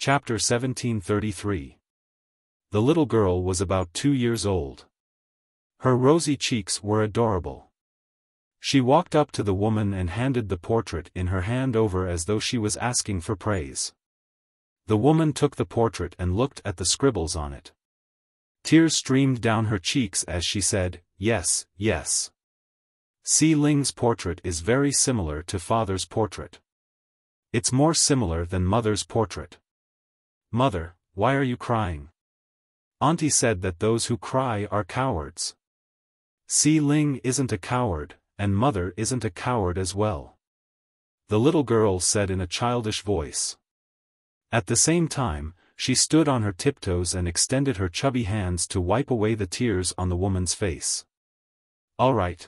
Chapter 1733. The little girl was about 2 years old. Her rosy cheeks were adorable. She walked up to the woman and handed the portrait in her hand over as though she was asking for praise. The woman took the portrait and looked at the scribbles on it. Tears streamed down her cheeks as she said, "Yes, yes. Si Ling's portrait is very similar to father's portrait. It's more similar than mother's portrait." "Mother, why are you crying?" "Auntie said that those who cry are cowards." "Si Ling isn't a coward, and mother isn't a coward as well," the little girl said in a childish voice. At the same time, she stood on her tiptoes and extended her chubby hands to wipe away the tears on the woman's face. "All right.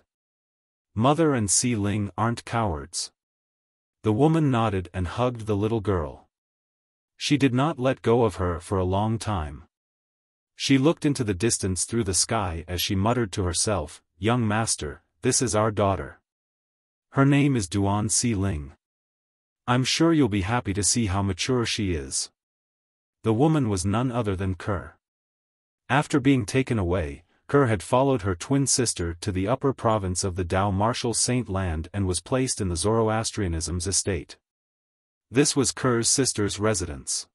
Mother and Si Ling aren't cowards." The woman nodded and hugged the little girl. She did not let go of her for a long time. She looked into the distance through the sky as she muttered to herself, "Young master, this is our daughter. Her name is Duan Si Ling. I'm sure you'll be happy to see how mature she is." The woman was none other than Kerr. After being taken away, Kerr had followed her twin sister to the upper province of the Dao Martial Saint Land and was placed in the Zoroastrianism's estate. This was Kerr's sister's residence.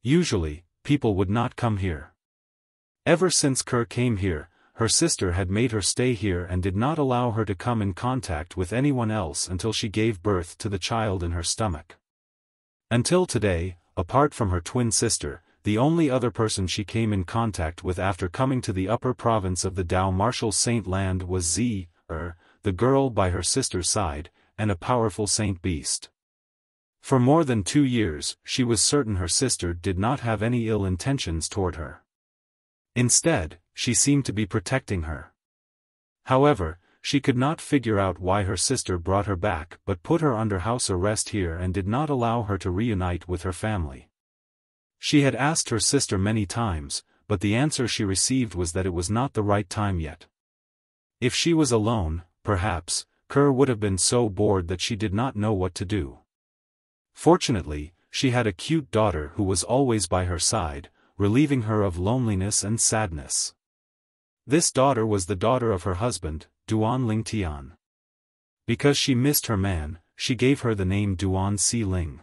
Usually, people would not come here. Ever since Kerr came here, her sister had made her stay here and did not allow her to come in contact with anyone else until she gave birth to the child in her stomach. Until today, apart from her twin sister, the only other person she came in contact with after coming to the upper province of the Dao Martial Saint Land was the girl by her sister's side, and a powerful saint beast. For more than 2 years, she was certain her sister did not have any ill intentions toward her. Instead, she seemed to be protecting her. However, she could not figure out why her sister brought her back but put her under house arrest here and did not allow her to reunite with her family. She had asked her sister many times, but the answer she received was that it was not the right time yet. If she was alone, perhaps, Kerr would have been so bored that she did not know what to do. Fortunately, she had a cute daughter who was always by her side, relieving her of loneliness and sadness. This daughter was the daughter of her husband, Duan Ling Tian. Because she missed her man, she gave her the name Duan Si Ling.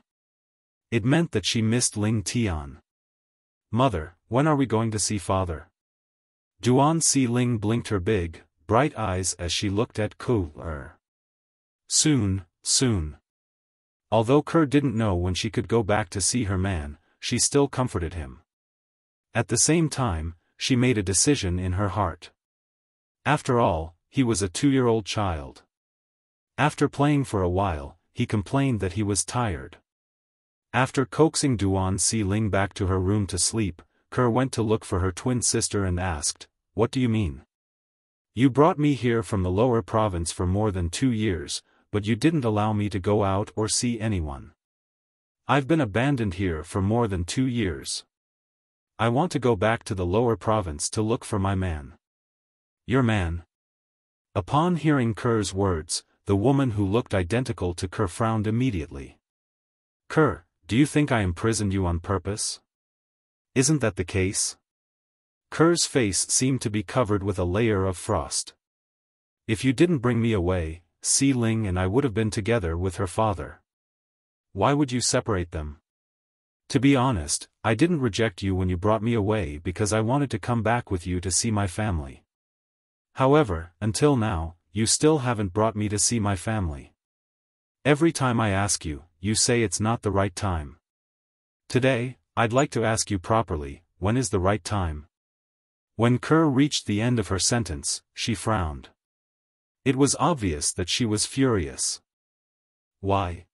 It meant that she missed Ling Tian. "Mother, when are we going to see father?" Duan Si Ling blinked her big, bright eyes as she looked at Kerr. "Soon, soon." Although Kerr didn't know when she could go back to see her man, she still comforted him. At the same time, she made a decision in her heart. After all, he was a 2-year-old child. After playing for a while, he complained that he was tired. After coaxing Duan Si Ling back to her room to sleep, Kerr went to look for her twin sister and asked, "What do you mean? You brought me here from the lower province for more than 2 years, but you didn't allow me to go out or see anyone. I've been abandoned here for more than 2 years. I want to go back to the lower province to look for my man." "Your man?" Upon hearing Kerr's words, the woman who looked identical to Kerr frowned immediately. "Kerr, do you think I imprisoned you on purpose? Isn't that the case?" Kerr's face seemed to be covered with a layer of frost. "If you didn't bring me away, Si Ling and I would have been together with her father. Why would you separate them? To be honest, I didn't reject you when you brought me away because I wanted to come back with you to see my family. However, until now, you still haven't brought me to see my family. Every time I ask you, you say it's not the right time. Today, I'd like to ask you properly, when is the right time?" When Kerr reached the end of her sentence, she frowned. It was obvious that she was furious. "Why?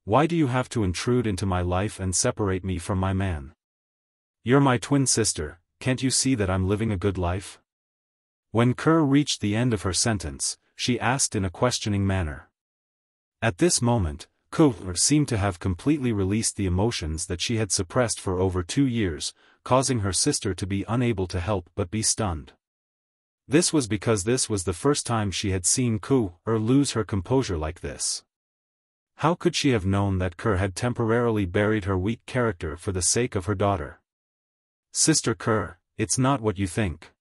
Why do you have to intrude into my life and separate me from my man? You're my twin sister, can't you see that I'm living a good life?" When Kerr reached the end of her sentence, she asked in a questioning manner. At this moment, Kerr seemed to have completely released the emotions that she had suppressed for over 2 years, causing her sister to be unable to help but be stunned. This was because this was the first time she had seen Kerr lose her composure like this. How could she have known that Kerr had temporarily buried her weak character for the sake of her daughter? Sister Kerr, it's not what you think.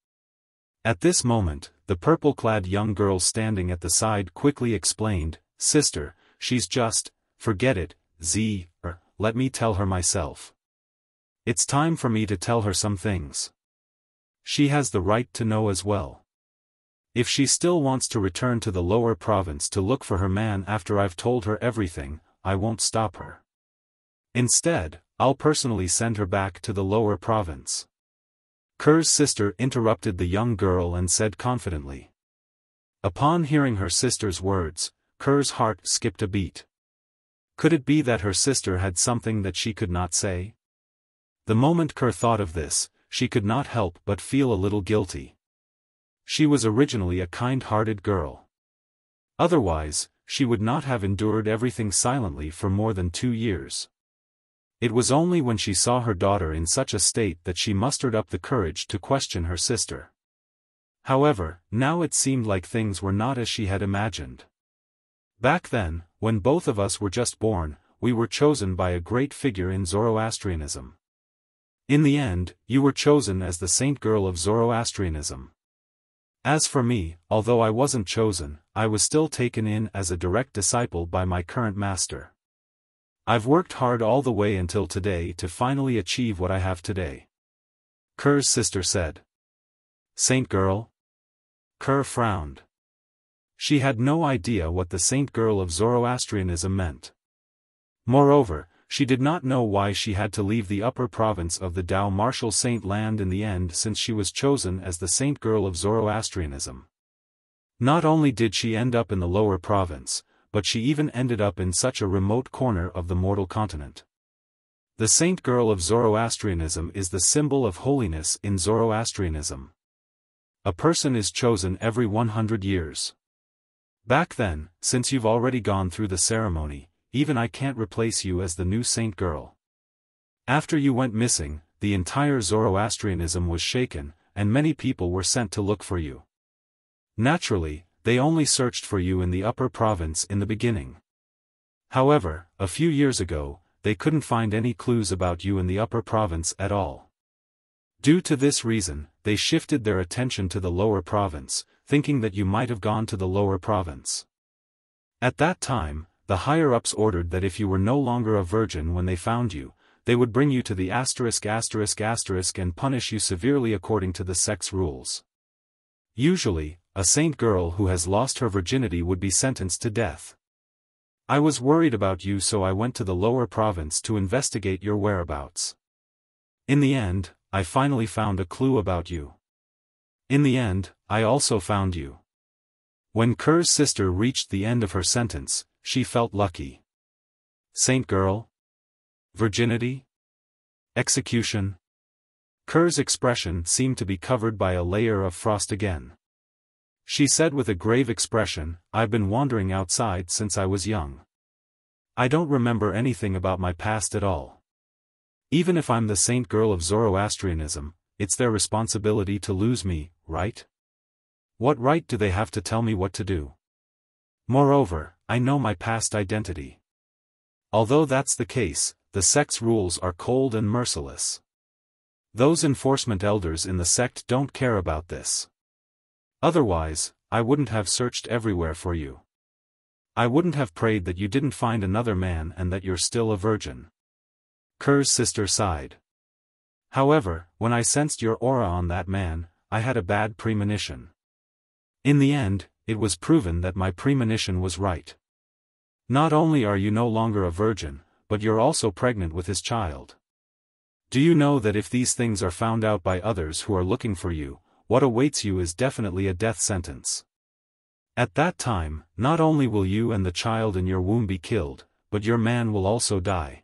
At this moment, the purple-clad young girl standing at the side quickly explained, Sister, she's just, forget it, let me tell her myself. It's time for me to tell her some things. She has the right to know as well. If she still wants to return to the lower province to look for her man after I've told her everything, I won't stop her. Instead, I'll personally send her back to the lower province. Kerr's sister interrupted the young girl and said confidently. Upon hearing her sister's words, Kerr's heart skipped a beat. Could it be that her sister had something that she could not say? The moment Kerr thought of this, she could not help but feel a little guilty. She was originally a kind-hearted girl. Otherwise, she would not have endured everything silently for more than 2 years. It was only when she saw her daughter in such a state that she mustered up the courage to question her sister. However, now it seemed like things were not as she had imagined. Back then, when both of us were just born, we were chosen by a great figure in Zoroastrianism. In the end, you were chosen as the saint girl of Zoroastrianism. As for me, although I wasn't chosen, I was still taken in as a direct disciple by my current master. I've worked hard all the way until today to finally achieve what I have today. Kerr's sister said. Saint girl? Kerr frowned. She had no idea what the saint girl of Zoroastrianism meant. Moreover, she did not know why she had to leave the upper province of the Tao martial saint land in the end, since she was chosen as the saint girl of Zoroastrianism. Not only did she end up in the lower province, but she even ended up in such a remote corner of the mortal continent. The saint girl of Zoroastrianism is the symbol of holiness in Zoroastrianism. A person is chosen every 100 years. Back then, since you've already gone through the ceremony, even I can't replace you as the new saint girl. After you went missing, the entire Zoroastrianism was shaken, and many people were sent to look for you. Naturally, they only searched for you in the upper province in the beginning. However, a few years ago, they couldn't find any clues about you in the upper province at all. Due to this reason, they shifted their attention to the lower province, thinking that you might have gone to the lower province. At that time, the higher-ups ordered that if you were no longer a virgin when they found you, they would bring you to the **** and punish you severely according to the sex rules. Usually, a saint girl who has lost her virginity would be sentenced to death. I was worried about you, so I went to the lower province to investigate your whereabouts. In the end, I finally found a clue about you. In the end, I also found you. When Kerr's sister reached the end of her sentence, she felt lucky. Saint girl? Virginity? Execution? Kerr's expression seemed to be covered by a layer of frost again. She said with a grave expression, I've been wandering outside since I was young. I don't remember anything about my past at all. Even if I'm the saint girl of Zoroastrianism, it's their responsibility to lose me, right? What right do they have to tell me what to do? Moreover, I know my past identity. Although that's the case, the sect's rules are cold and merciless. Those enforcement elders in the sect don't care about this. Otherwise, I wouldn't have searched everywhere for you. I wouldn't have prayed that you didn't find another man and that you're still a virgin. Kerr's sister sighed. However, when I sensed your aura on that man, I had a bad premonition. In the end, it was proven that my premonition was right. Not only are you no longer a virgin, but you're also pregnant with his child. Do you know that if these things are found out by others who are looking for you, what awaits you is definitely a death sentence. At that time, not only will you and the child in your womb be killed, but your man will also die.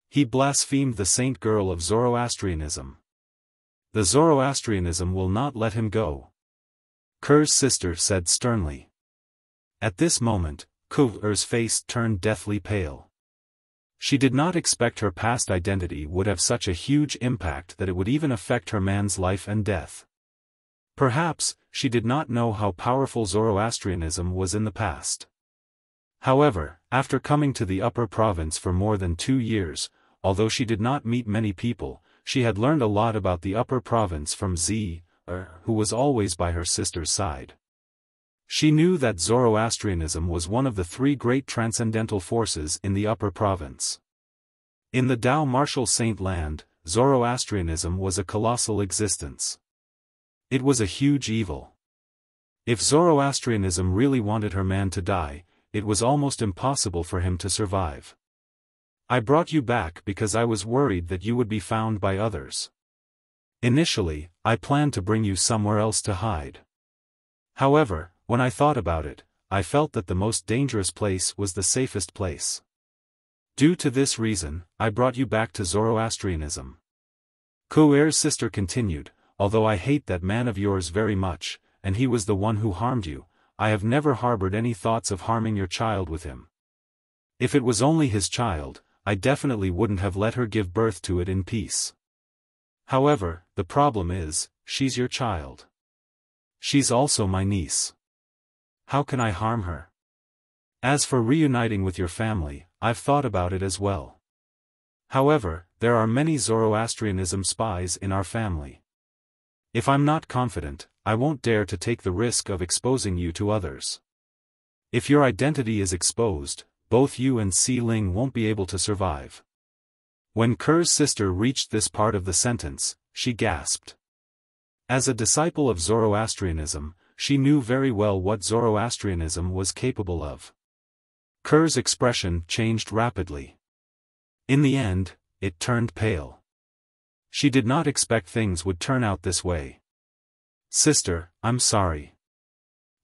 He blasphemed the saint girl of Zoroastrianism. The Zoroastrianism will not let him go. Kerr's sister said sternly. At this moment, Kerr's face turned deathly pale. She did not expect her past identity would have such a huge impact that it would even affect her man's life and death. Perhaps, she did not know how powerful Zoroastrianism was in the past. However, after coming to the upper province for more than 2 years, although she did not meet many people, she had learned a lot about the upper province from Z, who was always by her sister's side. She knew that Zoroastrianism was one of the 3 great transcendental forces in the upper province. In the Tao martial saint land, Zoroastrianism was a colossal existence. It was a huge evil. If Zoroastrianism really wanted her man to die, it was almost impossible for him to survive. I brought you back because I was worried that you would be found by others. Initially, I planned to bring you somewhere else to hide. However, when I thought about it, I felt that the most dangerous place was the safest place. Due to this reason, I brought you back to Zoroastrianism. Kuer's sister continued, although I hate that man of yours very much, and he was the one who harmed you, I have never harbored any thoughts of harming your child with him. If it was only his child, I definitely wouldn't have let her give birth to it in peace. However, the problem is, she's your child. She's also my niece. How can I harm her? As for reuniting with your family, I've thought about it as well. However, there are many Zoroastrianism spies in our family. If I'm not confident, I won't dare to take the risk of exposing you to others. If your identity is exposed, both you and Si Ling won't be able to survive. When Ker's sister reached this part of the sentence, she gasped. As a disciple of Zoroastrianism, she knew very well what Zoroastrianism was capable of. Ker's expression changed rapidly. In the end, it turned pale. She did not expect things would turn out this way. Sister, I'm sorry.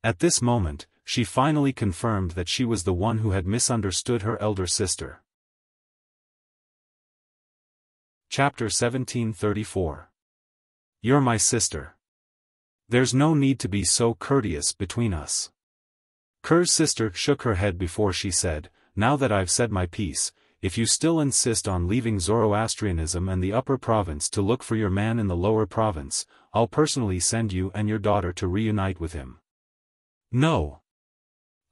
At this moment, she finally confirmed that she was the one who had misunderstood her elder sister. Chapter 1734. You're my sister. There's no need to be so courteous between us. Ker's sister shook her head before she said, now that I've said my piece, if you still insist on leaving Zoroastrianism and the upper province to look for your man in the lower province, I'll personally send you and your daughter to reunite with him. No.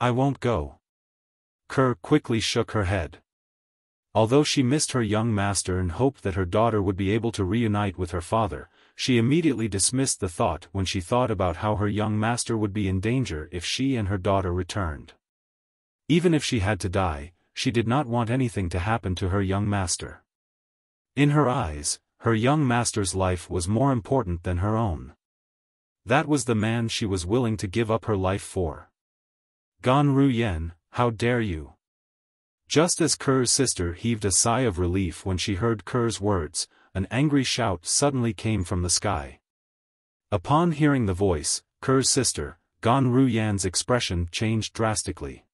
I won't go. Ker quickly shook her head. Although she missed her young master and hoped that her daughter would be able to reunite with her father, she immediately dismissed the thought when she thought about how her young master would be in danger if she and her daughter returned. Even if she had to die, she did not want anything to happen to her young master. In her eyes, her young master's life was more important than her own. That was the man she was willing to give up her life for. Gan Ruyen, how dare you? Just as Ker's sister heaved a sigh of relief when she heard Ker's words, an angry shout suddenly came from the sky. Upon hearing the voice, Ker's sister, Gan Ruyan's expression changed drastically.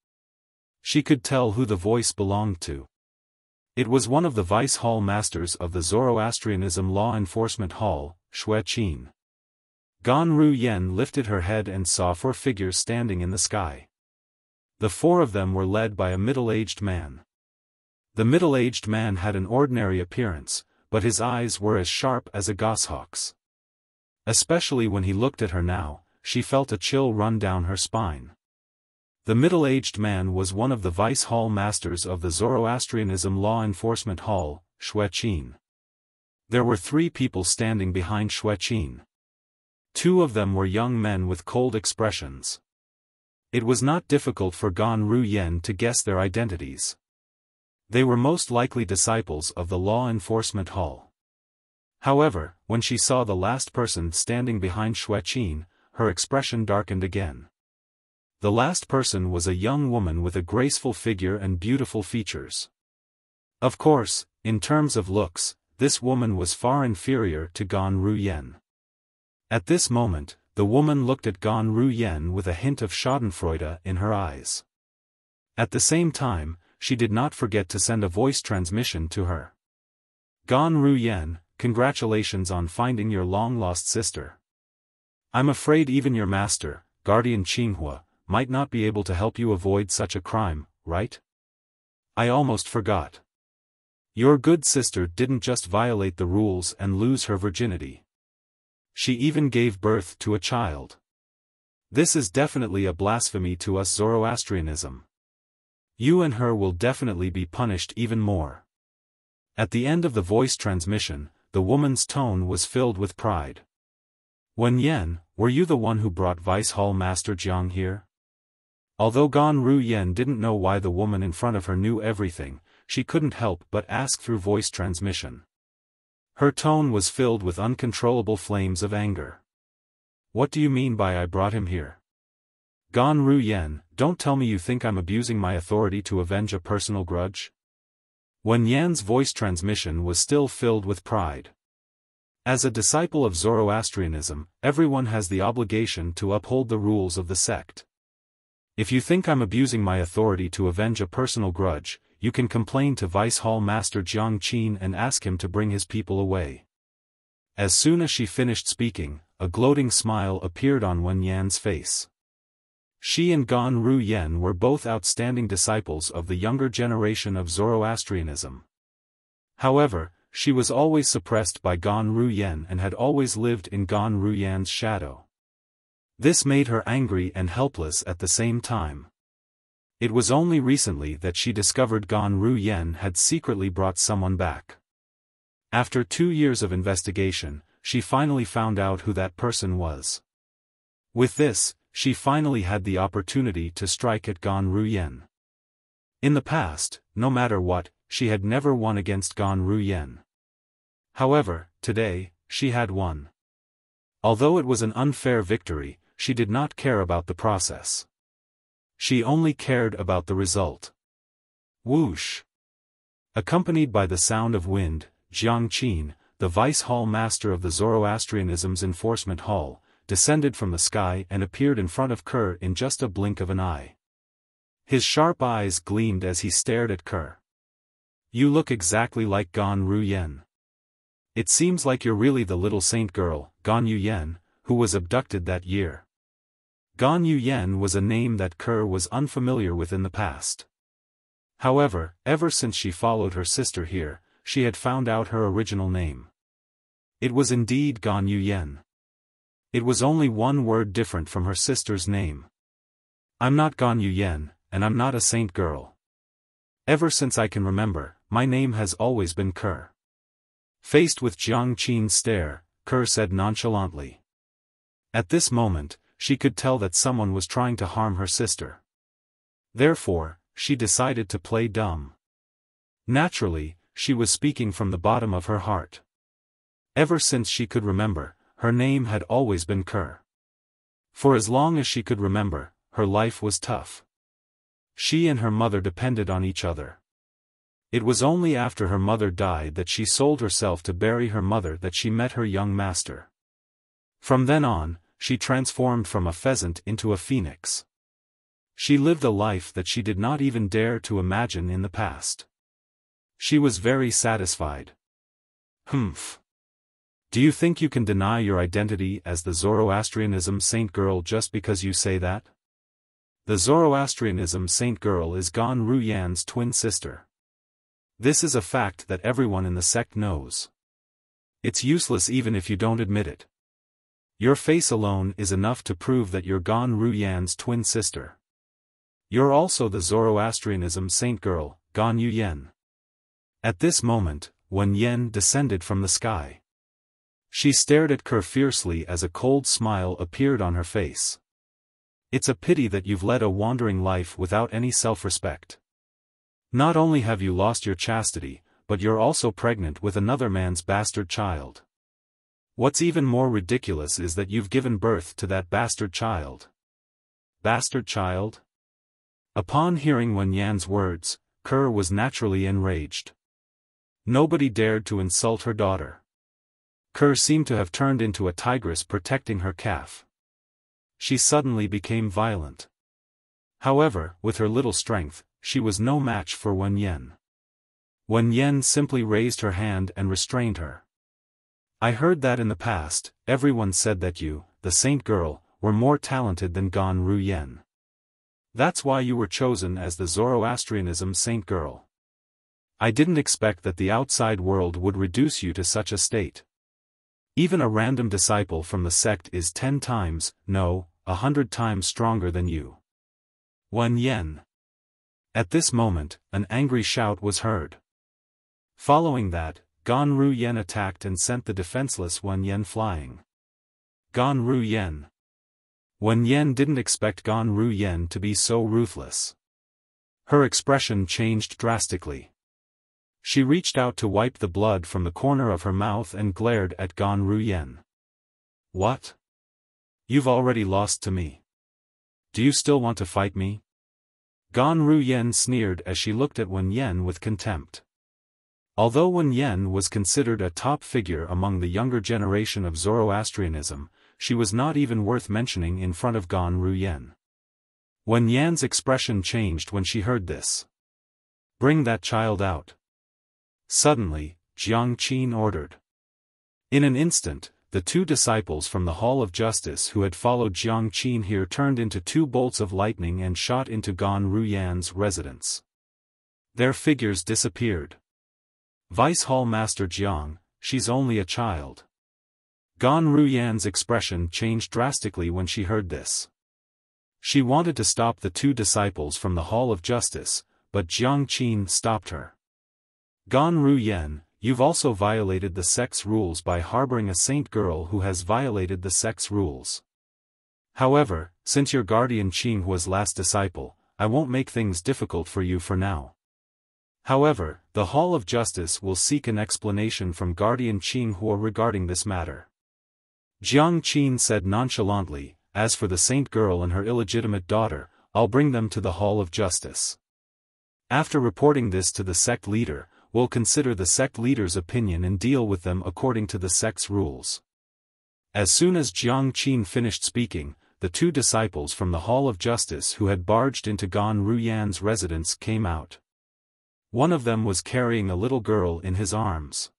She could tell who the voice belonged to. It was one of the vice hall masters of the Zoroastrianism Law Enforcement Hall, Xue Qin. Gan Ruyen lifted her head and saw 4 figures standing in the sky. The 4 of them were led by a middle-aged man. The middle-aged man had an ordinary appearance, but his eyes were as sharp as a goshawk's. Especially when he looked at her now, she felt a chill run down her spine. The middle-aged man was one of the vice hall masters of the Zoroastrianism Law Enforcement Hall, Xue Qin. There were 3 people standing behind Xue Qin. 2 of them were young men with cold expressions. It was not difficult for Gan Ruyen to guess their identities. They were most likely disciples of the Law Enforcement Hall. However, when she saw the last person standing behind Xue Qin, her expression darkened again. The last person was a young woman with a graceful figure and beautiful features. Of course, in terms of looks, this woman was far inferior to Gan Ruyen. At this moment, the woman looked at Gan Ruyen with a hint of schadenfreude in her eyes. At the same time, she did not forget to send a voice transmission to her. Gan Ruyen, congratulations on finding your long-lost sister. I'm afraid even your master, Guardian Qinghua, might not be able to help you avoid such a crime, right? I almost forgot. Your good sister didn't just violate the rules and lose her virginity. She even gave birth to a child. This is definitely a blasphemy to us Zoroastrianism. You and her will definitely be punished even more. At the end of the voice transmission, the woman's tone was filled with pride. Wen Yan, were you the one who brought Vice Hall Master Jiang here? Although Gan Ruyen didn't know why the woman in front of her knew everything, she couldn't help but ask through voice transmission. Her tone was filled with uncontrollable flames of anger. What do you mean by I brought him here? Gan Ruyen, don't tell me you think I'm abusing my authority to avenge a personal grudge? Wen Yan's voice transmission was still filled with pride. As a disciple of Zoroastrianism, everyone has the obligation to uphold the rules of the sect. If you think I'm abusing my authority to avenge a personal grudge, you can complain to Vice Hall Master Jiang Qin and ask him to bring his people away. As soon as she finished speaking, a gloating smile appeared on Wen Yan's face. She and Gan Ruyen were both outstanding disciples of the younger generation of Zoroastrianism. However, she was always suppressed by Gan Ruyen and had always lived in Gan Ruyen's shadow. This made her angry and helpless at the same time. It was only recently that she discovered Gan Ruyen had secretly brought someone back. After 2 years of investigation, she finally found out who that person was. With this, she finally had the opportunity to strike at Gan Ruyen. In the past, no matter what, she had never won against Gan Ruyen. However, today, she had won. Although it was an unfair victory, she did not care about the process. She only cared about the result. Whoosh! Accompanied by the sound of wind, Jiang Qin, the Vice Hall Master of the Zoroastrianism's Enforcement Hall, descended from the sky and appeared in front of Kerr in just a blink of an eye. His sharp eyes gleamed as he stared at Kerr. You look exactly like Gan Ruyen. It seems like you're really the little saint girl, Gan Yuyen, who was abducted that year. Gan Yuyen was a name that Kerr was unfamiliar with in the past. However, ever since she followed her sister here, she had found out her original name. It was indeed Gan Yuyen. It was only one word different from her sister's name. I'm not Gan Yuyen, and I'm not a saint girl. Ever since I can remember, my name has always been Kerr. Faced with Jiang Qin's stare, Kerr said nonchalantly. At this moment, she could tell that someone was trying to harm her sister. Therefore, she decided to play dumb. Naturally, she was speaking from the bottom of her heart. Ever since she could remember, her name had always been Kerr. For as long as she could remember, her life was tough. She and her mother depended on each other. It was only after her mother died that she sold herself to bury her mother that she met her young master. From then on, she transformed from a pheasant into a phoenix. She lived a life that she did not even dare to imagine in the past. She was very satisfied. Humph. Do you think you can deny your identity as the Zoroastrianism saint girl just because you say that? The Zoroastrianism saint girl is Gan Ruyen's twin sister. This is a fact that everyone in the sect knows. It's useless even if you don't admit it. Your face alone is enough to prove that you're Gan Ruyen's twin sister. You're also the Zoroastrianism saint girl, Gan Yuyen. At this moment, Wen Yan descended from the sky. She stared at Kerr fiercely as a cold smile appeared on her face. It's a pity that you've led a wandering life without any self-respect. Not only have you lost your chastity, but you're also pregnant with another man's bastard child. What's even more ridiculous is that you've given birth to that bastard child. Bastard child? Upon hearing Wen Yan's words, Kerr was naturally enraged. Nobody dared to insult her daughter. Kerr seemed to have turned into a tigress protecting her calf. She suddenly became violent. However, with her little strength, she was no match for Wen Yan. Wen Yan simply raised her hand and restrained her. I heard that in the past, everyone said that you, the saint girl, were more talented than Gan Ruyen. That's why you were chosen as the Zoroastrianism saint girl. I didn't expect that the outside world would reduce you to such a state. Even a random disciple from the sect is 10 times, no, 100 times stronger than you. Wen Yan. At this moment, an angry shout was heard. Following that, Gan Ru Yen attacked and sent the defenseless Wen Yen flying. Gan Ru Yen. Wen Yen didn't expect Gan Ru Yen to be so ruthless. Her expression changed drastically. She reached out to wipe the blood from the corner of her mouth and glared at Gan Ru Yen. What? You've already lost to me. Do you still want to fight me? Gan Ru Yen sneered as she looked at Wen Yen with contempt. Although Wen Yen was considered a top figure among the younger generation of Zoroastrianism, she was not even worth mentioning in front of Gan Ru Yen. Wen Yan's expression changed when she heard this. Bring that child out. Suddenly, Jiang Qin ordered. In an instant, the two disciples from the Hall of Justice who had followed Jiang Qin here turned into two bolts of lightning and shot into Gan Ru Yan's residence. Their figures disappeared. Vice Hall Master Jiang, she's only a child. Gan Ru Yan's expression changed drastically when she heard this. She wanted to stop the two disciples from the Hall of Justice, but Jiang Qin stopped her. Gan Ru Yan, you've also violated the sect's rules by harboring a saint girl who has violated the sect's rules. However, since your guardian Qing was last disciple, I won't make things difficult for you for now. However, the Hall of Justice will seek an explanation from Guardian Qing Hua regarding this matter. Jiang Qin said nonchalantly, as for the saint girl and her illegitimate daughter, I'll bring them to the Hall of Justice. After reporting this to the sect leader, we'll consider the sect leader's opinion and deal with them according to the sect's rules. As soon as Jiang Qin finished speaking, the two disciples from the Hall of Justice who had barged into Gan Ru Yan's residence came out. One of them was carrying a little girl in his arms.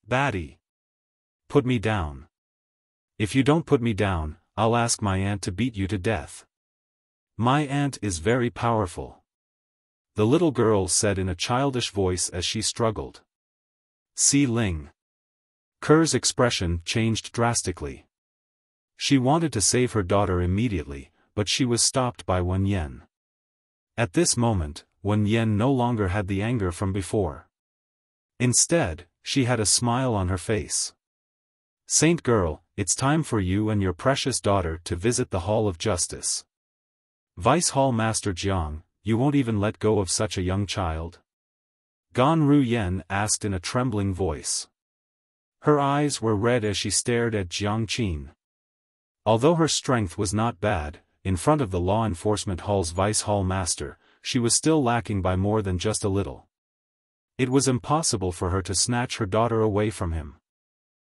Baddie! Put me down. If you don't put me down, I'll ask my aunt to beat you to death. My aunt is very powerful. The little girl said in a childish voice as she struggled. Si Ling. Ker's expression changed drastically. She wanted to save her daughter immediately, but she was stopped by Wen Yen. At this moment, Wen Yen no longer had the anger from before. Instead, she had a smile on her face. Saint girl, it's time for you and your precious daughter to visit the Hall of Justice. Vice Hall Master Jiang, you won't even let go of such a young child? Gan Ru Yen asked in a trembling voice. Her eyes were red as she stared at Jiang Qin. Although her strength was not bad, in front of the Law Enforcement Hall's Vice Hall Master, she was still lacking by more than just a little. It was impossible for her to snatch her daughter away from him.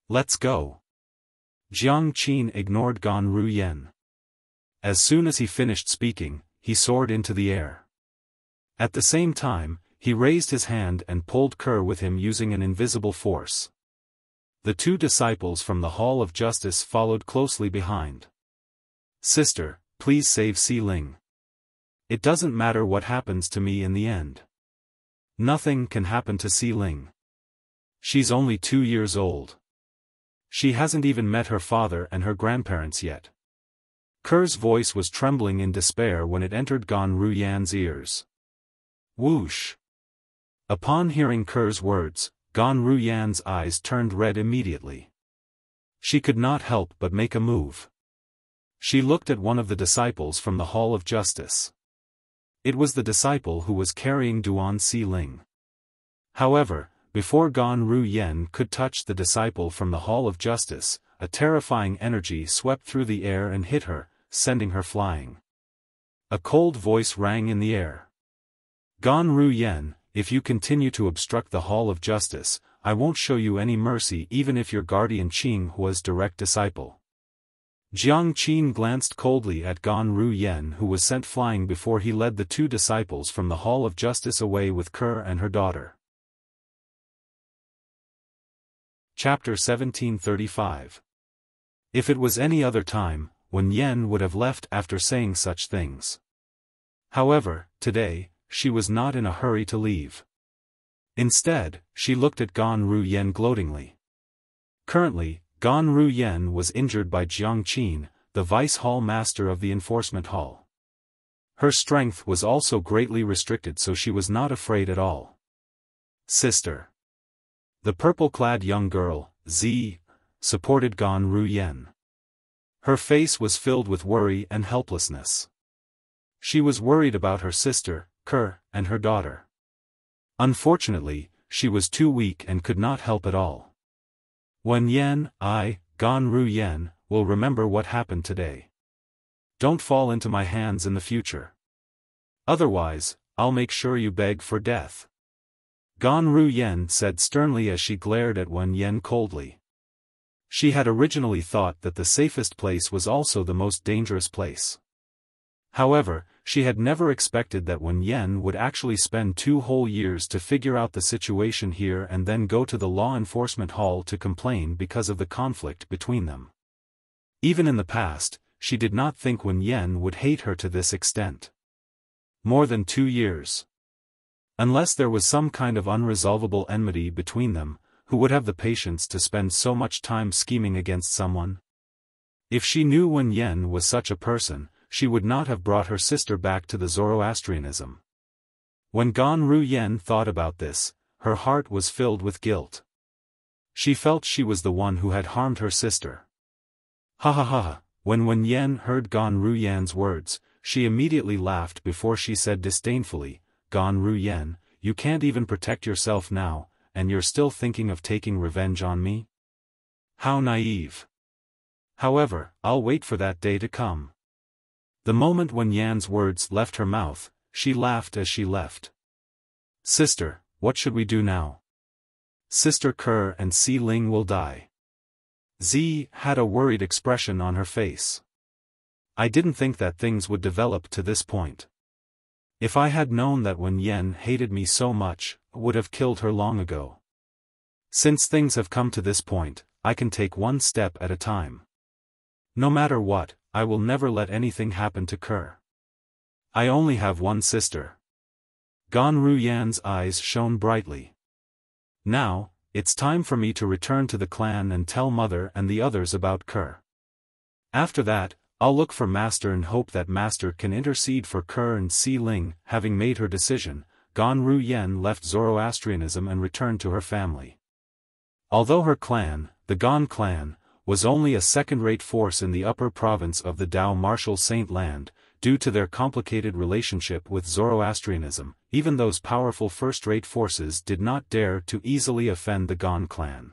Let's go. Jiang Qin ignored Gan Ru Yen. As soon as he finished speaking, he soared into the air. At the same time, he raised his hand and pulled Ker with him using an invisible force. The two disciples from the Hall of Justice followed closely behind. Sister, please save Si Ling. It doesn't matter what happens to me in the end. Nothing can happen to Si Ling. She's only 2 years old. She hasn't even met her father and her grandparents yet. Ker's voice was trembling in despair when it entered Gan Ru Yan's ears. Whoosh! Upon hearing Ker's words, Gan Ru Yan's eyes turned red immediately. She could not help but make a move. She looked at one of the disciples from the Hall of Justice. It was the disciple who was carrying Duan Si Ling. However, before Gan Ru Yen could touch the disciple from the Hall of Justice, a terrifying energy swept through the air and hit her, sending her flying. A cold voice rang in the air. Gan Ru Yen, if you continue to obstruct the Hall of Justice, I won't show you any mercy even if your guardian Qing was direct disciple. Jiang Qin glanced coldly at Gan Ru Yen who was sent flying before he led the two disciples from the Hall of Justice away with Ker and her daughter. Chapter 1735. If it was any other time, Wen Yen would have left after saying such things. However, today, she was not in a hurry to leave. Instead, she looked at Gan Ru Yen gloatingly. Currently, Gan Ru Yen was injured by Jiang Qin, the Vice Hall Master of the Enforcement Hall. Her strength was also greatly restricted, so she was not afraid at all. Sister. The purple-clad young girl, Z, supported Gan Ruyen. Her face was filled with worry and helplessness. She was worried about her sister, Ke, and her daughter. Unfortunately, she was too weak and could not help at all. Wen Yan, Gan Ruyen, will remember what happened today. Don't fall into my hands in the future. Otherwise, I'll make sure you beg for death. Gan Ruyen said sternly as she glared at Wen Yan coldly. She had originally thought that the safest place was also the most dangerous place. However, she had never expected that Wen Yan would actually spend 2 whole years to figure out the situation here and then go to the law enforcement hall to complain because of the conflict between them. Even in the past, she did not think Wen Yan would hate her to this extent. More than 2 years. Unless there was some kind of unresolvable enmity between them, who would have the patience to spend so much time scheming against someone? If she knew Wen Yan was such a person, she would not have brought her sister back to the Zoroastrianism. When Gan Ruyen thought about this, her heart was filled with guilt. She felt she was the one who had harmed her sister. Ha ha ha! When Wen Yan heard Gan Ruyen's words, she immediately laughed before she said disdainfully, Gan Ruyen, you can't even protect yourself now, and you're still thinking of taking revenge on me? How naive. However, I'll wait for that day to come. The moment Wen Yan's words left her mouth, she laughed as she left. Sister, what should we do now? Sister Ke and Si Ling will die. Z had a worried expression on her face. I didn't think that things would develop to this point. If I had known that Wen Yan hated me so much, I would have killed her long ago. Since things have come to this point, I can take one step at a time. No matter what, I will never let anything happen to Ke. I only have one sister. Gan Ruyen's eyes shone brightly. Now, it's time for me to return to the clan and tell Mother and the others about Ke. After that, I'll look for Master and hope that Master can intercede for Ke and Si Ling. Having made her decision, Gan Ruyen left Zoroastrianism and returned to her family. Although her clan, the Gan clan, was only a second-rate force in the upper province of the Dao Martial Saint Land, due to their complicated relationship with Zoroastrianism, even those powerful first-rate forces did not dare to easily offend the Gan clan.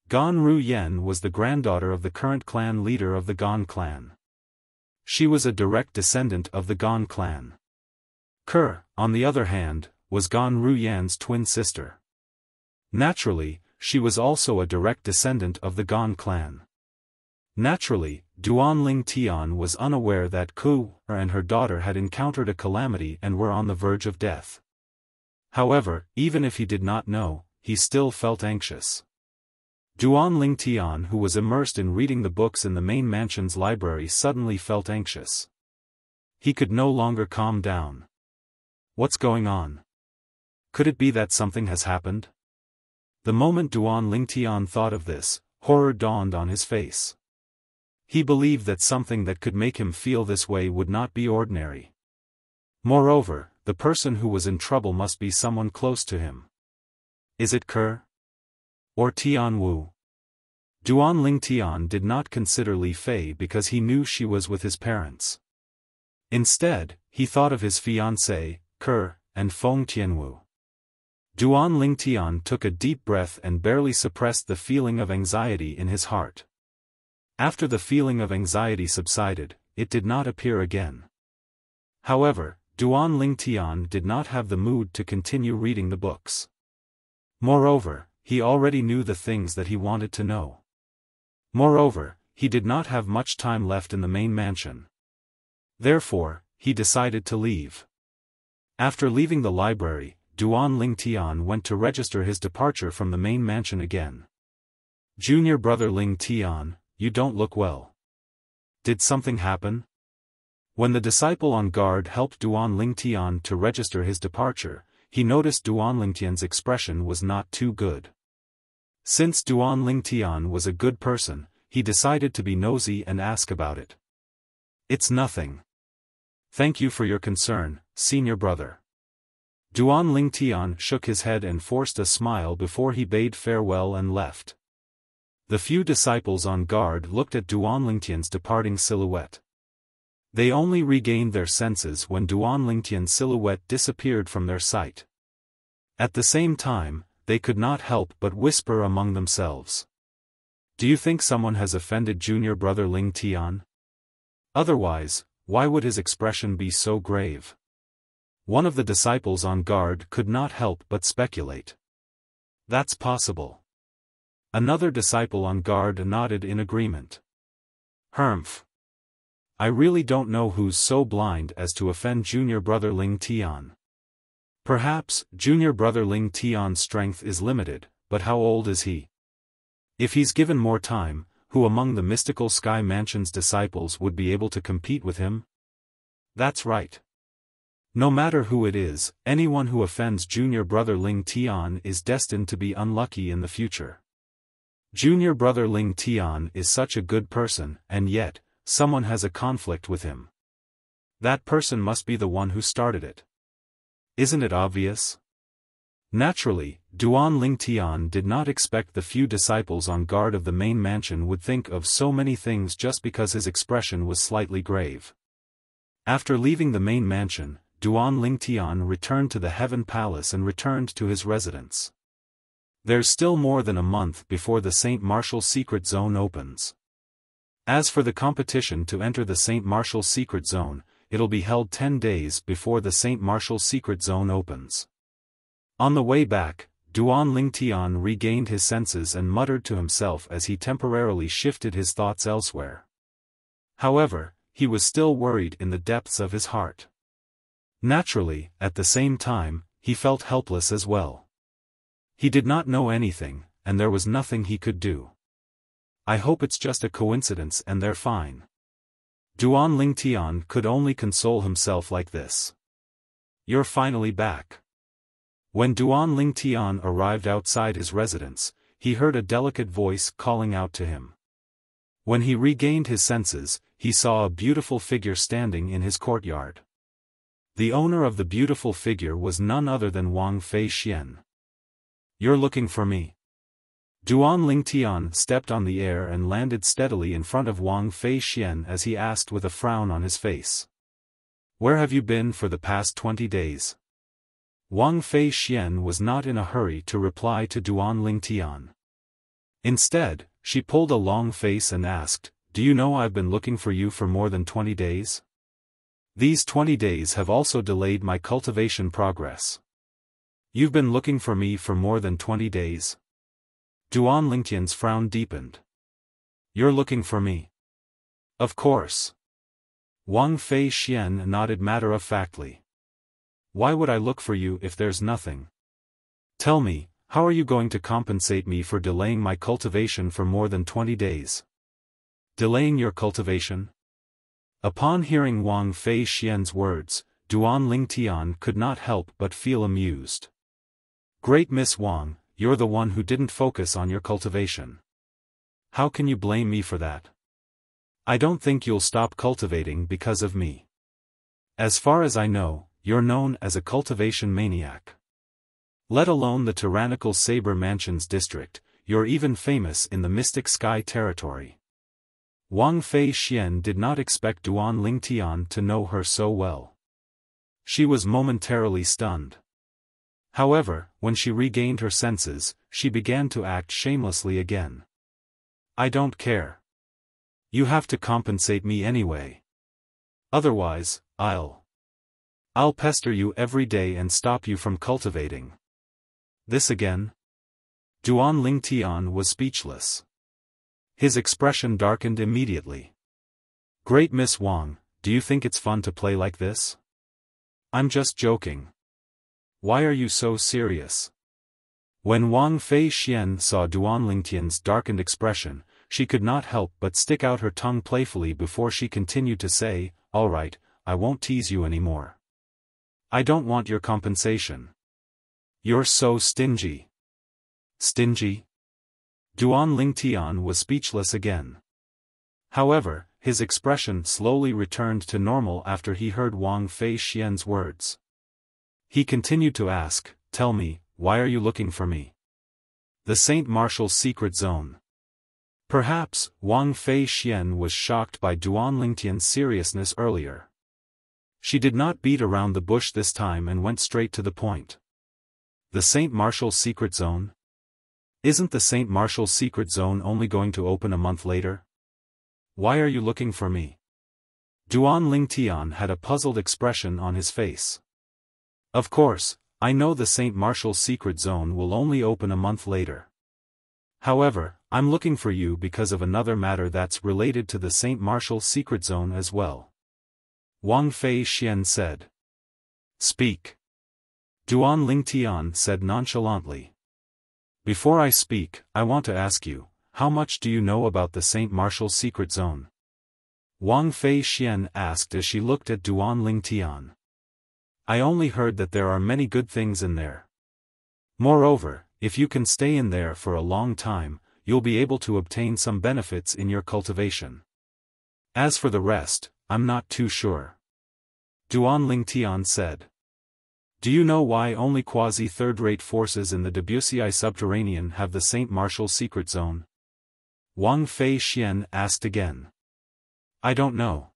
Gan Ruyen was the granddaughter of the current clan leader of the Gan clan. She was a direct descendant of the Gan clan. Ke, on the other hand, was Gan Ruyen's twin sister. Naturally, she was also a direct descendant of the Gan clan. Naturally, Duanling Tian was unaware that Ke and her daughter had encountered a calamity and were on the verge of death. However, even if he did not know, he still felt anxious. Duanling Tian, who was immersed in reading the books in the main mansion's library, suddenly felt anxious. He could no longer calm down. What's going on? Could it be that something has happened? The moment Duanling Tian thought of this, horror dawned on his face. He believed that something that could make him feel this way would not be ordinary. Moreover, the person who was in trouble must be someone close to him. Is it Ke? Or Tian Wu? Duanling Tian did not consider Li Fei because he knew she was with his parents. Instead, he thought of his fiancée, Ke, and Feng Tianwu. Duanling Tian took a deep breath and barely suppressed the feeling of anxiety in his heart. After the feeling of anxiety subsided, it did not appear again. However, Duanling Tian did not have the mood to continue reading the books. Moreover, he already knew the things that he wanted to know. Moreover, he did not have much time left in the main mansion. Therefore, he decided to leave. After leaving the library, Duanling Tian went to register his departure from the main mansion again. Junior brother Ling Tian, you don't look well. Did something happen? When the disciple on guard helped Duanling Tian to register his departure, he noticed Duanling Tian's expression was not too good. Since Duanling Tian was a good person, he decided to be nosy and ask about it. It's nothing. Thank you for your concern, senior brother. Duan Lingtian shook his head and forced a smile before he bade farewell and left. The few disciples on guard looked at Duan Lingtian's departing silhouette. They only regained their senses when Duan Lingtian's silhouette disappeared from their sight. At the same time, they could not help but whisper among themselves. Do you think someone has offended junior brother Lingtian? Otherwise, why would his expression be so grave? One of the disciples on guard could not help but speculate. That's possible. Another disciple on guard nodded in agreement. Humph. I really don't know who's so blind as to offend junior brother Lingtian. Perhaps, junior brother Lingtian's strength is limited, but how old is he? If he's given more time, who among the mystical Sky Mansion's disciples would be able to compete with him? That's right. No matter who it is, anyone who offends junior brother Lingtian is destined to be unlucky in the future. Junior brother Lingtian is such a good person, and yet, someone has a conflict with him. That person must be the one who started it. Isn't it obvious? Naturally, Duan Lingtian did not expect the few disciples on guard of the main mansion would think of so many things just because his expression was slightly grave. After leaving the main mansion, Duan Lingtian returned to the Heaven Palace and returned to his residence. There's still more than a month before the St. Martial Secret Zone opens. As for the competition to enter the St. Martial Secret Zone, it'll be held 10 days before the St. Martial Secret Zone opens. On the way back, Duan Lingtian regained his senses and muttered to himself as he temporarily shifted his thoughts elsewhere. However, he was still worried in the depths of his heart. Naturally, at the same time, he felt helpless as well. He did not know anything, and there was nothing he could do. I hope it's just a coincidence and they're fine. Duan Lingtian could only console himself like this. You're finally back. When Duan Lingtian arrived outside his residence, he heard a delicate voice calling out to him. When he regained his senses, he saw a beautiful figure standing in his courtyard. The owner of the beautiful figure was none other than Wang Fei Xian. You're looking for me. Duan Lingtian stepped on the air and landed steadily in front of Wang Fei Xian as he asked with a frown on his face. Where have you been for the past 20 days? Wang Fei Xian was not in a hurry to reply to Duan Lingtian. Instead, she pulled a long face and asked, Do you know I've been looking for you for more than 20 days? These 20 days have also delayed my cultivation progress. You've been looking for me for more than 20 days? Duan Lingtian's frown deepened. You're looking for me? Of course. Wang Fei Xian nodded matter-of-factly. Why would I look for you if there's nothing? Tell me, how are you going to compensate me for delaying my cultivation for more than 20 days? Delaying your cultivation? Upon hearing Wang Fei Xian's words, Duan Lingtian could not help but feel amused. Great Miss Wang, you're the one who didn't focus on your cultivation. How can you blame me for that? I don't think you'll stop cultivating because of me. As far as I know, you're known as a cultivation maniac. Let alone the tyrannical Saber Mansions district, you're even famous in the Mystic Sky territory. Wang Fei Xian did not expect Duan Lingtian to know her so well. She was momentarily stunned. However, when she regained her senses, she began to act shamelessly again. I don't care. You have to compensate me anyway. Otherwise, I'll pester you every day and stop you from cultivating. This again? Duan Lingtian was speechless. His expression darkened immediately. Great Miss Wang, do you think it's fun to play like this? I'm just joking. Why are you so serious? When Wang Fei Xian saw Duan Lingtian's darkened expression, she could not help but stick out her tongue playfully before she continued to say, All right, I won't tease you anymore. I don't want your compensation. You're so stingy. Stingy? Duan Lingtian was speechless again. However, his expression slowly returned to normal after he heard Wang Fei Xian's words. He continued to ask, "Tell me, why are you looking for me?" The Saint Martial's secret zone. Perhaps, Wang Fei Xian was shocked by Duan Lingtian's seriousness earlier. She did not beat around the bush this time and went straight to the point. The Saint Martial's secret zone? Isn't the Saint Martial's secret zone only going to open a month later? Why are you looking for me? Duan Lingtian had a puzzled expression on his face. Of course, I know the Saint Martial's secret zone will only open a month later. However, I'm looking for you because of another matter that's related to the Saint Martial's secret zone as well. Wang Fei Xian said. Speak. Duan Lingtian said nonchalantly. Before I speak, I want to ask you, how much do you know about the Saint Martial's secret zone? Wang Fei Xian asked as she looked at Duan Lingtian. I only heard that there are many good things in there. Moreover, if you can stay in there for a long time, you'll be able to obtain some benefits in your cultivation. As for the rest, I'm not too sure. Duan Lingtian said. Do you know why only quasi-third-rate forces in the Wuxia subterranean have the Saint Martial's secret zone? Wang Fei Xian asked again. I don't know.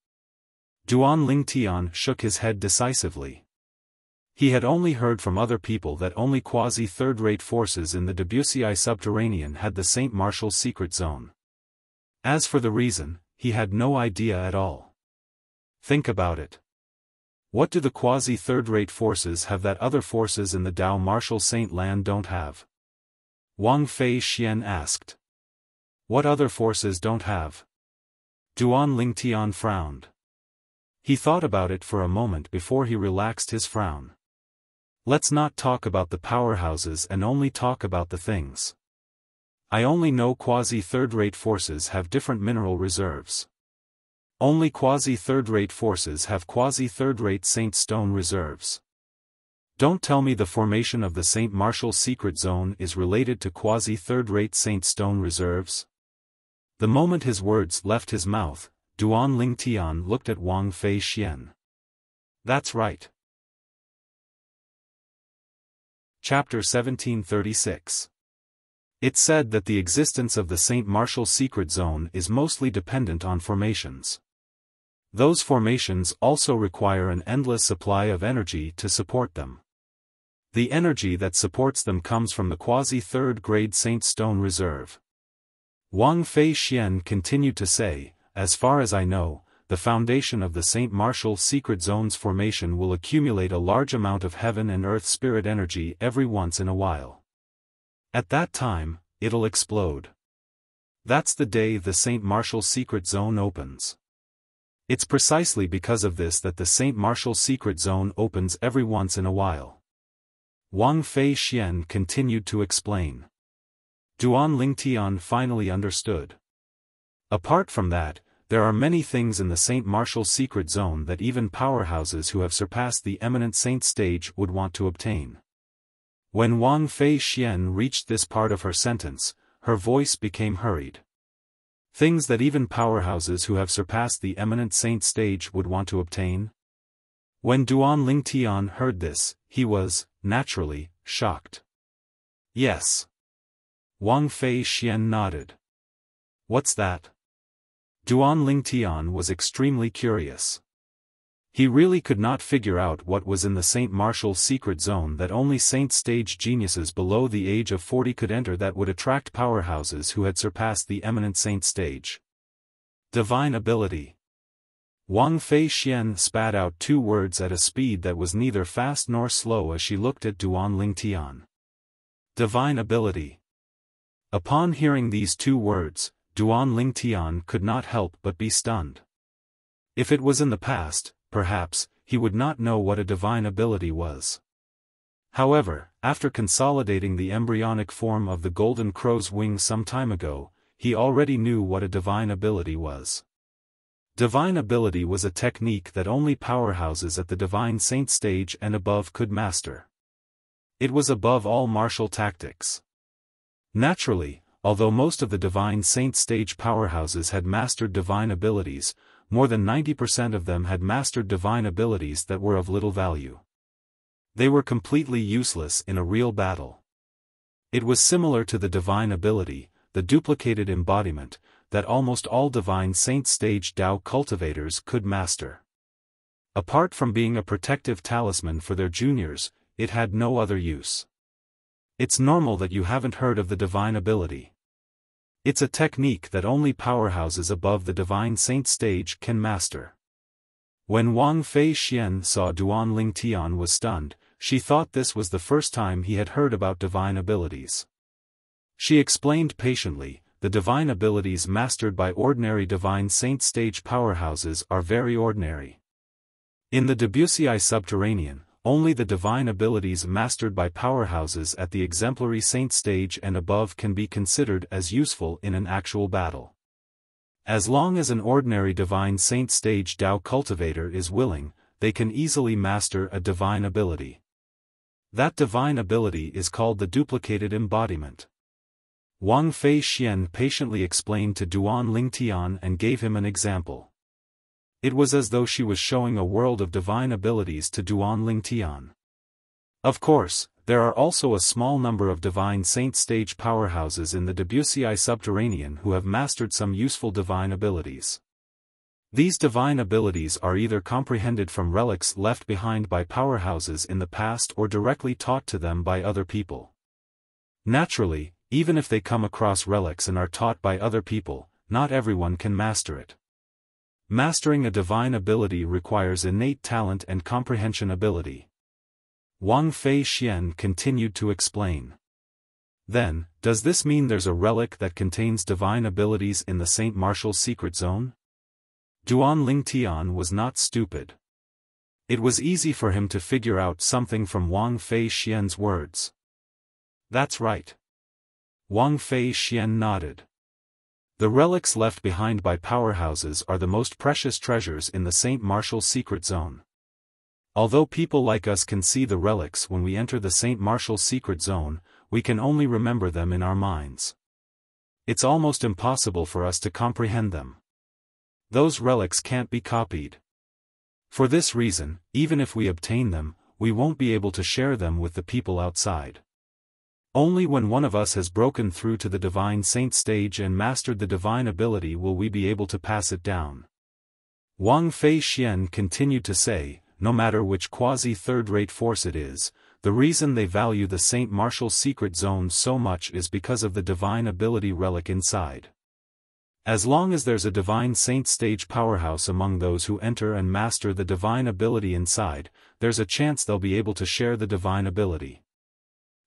Duan Lingtian shook his head decisively. He had only heard from other people that only quasi-third-rate forces in the Wuxia subterranean had the Saint Martial's secret zone. As for the reason, he had no idea at all. Think about it. What do the quasi-third-rate forces have that other forces in the Dao Martial Saint Land don't have? Wang Fei Xian asked. What other forces don't have? Duan Lingtian frowned. He thought about it for a moment before he relaxed his frown. Let's not talk about the powerhouses and only talk about the things. I only know quasi-third-rate forces have different mineral reserves. Only quasi-third-rate forces have quasi-third-rate Saint Stone reserves. Don't tell me the formation of the Saint Martial's secret zone is related to quasi-third-rate Saint Stone reserves? The moment his words left his mouth, Duan Lingtian looked at Wang Fei Xian. That's right. Chapter 1736. It's said that the existence of the Saint Martial's secret zone is mostly dependent on formations. Those formations also require an endless supply of energy to support them. The energy that supports them comes from the quasi-third-grade Saint Stone Reserve. Wang Fei Xian continued to say, as far as I know, the foundation of the Saint Martial's secret zone's formation will accumulate a large amount of heaven and earth spirit energy every once in a while. At that time, it'll explode. That's the day the Saint Martial's secret zone opens. It's precisely because of this that the Saint Martial's secret zone opens every once in a while. Wang Fei Xian continued to explain. Duan Lingtian finally understood. Apart from that, there are many things in the Saint Martial's secret zone that even powerhouses who have surpassed the eminent saint stage would want to obtain. When Wang Fei Xian reached this part of her sentence, her voice became hurried. Things that even powerhouses who have surpassed the eminent saint stage would want to obtain? When Duan Lingtian heard this, he was, naturally, shocked. Yes. Wang Fei Xian nodded. What's that? Duan Lingtian was extremely curious. He really could not figure out what was in the Saint Martial's secret zone that only saint stage geniuses below the age of 40 could enter that would attract powerhouses who had surpassed the eminent saint stage. Divine ability. Wang Fei Xian spat out two words at a speed that was neither fast nor slow as she looked at Duan Lingtian. Divine ability. Upon hearing these two words, Duan Lingtian could not help but be stunned. If it was in the past, perhaps, he would not know what a divine ability was. However, after consolidating the embryonic form of the golden crow's wing some time ago, he already knew what a divine ability was. Divine ability was a technique that only powerhouses at the divine saint stage and above could master. It was above all martial tactics. Naturally, although most of the Divine Saint stage powerhouses had mastered divine abilities, more than 90% of them had mastered divine abilities that were of little value. They were completely useless in a real battle. It was similar to the divine ability, the duplicated embodiment, that almost all Divine Saint stage Tao cultivators could master. Apart from being a protective talisman for their juniors, it had no other use. It's normal that you haven't heard of the divine ability. It's a technique that only powerhouses above the Divine Saint stage can master. When Wang Fei Xian saw Duan Ling Tian was stunned, she thought this was the first time he had heard about divine abilities. She explained patiently, the divine abilities mastered by ordinary Divine Saint stage powerhouses are very ordinary. In the Wuxia subterranean, only the divine abilities mastered by powerhouses at the exemplary saint stage and above can be considered as useful in an actual battle. As long as an ordinary Divine Saint stage Tao cultivator is willing, they can easily master a divine ability. That divine ability is called the duplicated embodiment. Wang Fei Xian patiently explained to Duan Ling Tian and gave him an example. It was as though she was showing a world of divine abilities to Duan Ling Tian. Of course, there are also a small number of Divine Saint stage powerhouses in the Wuxia subterranean who have mastered some useful divine abilities. These divine abilities are either comprehended from relics left behind by powerhouses in the past or directly taught to them by other people. Naturally, even if they come across relics and are taught by other people, not everyone can master it. Mastering a divine ability requires innate talent and comprehension ability. Wang Fei Xian continued to explain. Then, does this mean there's a relic that contains divine abilities in the Saint Martial's secret zone? Duan Ling Tian was not stupid. It was easy for him to figure out something from Wang Fei Xian's words. That's right. Wang Fei Xian nodded. The relics left behind by powerhouses are the most precious treasures in the Saint Martial's secret zone. Although people like us can see the relics when we enter the Saint Martial's secret zone, we can only remember them in our minds. It's almost impossible for us to comprehend them. Those relics can't be copied. For this reason, even if we obtain them, we won't be able to share them with the people outside. Only when one of us has broken through to the Divine Saint stage and mastered the divine ability will we be able to pass it down. Wang Fei Xian continued to say, no matter which quasi-third-rate force it is, the reason they value the Saint Martial's secret zone so much is because of the divine ability relic inside. As long as there's a Divine Saint stage powerhouse among those who enter and master the divine ability inside, there's a chance they'll be able to share the divine ability.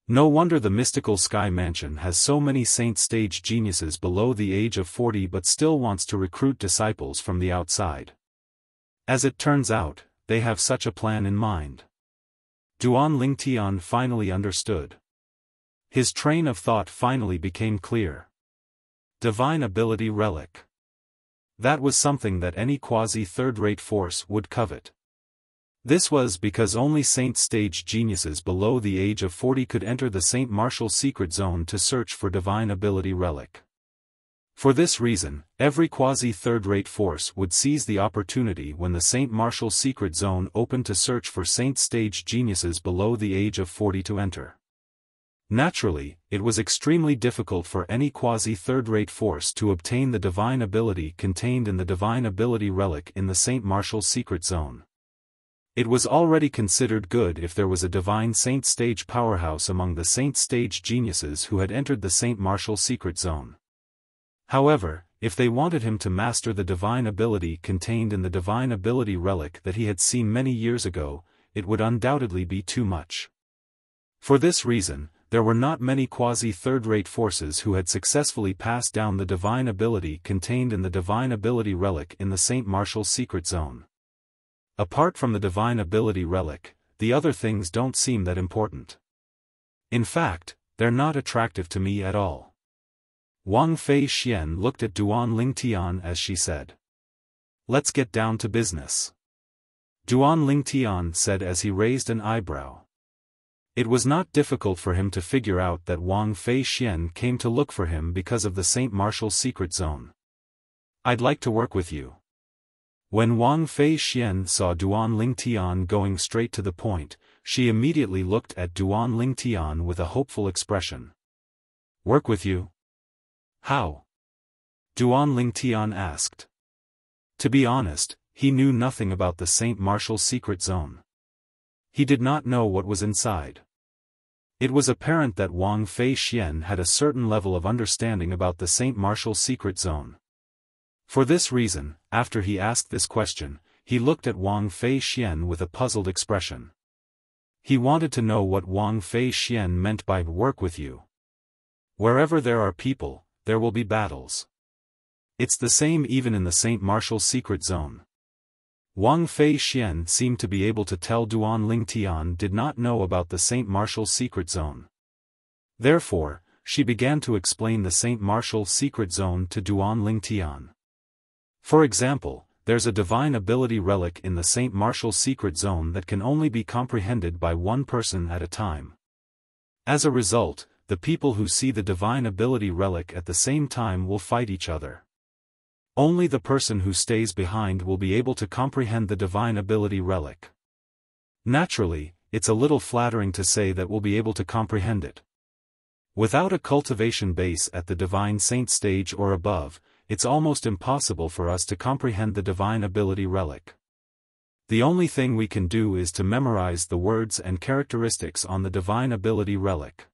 No wonder the mystical Sky Mansion has so many saint stage geniuses below the age of 40 but still wants to recruit disciples from the outside. As it turns out, they have such a plan in mind. Duan Ling Tian finally understood. His train of thought finally became clear. Divine ability relic. That was something that any quasi-third-rate force would covet. This was because only saint stage geniuses below the age of 40 could enter the Saint Martial's secret zone to search for divine ability relic. For this reason, every quasi-third-rate force would seize the opportunity when the Saint Martial's secret zone opened to search for saint stage geniuses below the age of 40 to enter. Naturally, it was extremely difficult for any quasi-third-rate force to obtain the divine ability contained in the divine ability relic in the Saint Martial's secret zone. It was already considered good if there was a Divine Saint stage powerhouse among the saint stage geniuses who had entered the Saint Martial's secret zone. However, if they wanted him to master the divine ability contained in the divine ability relic that he had seen many years ago, it would undoubtedly be too much. For this reason, there were not many quasi-third-rate forces who had successfully passed down the divine ability contained in the divine ability relic in the Saint Martial's secret zone. Apart from the divine ability relic, the other things don't seem that important. In fact, they're not attractive to me at all. Wang Fei Xian looked at Duan Ling Tian as she said. Let's get down to business. Duan Ling Tian said as he raised an eyebrow. It was not difficult for him to figure out that Wang Fei Xian came to look for him because of the Saint Martial's secret zone. "I'd like to work with you." When Wang Fei Xian saw Duan Lingtian going straight to the point, she immediately looked at Duan Lingtian with a hopeful expression. "Work with you? How?" Duan Lingtian asked. To be honest, he knew nothing about the Saint Martial's secret zone. He did not know what was inside. It was apparent that Wang Fei Xian had a certain level of understanding about the Saint Martial's secret zone. For this reason, after he asked this question, he looked at Wang Fei Xian with a puzzled expression. He wanted to know what Wang Fei Xian meant by "work with you." Wherever there are people, there will be battles. It's the same even in the Saint Martial's secret zone. Wang Fei Xian seemed to be able to tell Duan Lingtian did not know about the Saint Martial's secret zone. Therefore, she began to explain the Saint Martial's secret zone to Duan Lingtian. For example, there's a divine ability relic in the Saint Martial's secret zone that can only be comprehended by one person at a time. As a result, the people who see the divine ability relic at the same time will fight each other. Only the person who stays behind will be able to comprehend the divine ability relic. Naturally, it's a little flattering to say that we'll be able to comprehend it. Without a cultivation base at the divine saint stage or above, it's almost impossible for us to comprehend the divine ability relic. The only thing we can do is to memorize the words and characteristics on the divine ability relic.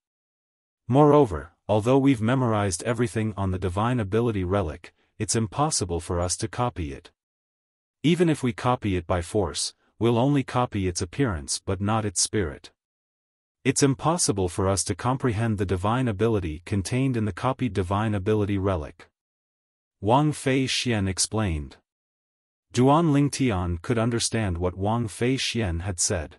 Moreover, although we've memorized everything on the divine ability relic, it's impossible for us to copy it. Even if we copy it by force, we'll only copy its appearance but not its spirit. It's impossible for us to comprehend the divine ability contained in the copied divine ability relic. Wang Fei Xian explained. Duan Lingtian could understand what Wang Fei Xian had said.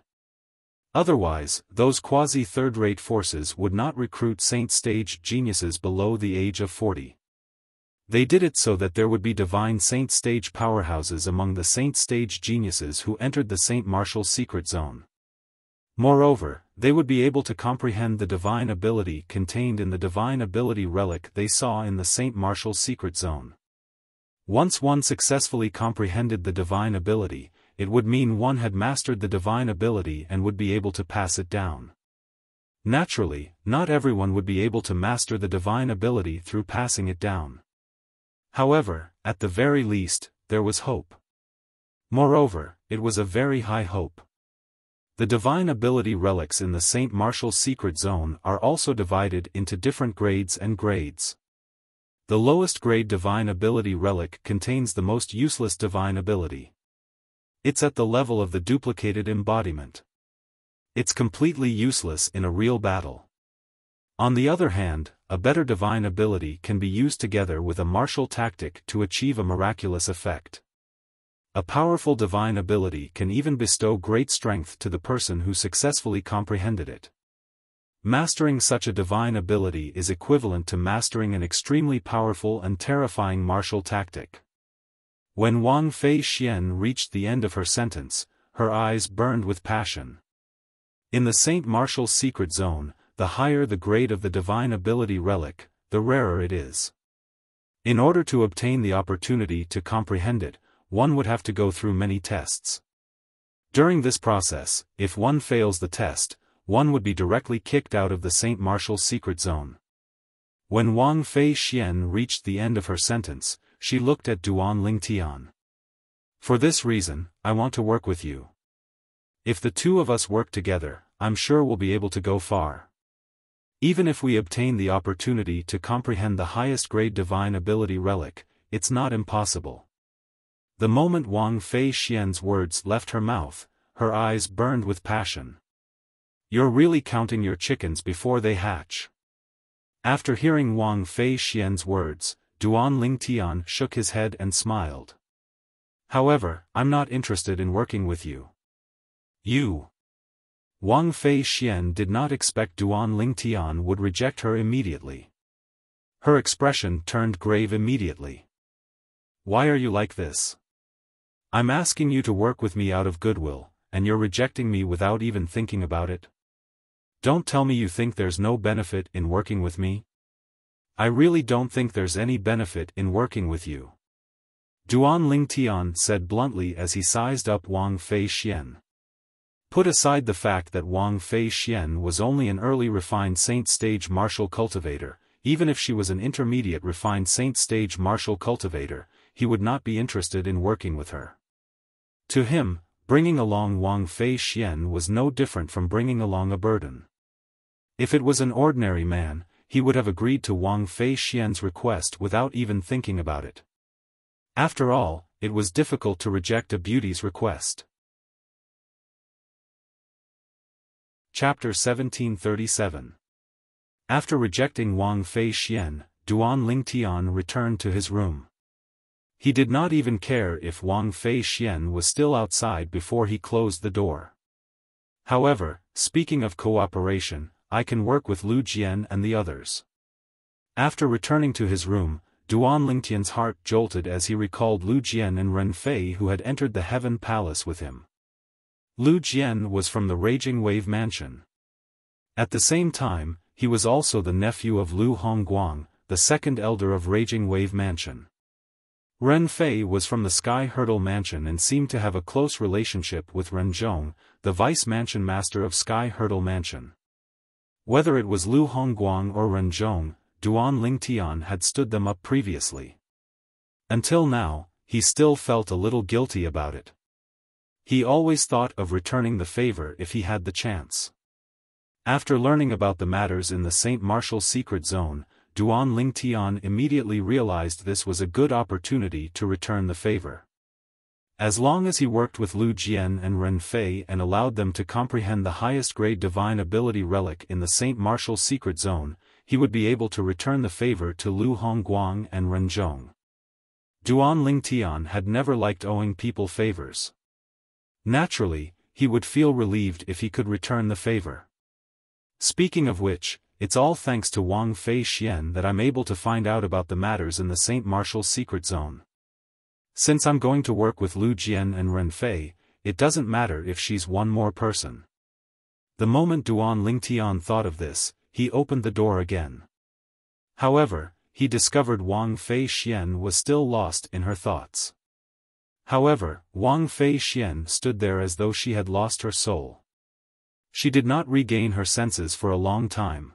Otherwise, those quasi-third-rate forces would not recruit saint-stage geniuses below the age of 40. They did it so that there would be divine saint-stage powerhouses among the saint-stage geniuses who entered the Saint Martial's secret zone. Moreover, they would be able to comprehend the divine ability contained in the divine ability relic they saw in the Saint Martial's secret zone. Once one successfully comprehended the divine ability, it would mean one had mastered the divine ability and would be able to pass it down. Naturally, not everyone would be able to master the divine ability through passing it down. However, at the very least, there was hope. Moreover, it was a very high hope. The divine ability relics in the Saint Martial's secret zone are also divided into different grades and grades. The lowest grade divine ability relic contains the most useless divine ability. It's at the level of the duplicated embodiment. It's completely useless in a real battle. On the other hand, a better divine ability can be used together with a martial tactic to achieve a miraculous effect. A powerful divine ability can even bestow great strength to the person who successfully comprehended it. Mastering such a divine ability is equivalent to mastering an extremely powerful and terrifying martial tactic. When Wang Fei Xian reached the end of her sentence, her eyes burned with passion. In the Saint Martial's secret zone, the higher the grade of the divine ability relic, the rarer it is. In order to obtain the opportunity to comprehend it, one would have to go through many tests. During this process, if one fails the test, one would be directly kicked out of the Saint Martial's secret zone. When Wang Fei Xian reached the end of her sentence, she looked at Duan Lingtian. For this reason, I want to work with you. If the two of us work together, I'm sure we'll be able to go far. Even if we obtain the opportunity to comprehend the highest grade divine ability relic, it's not impossible. The moment Wang Fei Xian's words left her mouth, her eyes burned with passion. You're really counting your chickens before they hatch. After hearing Wang Fei Xian's words, Duan Lingtian shook his head and smiled. However, I'm not interested in working with you. You. Wang Fei Xian did not expect Duan Lingtian would reject her immediately. Her expression turned grave immediately. Why are you like this? I'm asking you to work with me out of goodwill, and you're rejecting me without even thinking about it? Don't tell me you think there's no benefit in working with me? I really don't think there's any benefit in working with you. Duan Lingtian said bluntly as he sized up Wang Fei Xian. Put aside the fact that Wang Fei Xian was only an early refined saint stage martial cultivator, even if she was an intermediate refined saint stage martial cultivator, he would not be interested in working with her. To him, bringing along Wang Fei Xian was no different from bringing along a burden. If it was an ordinary man, he would have agreed to Wang Fei Xian's request without even thinking about it. After all, it was difficult to reject a beauty's request. Chapter 1737. After rejecting Wang Fei Xian, Duan Lingtian returned to his room. He did not even care if Wang Fei Xian was still outside before he closed the door. However, speaking of cooperation, I can work with Lu Jian and the others. After returning to his room, Duan Lingtian's heart jolted as he recalled Lu Jian and Ren Fei who had entered the Heaven Palace with him. Lu Jian was from the Raging Wave Mansion. At the same time, he was also the nephew of Lu Hongguang, the second elder of Raging Wave Mansion. Ren Fei was from the Sky Hurdle Mansion and seemed to have a close relationship with Ren Zhong, the vice mansion master of Sky Hurdle Mansion. Whether it was Lu Hongguang or Ren Zhong, Duan Lingtian had stood them up previously. Until now, he still felt a little guilty about it. He always thought of returning the favor if he had the chance. After learning about the matters in the Saint Martial secret zone, Duan Lingtian immediately realized this was a good opportunity to return the favor. As long as he worked with Lu Jian and Ren Fei and allowed them to comprehend the highest grade divine ability relic in the Saint Martial secret zone, he would be able to return the favor to Lu Hongguang and Ren Zhong. Duan Lingtian had never liked owing people favors. Naturally, he would feel relieved if he could return the favor. Speaking of which, it's all thanks to Wang Fei Xian that I'm able to find out about the matters in the Saint Martial secret zone. Since I'm going to work with Lu Jian and Ren Fei, it doesn't matter if she's one more person. The moment Duan Lingtian thought of this, he opened the door again. However, he discovered Wang Fei Xian was still lost in her thoughts. However, Wang Fei Xian stood there as though she had lost her soul. She did not regain her senses for a long time.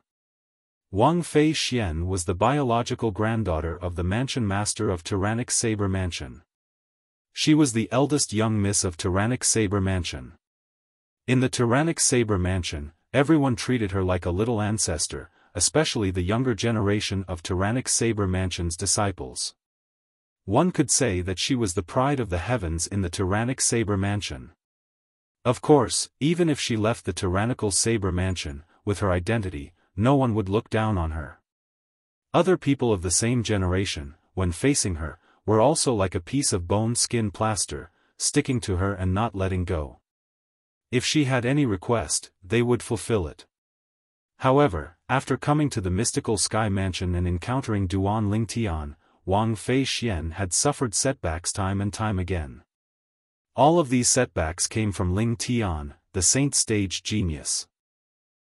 Wang Fei Xian was the biological granddaughter of the mansion master of Tyrannic Saber Mansion. She was the eldest young miss of Tyrannic Saber Mansion. In the Tyrannic Saber Mansion, everyone treated her like a little ancestor, especially the younger generation of Tyrannic Saber Mansion's disciples. One could say that she was the pride of the heavens in the Tyrannic Saber Mansion. Of course, even if she left the Tyrannical Saber Mansion, with her identity, no one would look down on her. Other people of the same generation, when facing her, were also like a piece of bone-skin plaster, sticking to her and not letting go. If she had any request, they would fulfill it. However, after coming to the mystical Sky Mansion and encountering Duan Lingtian, Wang Fei Xian had suffered setbacks time and time again. All of these setbacks came from Lingtian, the Saint Stage genius.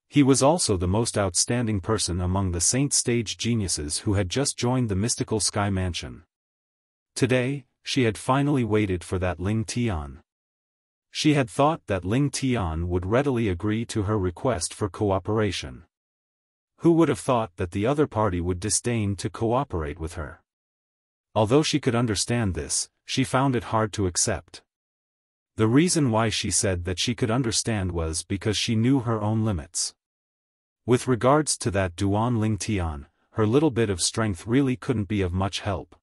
He was also the most outstanding person among the Saint Stage geniuses who had just joined the mystical Sky Mansion. Today, she had finally waited for that Lingtian. She had thought that Lingtian would readily agree to her request for cooperation. Who would have thought that the other party would disdain to cooperate with her? Although she could understand this, she found it hard to accept. The reason why she said that she could understand was because she knew her own limits. With regards to that Duan Lingtian, her little bit of strength really couldn't be of much help.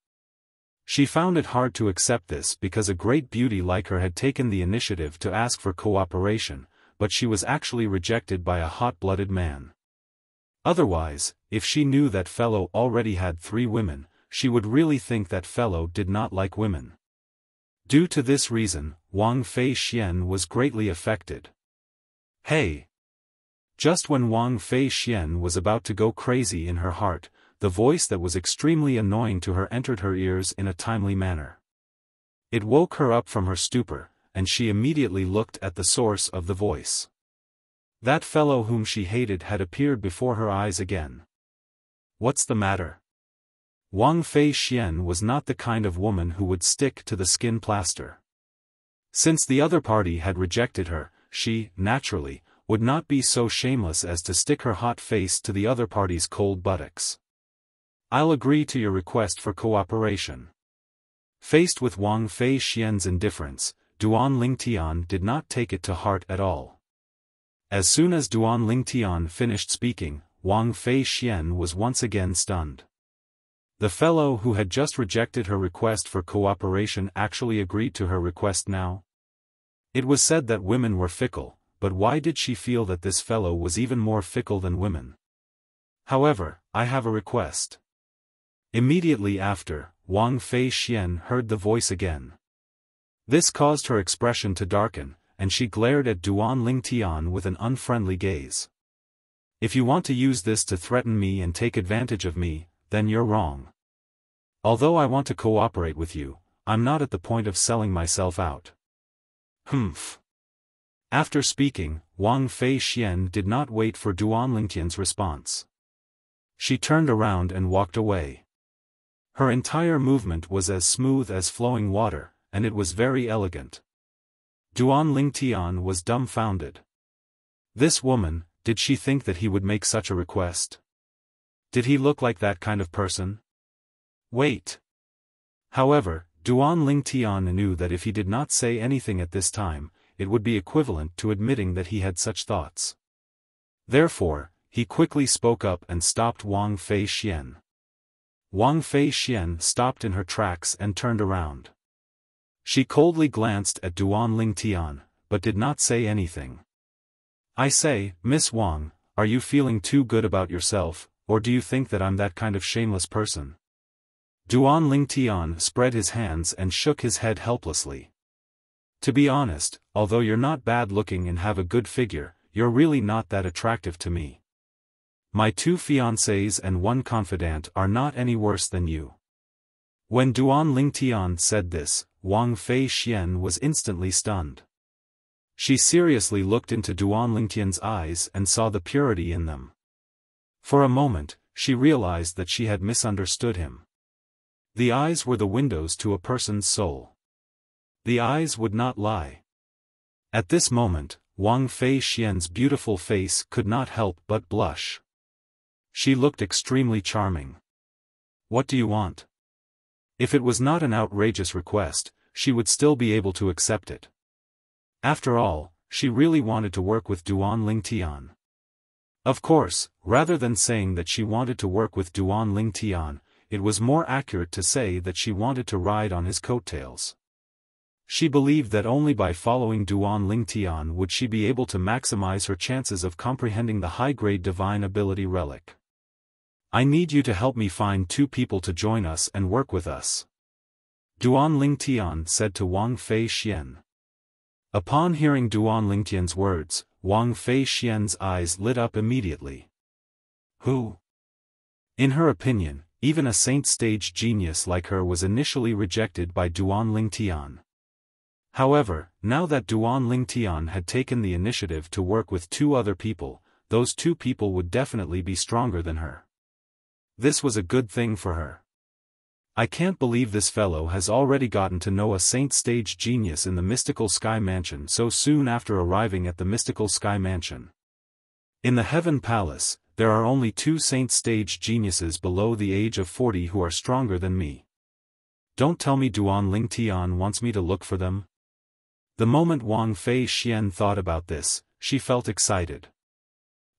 She found it hard to accept this because a great beauty like her had taken the initiative to ask for cooperation, but she was actually rejected by a hot-blooded man. Otherwise, if she knew that fellow already had 3 women, she would really think that fellow did not like women. Due to this reason, Wang Fei Xian was greatly affected. Hey! Just when Wang Fei Xian was about to go crazy in her heart, the voice that was extremely annoying to her entered her ears in a timely manner. It woke her up from her stupor, and she immediately looked at the source of the voice. That fellow whom she hated had appeared before her eyes again. What's the matter? Wang Fei Xian was not the kind of woman who would stick to the skin plaster. Since the other party had rejected her, she, naturally, would not be so shameless as to stick her hot face to the other party's cold buttocks. I'll agree to your request for cooperation. Faced with Wang Fei Xian's indifference, Duan Lingtian did not take it to heart at all. As soon as Duan Lingtian finished speaking, Wang Fei Xian was once again stunned. The fellow who had just rejected her request for cooperation actually agreed to her request now. It was said that women were fickle, but why did she feel that this fellow was even more fickle than women? However, I have a request. Immediately after, Wang Fei Xian heard the voice again. This caused her expression to darken, and she glared at Duan Lingtian with an unfriendly gaze. If you want to use this to threaten me and take advantage of me, then you're wrong. Although I want to cooperate with you, I'm not at the point of selling myself out. Humph. After speaking, Wang Fei Xian did not wait for Duan Lingtian's response. She turned around and walked away. Her entire movement was as smooth as flowing water, and it was very elegant. Duan Lingtian was dumbfounded. This woman, did she think that he would make such a request? Did he look like that kind of person? Wait. However, Duan Lingtian knew that if he did not say anything at this time, it would be equivalent to admitting that he had such thoughts. Therefore, he quickly spoke up and stopped Wang Fei Xian. Wang Fei Xian stopped in her tracks and turned around. She coldly glanced at Duan Lingtian, but did not say anything. I say, Miss Wang, are you feeling too good about yourself, or do you think that I'm that kind of shameless person? Duan Lingtian spread his hands and shook his head helplessly. To be honest, although you're not bad looking and have a good figure, you're really not that attractive to me. My 2 fiancés and 1 confidant are not any worse than you. When Duan Lingtian said this, Wang Fei Xian was instantly stunned. She seriously looked into Duan Lingtian's eyes and saw the purity in them. For a moment, she realized that she had misunderstood him. The eyes were the windows to a person's soul. The eyes would not lie. At this moment, Wang Fei Xian's beautiful face could not help but blush. She looked extremely charming. What do you want? If it was not an outrageous request, she would still be able to accept it. After all, she really wanted to work with Duan Lingtian. Of course, rather than saying that she wanted to work with Duan Lingtian, it was more accurate to say that she wanted to ride on his coattails. She believed that only by following Duan Lingtian would she be able to maximize her chances of comprehending the high-grade divine ability relic. I need you to help me find 2 people to join us and work with us. Duan Lingtian said to Wang Fei Xian. Upon hearing Duan Lingtian's words, Wang Fei Xian's eyes lit up immediately. Who? In her opinion, even a saint-stage genius like her was initially rejected by Duan Lingtian. However, now that Duan Lingtian had taken the initiative to work with 2 other people, those 2 people would definitely be stronger than her. This was a good thing for her. I can't believe this fellow has already gotten to know a saint-stage genius in the Mystical Sky Mansion so soon after arriving at the Mystical Sky Mansion. In the Heaven Palace, there are only 2 saint-stage geniuses below the age of 40 who are stronger than me. Don't tell me Duan Lingtian wants me to look for them? The moment Wang Fei Xian thought about this, she felt excited.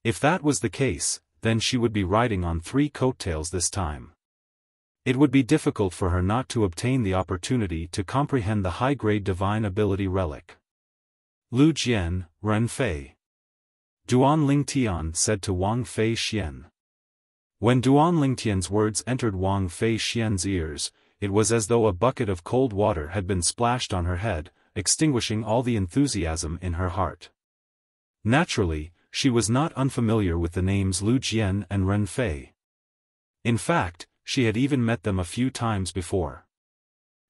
If that was the case, then she would be riding on 3 coattails this time. It would be difficult for her not to obtain the opportunity to comprehend the high-grade divine ability relic. Lu Jian, Ren Fei. Duan Lingtian said to Wang Fei Xian. When Duan Lingtian's words entered Wang Fei Xian's ears, it was as though a bucket of cold water had been splashed on her head, extinguishing all the enthusiasm in her heart. Naturally, she was not unfamiliar with the names Lu Jian and Ren Fei. In fact, she had even met them a few times before.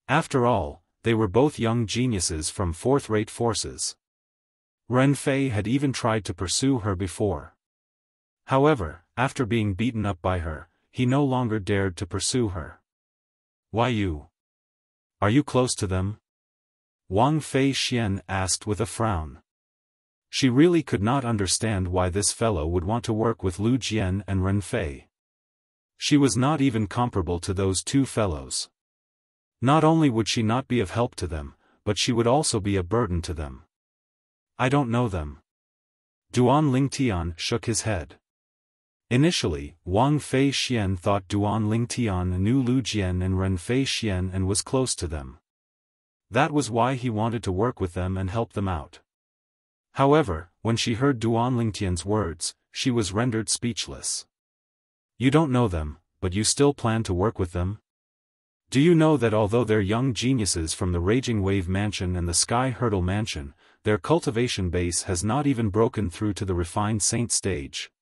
After all, they were both young geniuses from 4th-rate forces. Ren Fei had even tried to pursue her before. However, after being beaten up by her, he no longer dared to pursue her. Why you? Are you close to them? Wang Fei Xian asked with a frown. She really could not understand why this fellow would want to work with Lu Jian and Ren Fei. She was not even comparable to those two fellows. Not only would she not be of help to them, but she would also be a burden to them. I don't know them. Duan Lingtian shook his head. Initially, Wang Fei Xian thought Duan Lingtian knew Lu Jian and Ren Fei Xian and was close to them. That was why he wanted to work with them and help them out. However, when she heard Duan Lingtian's words, she was rendered speechless. You don't know them, but you still plan to work with them? Do you know that although they're young geniuses from the Raging Wave Mansion and the Sky Hurdle Mansion, their cultivation base has not even broken through to the refined saint stage?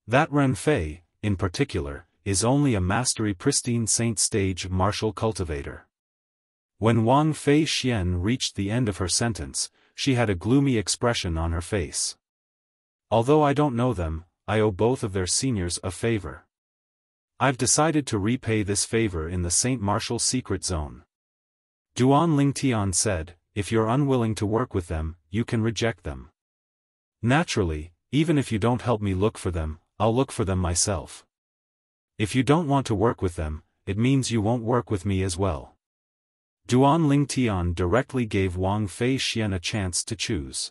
That Ren Fei, in particular, is only a mastery pristine saint stage martial cultivator. When Wang Fei Xian reached the end of her sentence, she had a gloomy expression on her face. Although I don't know them, I owe both of their seniors a favor. I've decided to repay this favor in the Saint Martial Secret Zone. Duan Lingtian said, if you're unwilling to work with them, you can reject them. Naturally, even if you don't help me look for them, I'll look for them myself. If you don't want to work with them, it means you won't work with me as well. Duan Lingtian directly gave Wang Fei Xian a chance to choose.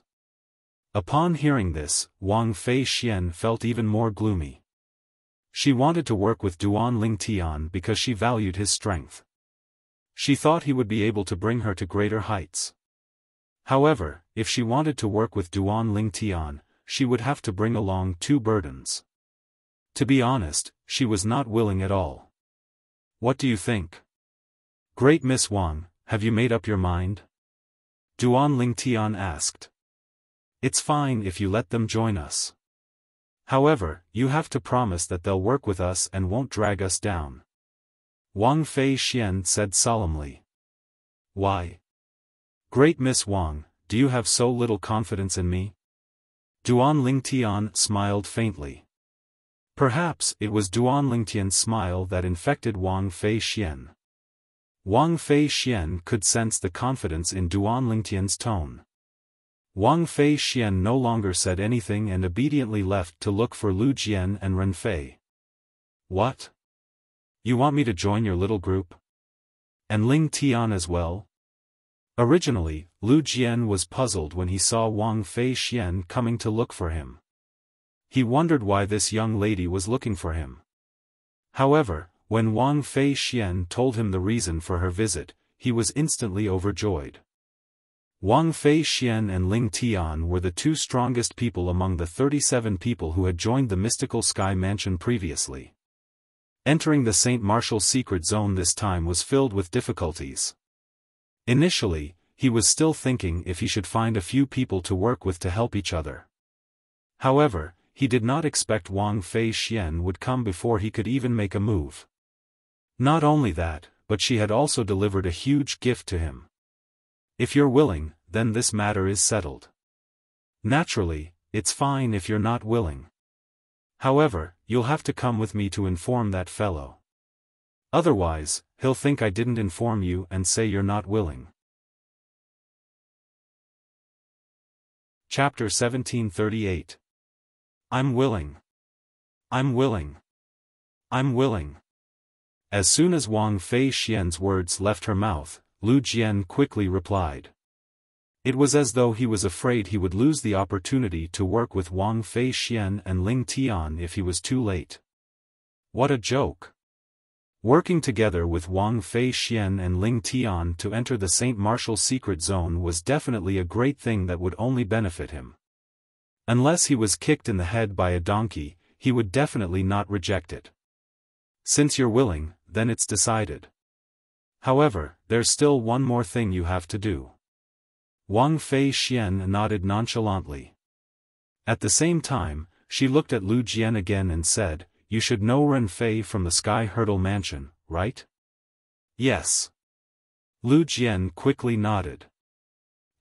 Upon hearing this, Wang Fei Xian felt even more gloomy. She wanted to work with Duan Lingtian because she valued his strength. She thought he would be able to bring her to greater heights. However, if she wanted to work with Duan Lingtian, she would have to bring along two burdens. To be honest, she was not willing at all. What do you think? Great Miss Wang, have you made up your mind? Duan Lingtian asked. It's fine if you let them join us. However, you have to promise that they'll work with us and won't drag us down. Wang Fei Xian said solemnly. Why? Great Miss Wang, do you have so little confidence in me? Duan Lingtian smiled faintly. Perhaps it was Duan Lingtian's smile that infected Wang Fei Xian. Wang Fei Xian could sense the confidence in Duan Lingtian's tone. Wang Fei Xian no longer said anything and obediently left to look for Lu Jian and Ren Fei. What? You want me to join your little group? And Ling Tian as well? Originally, Lu Jian was puzzled when he saw Wang Fei Xian coming to look for him. He wondered why this young lady was looking for him. However, when Wang Fei Xian told him the reason for her visit, he was instantly overjoyed. Wang Fei Xian and Ling Tian were the two strongest people among the 37 people who had joined the Mystical Sky Mansion previously. Entering the Saint Martial Secret Zone this time was filled with difficulties. Initially, he was still thinking if he should find a few people to work with to help each other. However, he did not expect Wang Fei Xian would come before he could even make a move. Not only that, but she had also delivered a huge gift to him. If you're willing, then this matter is settled. Naturally, it's fine if you're not willing. However, you'll have to come with me to inform that fellow. Otherwise, he'll think I didn't inform you and say you're not willing. Chapter 1738. I'm willing. I'm willing. I'm willing. As soon as Wang Fei Xian's words left her mouth, Lu Jian quickly replied. It was as though he was afraid he would lose the opportunity to work with Wang Fei Xian and Ling Tian if he was too late. What a joke! Working together with Wang Fei Xian and Ling Tian to enter the Saint Martial Secret Zone was definitely a great thing that would only benefit him. Unless he was kicked in the head by a donkey, he would definitely not reject it. Since you're willing, then it's decided. However, there's still one more thing you have to do. Wang Fei Xian nodded nonchalantly. At the same time, she looked at Lu Jian again and said, You should know Ren Fei from the Sky Hurdle Mansion, right? Yes. Lu Jian quickly nodded.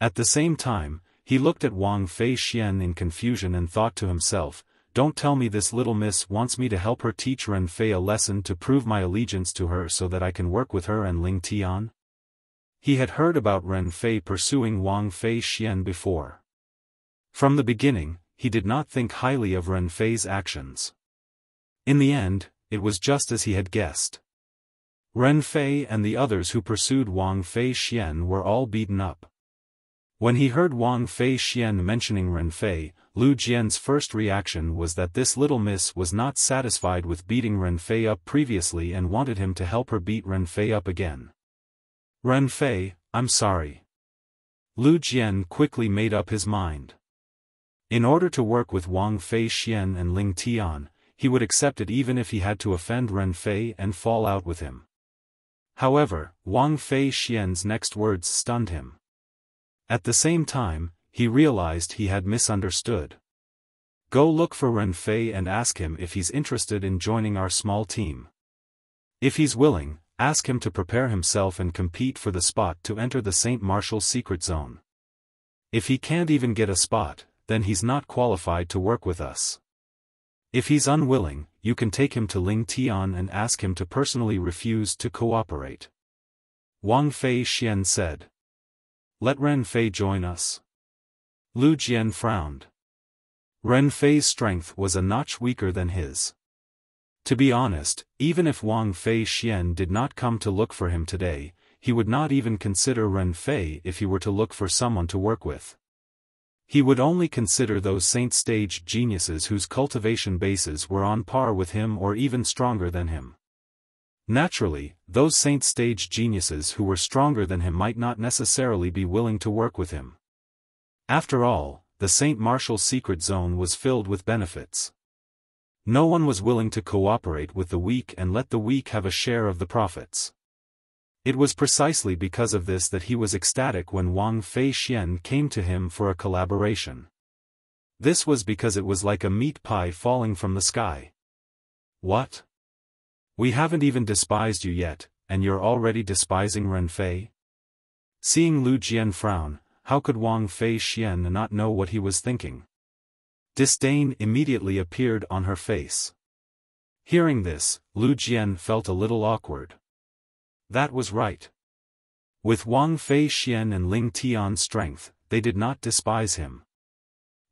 At the same time, He looked at Wang Fei Xian in confusion and thought to himself, "Don't tell me this little miss wants me to help her teach Ren Fei a lesson to prove my allegiance to her so that I can work with her and Ling Tian?" He had heard about Ren Fei pursuing Wang Fei Xian before. From the beginning, he did not think highly of Ren Fei's actions. In the end, it was just as he had guessed. Ren Fei and the others who pursued Wang Fei Xian were all beaten up. When he heard Wang Fei Xian mentioning Ren Fei, Lu Jian's first reaction was that this little miss was not satisfied with beating Ren Fei up previously and wanted him to help her beat Ren Fei up again. "Ren Fei, I'm sorry." Lu Jian quickly made up his mind. In order to work with Wang Fei Xian and Ling Tian, he would accept it even if he had to offend Ren Fei and fall out with him. However, Wang Fei Xian's next words stunned him. At the same time, he realized he had misunderstood. "Go look for Ren Fei and ask him if he's interested in joining our small team. If he's willing, ask him to prepare himself and compete for the spot to enter the Saint Martial's secret zone. If he can't even get a spot, then he's not qualified to work with us. If he's unwilling, you can take him to Ling Tian and ask him to personally refuse to cooperate." Wang Fei Xian said. "Let Ren Fei join us." Lu Jian frowned. Ren Fei's strength was a notch weaker than his. To be honest, even if Wang Fei Xian did not come to look for him today, he would not even consider Ren Fei if he were to look for someone to work with. He would only consider those saint-stage geniuses whose cultivation bases were on par with him or even stronger than him. Naturally, those saint-stage geniuses who were stronger than him might not necessarily be willing to work with him. After all, the Saint Martial's secret zone was filled with benefits. No one was willing to cooperate with the weak and let the weak have a share of the profits. It was precisely because of this that he was ecstatic when Wang Fei Xian came to him for a collaboration. This was because it was like a meat pie falling from the sky. "What? We haven't even despised you yet, and you're already despising Ren Fei?" Seeing Lu Jian frown, how could Wang Fei Xian not know what he was thinking? Disdain immediately appeared on her face. Hearing this, Lu Jian felt a little awkward. That was right. With Wang Fei Xian and Ling Tian's strength, they did not despise him.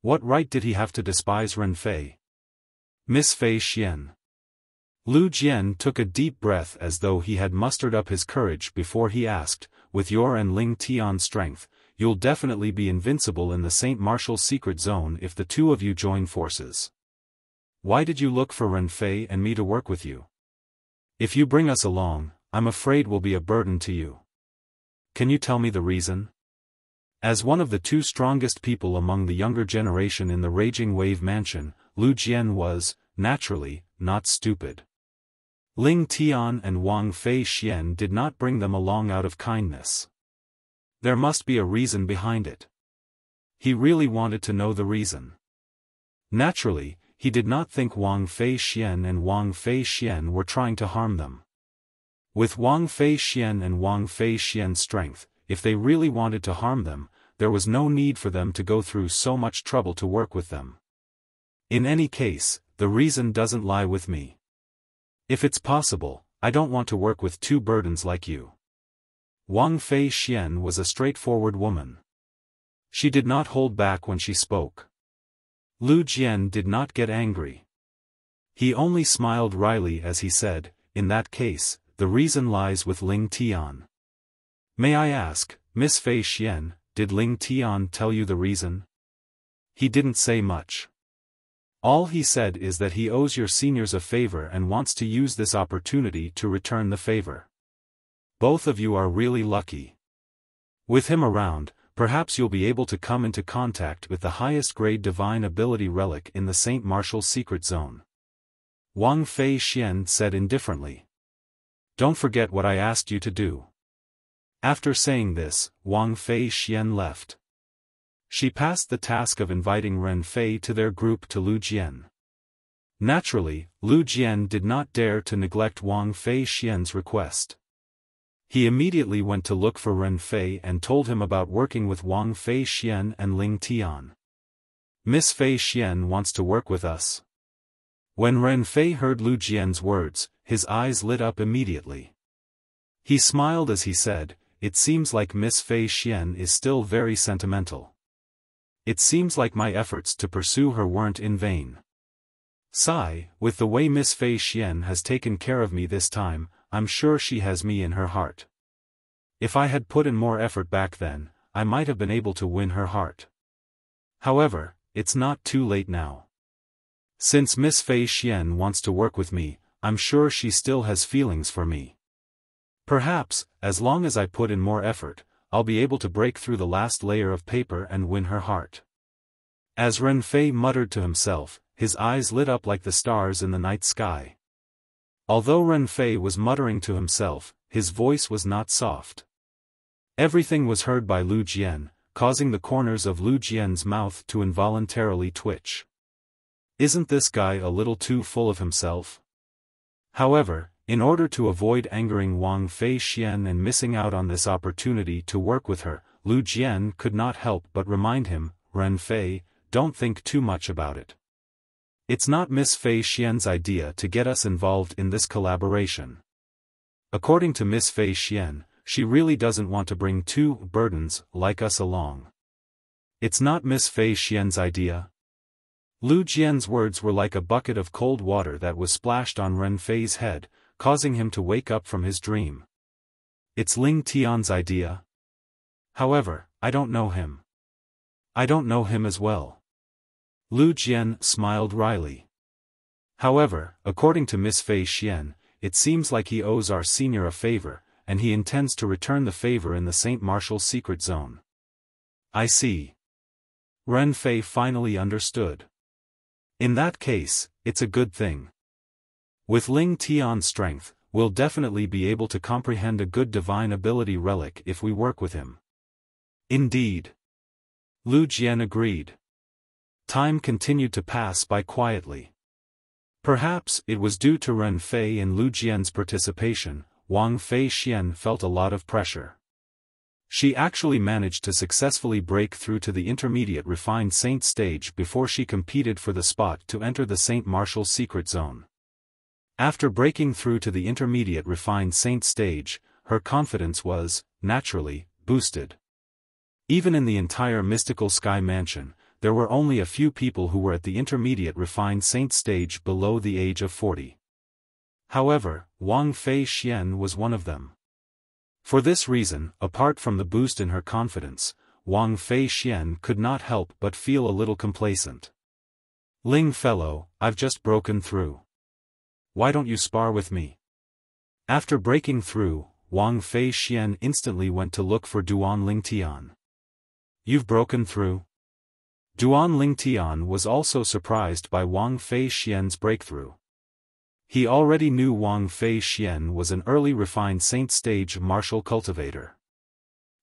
What right did he have to despise Ren Fei? "Miss Fei Xian." Lu Jian took a deep breath as though he had mustered up his courage before he asked, "With your and Ling Tian's strength, you'll definitely be invincible in the Saint Martial's secret zone if the two of you join forces. Why did you look for Ren Fei and me to work with you? If you bring us along, I'm afraid we'll be a burden to you. Can you tell me the reason?" As one of the two strongest people among the younger generation in the Raging Wave Mansion, Lu Jian was, naturally, not stupid. Ling Tian and Wang Fei Xian did not bring them along out of kindness. There must be a reason behind it. He really wanted to know the reason. Naturally, he did not think Wang Fei Xian and Wang Fei Xian were trying to harm them. With Wang Fei Xian and Wang Fei Xian's strength, if they really wanted to harm them, there was no need for them to go through so much trouble to work with them. In any case, the reason doesn't lie with me. If it's possible, I don't want to work with two burdens like you. Wang Fei Xian was a straightforward woman. She did not hold back when she spoke. Lu Jian did not get angry. He only smiled wryly as he said, "In that case, the reason lies with Ling Tian." "May I ask, Miss Fei Xian, did Ling Tian tell you the reason?" "He didn't say much. All he said is that he owes your seniors a favor and wants to use this opportunity to return the favor. Both of you are really lucky. With him around, perhaps you'll be able to come into contact with the highest grade divine ability relic in the Saint Martial's secret zone." Wang Fei Xian said indifferently. "Don't forget what I asked you to do." After saying this, Wang Fei Xian left. She passed the task of inviting Ren Fei to their group to Lu Jian. Naturally, Lu Jian did not dare to neglect Wang Fei Xian's request. He immediately went to look for Ren Fei and told him about working with Wang Fei Xian and Ling Tian. Miss Fei Xian wants to work with us. When Ren Fei heard Lu Jian's words, his eyes lit up immediately. He smiled as he said, "It seems like Miss Fei Xian is still very sentimental. It seems like my efforts to pursue her weren't in vain. Sigh, with the way Miss Fei Xian has taken care of me this time, I'm sure she has me in her heart. If I had put in more effort back then, I might have been able to win her heart. However, it's not too late now. Since Miss Fei Xian wants to work with me, I'm sure she still has feelings for me. Perhaps, as long as I put in more effort, I'll be able to break through the last layer of paper and win her heart." As Ren Fei muttered to himself, his eyes lit up like the stars in the night sky. Although Ren Fei was muttering to himself, his voice was not soft. Everything was heard by Lu Jian, causing the corners of Lu Jian's mouth to involuntarily twitch. Isn't this guy a little too full of himself? However, in order to avoid angering Wang Fei Xian and missing out on this opportunity to work with her, Lu Jian could not help but remind him, "Ren Fei, don't think too much about it. It's not Miss Fei Xian's idea to get us involved in this collaboration. According to Miss Fei Xian, she really doesn't want to bring two burdens like us along. It's not Miss Fei Xian's idea." Lu Jian's words were like a bucket of cold water that was splashed on Ren Fei's head, causing him to wake up from his dream. It's Ling Tian's idea? However, I don't know him. I don't know him as well. Lu Jian smiled wryly. However, according to Miss Fei Xian, it seems like he owes our senior a favor, and he intends to return the favor in the Saint Martial's secret zone. I see. Ren Fei finally understood. In that case, it's a good thing. With Ling Tian's strength, we'll definitely be able to comprehend a good divine ability relic if we work with him. Indeed. Lu Jian agreed. Time continued to pass by quietly. Perhaps it was due to Ren Fei and Lu Jian's participation, Wang Fei Xian felt a lot of pressure. She actually managed to successfully break through to the intermediate refined saint stage before she competed for the spot to enter the Saint Martial's secret zone. After breaking through to the intermediate refined saint stage, her confidence was, naturally, boosted. Even in the entire mystical sky mansion, there were only a few people who were at the intermediate refined saint stage below the age of 40. However, Wang Fei Xian was one of them. For this reason, apart from the boost in her confidence, Wang Fei Xian could not help but feel a little complacent. "Ling fellow, I've just broken through. Why don't you spar with me?" After breaking through, Wang Fei Xian instantly went to look for Duan Ling Tian. "You've broken through?" Duan Ling Tian was also surprised by Wang Fei Xian's breakthrough. He already knew Wang Fei Xian was an early refined saint stage martial cultivator.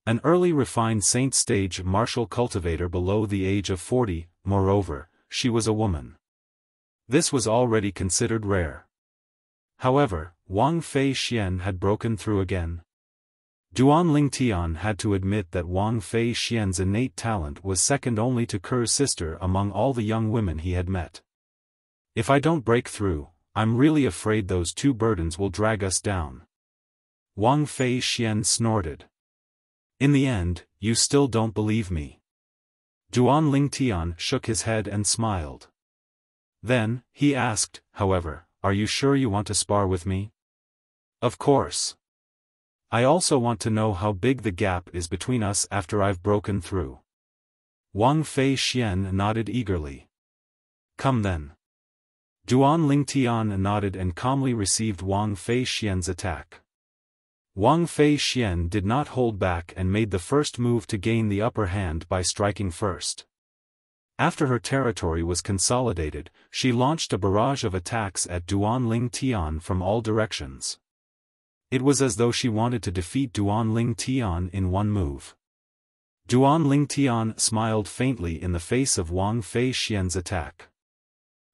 An early refined saint stage martial cultivator below the age of 40, moreover, she was a woman. This was already considered rare. However, Wang Fei Xian had broken through again. Duan Ling Tian had to admit that Wang Fei Xian's innate talent was second only to Ker's sister among all the young women he had met. "If I don't break through, I'm really afraid those two burdens will drag us down." Wang Fei Xian snorted. "In the end, you still don't believe me." Duan Ling Tian shook his head and smiled. Then, he asked, "However, are you sure you want to spar with me?" "Of course. I also want to know how big the gap is between us after I've broken through." Wang Fei Xian nodded eagerly. "Come then." Duan Ling Tian nodded and calmly received Wang Fei Xian's attack. Wang Fei Xian did not hold back and made the first move to gain the upper hand by striking first. After her territory was consolidated, she launched a barrage of attacks at Duan Ling Tian from all directions. It was as though she wanted to defeat Duan Ling Tian in one move. Duan Ling Tian smiled faintly in the face of Wang Fei Xian's attack.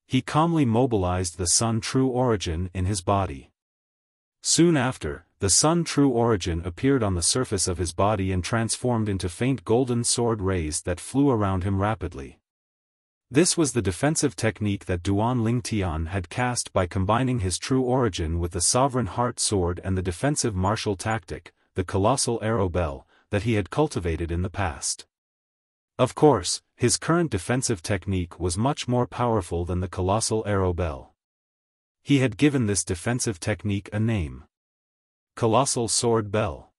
He calmly mobilized the Sun True Origin in his body. Soon after, the Sun True Origin appeared on the surface of his body and transformed into faint golden sword rays that flew around him rapidly. This was the defensive technique that Duan Lingtian had cast by combining his true origin with the Sovereign Heart Sword and the defensive martial tactic, the Colossal Arrow Bell, that he had cultivated in the past. Of course, his current defensive technique was much more powerful than the Colossal Arrow Bell. He had given this defensive technique a name: Colossal Sword Bell.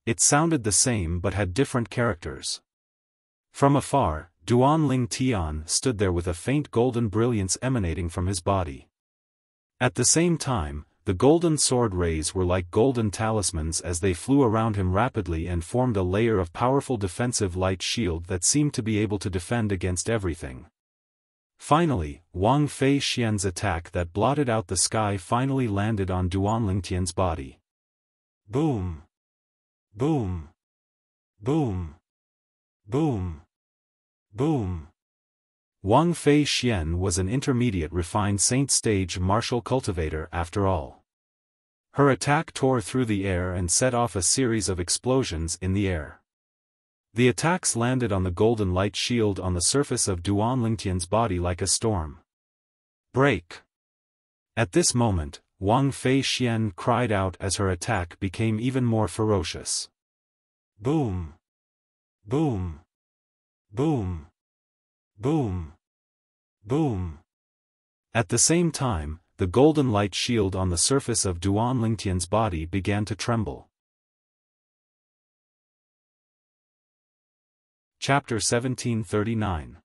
It sounded the same but had different characters. From afar, Duan Lingtian stood there with a faint golden brilliance emanating from his body. At the same time, the golden sword rays were like golden talismans as they flew around him rapidly and formed a layer of powerful defensive light shield that seemed to be able to defend against everything. Finally, Wang Fei Xian's attack that blotted out the sky finally landed on Duan Lingtian's body. Boom! Boom! Boom! Boom! Boom! Wang Fei Xian was an intermediate refined saint stage martial cultivator after all. Her attack tore through the air and set off a series of explosions in the air. The attacks landed on the golden light shield on the surface of Duan Lingtian's body like a storm. Break! At this moment, Wang Fei Xian cried out as her attack became even more ferocious. Boom! Boom! Boom! Boom! Boom! At the same time, the golden light shield on the surface of Duan Lingtian's body began to tremble. Chapter 1739.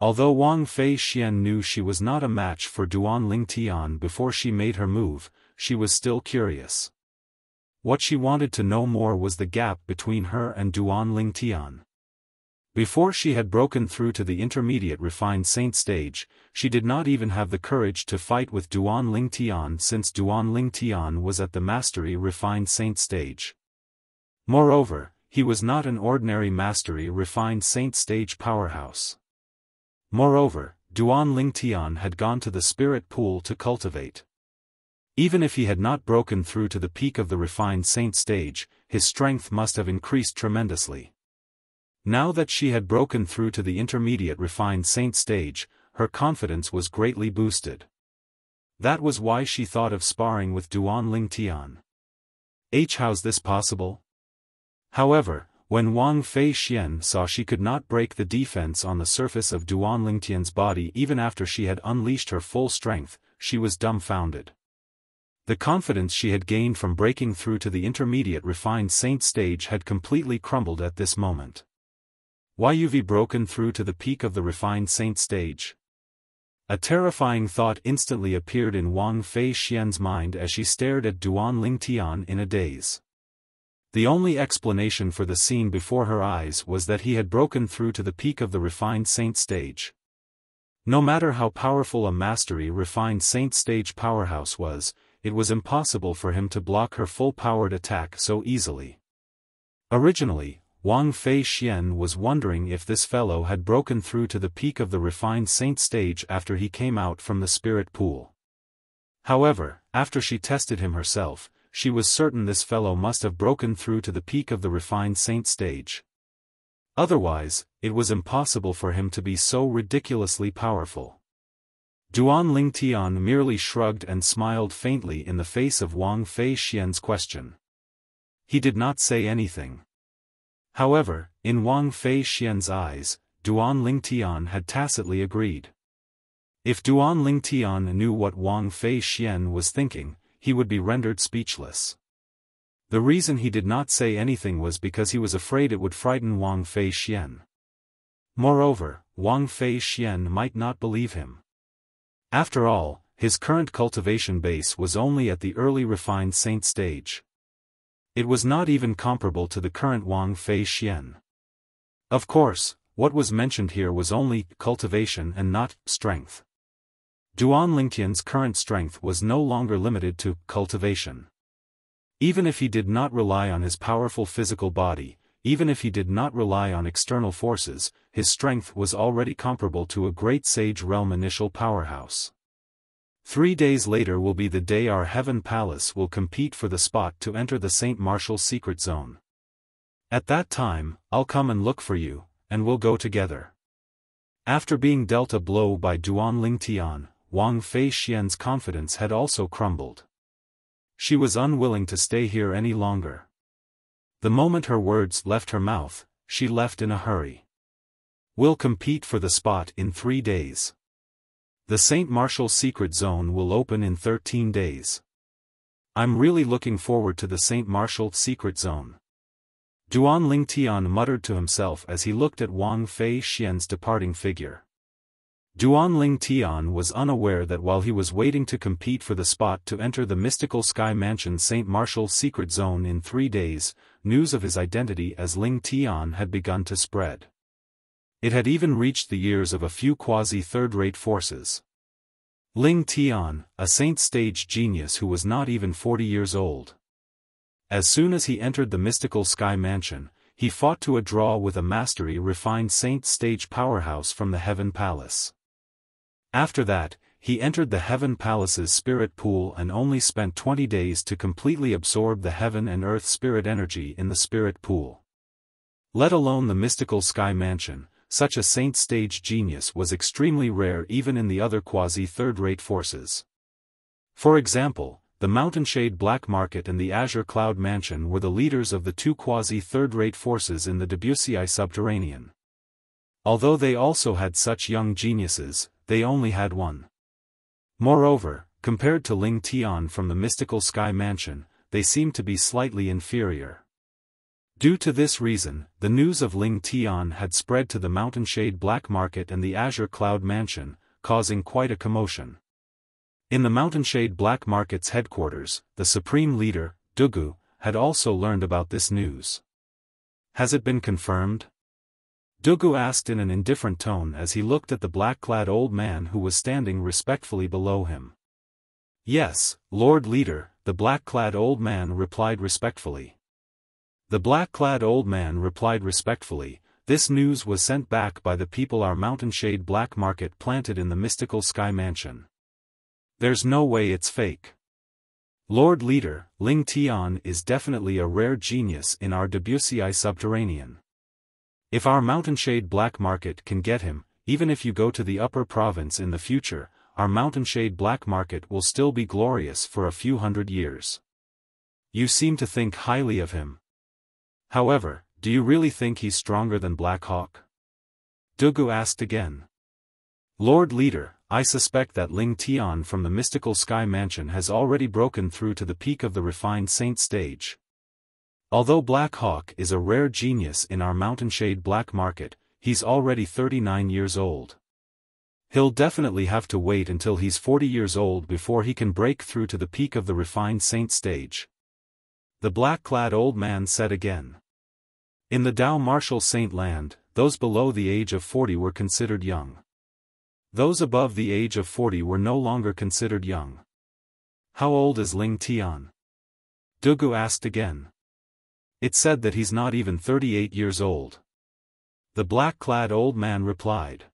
Although Wang Fei Xian knew she was not a match for Duan Lingtian before she made her move, she was still curious. What she wanted to know more was the gap between her and Duan Lingtian. Before she had broken through to the intermediate refined saint stage, she did not even have the courage to fight with Duan Lingtian since Duan Lingtian was at the mastery refined saint stage. Moreover, he was not an ordinary mastery refined saint stage powerhouse. Moreover, Duan Lingtian had gone to the spirit pool to cultivate. Even if he had not broken through to the peak of the refined saint stage, his strength must have increased tremendously. Now that she had broken through to the intermediate refined saint stage, her confidence was greatly boosted. That was why she thought of sparring with Duan Lingtian. How's this possible? However, when Wang Fei Xian saw she could not break the defense on the surface of Duan Lingtian's body even after she had unleashed her full strength, she was dumbfounded. The confidence she had gained from breaking through to the intermediate refined saint stage had completely crumbled at this moment. Why you've broken through to the peak of the refined saint stage? A terrifying thought instantly appeared in Wang Fei Xian's mind as she stared at Duan Lingtian in a daze. The only explanation for the scene before her eyes was that he had broken through to the peak of the refined saint stage. No matter how powerful a mastery refined saint stage powerhouse was, it was impossible for him to block her full-powered attack so easily. Originally, Wang Fei Xian was wondering if this fellow had broken through to the peak of the refined saint stage after he came out from the spirit pool. However, after she tested him herself, she was certain this fellow must have broken through to the peak of the refined saint stage. Otherwise, it was impossible for him to be so ridiculously powerful. Duan Lingtian merely shrugged and smiled faintly in the face of Wang Fei Xian's question. He did not say anything. However, in Wang Fei Xian's eyes, Duan Lingtian had tacitly agreed. If Duan Lingtian knew what Wang Fei Xian was thinking, he would be rendered speechless. The reason he did not say anything was because he was afraid it would frighten Wang Fei Xian. Moreover, Wang Fei Xian might not believe him. After all, his current cultivation base was only at the early refined saint stage. It was not even comparable to the current Wang Fei Xian. Of course, what was mentioned here was only cultivation and not strength. Duan Lingtian's current strength was no longer limited to cultivation. Even if he did not rely on his powerful physical body, even if he did not rely on external forces, his strength was already comparable to a great sage realm initial powerhouse. 3 days later will be the day our Heaven Palace will compete for the spot to enter the St. Martial's secret zone. At that time, I'll come and look for you, and we'll go together. After being dealt a blow by Duan Lingtian, Wang Fei Xian's confidence had also crumbled. She was unwilling to stay here any longer. The moment her words left her mouth, she left in a hurry. We'll compete for the spot in 3 days. The St. Martial's secret zone will open in 13 days. I'm really looking forward to the St. Martial's secret zone. Duan Lingtian muttered to himself as he looked at Wang Fei Xian's departing figure. Duan Lingtian was unaware that while he was waiting to compete for the spot to enter the mystical Sky Mansion St. Martial's secret zone in 3 days, news of his identity as Lingtian had begun to spread. It had even reached the ears of a few quasi-third-rate forces. Lingtian, a saint stage genius who was not even 40 years old. As soon as he entered the mystical Sky Mansion, he fought to a draw with a mastery-refined saint stage powerhouse from the Heaven Palace. After that, he entered the Heaven Palace's spirit pool and only spent 20 days to completely absorb the heaven and earth spirit energy in the spirit pool. Let alone the mystical Sky Mansion, such a saint stage genius was extremely rare even in the other quasi-third-rate forces. For example, the Mountainshade Black Market and the Azure Cloud Mansion were the leaders of the 2 quasi-third-rate forces in the Wuxia subterranean. Although they also had such young geniuses, they only had one. Moreover, compared to Lingtian from the mystical Sky Mansion, they seemed to be slightly inferior. Due to this reason, the news of Lingtian had spread to the Mountainshade Black Market and the Azure Cloud Mansion, causing quite a commotion. In the Mountainshade Black Market's headquarters, the supreme leader, Dugu, had also learned about this news. Has it been confirmed? Dugu asked in an indifferent tone as he looked at the black-clad old man who was standing respectfully below him. Yes, Lord Leader, the black-clad old man replied respectfully. The black-clad old man replied respectfully, this news was sent back by the people our Mountainshade Black Market planted in the mystical Sky Mansion. There's no way it's fake. Lord Leader, Lingtian is definitely a rare genius in our Wuxia subterranean. If our Mountainshade Black Market can get him, even if you go to the upper province in the future, our Mountainshade Black Market will still be glorious for a few hundred years. You seem to think highly of him. However, do you really think he's stronger than Black Hawk? Dugu asked again. Lord Leader, I suspect that Lingtian from the mystical Sky Mansion has already broken through to the peak of the refined saint stage. Although Black Hawk is a rare genius in our Mountainshade Black Market, he's already 39 years old. He'll definitely have to wait until he's 40 years old before he can break through to the peak of the refined saint stage. The black-clad old man said again. In the Dao Martial Saint Land, those below the age of 40 were considered young. Those above the age of 40 were no longer considered young. How old is Lingtian? Dugu asked again. It said that he's not even 38 years old. The black-clad old man replied.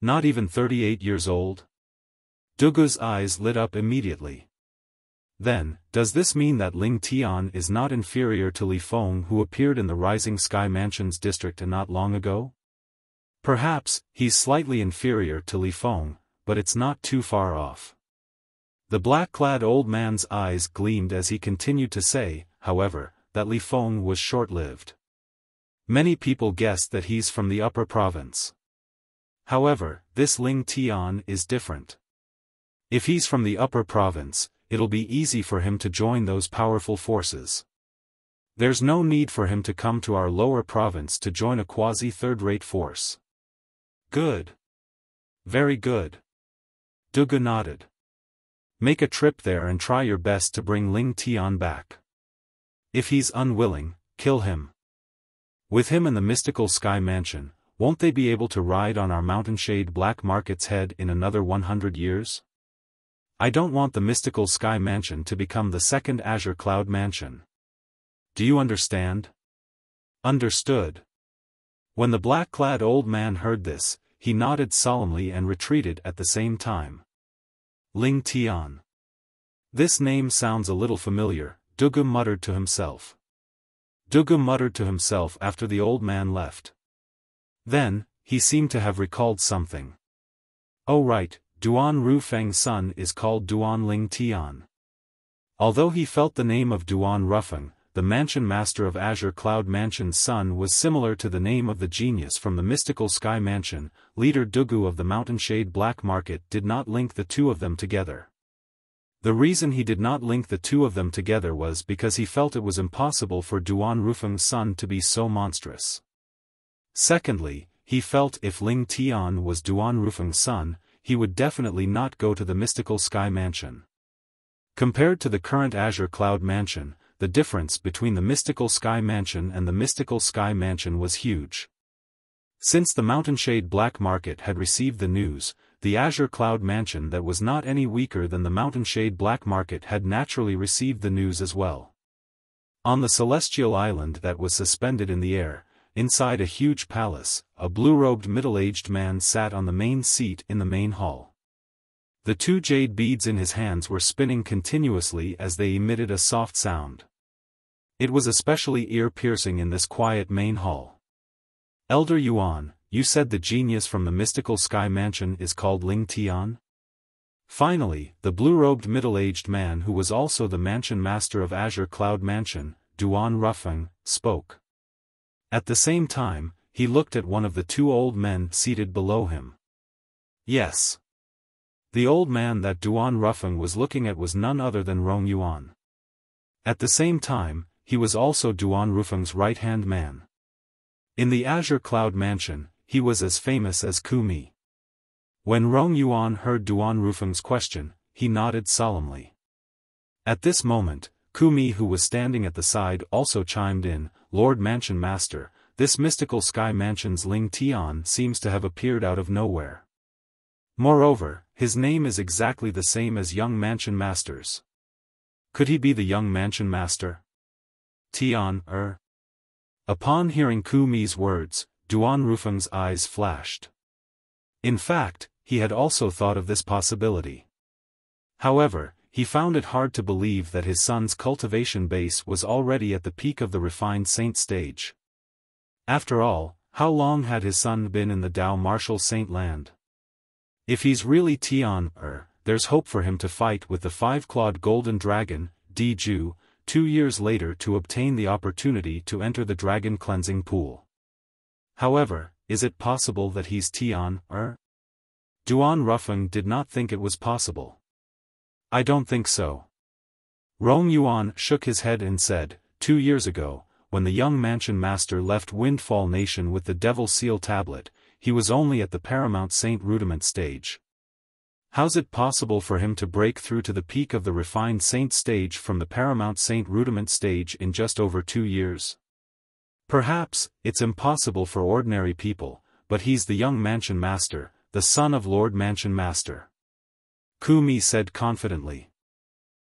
Not even 38 years old? Dugu's eyes lit up immediately. Then, does this mean that Lingtian is not inferior to Li Feng who appeared in the Rising Sky Mansion's district not long ago? Perhaps, he's slightly inferior to Li Feng, but it's not too far off. The black-clad old man's eyes gleamed as he continued to say, however, that Li Feng was short-lived. Many people guessed that he's from the upper province. However, this Lingtian is different. If he's from the upper province, it'll be easy for him to join those powerful forces. There's no need for him to come to our lower province to join a quasi-third-rate force. Good. Very good. Dugu nodded. Make a trip there and try your best to bring Lingtian back. If he's unwilling, kill him. With him in the mystical Sky Mansion, won't they be able to ride on our Mountainshade Black Market's head in another 100 years? I don't want the mystical Sky Mansion to become the second Azure Cloud Mansion. Do you understand? Understood. When the black-clad old man heard this, he nodded solemnly and retreated at the same time. Ling Tian. This name sounds a little familiar, Dugu muttered to himself. Dugu muttered to himself after the old man left. Then, he seemed to have recalled something. Oh right, Duan Rufeng's son is called Duan Ling Tian. Although he felt the name of Duan Rufeng, the mansion master of Azure Cloud Mansion's son was similar to the name of the genius from the mystical Sky Mansion, leader Dugu of the Mountainshade Black Market did not link the two of them together. The reason he did not link the two of them together was because he felt it was impossible for Duan Rufeng's son to be so monstrous. Secondly, he felt if Ling Tian was Duan Rufeng's son, he would definitely not go to the mystical Sky Mansion. Compared to the current Azure Cloud Mansion, the difference between the mystical Sky Mansion and the mystical Sky Mansion was huge. Since the Mountainshade Black Market had received the news, the Azure Cloud Mansion that was not any weaker than the Mountainshade Black Market had naturally received the news as well. On the celestial island that was suspended in the air, inside a huge palace, a blue-robed middle-aged man sat on the main seat in the main hall. The two jade beads in his hands were spinning continuously as they emitted a soft sound. It was especially ear-piercing in this quiet main hall. Elder Yuan, you said the genius from the mystical Sky Mansion is called Ling Tian? Finally, the blue-robed middle-aged man who was also the mansion master of Azure Cloud Mansion, Duan Rufeng, spoke. At the same time, he looked at one of the two old men seated below him. Yes. The old man that Duan Rufeng was looking at was none other than Rong Yuan. At the same time, he was also Duan Rufeng's right-hand man. In the Azure Cloud Mansion, he was as famous as Kumi. When Rong Yuan heard Duan Rufeng's question, he nodded solemnly. At this moment, Kumi who was standing at the side also chimed in, Lord Mansion Master, this mystical Sky Mansion's Ling Tian seems to have appeared out of nowhere. Moreover, his name is exactly the same as young Mansion Master's. Could he be the young Mansion Master? Tian, Upon hearing Kumi's words, Duan Rufeng's eyes flashed. In fact, he had also thought of this possibility. However, he found it hard to believe that his son's cultivation base was already at the peak of the refined saint stage. After all, how long had his son been in the Dao Martial Saint Land? If he's really Tian, there's hope for him to fight with the five-clawed golden dragon, Diju, 2 years later to obtain the opportunity to enter the dragon cleansing pool. However, is it possible that he's Tian, Duan Rufeng did not think it was possible. I don't think so. Rong Yuan shook his head and said, 2 years ago, when the young mansion master left Windfall Nation with the Devil Seal Tablet, he was only at the Paramount Saint Rudiment stage. How's it possible for him to break through to the peak of the refined saint stage from the Paramount Saint Rudiment stage in just over 2 years? Perhaps, it's impossible for ordinary people, but he's the young mansion master, the son of Lord Mansion Master. Kumi said confidently.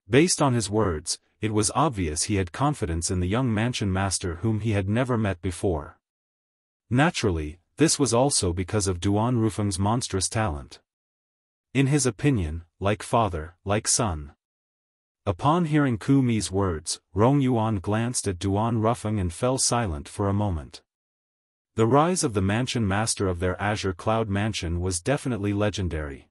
Based on his words, it was obvious he had confidence in the young mansion master whom he had never met before. Naturally, this was also because of Duan Rufeng's monstrous talent. In his opinion, like father, like son. Upon hearing Kumi's words, Rong Yuan glanced at Duan Rufeng and fell silent for a moment. The rise of the mansion master of their Azure Cloud Mansion was definitely legendary.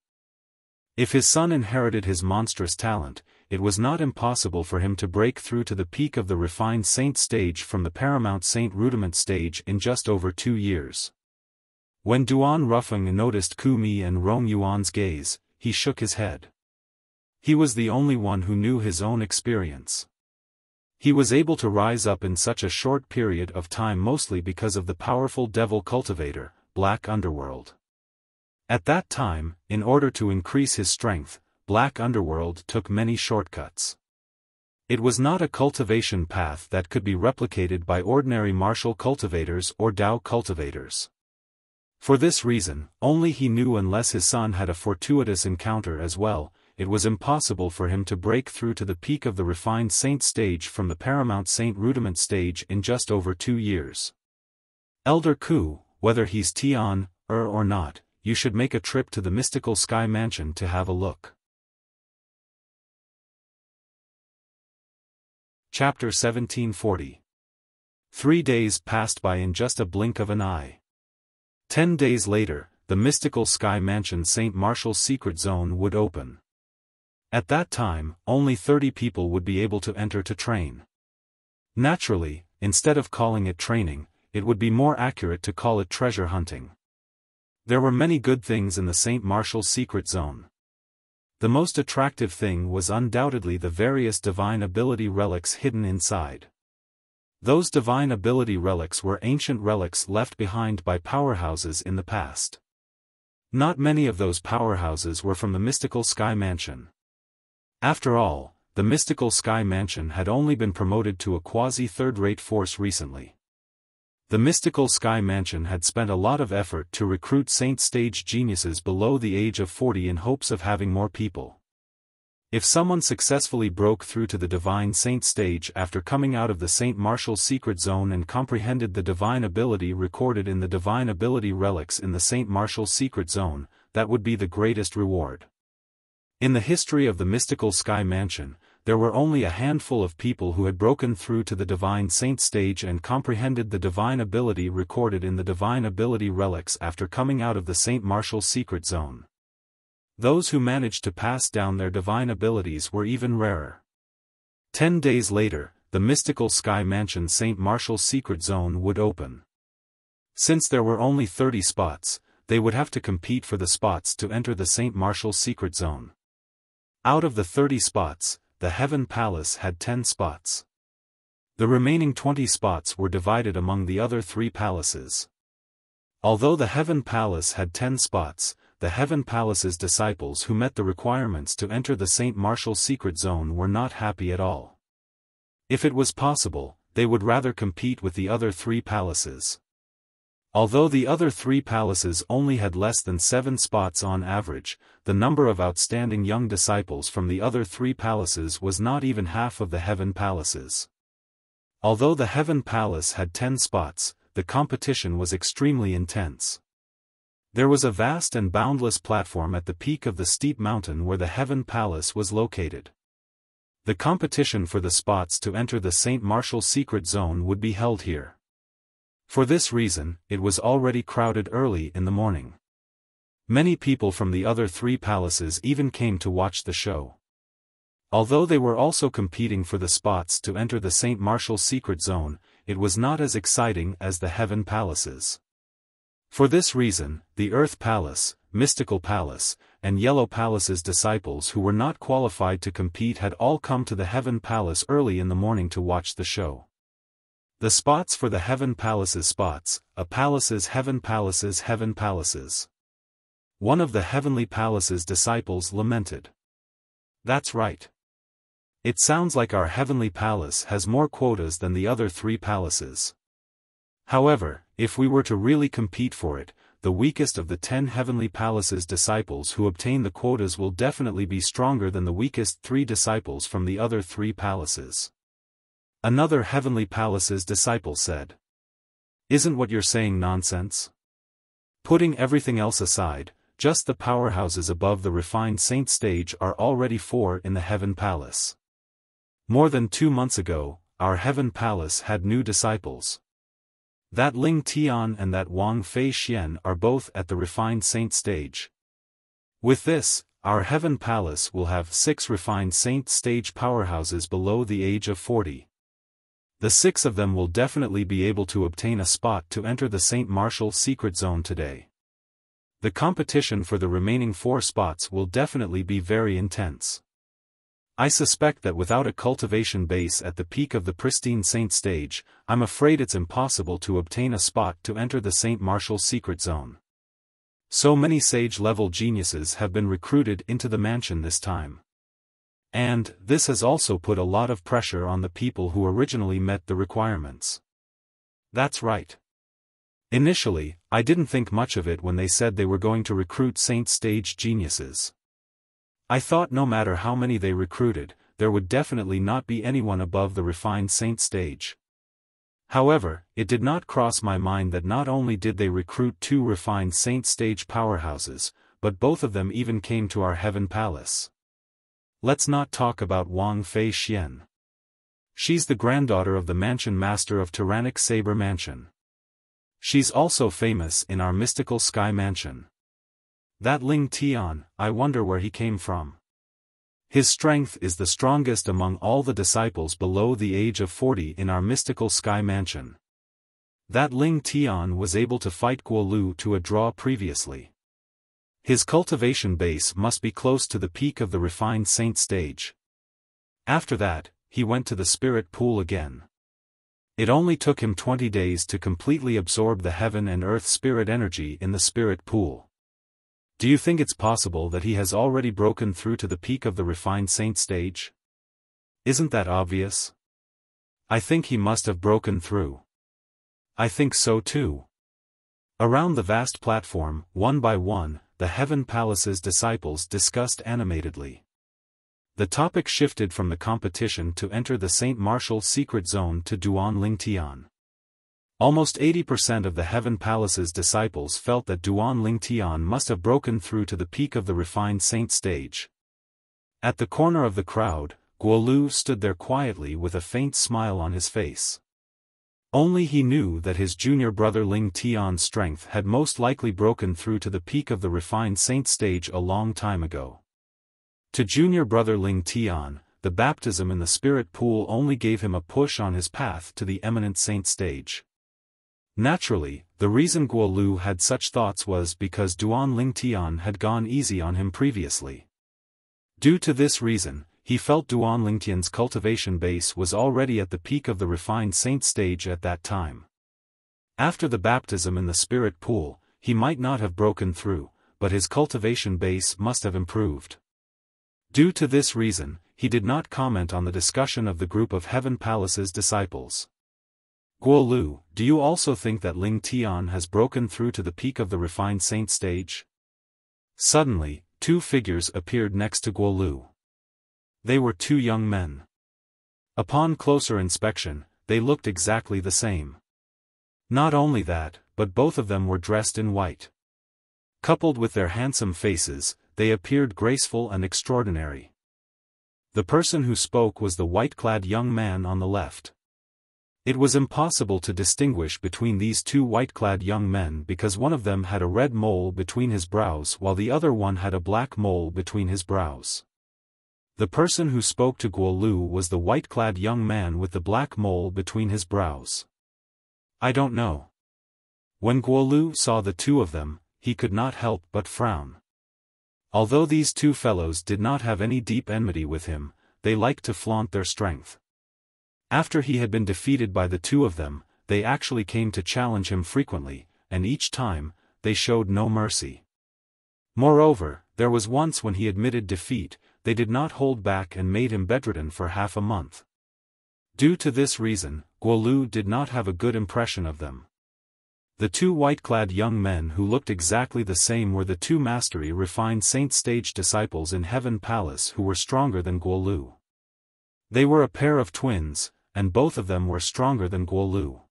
If his son inherited his monstrous talent, it was not impossible for him to break through to the peak of the refined saint stage from the Paramount Saint Rudiment stage in just over 2 years. When Duan Rufeng noticed Kumi and Rong Yuan's gaze, he shook his head. He was the only one who knew his own experience. He was able to rise up in such a short period of time mostly because of the powerful devil cultivator, Black Underworld. At that time, in order to increase his strength, Black Underworld took many shortcuts. It was not a cultivation path that could be replicated by ordinary martial cultivators or Dao cultivators. For this reason, only he knew unless his son had a fortuitous encounter as well, it was impossible for him to break through to the peak of the refined saint stage from the Paramount Saint Rudiment stage in just over 2 years. Elder Ku, whether he's Tian, or not, you should make a trip to the mystical Sky Mansion to have a look. Chapter 1740. 3 days passed by in just a blink of an eye. 10 days later, the mystical Sky Mansion St. Martial's secret zone would open. At that time, only 30 people would be able to enter to train. Naturally, instead of calling it training, it would be more accurate to call it treasure hunting. There were many good things in the St. Martial's secret zone. The most attractive thing was undoubtedly the various divine ability relics hidden inside. Those divine ability relics were ancient relics left behind by powerhouses in the past. Not many of those powerhouses were from the mystical Sky Mansion. After all, the mystical Sky Mansion had only been promoted to a quasi-third-rate force recently. The mystical Sky Mansion had spent a lot of effort to recruit Saint Stage geniuses below the age of 40 in hopes of having more people. If someone successfully broke through to the Divine Saint Stage after coming out of the St. Martial's secret zone and comprehended the divine ability recorded in the divine ability relics in the St. Martial's secret zone, that would be the greatest reward. In the history of the mystical Sky Mansion, there were only a handful of people who had broken through to the Divine Saint Stage and comprehended the divine ability recorded in the divine ability relics after coming out of the St. Martial's secret zone. Those who managed to pass down their divine abilities were even rarer. 10 days later, the mystical Sky Mansion St. Martial's secret zone would open. Since there were only 30 spots, they would have to compete for the spots to enter the St. Martial's secret zone. Out of the 30 spots, the Heaven Palace had 10 spots. The remaining 20 spots were divided among the other 3 palaces. Although the Heaven Palace had 10 spots, the Heaven Palace's disciples who met the requirements to enter the St. Martial's secret zone were not happy at all. If it was possible, they would rather compete with the other 3 palaces. Although the other 3 palaces only had less than 7 spots on average, the number of outstanding young disciples from the other 3 palaces was not even half of the Heaven Palace's. Although the Heaven Palace had 10 spots, the competition was extremely intense. There was a vast and boundless platform at the peak of the steep mountain where the Heaven Palace was located. The competition for the spots to enter the St. Martial's secret zone would be held here. For this reason, it was already crowded early in the morning. Many people from the other 3 palaces even came to watch the show. Although they were also competing for the spots to enter the St. Martial's secret zone, it was not as exciting as the Heaven Palaces. For this reason, the Earth Palace, Mystical Palace, and Yellow Palace's disciples who were not qualified to compete had all come to the Heaven Palace early in the morning to watch the show. The spots for the Heaven Palace's spots, a palace's Heaven Palace's Heaven Palaces. One of the Heavenly Palace's disciples lamented. That's right. It sounds like our Heavenly Palace has more quotas than the other 3 palaces. However, if we were to really compete for it, the weakest of the 10 Heavenly Palace's disciples who obtain the quotas will definitely be stronger than the weakest 3 disciples from the other 3 palaces. Another Heavenly Palace's disciple said. Isn't what you're saying nonsense? Putting everything else aside, just the powerhouses above the refined Saint Stage are already 4 in the Heaven Palace. More than 2 months ago, our Heaven Palace had new disciples. That Ling Tian and that Wang Fei Xian are both at the refined Saint Stage. With this, our Heaven Palace will have 6 refined Saint Stage powerhouses below the age of 40. The 6 of them will definitely be able to obtain a spot to enter the St. Martial's secret zone today. The competition for the remaining 4 spots will definitely be very intense. I suspect that without a cultivation base at the peak of the pristine Saint Stage, I'm afraid it's impossible to obtain a spot to enter the St. Martial's secret zone. So many sage-level geniuses have been recruited into the mansion this time. And this has also put a lot of pressure on the people who originally met the requirements. That's right. Initially, I didn't think much of it when they said they were going to recruit Saint Stage geniuses. I thought no matter how many they recruited, there would definitely not be anyone above the refined Saint Stage. However, it did not cross my mind that not only did they recruit 2 refined Saint Stage powerhouses, but both of them even came to our Heaven Palace. Let's not talk about Wang Fei Xian. She's the granddaughter of the mansion master of Tyrannic Saber Mansion. She's also famous in our mystical Sky Mansion. That Ling Tian, I wonder where he came from. His strength is the strongest among all the disciples below the age of 40 in our mystical Sky Mansion. That Ling Tian was able to fight Guo Lu to a draw previously. His cultivation base must be close to the peak of the refined saint stage. After that, he went to the spirit pool again. It only took him 20 days to completely absorb the heaven and earth spirit energy in the spirit pool. Do you think it's possible that he has already broken through to the peak of the refined saint stage? Isn't that obvious? I think he must have broken through. I think so too. Around the vast platform, one by one, the Heaven Palace's disciples discussed animatedly. The topic shifted from the competition to enter the Saint Martial secret zone to Duan Lingtian. Almost 80% of the Heaven Palace's disciples felt that Duan Lingtian must have broken through to the peak of the refined saint stage. At the corner of the crowd, Guo Lu stood there quietly with a faint smile on his face. Only he knew that his junior brother Ling Tian's strength had most likely broken through to the peak of the refined saint stage a long time ago. To junior brother Ling Tian, the baptism in the spirit pool only gave him a push on his path to the eminent saint stage. Naturally, the reason Guo Lu had such thoughts was because Duan Lingtian had gone easy on him previously. Due to this reason, he felt Duan Lingtian's cultivation base was already at the peak of the refined saint stage at that time. After the baptism in the spirit pool, he might not have broken through, but his cultivation base must have improved. Due to this reason, he did not comment on the discussion of the group of Heaven Palace's disciples. Guo Lu, do you also think that Ling Tian has broken through to the peak of the refined saint stage? Suddenly, two figures appeared next to Guo Lu. They were two young men. Upon closer inspection, they looked exactly the same. Not only that, but both of them were dressed in white. Coupled with their handsome faces, they appeared graceful and extraordinary. The person who spoke was the white-clad young man on the left. It was impossible to distinguish between these two white-clad young men because one of them had a red mole between his brows while the other one had a black mole between his brows. The person who spoke to Guo Lu was the white-clad young man with the black mole between his brows. I don't know. When Guo Lu saw the two of them, he could not help but frown. Although these two fellows did not have any deep enmity with him, they liked to flaunt their strength. After he had been defeated by the two of them, they actually came to challenge him frequently, and each time, they showed no mercy. Moreover, there was once when he admitted defeat, they did not hold back and made him bedridden for half a month. Due to this reason, Guo Lu did not have a good impression of them. The two white-clad young men who looked exactly the same were the two mastery refined saint stage disciples in Heaven Palace who were stronger than Guo Lu. They were a pair of twins, and both of them were stronger than Guo Lu.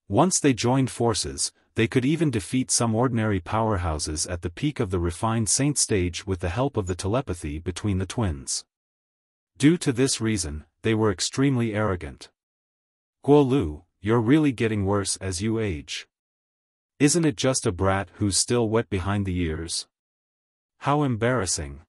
Once they joined forces, they could even defeat some ordinary powerhouses at the peak of the refined saint stage with the help of the telepathy between the twins. Due to this reason, they were extremely arrogant. Guo Lu, you're really getting worse as you age. Isn't it just a brat who's still wet behind the ears? How embarrassing.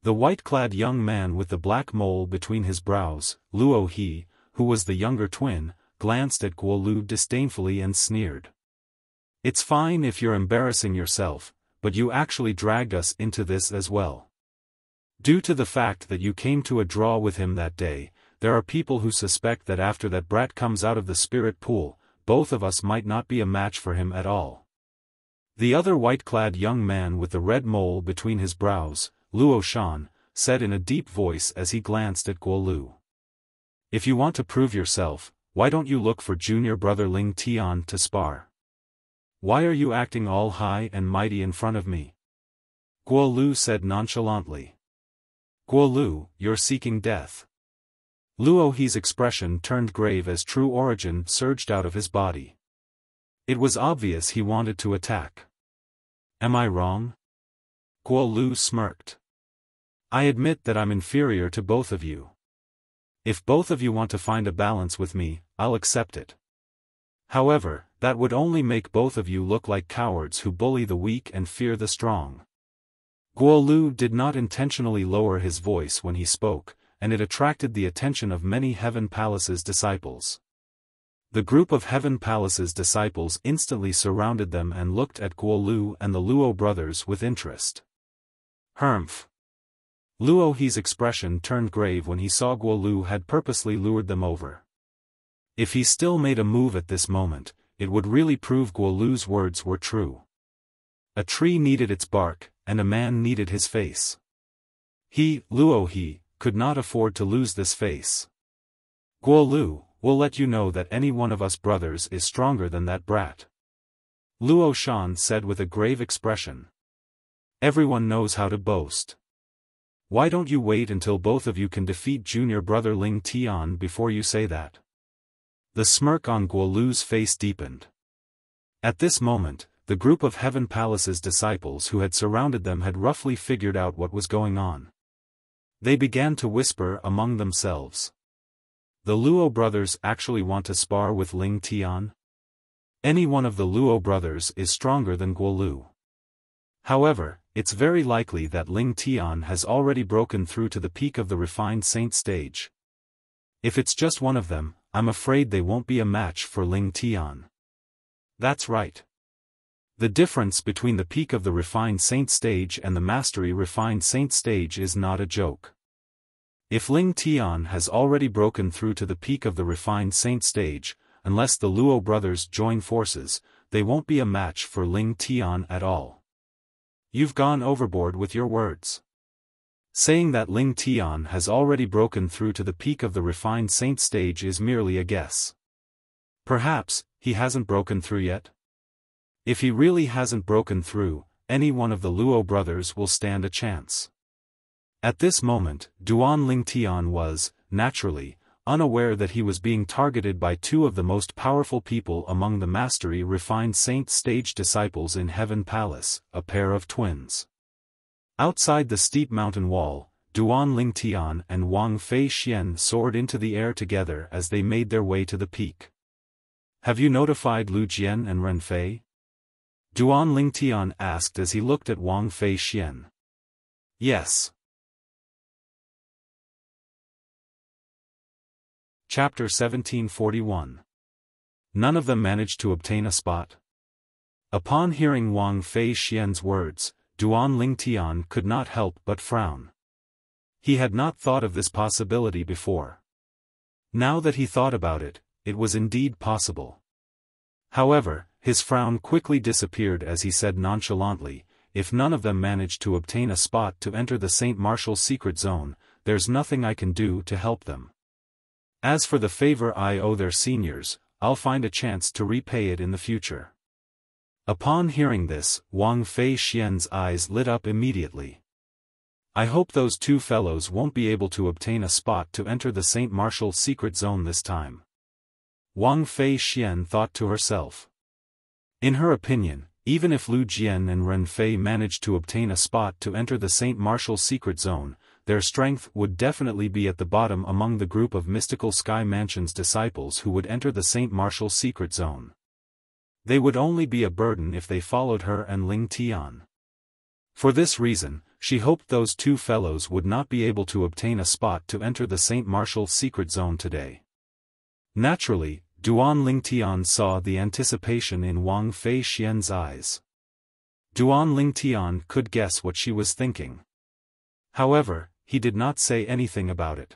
The white-clad young man with the black mole between his brows, Luo He, who was the younger twin, glanced at Guo Lu disdainfully and sneered. It's fine if you're embarrassing yourself, but you actually dragged us into this as well. Due to the fact that you came to a draw with him that day, there are people who suspect that after that brat comes out of the spirit pool, both of us might not be a match for him at all. The other white-clad young man with the red mole between his brows, Luo Shan, said in a deep voice as he glanced at Guo Lu. If you want to prove yourself, why don't you look for junior brother Ling Tian to spar? Why are you acting all high and mighty in front of me? Guo Lu said nonchalantly. Guo Lu, you're seeking death. Luo He's expression turned grave as true origin surged out of his body. It was obvious he wanted to attack. Am I wrong? Guo Lu smirked. I admit that I'm inferior to both of you. If both of you want to find a balance with me, I'll accept it. However, that would only make both of you look like cowards who bully the weak and fear the strong. Guo Lu did not intentionally lower his voice when he spoke, and it attracted the attention of many Heaven Palace's disciples. The group of Heaven Palace's disciples instantly surrounded them and looked at Guo Lu and the Luo brothers with interest. Humph. Luo He's expression turned grave when he saw Guo Lu had purposely lured them over. If he still made a move at this moment, it would really prove Guo Lu's words were true. A tree needed its bark, and a man needed his face. Luo, could not afford to lose this face. Guo Lu, we'll let you know that any one of us brothers is stronger than that brat. Luo Shan said with a grave expression. Everyone knows how to boast. Why don't you wait until both of you can defeat junior brother Ling Tian before you say that? The smirk on Guo Lu's face deepened. At this moment, the group of Heaven Palace's disciples who had surrounded them had roughly figured out what was going on. They began to whisper among themselves. The Luo brothers actually want to spar with Ling Tian? Any one of the Luo brothers is stronger than Guo Lu. However, it's very likely that Ling Tian has already broken through to the peak of the refined saint stage. If it's just one of them, I'm afraid they won't be a match for Ling Tian. That's right. The difference between the peak of the refined saint stage and the mastery refined saint stage is not a joke. If Ling Tian has already broken through to the peak of the refined saint stage, unless the Luo brothers join forces, they won't be a match for Ling Tian at all. You've gone overboard with your words. Saying that Ling Tian has already broken through to the peak of the refined saint stage is merely a guess. Perhaps, he hasn't broken through yet? If he really hasn't broken through, any one of the Luo brothers will stand a chance. At this moment, Duan Ling Tian was, naturally, unaware that he was being targeted by two of the most powerful people among the mastery refined saint stage disciples in Heaven Palace, a pair of twins. Outside the steep mountain wall, Duan Ling Tian and Wang Fei Xian soared into the air together as they made their way to the peak. Have you notified Lu Jian and Ren Fei? Duan Ling Tian asked as he looked at Wang Fei Xian. Yes. Chapter 1741. None of them managed to obtain a spot. Upon hearing Wang Fei Xian's words, Duan Ling Tian could not help but frown. He had not thought of this possibility before. Now that he thought about it, it was indeed possible. However, his frown quickly disappeared as he said nonchalantly, if none of them managed to obtain a spot to enter the Saint Martial secret zone, there's nothing I can do to help them. As for the favor I owe their seniors, I'll find a chance to repay it in the future. Upon hearing this, Wang Fei Xian's eyes lit up immediately. I hope those two fellows won't be able to obtain a spot to enter the Saint Martial secret zone this time. Wang Fei Xian thought to herself. In her opinion, even if Lu Jian and Ren Fei managed to obtain a spot to enter the Saint Martial secret zone, their strength would definitely be at the bottom among the group of Mystical Sky Mansion's disciples who would enter the Saint Martial secret zone. They would only be a burden if they followed her and Ling Tian. For this reason, she hoped those two fellows would not be able to obtain a spot to enter the Saint Martial secret zone today. Naturally, Duan Ling Tian saw the anticipation in Wang Fei Xian's eyes. Duan Ling Tian could guess what she was thinking. However, he did not say anything about it.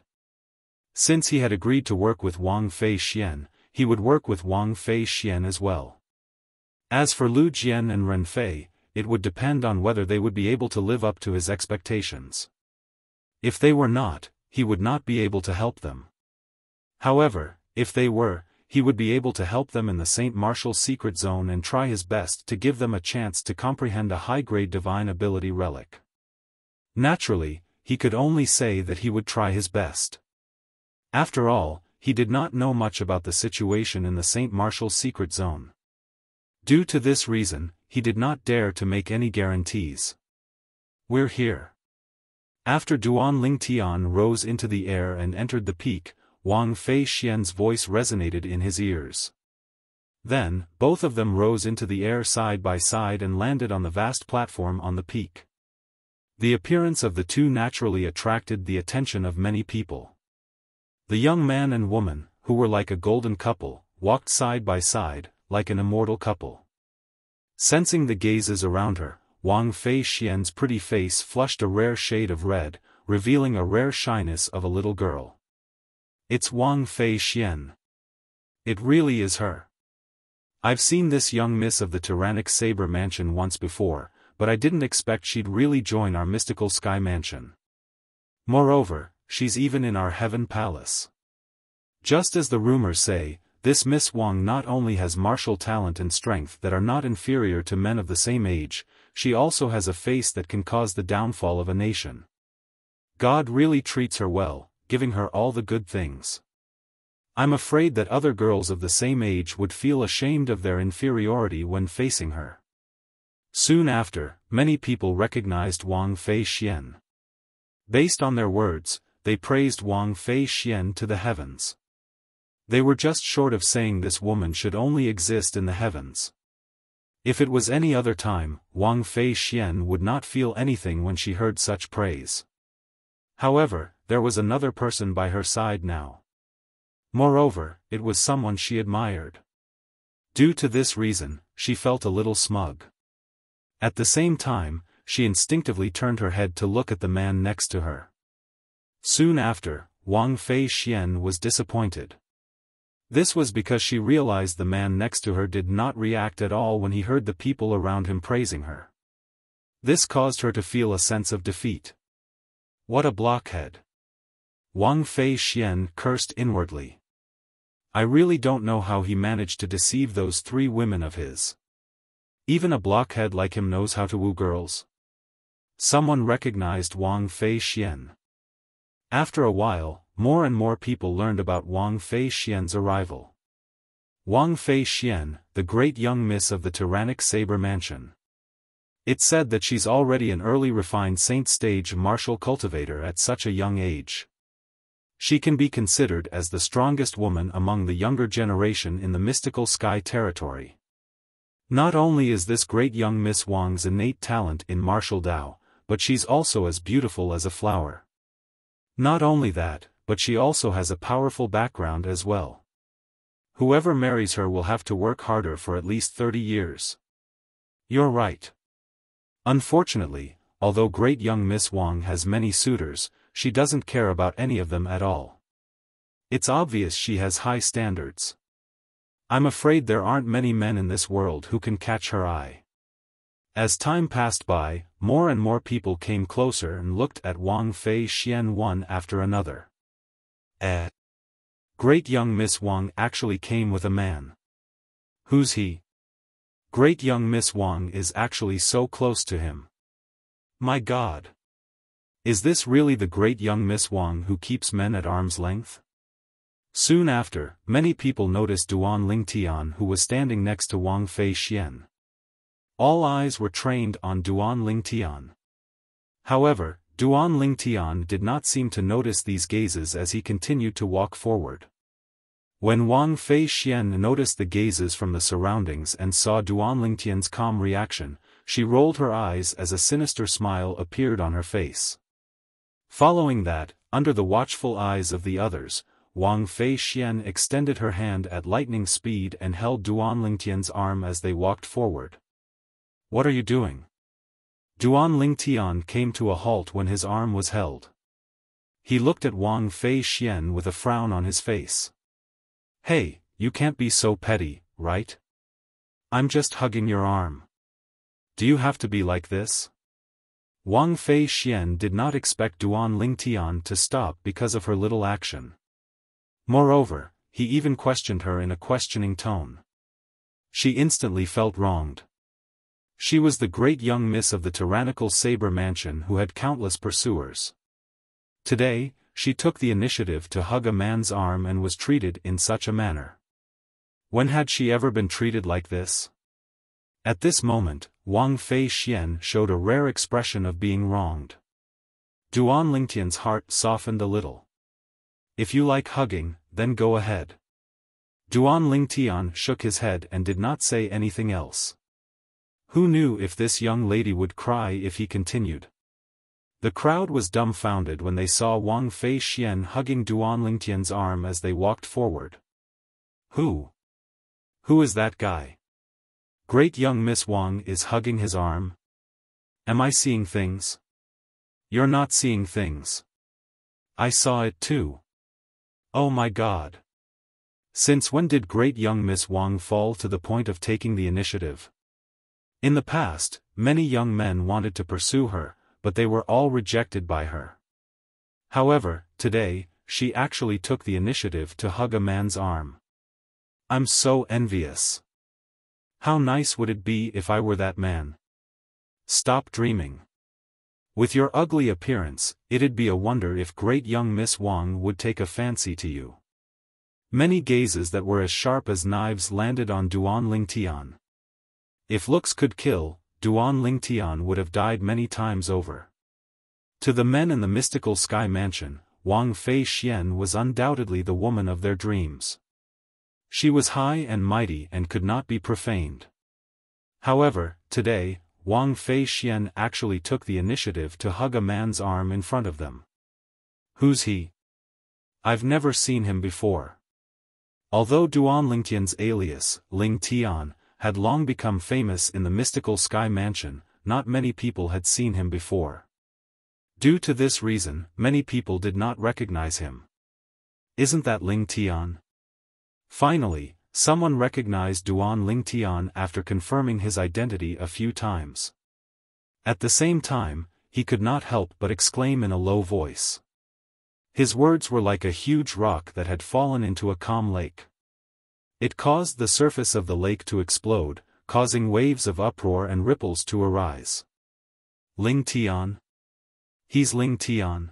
Since he had agreed to work with Wang Fei Xian, he would work with Wang Fei Xian as well. As for Lu Jian and Ren Fei, it would depend on whether they would be able to live up to his expectations. If they were not, he would not be able to help them. However, if they were, he would be able to help them in the Saint Martial secret zone and try his best to give them a chance to comprehend a high-grade divine ability relic. Naturally, he could only say that he would try his best. After all, he did not know much about the situation in the Saint Martial secret zone. Due to this reason, he did not dare to make any guarantees. We're here. After Duan Lingtian rose into the air and entered the peak, Wang Fei Xian's voice resonated in his ears. Then, both of them rose into the air side by side and landed on the vast platform on the peak. The appearance of the two naturally attracted the attention of many people. The young man and woman, who were like a golden couple, walked side by side, like an immortal couple. Sensing the gazes around her, Wang Fei Xian's pretty face flushed a rare shade of red, revealing a rare shyness of a little girl. It's Wang Fei Xian. It really is her. I've seen this young miss of the tyrannic saber mansion once before, but I didn't expect she'd really join our mystical sky mansion. Moreover, she's even in our heaven palace. Just as the rumors say, this Miss Wang not only has martial talent and strength that are not inferior to men of the same age, she also has a face that can cause the downfall of a nation. God really treats her well, giving her all the good things. I'm afraid that other girls of the same age would feel ashamed of their inferiority when facing her. Soon after, many people recognized Wang Fei Xian. Based on their words, they praised Wang Fei Xian to the heavens. They were just short of saying this woman should only exist in the heavens. If it was any other time, Wang Fei Xian would not feel anything when she heard such praise. However, there was another person by her side now. Moreover, it was someone she admired. Due to this reason, she felt a little smug. At the same time, she instinctively turned her head to look at the man next to her. Soon after, Wang Fei Xian was disappointed. This was because she realized the man next to her did not react at all when he heard the people around him praising her. This caused her to feel a sense of defeat. What a blockhead! Wang Fei Xian cursed inwardly. I really don't know how he managed to deceive those three women of his. Even a blockhead like him knows how to woo girls. Someone recognized Wang Fei Xian. After a while, more and more people learned about Wang Fei Xian's arrival. Wang Fei Xian, the great young miss of the tyrannic saber mansion. It's said that she's already an early refined saint-stage martial cultivator at such a young age. She can be considered as the strongest woman among the younger generation in the mystical sky territory. Not only is this great young Miss Wang's innate talent in martial Tao, but she's also as beautiful as a flower. Not only that, but she also has a powerful background as well. Whoever marries her will have to work harder for at least 30 years. You're right. Unfortunately, although great young Miss Wang has many suitors, she doesn't care about any of them at all. It's obvious she has high standards. I'm afraid there aren't many men in this world who can catch her eye. As time passed by, more and more people came closer and looked at Wang Fei Xian one after another. Great young Miss Wang actually came with a man. Who's he? Great young Miss Wang is actually so close to him. My God! Is this really the great young Miss Wang who keeps men at arm's length? Soon after, many people noticed Duan Lingtian who was standing next to Wang Fei Xian. All eyes were trained on Duan Lingtian. However, Duan Lingtian did not seem to notice these gazes as he continued to walk forward. When Wang Fei Xian noticed the gazes from the surroundings and saw Duan Lingtian's calm reaction, she rolled her eyes as a sinister smile appeared on her face. Following that, under the watchful eyes of the others, Wang Fei Xian extended her hand at lightning speed and held Duan Lingtian's arm as they walked forward. What are you doing? Duan Lingtian came to a halt when his arm was held. He looked at Wang Fei Xian with a frown on his face. Hey, you can't be so petty, right? I'm just hugging your arm. Do you have to be like this? Wang Fei Xian did not expect Duan Lingtian to stop because of her little action. Moreover, he even questioned her in a questioning tone. She instantly felt wronged. She was the great young miss of the tyrannical saber mansion who had countless pursuers. Today, she took the initiative to hug a man's arm and was treated in such a manner. When had she ever been treated like this? At this moment, Wang Fei Xian showed a rare expression of being wronged. Duan Lingtian's heart softened a little. If you like hugging, then go ahead. Duan Lingtian shook his head and did not say anything else. Who knew if this young lady would cry if he continued? The crowd was dumbfounded when they saw Wang Fei Xian hugging Duan Lingtian's arm as they walked forward. Who is that guy? Great young Miss Wang is hugging his arm? Am I seeing things? You're not seeing things. I saw it too. Oh my God. Since when did great young Miss Wang fall to the point of taking the initiative? In the past, many young men wanted to pursue her, but they were all rejected by her. However, today, she actually took the initiative to hug a man's arm. I'm so envious. How nice would it be if I were that man? Stop dreaming. With your ugly appearance, it'd be a wonder if great young Miss Wang would take a fancy to you. Many gazes that were as sharp as knives landed on Duan Lingtian. If looks could kill, Duan Lingtian would have died many times over. To the men in the mystical sky mansion, Wang Fei Xian was undoubtedly the woman of their dreams. She was high and mighty and could not be profaned. However, today, Wang Fei Xian actually took the initiative to hug a man's arm in front of them. Who's he? I've never seen him before. Although Duan Lingtian's alias, Ling Tian, had long become famous in the mystical sky mansion, not many people had seen him before. Due to this reason, many people did not recognize him. Isn't that Ling Tian? Finally, someone recognized Duan Lingtian after confirming his identity a few times. At the same time, he could not help but exclaim in a low voice. His words were like a huge rock that had fallen into a calm lake. It caused the surface of the lake to explode, causing waves of uproar and ripples to arise. Ling Tian? He's Ling Tian.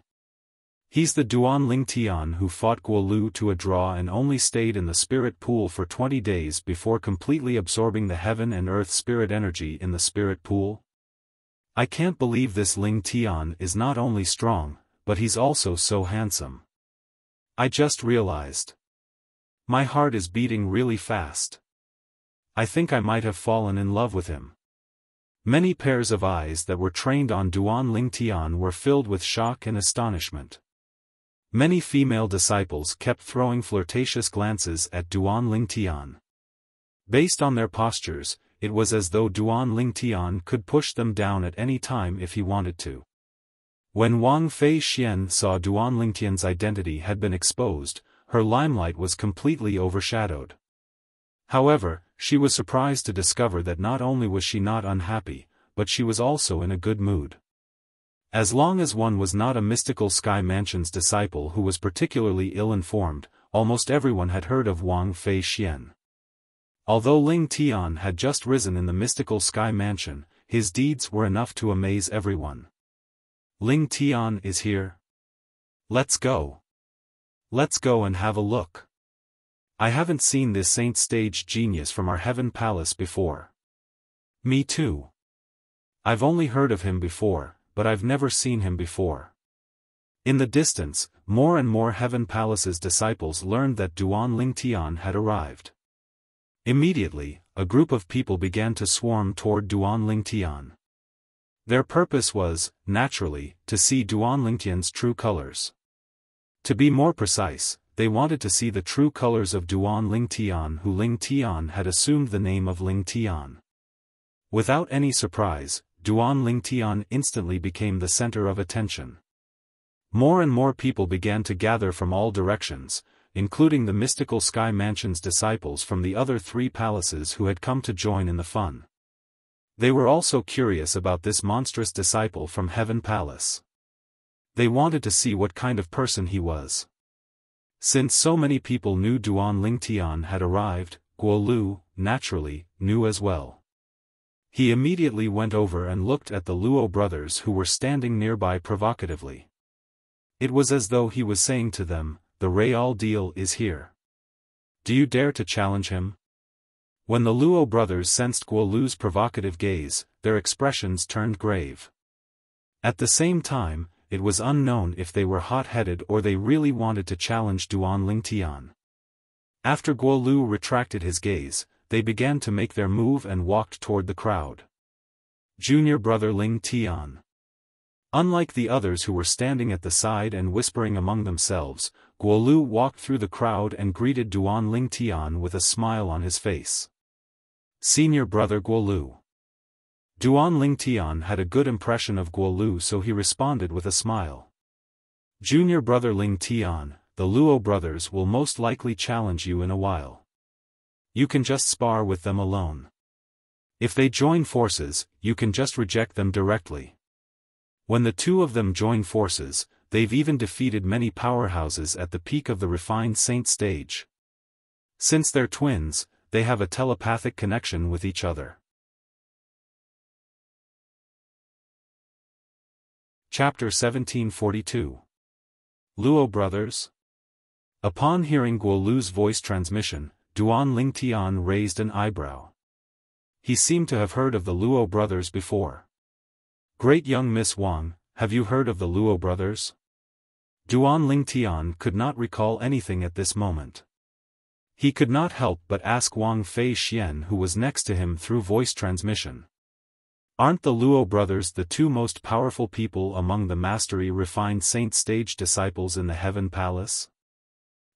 He's the Duan Lingtian who fought Guolu to a draw and only stayed in the spirit pool for 20 days before completely absorbing the heaven and earth spirit energy in the spirit pool? I can't believe this Ling Tian is not only strong, but he's also so handsome. I just realized. My heart is beating really fast. I think I might have fallen in love with him. Many pairs of eyes that were trained on Duan Lingtian were filled with shock and astonishment. Many female disciples kept throwing flirtatious glances at Duan Lingtian. Based on their postures, it was as though Duan Lingtian could push them down at any time if he wanted to. When Wang Fei Xian saw Duan Lingtian's identity had been exposed, her limelight was completely overshadowed. However, she was surprised to discover that not only was she not unhappy, but she was also in a good mood. As long as one was not a mystical sky mansion's disciple who was particularly ill-informed, almost everyone had heard of Wang Fei Xian. Although Ling Tian had just risen in the mystical sky mansion, his deeds were enough to amaze everyone. Ling Tian is here. Let's go. Let's go and have a look. I haven't seen this saint stage genius from our heaven palace before. Me too. I've only heard of him before, but I've never seen him before. In the distance, more and more heaven palace's disciples learned that Duan Lingtian had arrived. Immediately, a group of people began to swarm toward Duan Lingtian. Their purpose was, naturally, to see Duan Lingtian's true colors. To be more precise, they wanted to see the true colors of Duan Lingtian, who Ling Tian had assumed the name of Ling Tian. Without any surprise, Duan Lingtian instantly became the center of attention. More and more people began to gather from all directions, including the mystical sky mansion's disciples from the other 3 palaces who had come to join in the fun. They were also curious about this monstrous disciple from Heaven Palace. They wanted to see what kind of person he was. Since so many people knew Duan Lingtian had arrived, Guolu, naturally, knew as well. He immediately went over and looked at the Luo brothers who were standing nearby provocatively. It was as though he was saying to them, "The real deal is here. Do you dare to challenge him?" When the Luo brothers sensed Guolu's provocative gaze, their expressions turned grave. At the same time, it was unknown if they were hot-headed or they really wanted to challenge Duan Lingtian. After Guo Lu retracted his gaze, they began to make their move and walked toward the crowd. Junior brother Ling Tian. Unlike the others who were standing at the side and whispering among themselves, Guo Lu walked through the crowd and greeted Duan Lingtian with a smile on his face. Senior brother Guo Lu. Duan Lingtian had a good impression of Guo Lu, so he responded with a smile. Junior brother Ling Tian, the Luo brothers will most likely challenge you in a while. You can just spar with them alone. If they join forces, you can just reject them directly. When the two of them join forces, they've even defeated many powerhouses at the peak of the refined saint stage. Since they're twins, they have a telepathic connection with each other. Chapter 1742. Luo Brothers. Upon hearing Guo Lu's voice transmission, Duan Lingtian raised an eyebrow. He seemed to have heard of the Luo brothers before. Great young Miss Wang, have you heard of the Luo brothers? Duan Lingtian could not recall anything at this moment. He could not help but ask Wang Fei Xian, who was next to him through voice transmission. Aren't the Luo brothers the two most powerful people among the mastery refined saint stage disciples in the Heaven Palace?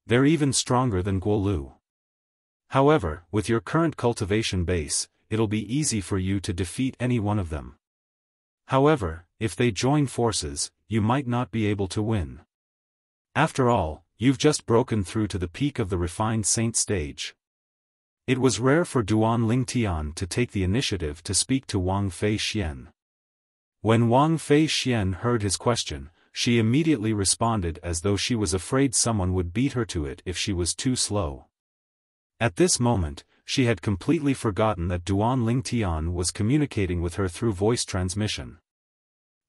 They're even stronger than Guo Lu. However, with your current cultivation base, it'll be easy for you to defeat any one of them. However, if they join forces, you might not be able to win. After all, you've just broken through to the peak of the refined saint stage. It was rare for Duan Lingtian to take the initiative to speak to Wang Fei Xian. When Wang Fei Xian heard his question, she immediately responded as though she was afraid someone would beat her to it if she was too slow. At this moment, she had completely forgotten that Duan Lingtian was communicating with her through voice transmission.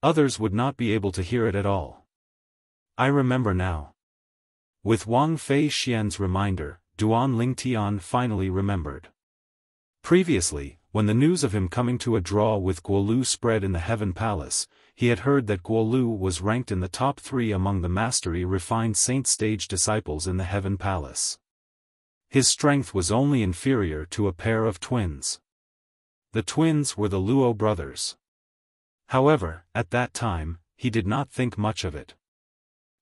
Others would not be able to hear it at all. I remember now. With Wang Fei Xian's reminder, Duan Lingtian finally remembered. Previously, when the news of him coming to a draw with Guo Lu spread in the Heaven Palace, he had heard that Guo Lu was ranked in the top 3 among the mastery refined saint stage disciples in the Heaven Palace. His strength was only inferior to a pair of twins. The twins were the Luo brothers. However, at that time, he did not think much of it.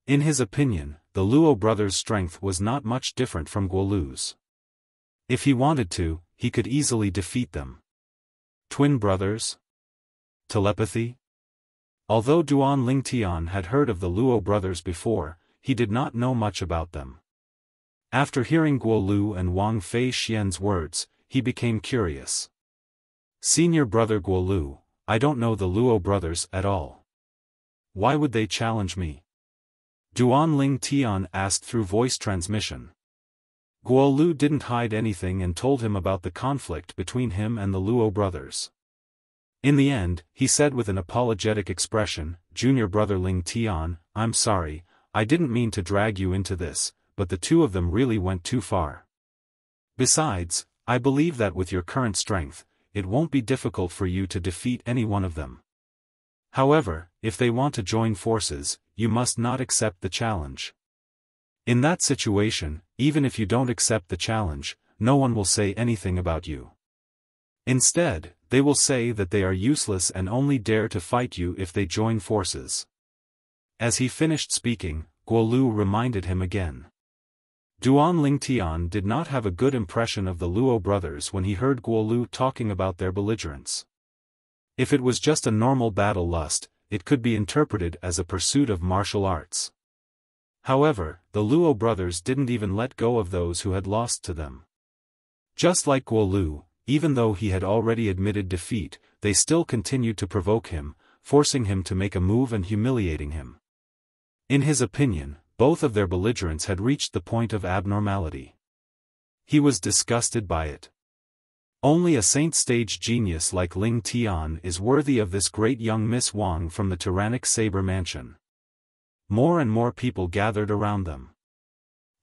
In his opinion, the Luo brothers' strength was not much different from Guo Lu's. If he wanted to, he could easily defeat them. Twin brothers? Telepathy? Although Duan Lingtian had heard of the Luo brothers before, he did not know much about them. After hearing Guo Lu and Wang Fei Xian's words, he became curious. Senior brother Guo Lu, I don't know the Luo brothers at all. Why would they challenge me? Duan Lingtian asked through voice transmission. Guo Lu didn't hide anything and told him about the conflict between him and the Luo brothers. In the end, he said with an apologetic expression, Junior brother Lingtian, I'm sorry, I didn't mean to drag you into this, but the two of them really went too far. Besides, I believe that with your current strength, it won't be difficult for you to defeat any one of them. However, if they want to join forces, you must not accept the challenge. In that situation, even if you don't accept the challenge, no one will say anything about you. Instead, they will say that they are useless and only dare to fight you if they join forces. As he finished speaking, Guo Lu reminded him again. Duan Lingtian did not have a good impression of the Luo brothers when he heard Guo Lu talking about their belligerence. If it was just a normal battle lust, it could be interpreted as a pursuit of martial arts. However, the Luo brothers didn't even let go of those who had lost to them. Just like Guo Lu, even though he had already admitted defeat, they still continued to provoke him, forcing him to make a move and humiliating him. In his opinion, both of their belligerents had reached the point of abnormality. He was disgusted by it. Only a saint-stage genius like Ling Tian is worthy of this great young Miss Wang from the tyrannic Saber Mansion. More and more people gathered around them.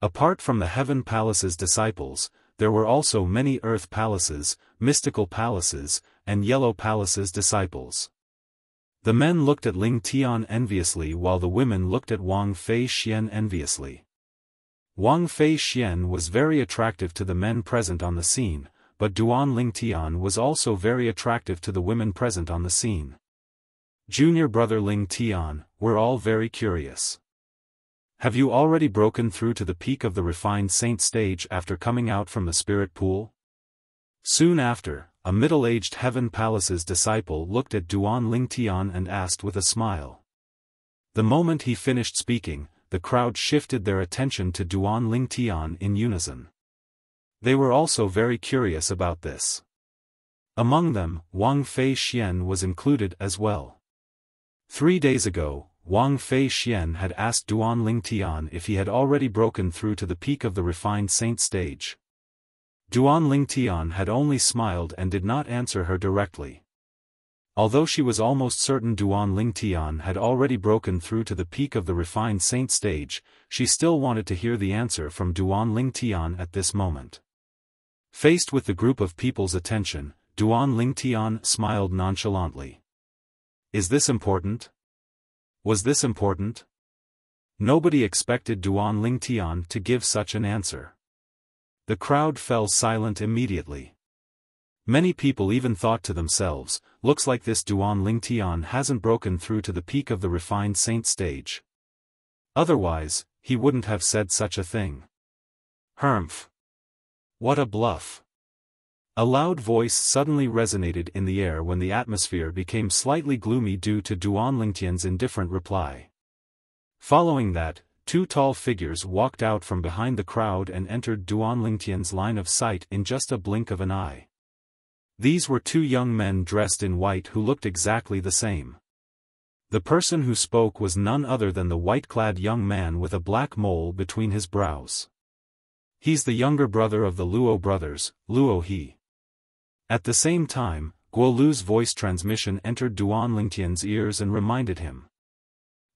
Apart from the Heaven Palace's disciples, there were also many Earth Palaces, Mystical Palaces, and Yellow Palaces disciples. The men looked at Ling Tian enviously while the women looked at Wang Fei Xian enviously. Wang Fei Xian was very attractive to the men present on the scene, but Duan Ling Tian was also very attractive to the women present on the scene. Junior brother Ling Tian, we're all very curious. Have you already broken through to the peak of the refined saint stage after coming out from the spirit pool? Soon after, a middle-aged Heaven Palace's disciple looked at Duan Ling Tian and asked with a smile. The moment he finished speaking, the crowd shifted their attention to Duan Ling Tian in unison. They were also very curious about this. Among them, Wang Fei Xian was included as well. 3 days ago, Wang Fei Xian had asked Duan Ling Tian if he had already broken through to the peak of the refined saint stage. Duan Ling Tian had only smiled and did not answer her directly. Although she was almost certain Duan Ling Tian had already broken through to the peak of the refined saint stage, she still wanted to hear the answer from Duan Ling Tian at this moment. Faced with the group of people's attention, Duan Ling Tian smiled nonchalantly. Is this important? Was this important? Nobody expected Duan Ling Tian to give such an answer. The crowd fell silent immediately. Many people even thought to themselves, looks like this Duan Ling Tian hasn't broken through to the peak of the refined saint stage. Otherwise, he wouldn't have said such a thing. Humph. What a bluff. A loud voice suddenly resonated in the air when the atmosphere became slightly gloomy due to Duan Ling Tian's indifferent reply. Following that, 2 tall figures walked out from behind the crowd and entered Duan Ling Tian's line of sight in just a blink of an eye. These were 2 young men dressed in white who looked exactly the same. The person who spoke was none other than the white-clad young man with a black mole between his brows. He's the younger brother of the Luo brothers, Luo He. At the same time, Guo Lu's voice transmission entered Duan Ling Tian's ears and reminded him.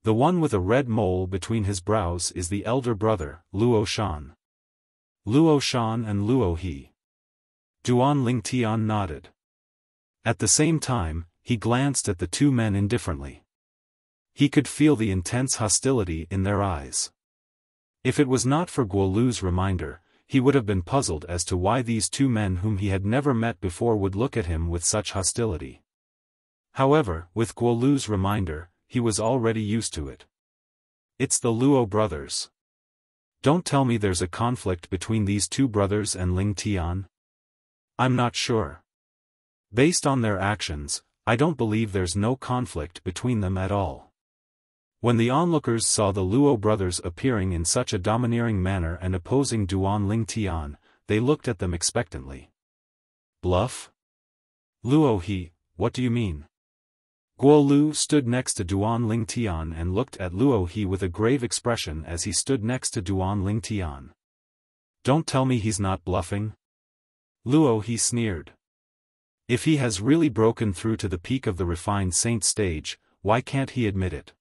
The one with a red mole between his brows is the elder brother, Luo Shan. Luo Shan and Luo He. Duan Ling Tian nodded. At the same time, he glanced at the 2 men indifferently. He could feel the intense hostility in their eyes. If it was not for Guo Lu's reminder, he would have been puzzled as to why these 2 men whom he had never met before would look at him with such hostility. However, with Guo Lu's reminder, he was already used to it. It's the Luo brothers. Don't tell me there's a conflict between these 2 brothers and Ling Tian. I'm not sure. Based on their actions, I don't believe there's no conflict between them at all. When the onlookers saw the Luo brothers appearing in such a domineering manner and opposing Duan Ling Tian, they looked at them expectantly. Bluff? Luo He, what do you mean? Guo Lu stood next to Duan Ling Tian and looked at Luo He with a grave expression as he stood next to Duan Ling Tian. Don't tell me he's not bluffing? Luo He sneered. If he has really broken through to the peak of the refined saint stage, why can't he admit it?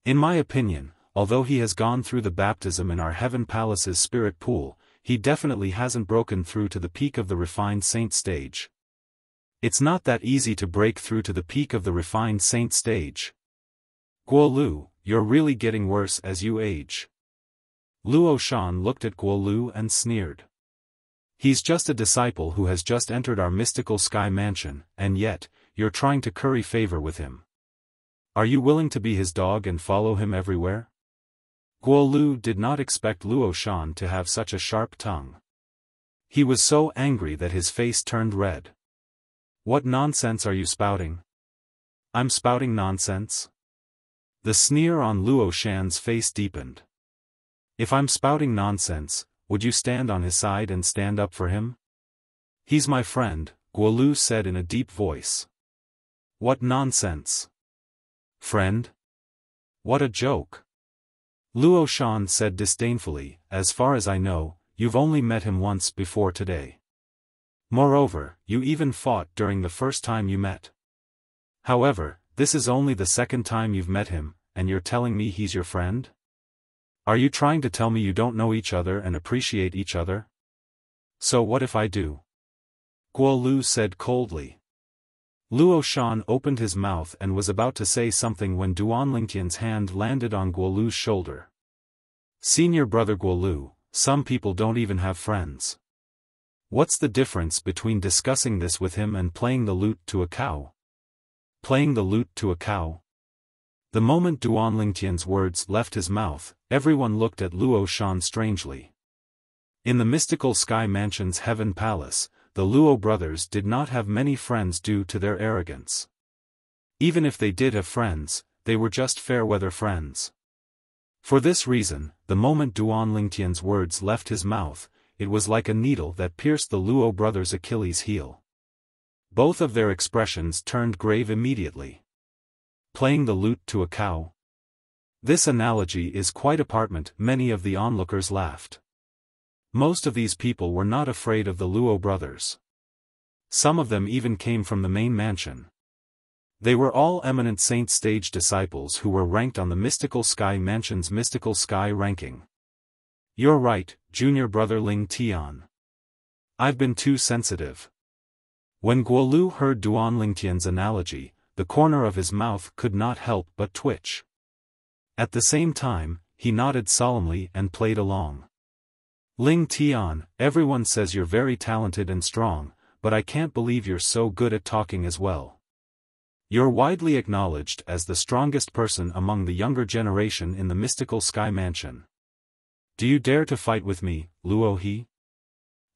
In my opinion, although he has gone through the baptism in our Heaven Palace's spirit pool, he definitely hasn't broken through to the peak of the refined saint stage. It's not that easy to break through to the peak of the refined saint stage. Guo Lu, you're really getting worse as you age. Luo Shan looked at Guo Lu and sneered. He's just a disciple who has just entered our mystical sky mansion, and yet, you're trying to curry favor with him. Are you willing to be his dog and follow him everywhere? Guo Lu did not expect Luo Shan to have such a sharp tongue. He was so angry that his face turned red. What nonsense are you spouting? I'm spouting nonsense? The sneer on Luo Shan's face deepened. If I'm spouting nonsense, would you stand on his side and stand up for him? He's my friend, Guo Lu said in a deep voice. What nonsense? Friend? What a joke. Luo Shan said disdainfully, as far as I know, you've only met him once before today. Moreover, you even fought during the first time you met. However, this is only the second time you've met him, and you're telling me he's your friend? Are you trying to tell me you don't know each other and appreciate each other? So what if I do? Guo Lu said coldly. Luo Shan opened his mouth and was about to say something when Duan Lingtian's hand landed on Guolu's shoulder. Senior brother Guolu, some people don't even have friends. What's the difference between discussing this with him and playing the lute to a cow? Playing the lute to a cow? The moment Duan Lingtian's words left his mouth, everyone looked at Luo Shan strangely. In the mystical Sky Mansion's Heaven Palace, the Luo brothers did not have many friends due to their arrogance. Even if they did have friends, they were just fair-weather friends. For this reason, the moment Duan Lingtian's words left his mouth, it was like a needle that pierced the Luo brothers' Achilles' heel. Both of their expressions turned grave immediately. Playing the lute to a cow? This analogy is quite apartment. Many of the onlookers laughed. Most of these people were not afraid of the Luo brothers. Some of them even came from the main mansion. They were all eminent saint stage disciples who were ranked on the Mystical Sky Mansion's Mystical Sky ranking. You're right, junior brother Ling Tian. I've been too sensitive. When Guolu heard Duan Lingtian's analogy, the corner of his mouth could not help but twitch. At the same time, he nodded solemnly and played along. Ling Tian, everyone says you're very talented and strong, but I can't believe you're so good at talking as well. You're widely acknowledged as the strongest person among the younger generation in the Mystical Sky Mansion. Do you dare to fight with me, Luo He?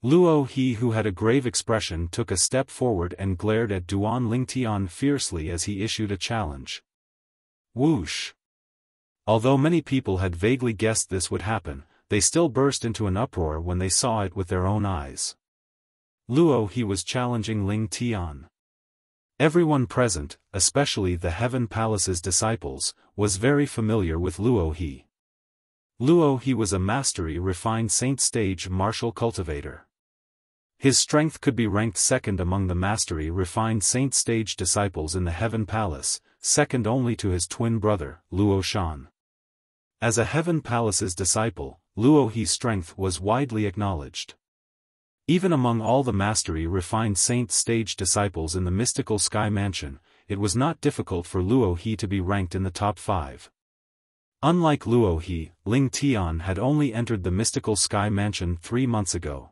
Luo He, who had a grave expression, took a step forward and glared at Duan Lingtian fiercely as he issued a challenge. Whoosh! Although many people had vaguely guessed this would happen, they still burst into an uproar when they saw it with their own eyes. Luo He was challenging Ling Tian. Everyone present, especially the Heaven Palace's disciples, was very familiar with Luo He. Luo He was a mastery-refined saint stage martial cultivator. His strength could be ranked second among the mastery-refined saint stage disciples in the Heaven Palace, second only to his twin brother, Luo Shan. As a Heaven Palace's disciple, Luo He's strength was widely acknowledged. Even among all the mastery-refined saint stage disciples in the Mystical Sky Mansion, it was not difficult for Luo He to be ranked in the top 5. Unlike Luo He, Ling Tian had only entered the Mystical Sky Mansion 3 months ago.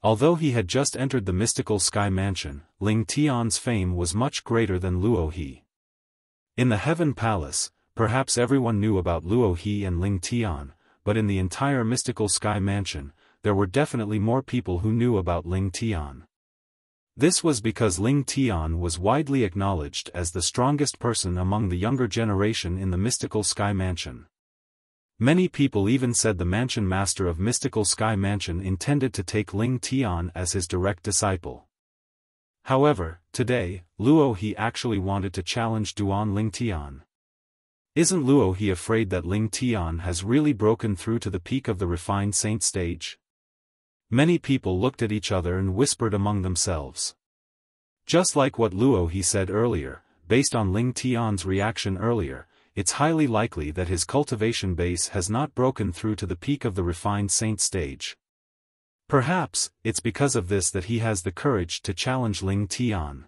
Although he had just entered the Mystical Sky Mansion, Ling Tian's fame was much greater than Luo He. In the Heaven Palace, perhaps everyone knew about Luo He and Ling Tian, but in the entire Mystical Sky Mansion, there were definitely more people who knew about Ling Tian. This was because Ling Tian was widely acknowledged as the strongest person among the younger generation in the Mystical Sky Mansion. Many people even said the Mansion Master of Mystical Sky Mansion intended to take Ling Tian as his direct disciple. However, today, Luo He actually wanted to challenge Duan Lingtian. Isn't Luo He afraid that Ling Tian has really broken through to the peak of the refined saint stage? Many people looked at each other and whispered among themselves. Just like what Luo He said earlier, based on Ling Tian's reaction earlier, it's highly likely that his cultivation base has not broken through to the peak of the refined saint stage. Perhaps, it's because of this that he has the courage to challenge Ling Tian.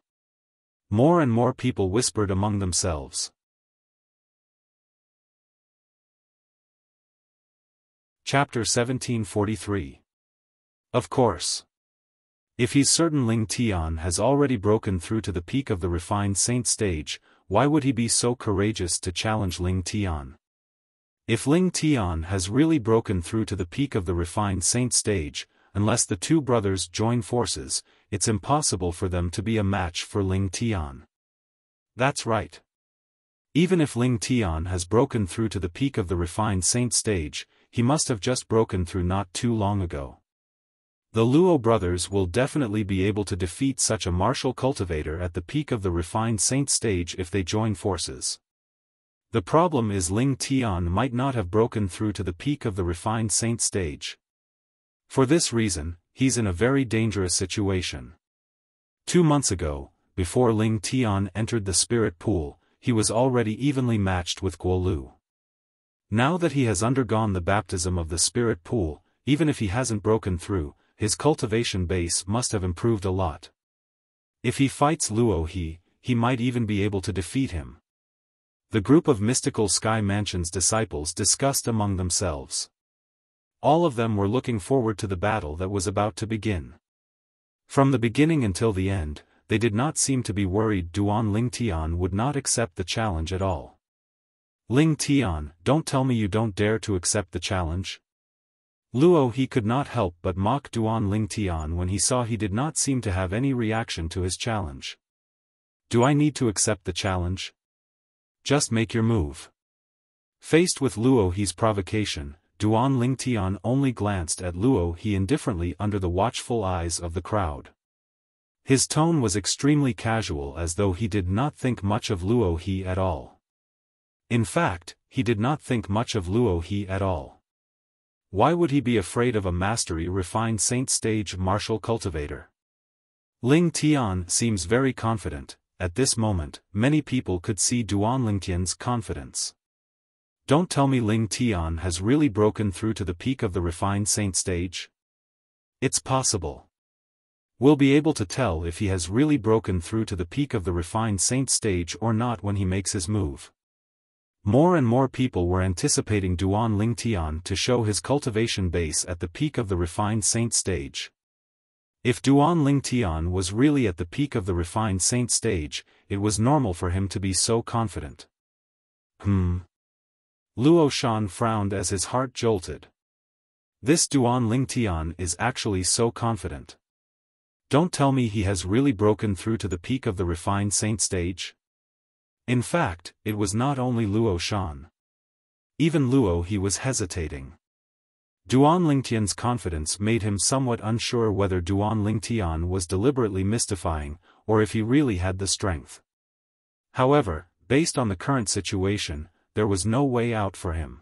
More and more people whispered among themselves. Chapter 1743. Of course. If he's certain Ling Tian has already broken through to the peak of the refined saint stage, why would he be so courageous to challenge Ling Tian? If Ling Tian has really broken through to the peak of the refined saint stage, unless the two brothers join forces, it's impossible for them to be a match for Ling Tian. That's right. Even if Ling Tian has broken through to the peak of the refined saint stage, he must have just broken through not too long ago. The Luo brothers will definitely be able to defeat such a martial cultivator at the peak of the refined saint stage if they join forces. The problem is Ling Tian might not have broken through to the peak of the refined saint stage. For this reason, he's in a very dangerous situation. 2 months ago, before Ling Tian entered the spirit pool, he was already evenly matched with Guolu. Now that he has undergone the baptism of the spirit pool, even if he hasn't broken through, his cultivation base must have improved a lot. If he fights Luo he might even be able to defeat him. The group of mystical Sky Mansion's disciples discussed among themselves. All of them were looking forward to the battle that was about to begin. From the beginning until the end, they did not seem to be worried Duan Lingtian would not accept the challenge at all. Lingtian, don't tell me you don't dare to accept the challenge? Luo he could not help but mock Duan Lingtian when he saw he did not seem to have any reaction to his challenge. Do I need to accept the challenge? Just make your move. Faced with Luo he's provocation, Duan Lingtian only glanced at Luo he indifferently under the watchful eyes of the crowd. His tone was extremely casual as though he did not think much of Luo he at all. In fact, he did not think much of Luo he at all. Why would he be afraid of a mastery-refined saint stage martial cultivator? Ling Tian seems very confident. At this moment, many people could see Duan Lingtian's confidence. Don't tell me Ling Tian has really broken through to the peak of the refined saint stage? It's possible. We'll be able to tell if he has really broken through to the peak of the refined saint stage or not when he makes his move. More and more people were anticipating Duan Lingtian to show his cultivation base at the peak of the refined saint stage. If Duan Lingtian was really at the peak of the refined saint stage, it was normal for him to be so confident. Luo Shan frowned as his heart jolted. This Duan Lingtian is actually so confident. Don't tell me he has really broken through to the peak of the refined saint stage? In fact, it was not only Luo Shan. Even Luo he was hesitating. Duan Lingtian's confidence made him somewhat unsure whether Duan Lingtian was deliberately mystifying, or if he really had the strength. However, based on the current situation, there was no way out for him.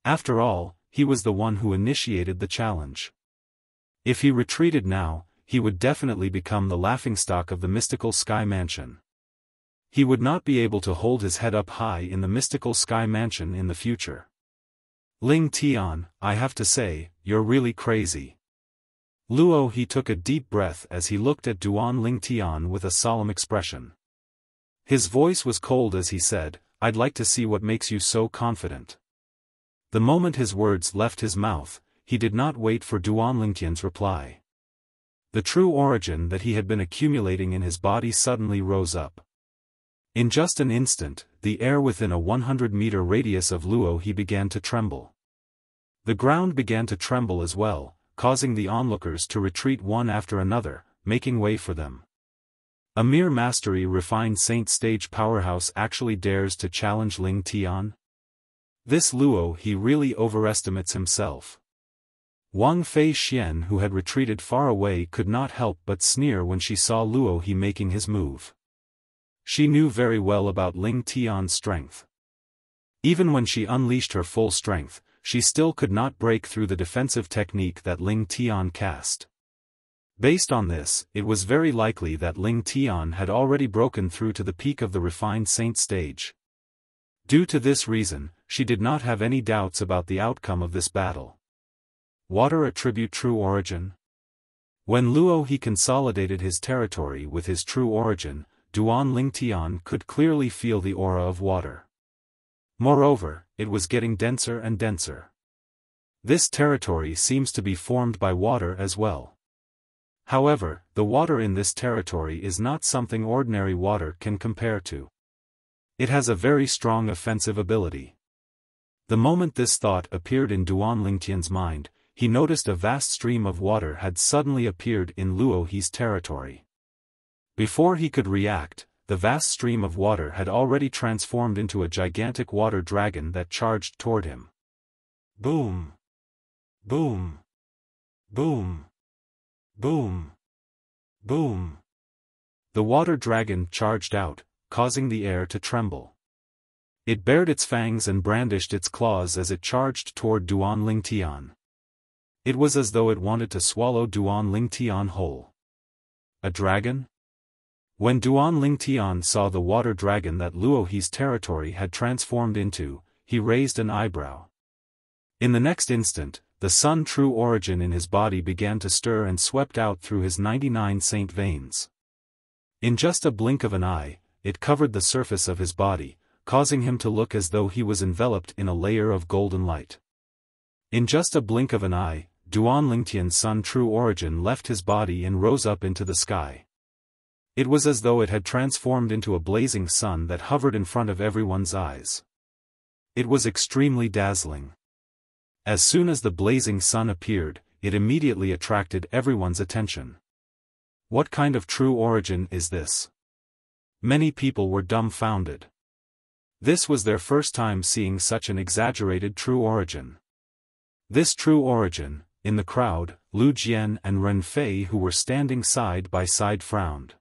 After all, he was the one who initiated the challenge. If he retreated now, he would definitely become the laughingstock of the mystical Sky Mansion. He would not be able to hold his head up high in the mystical Sky Mansion in the future. Ling Tian, I have to say, you're really crazy. Luo he took a deep breath as he looked at Duan Lingtian with a solemn expression. His voice was cold as he said, I'd like to see what makes you so confident. The moment his words left his mouth, he did not wait for Duan Lingtian's reply. The true origin that he had been accumulating in his body suddenly rose up. In just an instant, the air within a 100-meter radius of Luo he began to tremble. The ground began to tremble as well, causing the onlookers to retreat one after another, making way for them. A mere mastery-refined saint stage powerhouse actually dares to challenge Ling Tian? This Luo he really overestimates himself. Wang Fei Xian who had retreated far away could not help but sneer when she saw Luo he making his move. She knew very well about Ling Tian's strength. Even when she unleashed her full strength, she still could not break through the defensive technique that Ling Tian cast. Based on this, it was very likely that Ling Tian had already broken through to the peak of the refined saint stage. Due to this reason, she did not have any doubts about the outcome of this battle. Water attribute true origin? When Luo he consolidated his territory with his true origin, Duan Lingtian could clearly feel the aura of water. Moreover, it was getting denser and denser. This territory seems to be formed by water as well. However, the water in this territory is not something ordinary water can compare to. It has a very strong offensive ability. The moment this thought appeared in Duan Lingtian's mind, he noticed a vast stream of water had suddenly appeared in Luo he's territory. Before he could react, the vast stream of water had already transformed into a gigantic water dragon that charged toward him. Boom! Boom! Boom! Boom! Boom! The water dragon charged out, causing the air to tremble. It bared its fangs and brandished its claws as it charged toward Duan Lingtian. It was as though it wanted to swallow Duan Lingtian whole. A dragon? When Duan Lingtian saw the water dragon that Luo he's territory had transformed into, he raised an eyebrow. In the next instant, the sun true origin in his body began to stir and swept out through his 99 saint veins. In just a blink of an eye, it covered the surface of his body, causing him to look as though he was enveloped in a layer of golden light. In just a blink of an eye, Duan Lingtian's Sun True Origin left his body and rose up into the sky. It was as though it had transformed into a blazing sun that hovered in front of everyone's eyes. It was extremely dazzling. As soon as the blazing sun appeared, it immediately attracted everyone's attention. What kind of true origin is this? Many people were dumbfounded. This was their first time seeing such an exaggerated true origin. This true origin, in the crowd, Lu Jian and Ren Fei who were standing side by side frowned.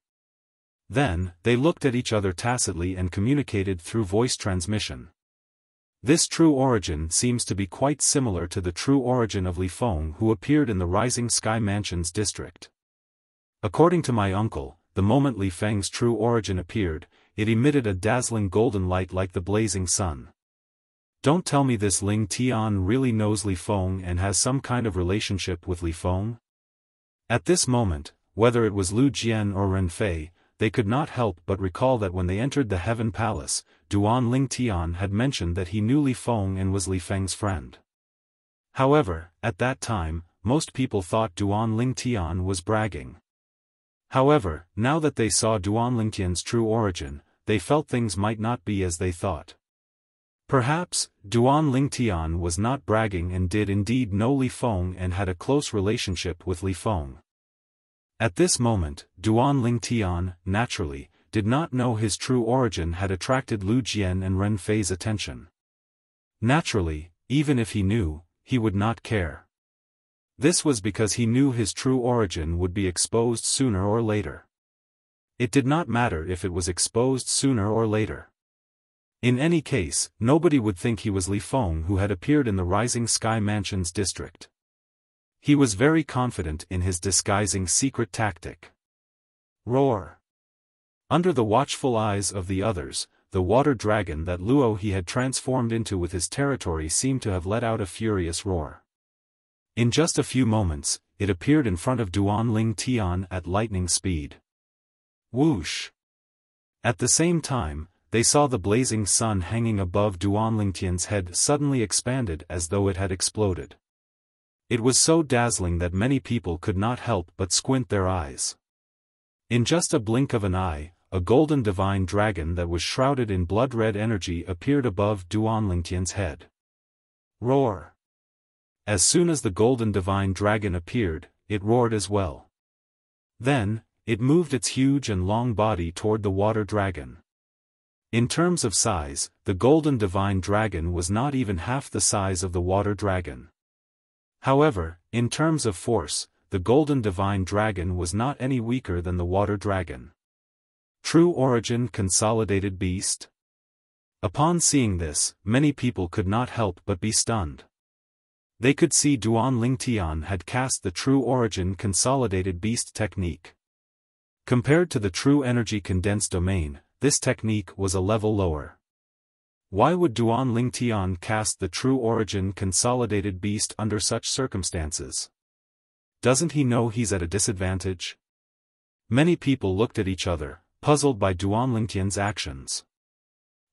Then, they looked at each other tacitly and communicated through voice transmission. This true origin seems to be quite similar to the true origin of Li Feng who appeared in the Rising Sky Mansions district. According to my uncle, the moment Li Feng's true origin appeared, it emitted a dazzling golden light like the blazing sun. Don't tell me this Ling Tian really knows Li Feng and has some kind of relationship with Li Feng? At this moment, whether it was Lu Jian or Ren Fei, they could not help but recall that when they entered the Heaven Palace, Duan Ling Tian had mentioned that he knew Li Feng and was Li Feng's friend. However, at that time, most people thought Duan Ling Tian was bragging. However, now that they saw Duan Ling Tian's true origin, they felt things might not be as they thought. Perhaps, Duan Ling Tian was not bragging and did indeed know Li Feng and had a close relationship with Li Feng. At this moment, Duan Ling Tian, naturally, did not know his true origin had attracted Lu Jian and Ren Fei's attention. Naturally, even if he knew, he would not care. This was because he knew his true origin would be exposed sooner or later. It did not matter if it was exposed sooner or later. In any case, nobody would think he was Li Feng who had appeared in the Rising Sky Mansions district. He was very confident in his disguising secret tactic. Roar! Under the watchful eyes of the others, the water dragon that Luo he had transformed into with his territory seemed to have let out a furious roar. In just a few moments, it appeared in front of Duan Ling Tian at lightning speed. Whoosh! At the same time, they saw the blazing sun hanging above Duan Ling Tian's head suddenly expanded as though it had exploded. It was so dazzling that many people could not help but squint their eyes. In just a blink of an eye, a golden divine dragon that was shrouded in blood-red energy appeared above Duan Ling Tian's head. Roar! As soon as the golden divine dragon appeared, it roared as well. Then, it moved its huge and long body toward the water dragon. In terms of size, the golden divine dragon was not even half the size of the water dragon. However, in terms of force, the golden divine dragon was not any weaker than the water dragon. True origin consolidated beast? Upon seeing this, many people could not help but be stunned. They could see Duan Ling Tian had cast the true origin consolidated beast technique. Compared to the true energy condensed domain, this technique was a level lower. Why would Duan Ling Tian cast the true origin consolidated beast under such circumstances? Doesn't he know he's at a disadvantage? Many people looked at each other, puzzled by Duan Ling Tian's actions.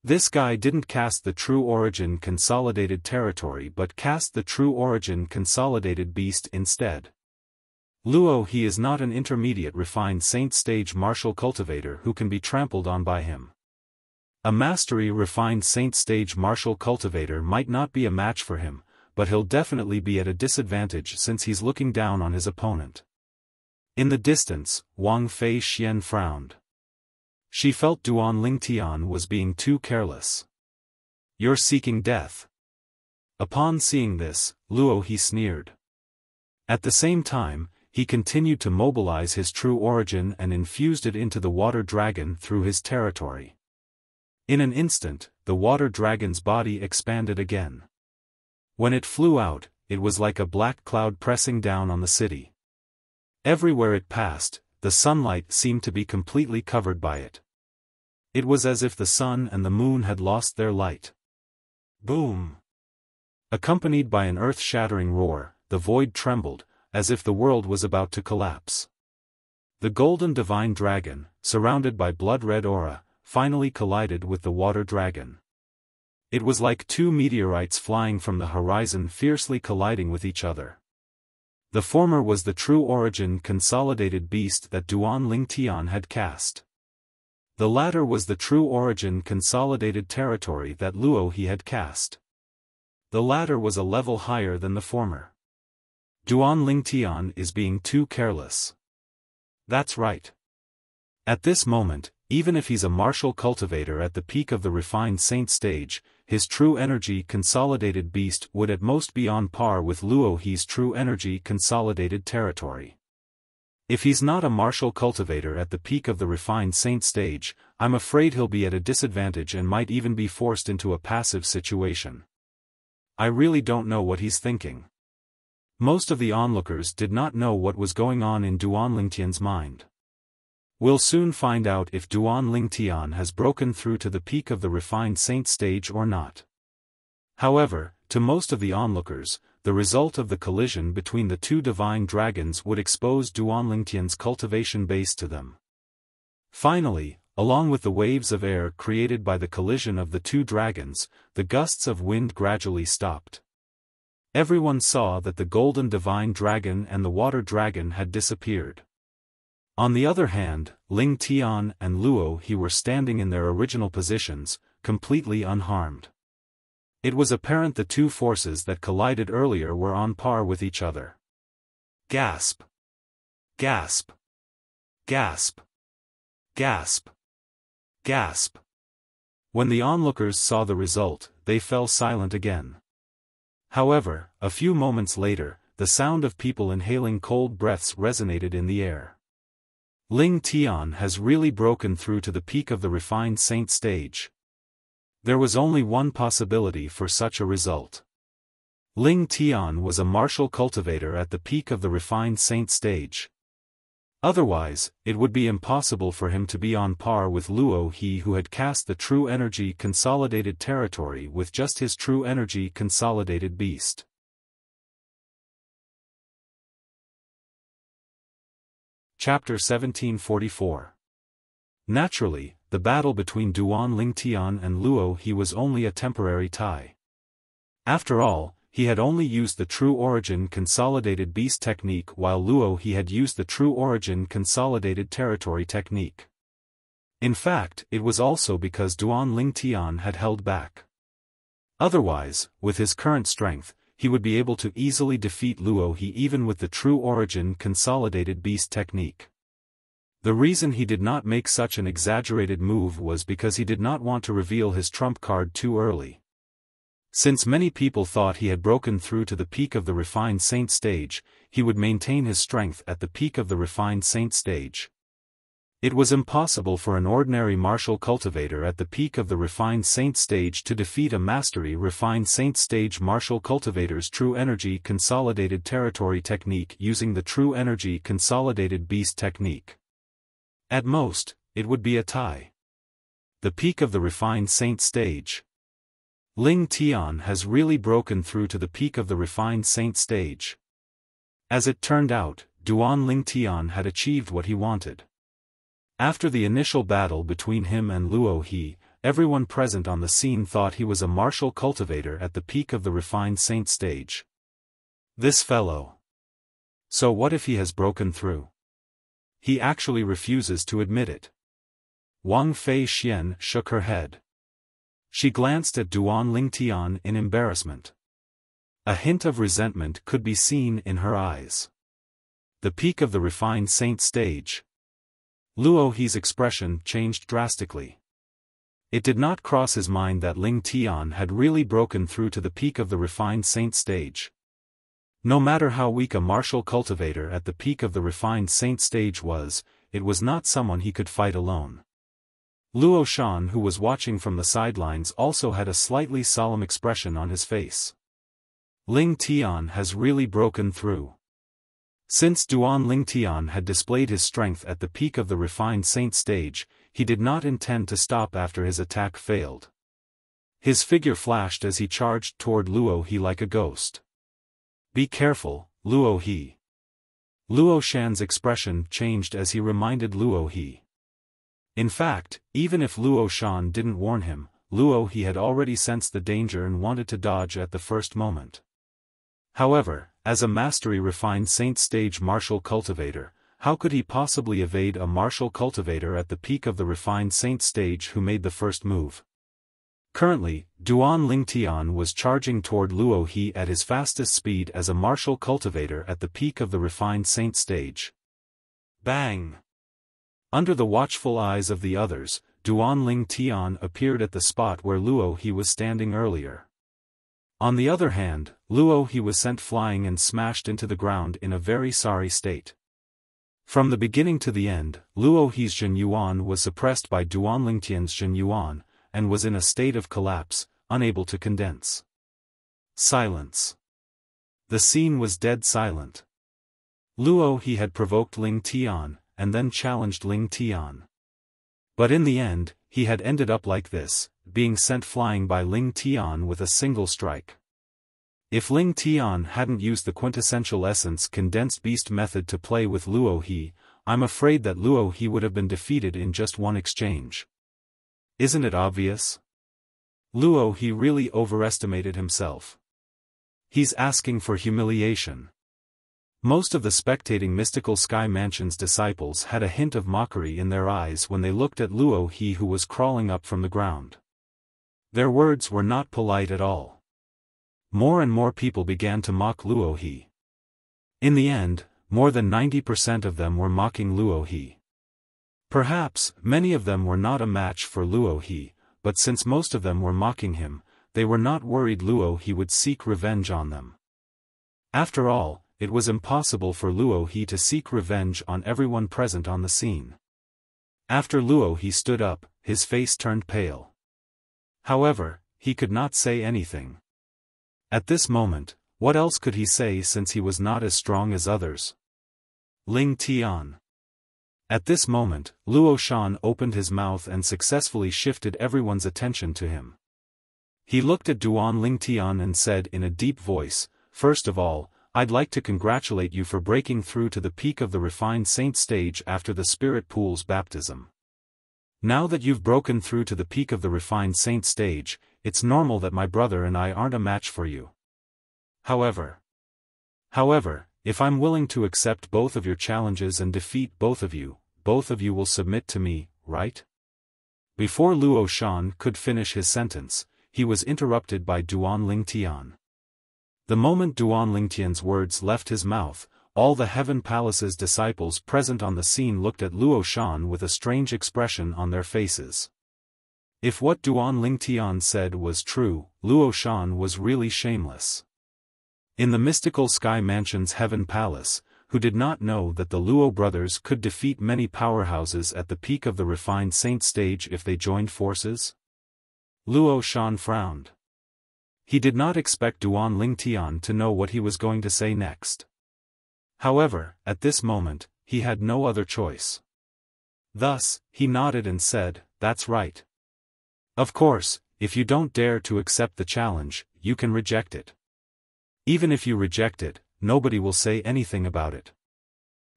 This guy didn't cast the true origin consolidated territory but cast the true origin consolidated beast instead. Luo he is not an intermediate refined saint stage martial cultivator who can be trampled on by him. A mastery refined saint stage martial cultivator might not be a match for him, but he'll definitely be at a disadvantage since he's looking down on his opponent. In the distance, Wang Fei Xian frowned. She felt Duan Ling Tian was being too careless. You're seeking death. Upon seeing this, Luo he sneered. At the same time, he continued to mobilize his true origin and infused it into the water dragon through his territory. In an instant, the water dragon's body expanded again. When it flew out, it was like a black cloud pressing down on the city. Everywhere it passed, the sunlight seemed to be completely covered by it. It was as if the sun and the moon had lost their light. Boom! Accompanied by an earth-shattering roar, the void trembled, as if the world was about to collapse. The golden divine dragon, surrounded by blood-red aura, finally collided with the water dragon. It was like two meteorites flying from the horizon fiercely colliding with each other. The former was the true origin consolidated beast that Duan Lingtian had cast. The latter was the true origin consolidated territory that Luo He had cast. The latter was a level higher than the former. Duan Lingtian is being too careless. That's right. At this moment, even if he's a martial cultivator at the peak of the refined saint stage, his true energy consolidated beast would at most be on par with Luo He's true energy consolidated territory. If he's not a martial cultivator at the peak of the refined saint stage, I'm afraid he'll be at a disadvantage and might even be forced into a passive situation. I really don't know what he's thinking. Most of the onlookers did not know what was going on in Duan Lingtian's mind. We'll soon find out if Duan Lingtian has broken through to the peak of the refined saint stage or not. However, to most of the onlookers, the result of the collision between the two divine dragons would expose Duan Lingtian's cultivation base to them. Finally, along with the waves of air created by the collision of the two dragons, the gusts of wind gradually stopped. Everyone saw that the golden divine dragon and the water dragon had disappeared. On the other hand, Ling Tian and Luo He were standing in their original positions, completely unharmed. It was apparent the two forces that collided earlier were on par with each other. Gasp! Gasp! Gasp! Gasp! Gasp! When the onlookers saw the result, they fell silent again. However, a few moments later, the sound of people inhaling cold breaths resonated in the air. Ling Tian has really broken through to the peak of the refined saint stage. There was only one possibility for such a result. Ling Tian was a martial cultivator at the peak of the refined saint stage. Otherwise, it would be impossible for him to be on par with Luo He who had cast the true energy consolidated territory with just his true energy consolidated beast. Chapter 1744. Naturally, the battle between Duan Lingtian and Luo He was only a temporary tie. After all, he had only used the true origin consolidated beast technique while Luo He had used the true origin consolidated territory technique. In fact, it was also because Duan Lingtian had held back. Otherwise, with his current strength, he would be able to easily defeat Luo He even with the true origin consolidated beast technique. The reason he did not make such an exaggerated move was because he did not want to reveal his trump card too early. Since many people thought he had broken through to the peak of the refined saint stage, he would maintain his strength at the peak of the refined saint stage. It was impossible for an ordinary martial cultivator at the peak of the refined saint stage to defeat a mastery refined saint stage martial cultivator's true energy consolidated territory technique using the true energy consolidated beast technique. At most, it would be a tie. The peak of the refined saint stage. Ling Tian has really broken through to the peak of the refined saint stage. As it turned out, Duan Lingtian had achieved what he wanted. After the initial battle between him and Luo He, everyone present on the scene thought he was a martial cultivator at the peak of the refined saint stage. This fellow. So what if he has broken through? He actually refuses to admit it. Wang Fei Xian shook her head. She glanced at Duan Lingtian in embarrassment. A hint of resentment could be seen in her eyes. The peak of the refined saint stage. Luo He's expression changed drastically. It did not cross his mind that Ling Tian had really broken through to the peak of the refined saint stage. No matter how weak a martial cultivator at the peak of the refined saint stage was, it was not someone he could fight alone. Luo Shan, who was watching from the sidelines, also had a slightly solemn expression on his face. Ling Tian has really broken through. Since Duan Lingtian had displayed his strength at the peak of the refined saint stage, he did not intend to stop after his attack failed. His figure flashed as he charged toward Luo He like a ghost. Be careful, Luo He. Luo Shan's expression changed as he reminded Luo He. In fact, even if Luo Shan didn't warn him, Luo he had already sensed the danger and wanted to dodge at the first moment. However, as a mastery-refined saint stage martial cultivator, how could he possibly evade a martial cultivator at the peak of the refined saint stage who made the first move? Currently, Duan Lingtian was charging toward Luo He at his fastest speed as a martial cultivator at the peak of the refined saint stage. Bang! Under the watchful eyes of the others, Duan Lingtian appeared at the spot where Luo He was standing earlier. On the other hand, Luo He was sent flying and smashed into the ground in a very sorry state. From the beginning to the end, Luo He's Jin Yuan was suppressed by Duan Lingtian's Jin Yuan, and was in a state of collapse, unable to condense. Silence. The scene was dead silent. Luo He had provoked Ling Tian, and then challenged Ling Tian. But in the end, he had ended up like this, being sent flying by Ling Tian with a single strike. If Ling Tian hadn't used the quintessential essence condensed beast method to play with Luo He, I'm afraid that Luo He would have been defeated in just one exchange. Isn't it obvious? Luo He really overestimated himself. He's asking for humiliation. Most of the spectating Mystical Sky Mansion's disciples had a hint of mockery in their eyes when they looked at Luo He who was crawling up from the ground. Their words were not polite at all. More and more people began to mock Luo He. In the end, more than 90% of them were mocking Luo He. Perhaps, many of them were not a match for Luo He, but since most of them were mocking him, they were not worried Luo He would seek revenge on them. After all, it was impossible for Luo He to seek revenge on everyone present on the scene. After Luo He stood up, his face turned pale. However, he could not say anything. At this moment, what else could he say since he was not as strong as others? Ling Tian. At this moment, Luo Shan opened his mouth and successfully shifted everyone's attention to him. He looked at Duan Lingtian and said in a deep voice, "First of all, I'd like to congratulate you for breaking through to the peak of the refined saint stage after the spirit pool's baptism. Now that you've broken through to the peak of the refined saint stage, it's normal that my brother and I aren't a match for you. However, if I'm willing to accept both of your challenges and defeat both of you will submit to me, right?" Before Luo Shan could finish his sentence, he was interrupted by Duan Lingtian. The moment Duan Lingtian's words left his mouth, all the Heaven Palace's disciples present on the scene looked at Luo Shan with a strange expression on their faces. If what Duan Lingtian said was true, Luo Shan was really shameless. In the Mystical Sky Mansion's Heaven Palace, who did not know that the Luo brothers could defeat many powerhouses at the peak of the refined saint stage if they joined forces? Luo Shan frowned. He did not expect Duan Lingtian to know what he was going to say next. However, at this moment, he had no other choice. Thus, he nodded and said, "That's right. Of course, if you don't dare to accept the challenge, you can reject it. Even if you reject it, nobody will say anything about it.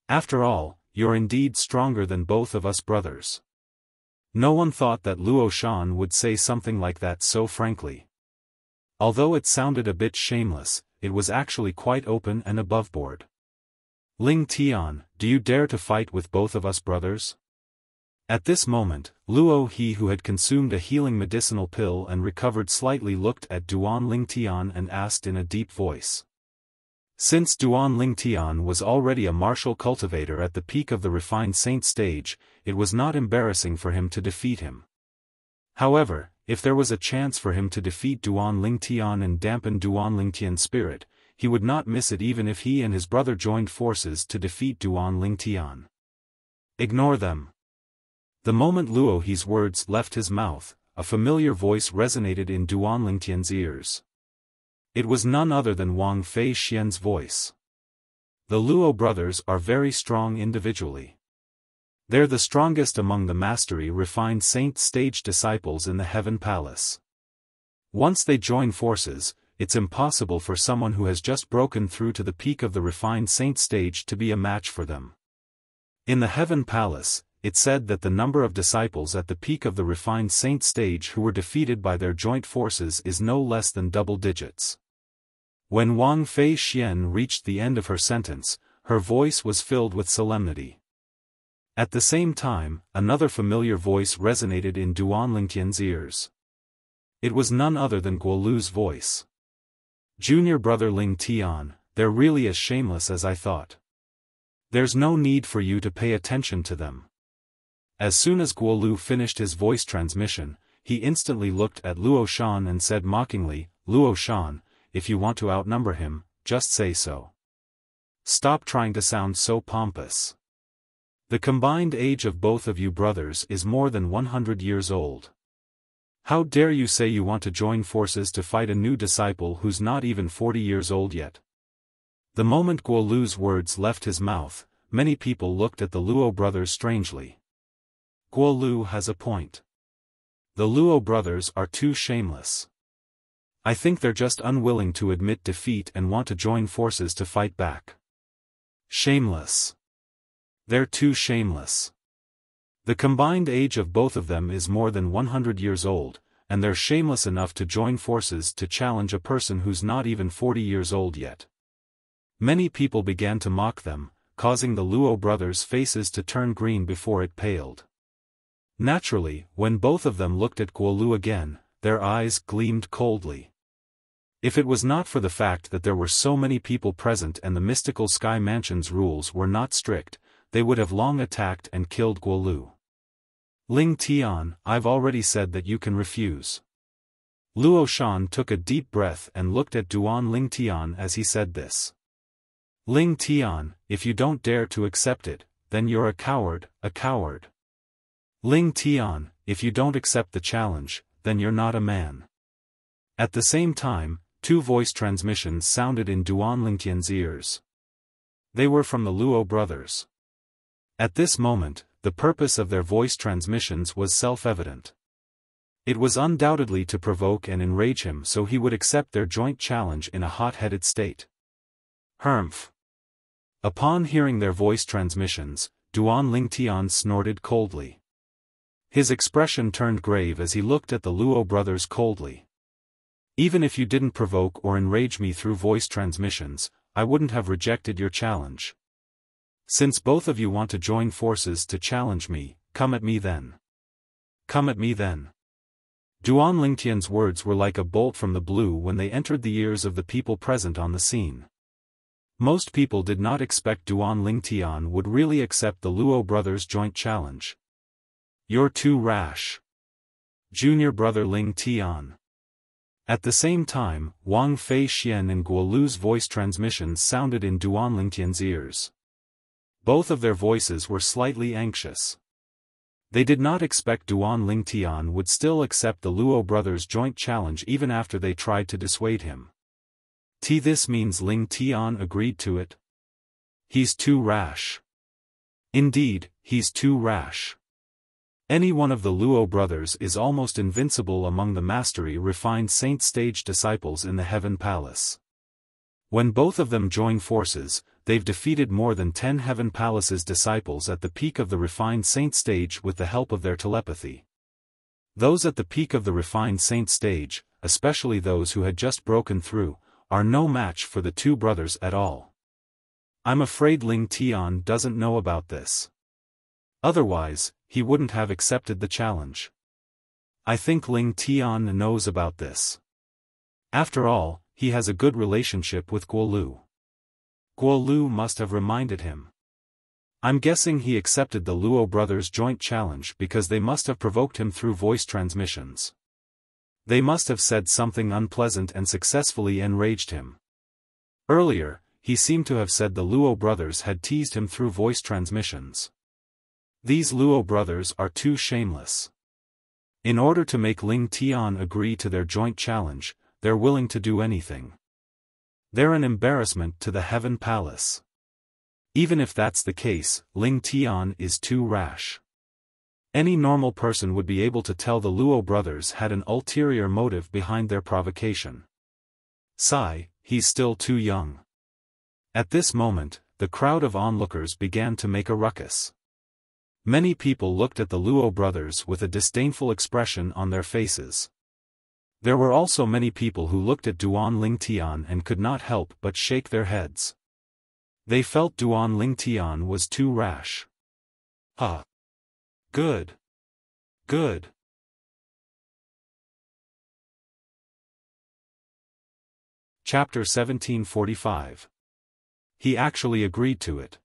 After all, you're indeed stronger than both of us brothers." No one thought that Luo Shan would say something like that so frankly. Although it sounded a bit shameless, it was actually quite open and aboveboard. "Ling Tian, do you dare to fight with both of us brothers?" At this moment, Luo He who had consumed a healing medicinal pill and recovered slightly looked at Duan Lingtian and asked in a deep voice. Since Duan Lingtian was already a martial cultivator at the peak of the refined saint stage, it was not embarrassing for him to defeat him. However, if there was a chance for him to defeat Duan Lingtian and dampen Duan Lingtian's spirit, he would not miss it even if he and his brother joined forces to defeat Duan Lingtian. "Ignore them." The moment Luo He's words left his mouth, a familiar voice resonated in Duan Lingtian's ears. It was none other than Wang Fei Xian's voice. The Luo brothers are very strong individually. They're the strongest among the mastery-refined saint stage disciples in the Heaven Palace. Once they join forces, it's impossible for someone who has just broken through to the peak of the refined saint stage to be a match for them. In the Heaven Palace, it said that the number of disciples at the peak of the refined saint stage who were defeated by their joint forces is no less than double digits. When Wang Fei Xian reached the end of her sentence, her voice was filled with solemnity. At the same time, another familiar voice resonated in Duan Lingtian's ears. It was none other than Guolu's voice. "Junior brother Ling Tian, they're really as shameless as I thought. There's no need for you to pay attention to them." As soon as Guolu finished his voice transmission, he instantly looked at Luo Shan and said mockingly, "Luo Shan, if you want to outnumber him, just say so. Stop trying to sound so pompous. The combined age of both of you brothers is more than 100 years old. How dare you say you want to join forces to fight a new disciple who's not even 40 years old yet?" The moment Guolu's words left his mouth, many people looked at the Luo brothers strangely. Guolu has a point. The Luo brothers are too shameless. I think they're just unwilling to admit defeat and want to join forces to fight back. Shameless. They're too shameless. The combined age of both of them is more than 100 years old, and they're shameless enough to join forces to challenge a person who's not even 40 years old yet. Many people began to mock them, causing the Luo brothers' faces to turn green before it paled. Naturally, when both of them looked at Guolu again, their eyes gleamed coldly. If it was not for the fact that there were so many people present and the mystical Sky Mansion's rules were not strict, they would have long attacked and killed Guolu. "Ling Tian, I've already said that you can refuse." Luo Shan took a deep breath and looked at Duan Ling Tian as he said this. "Ling Tian, if you don't dare to accept it, then you're a coward, a coward. Ling Tian, if you don't accept the challenge, then you're not a man." At the same time, two voice transmissions sounded in Duan Lingtian's ears. They were from the Luo brothers. At this moment, the purpose of their voice transmissions was self-evident. It was undoubtedly to provoke and enrage him so he would accept their joint challenge in a hot-headed state. Humph. Upon hearing their voice transmissions, Duan Lingtian snorted coldly. His expression turned grave as he looked at the Luo brothers coldly. "Even if you didn't provoke or enrage me through voice transmissions, I wouldn't have rejected your challenge. Since both of you want to join forces to challenge me, come at me then. Come at me then." Duan Lingtian's words were like a bolt from the blue when they entered the ears of the people present on the scene. Most people did not expect Duan Lingtian would really accept the Luo brothers' joint challenge. "You're too rash. Junior brother Ling Tian." At the same time, Wang Fei Xian and Guolu's voice transmissions sounded in Duan Lingtian's ears. Both of their voices were slightly anxious. They did not expect Duan Lingtian would still accept the Luo brothers' joint challenge even after they tried to dissuade him. This means Ling Tian agreed to it? He's too rash. Indeed, he's too rash. Any one of the Luo brothers is almost invincible among the mastery-refined saint stage disciples in the Heaven Palace. When both of them join forces, they've defeated more than 10 Heaven Palace's disciples at the peak of the refined saint stage with the help of their telepathy. Those at the peak of the refined saint stage, especially those who had just broken through, are no match for the two brothers at all. I'm afraid Ling Tian doesn't know about this. Otherwise, he wouldn't have accepted the challenge. I think Ling Tian knows about this. After all, he has a good relationship with Guolu. Guolu must have reminded him. I'm guessing he accepted the Luo brothers' joint challenge because they must have provoked him through voice transmissions. They must have said something unpleasant and successfully enraged him. Earlier, he seemed to have said the Luo brothers had teased him through voice transmissions. These Luo brothers are too shameless. In order to make Ling Tian agree to their joint challenge, they're willing to do anything. They're an embarrassment to the Heaven Palace. Even if that's the case, Ling Tian is too rash. Any normal person would be able to tell the Luo brothers had an ulterior motive behind their provocation. He's still too young. At this moment, the crowd of onlookers began to make a ruckus. Many people looked at the Luo brothers with a disdainful expression on their faces. There were also many people who looked at Duan Lingtian and could not help but shake their heads. They felt Duan Lingtian was too rash. Huh. Good. Good. Chapter 1745. He actually agreed to it.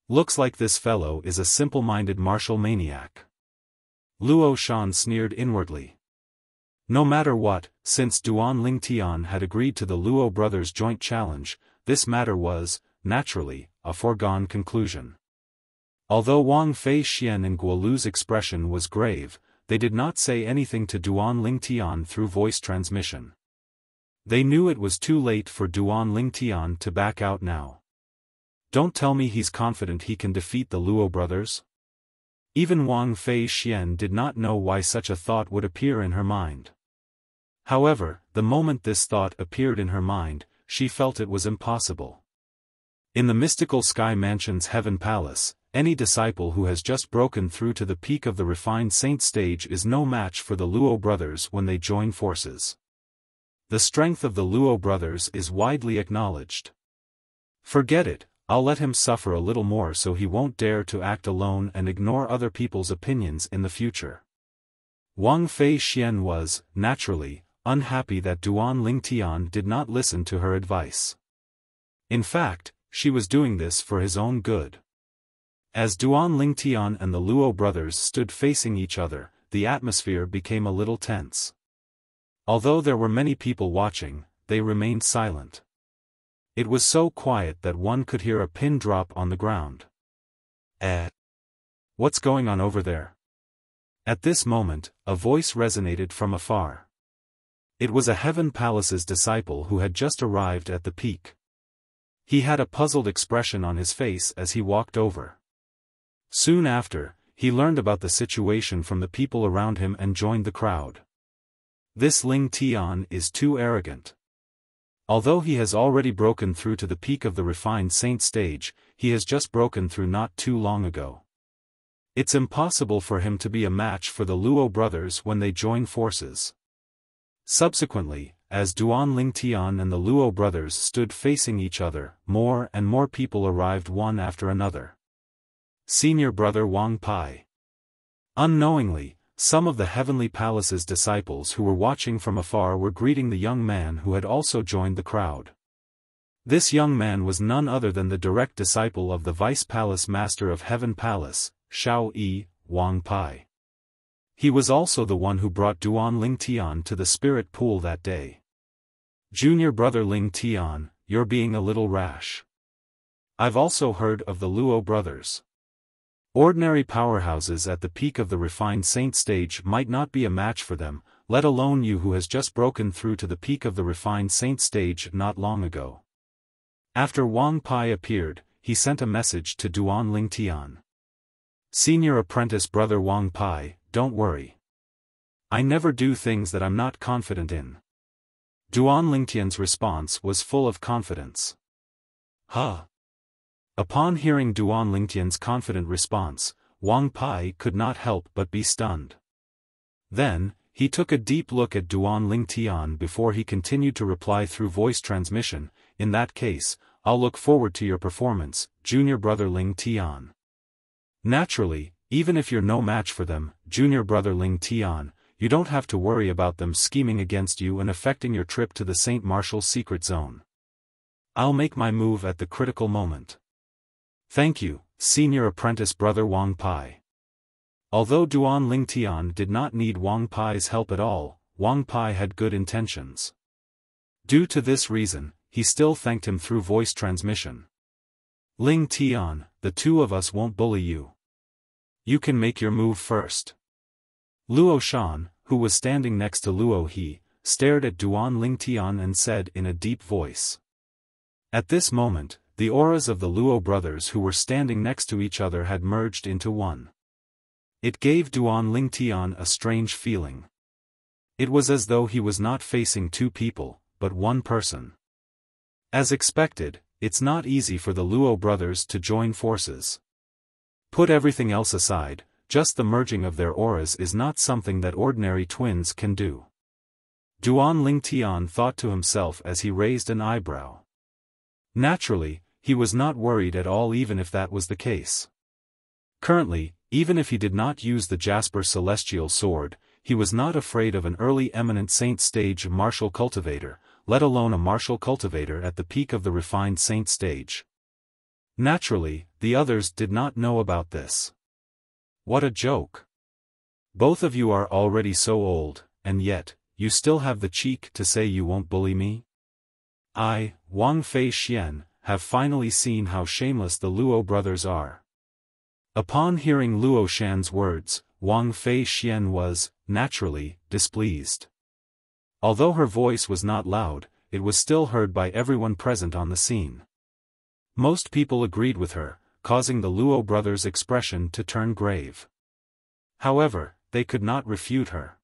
Looks like this fellow is a simple-minded martial maniac. Luo Shan sneered inwardly. No matter what, since Duan Lingtian had agreed to the Luo brothers' joint challenge, this matter was, naturally, a foregone conclusion. Although Wang Fei Xian and Guolu's expression was grave, they did not say anything to Duan Lingtian through voice transmission. They knew it was too late for Duan Lingtian to back out now. Don't tell me he's confident he can defeat the Luo brothers? Even Wang Fei Xian did not know why such a thought would appear in her mind. However, the moment this thought appeared in her mind, she felt it was impossible. In the mystical Sky Mansion's Heaven Palace, any disciple who has just broken through to the peak of the refined saint stage is no match for the Luo brothers when they join forces. The strength of the Luo brothers is widely acknowledged. Forget it, I'll let him suffer a little more so he won't dare to act alone and ignore other people's opinions in the future. Wang Fei Xian was, naturally, unhappy that Duan Lingtian did not listen to her advice. In fact, she was doing this for his own good. As Duan Lingtian and the Luo brothers stood facing each other, the atmosphere became a little tense. Although there were many people watching, they remained silent. It was so quiet that one could hear a pin drop on the ground. What's going on over there? At this moment, a voice resonated from afar. It was a Heaven Palace's disciple who had just arrived at the peak. He had a puzzled expression on his face as he walked over. Soon after, he learned about the situation from the people around him and joined the crowd. This Ling Tian is too arrogant. Although he has already broken through to the peak of the refined saint stage, he has just broken through not too long ago. It's impossible for him to be a match for the Luo brothers when they join forces. Subsequently, as Duan Lingtian and the Luo brothers stood facing each other, more and more people arrived one after another. Senior brother Wang Pai. Unknowingly, some of the Heavenly Palace's disciples who were watching from afar were greeting the young man who had also joined the crowd. This young man was none other than the direct disciple of the Vice Palace Master of Heaven Palace, Xiao Yi, Wang Pai. He was also the one who brought Duan Lingtian to the spirit pool that day. Junior brother Lingtian, you're being a little rash. I've also heard of the Luo brothers. Ordinary powerhouses at the peak of the refined saint stage might not be a match for them, let alone you who has just broken through to the peak of the refined saint stage not long ago. After Wang Pai appeared, he sent a message to Duan Lingtian. Senior apprentice brother Wang Pai, don't worry. I never do things that I'm not confident in. Duan Lingtian's response was full of confidence. Huh. Upon hearing Duan Lingtian's confident response, Wang Pai could not help but be stunned. Then, he took a deep look at Duan Lingtian before he continued to reply through voice transmission, in that case, I'll look forward to your performance, junior brother Lingtian. Naturally, even if you're no match for them, junior brother Lingtian, you don't have to worry about them scheming against you and affecting your trip to the St. Martial's secret zone. I'll make my move at the critical moment. Thank you, senior apprentice brother Wang Pai. Although Duan Lingtian did not need Wang Pai's help at all, Wang Pai had good intentions. Due to this reason, he still thanked him through voice transmission. Lingtian, the two of us won't bully you. You can make your move first. Luo Shan, who was standing next to Luo He, stared at Duan Lingtian and said in a deep voice. At this moment, the auras of the Luo brothers who were standing next to each other had merged into one. It gave Duan Lingtian a strange feeling. It was as though he was not facing two people, but one person. As expected, it's not easy for the Luo brothers to join forces. Put everything else aside, just the merging of their auras is not something that ordinary twins can do. Duan Lingtian thought to himself as he raised an eyebrow. Naturally, he was not worried at all even if that was the case. Currently, even if he did not use the Jasper Celestial Sword, he was not afraid of an early eminent saint stage martial cultivator, let alone a martial cultivator at the peak of the refined saint stage. Naturally, the others did not know about this. What a joke. Both of you are already so old, and yet, you still have the cheek to say you won't bully me? I, Wang Fei Xian, have finally seen how shameless the Luo brothers are. Upon hearing Luo Shan's words, Wang Fei Xian was, naturally, displeased. Although her voice was not loud, it was still heard by everyone present on the scene. Most people agreed with her, causing the Luo brothers' expression to turn grave. However, they could not refute her.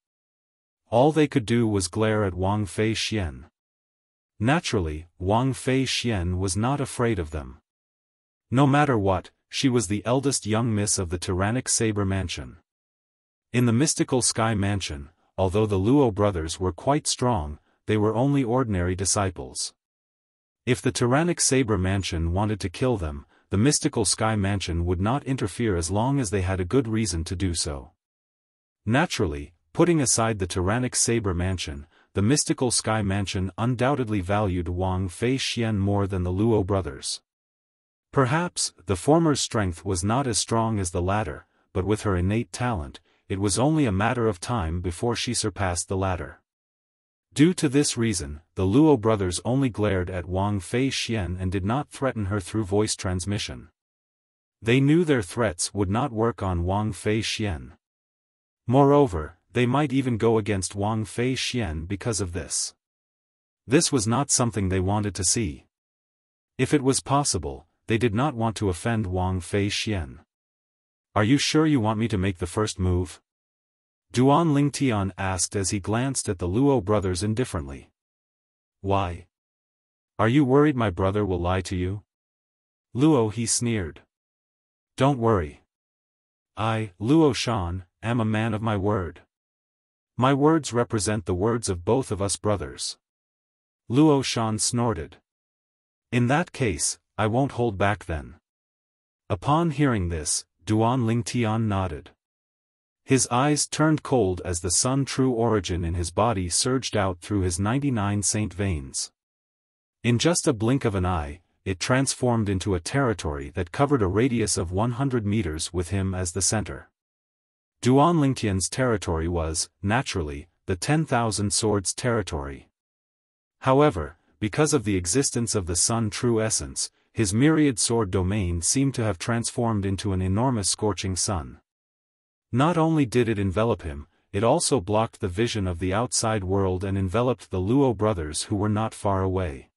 All they could do was glare at Wang Fei Xian. Naturally, Wang Fei Xian was not afraid of them. No matter what, she was the eldest young miss of the tyrannic Saber Mansion. In the mystical Sky Mansion, although the Luo brothers were quite strong, they were only ordinary disciples. If the tyrannic Saber Mansion wanted to kill them, the mystical Sky Mansion would not interfere as long as they had a good reason to do so. Naturally, putting aside the tyrannic Saber Mansion, the mystical Sky Mansion undoubtedly valued Wang Fei Xian more than the Luo brothers. Perhaps, the former's strength was not as strong as the latter, but with her innate talent, it was only a matter of time before she surpassed the latter. Due to this reason, the Luo brothers only glared at Wang Fei Xian and did not threaten her through voice transmission. They knew their threats would not work on Wang Fei Xian. Moreover, they might even go against Wang Fei Xian because of this. This was not something they wanted to see. If it was possible, they did not want to offend Wang Fei Xian. Are you sure you want me to make the first move? Duan Lingtian asked as he glanced at the Luo brothers indifferently. Why? Are you worried my brother will lie to you? Luo, he sneered. Don't worry. I, Luo Shan, am a man of my word. My words represent the words of both of us brothers. Luo Shan snorted. In that case, I won't hold back then. Upon hearing this, Duan Lingtian nodded. His eyes turned cold as the sun true origin in his body surged out through his 99 saint veins. In just a blink of an eye, it transformed into a territory that covered a radius of 100 meters with him as the center. Duan Lingtian's territory was, naturally, the 10,000 swords territory. However, because of the existence of the sun true essence, his myriad sword domain seemed to have transformed into an enormous scorching sun. Not only did it envelop him, it also blocked the vision of the outside world and enveloped the Luo brothers who were not far away.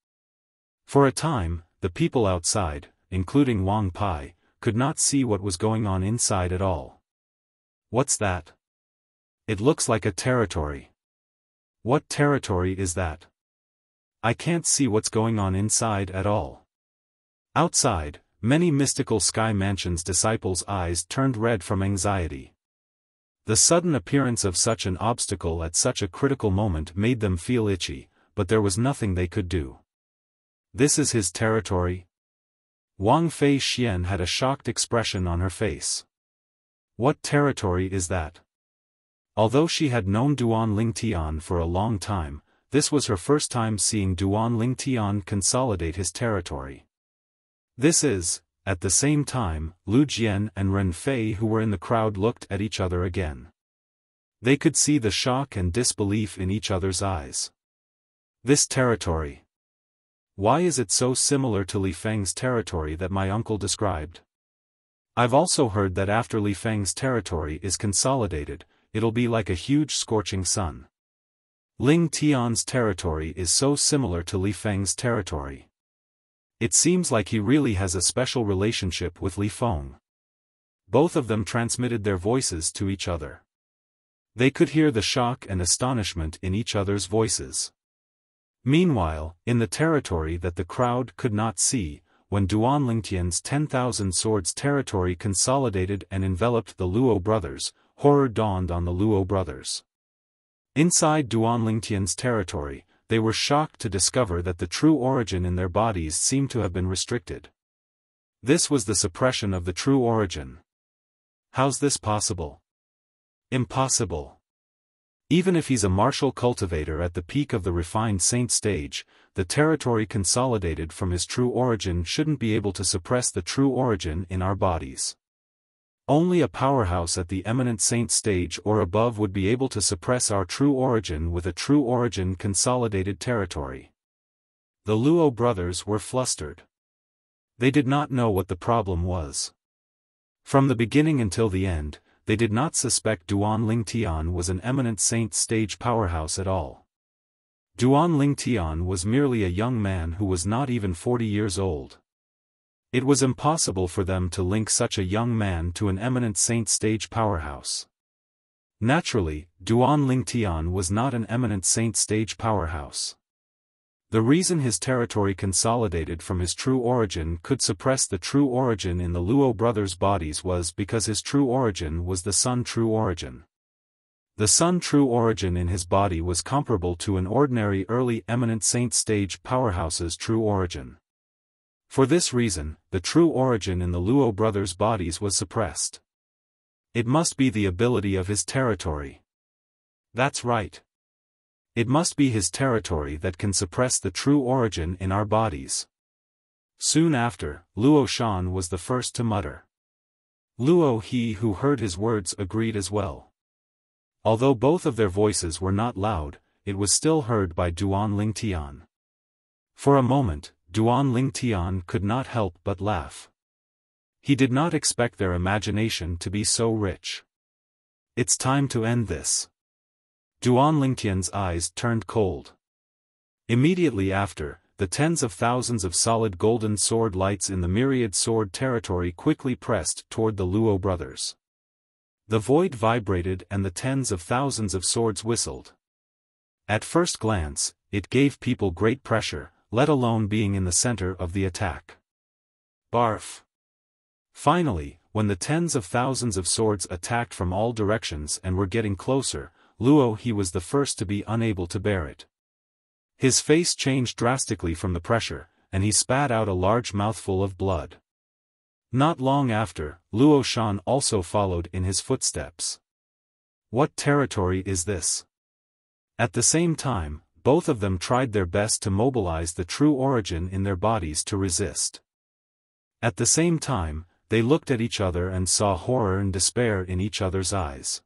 For a time, the people outside, including Wang Pai, could not see what was going on inside at all. What's that? It looks like a territory. What territory is that? I can't see what's going on inside at all. Outside, many mystical Sky Mansion's disciples' eyes turned red from anxiety. The sudden appearance of such an obstacle at such a critical moment made them feel itchy, but there was nothing they could do. This is his territory? Wang Fei Xian had a shocked expression on her face. What territory is that? Although she had known Duan Lingtian for a long time, this was her first time seeing Duan Lingtian consolidate his territory. This is, at the same time, Lu Jian and Ren Fei who were in the crowd looked at each other again. They could see the shock and disbelief in each other's eyes. This territory. Why is it so similar to Li Feng's territory that my uncle described? I've also heard that after Li Feng's territory is consolidated, it'll be like a huge scorching sun. Ling Tian's territory is so similar to Li Feng's territory. It seems like he really has a special relationship with Li Feng. Both of them transmitted their voices to each other. They could hear the shock and astonishment in each other's voices. Meanwhile, in the territory that the crowd could not see, when Duan Lingtian's 10,000 swords territory consolidated and enveloped the Luo brothers, horror dawned on the Luo brothers. Inside Duan Lingtian's territory, they were shocked to discover that the true origin in their bodies seemed to have been restricted. This was the suppression of the true origin. How's this possible? Impossible. Even if he's a martial cultivator at the peak of the refined saint stage, the territory consolidated from his true origin shouldn't be able to suppress the true origin in our bodies. Only a powerhouse at the eminent saint stage or above would be able to suppress our true origin with a true origin consolidated territory. The Luo brothers were flustered. They did not know what the problem was. From the beginning until the end, they did not suspect Duan Lingtian was an eminent saint stage powerhouse at all. Duan Lingtian was merely a young man who was not even 40 years old. It was impossible for them to link such a young man to an eminent saint stage powerhouse. Naturally, Duan Lingtian was not an eminent saint stage powerhouse. The reason his territory consolidated from his true origin could suppress the true origin in the Luo brothers' bodies was because his true origin was the Sun true origin. The Sun true origin in his body was comparable to an ordinary early eminent saint stage powerhouse's true origin. For this reason, the true origin in the Luo brothers' bodies was suppressed. It must be the ability of his territory. That's right. It must be his territory that can suppress the true origin in our bodies. Soon after, Luo Shan was the first to mutter. Luo He who heard his words agreed as well. Although both of their voices were not loud, it was still heard by Duan Lingtian. For a moment, Duan Lingtian could not help but laugh. He did not expect their imagination to be so rich. It's time to end this. Duan Lingtian's eyes turned cold. Immediately after, the tens of thousands of solid golden sword lights in the myriad sword territory quickly pressed toward the Luo brothers. The void vibrated and the tens of thousands of swords whistled. At first glance, it gave people great pressure, let alone being in the center of the attack. Barf! Finally, when the tens of thousands of swords attacked from all directions and were getting closer, Luo He was the first to be unable to bear it. His face changed drastically from the pressure, and he spat out a large mouthful of blood. Not long after, Luo Shan also followed in his footsteps. What territory is this? At the same time, both of them tried their best to mobilize the true origin in their bodies to resist. At the same time, they looked at each other and saw horror and despair in each other's eyes.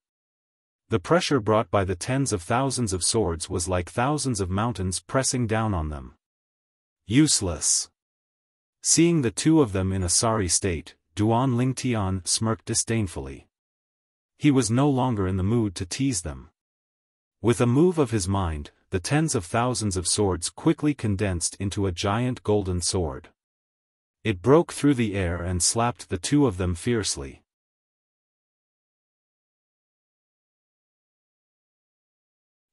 The pressure brought by the tens of thousands of swords was like thousands of mountains pressing down on them. Useless. Seeing the two of them in a sorry state, Duan Lingtian smirked disdainfully. He was no longer in the mood to tease them. With a move of his mind, the tens of thousands of swords quickly condensed into a giant golden sword. It broke through the air and slapped the two of them fiercely.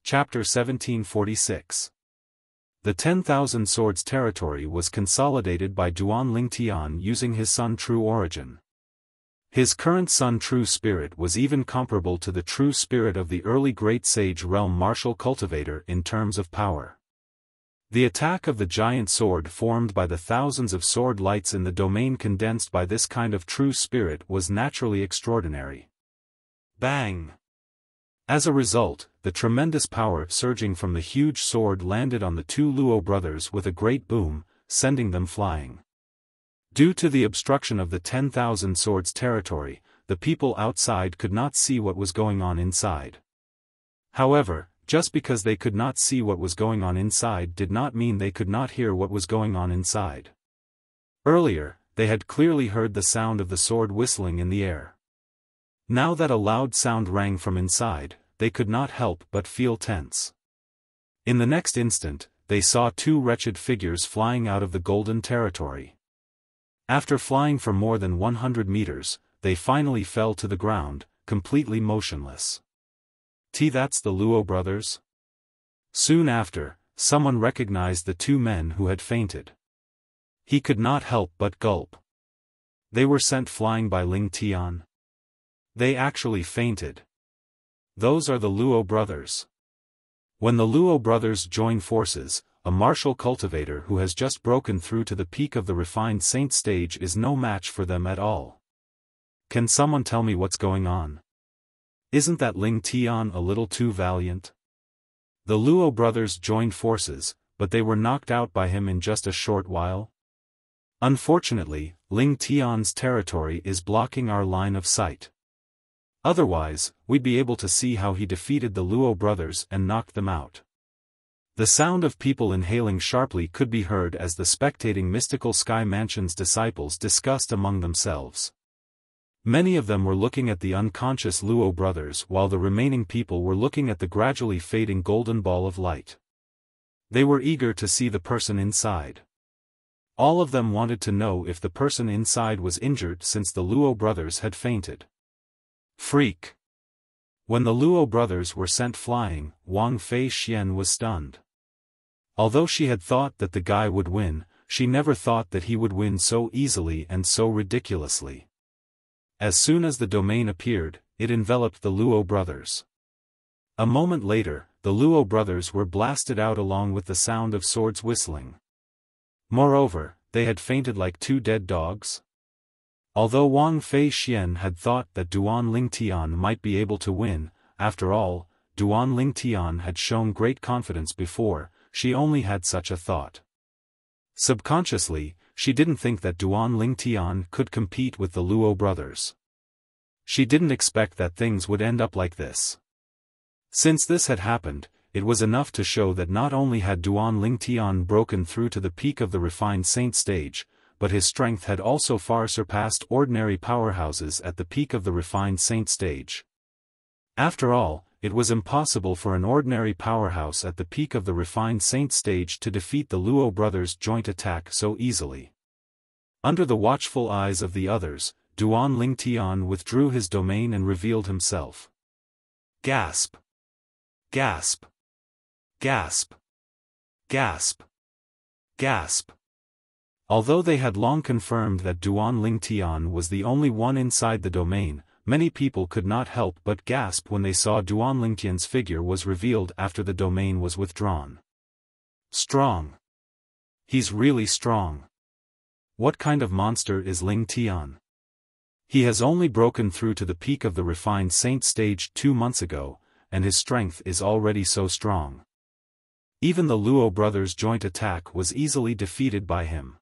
Chapter 1746. The 10,000 swords territory was consolidated by Duan Lingtian using his Sun true origin. His current Sun true spirit was even comparable to the true spirit of the early great sage realm martial cultivator in terms of power. The attack of the giant sword formed by the thousands of sword lights in the domain condensed by this kind of true spirit was naturally extraordinary. Bang! As a result, the tremendous power surging from the huge sword landed on the two Luo brothers with a great boom, sending them flying. Due to the obstruction of the 10,000 swords territory, the people outside could not see what was going on inside. However, just because they could not see what was going on inside did not mean they could not hear what was going on inside. Earlier, they had clearly heard the sound of the sword whistling in the air. Now that a loud sound rang from inside, they could not help but feel tense. In the next instant, they saw two wretched figures flying out of the golden territory. After flying for more than 100 meters, they finally fell to the ground, completely motionless. That's the Luo brothers? Soon after, someone recognized the two men who had fainted. He could not help but gulp. They were sent flying by Ling Tian. They actually fainted. Those are the Luo brothers. When the Luo brothers join forces, a martial cultivator who has just broken through to the peak of the refined saint stage is no match for them at all. Can someone tell me what's going on? Isn't that Ling Tian a little too valiant? The Luo brothers joined forces, but they were knocked out by him in just a short while. Unfortunately, Ling Tian's territory is blocking our line of sight. Otherwise, we'd be able to see how he defeated the Luo brothers and knocked them out. The sound of people inhaling sharply could be heard as the spectating Mystical Sky Mansion's disciples discussed among themselves. Many of them were looking at the unconscious Luo brothers while the remaining people were looking at the gradually fading golden ball of light. They were eager to see the person inside. All of them wanted to know if the person inside was injured since the Luo brothers had fainted. Freak! When the Luo brothers were sent flying, Wang Fei Xian was stunned. Although she had thought that the guy would win, she never thought that he would win so easily and so ridiculously. As soon as the domain appeared, it enveloped the Luo brothers. A moment later, the Luo brothers were blasted out along with the sound of swords whistling. Moreover, they had fainted like two dead dogs. Although Wang Fei Xian had thought that Duan Lingtian might be able to win, after all, Duan Lingtian had shown great confidence before, she only had such a thought. Subconsciously, she didn't think that Duan Lingtian could compete with the Luo brothers. She didn't expect that things would end up like this. Since this had happened, it was enough to show that not only had Duan Lingtian broken through to the peak of the refined saint stage, but his strength had also far surpassed ordinary powerhouses at the peak of the refined saint stage. After all, it was impossible for an ordinary powerhouse at the peak of the refined saint stage to defeat the Luo brothers' joint attack so easily. Under the watchful eyes of the others, Duan Lingtian withdrew his domain and revealed himself. Gasp! Gasp! Gasp! Gasp! Gasp! Although they had long confirmed that Duan Lingtian was the only one inside the domain, many people could not help but gasp when they saw Duan Lingtian's figure was revealed after the domain was withdrawn. Strong. He's really strong. What kind of monster is Lingtian? He has only broken through to the peak of the refined saint stage 2 months ago, and his strength is already so strong. Even the Luo brothers' joint attack was easily defeated by him.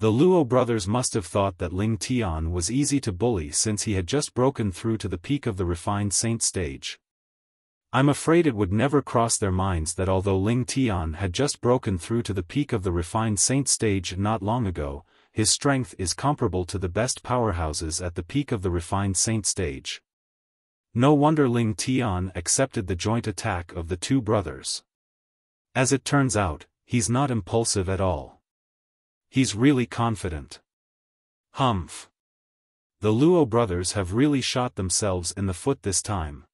The Luo brothers must have thought that Ling Tian was easy to bully since he had just broken through to the peak of the refined saint stage. I'm afraid it would never cross their minds that although Ling Tian had just broken through to the peak of the refined saint stage not long ago, his strength is comparable to the best powerhouses at the peak of the refined saint stage. No wonder Ling Tian accepted the joint attack of the two brothers. As it turns out, he's not impulsive at all. He's really confident. Humph. The Luo brothers have really shot themselves in the foot this time.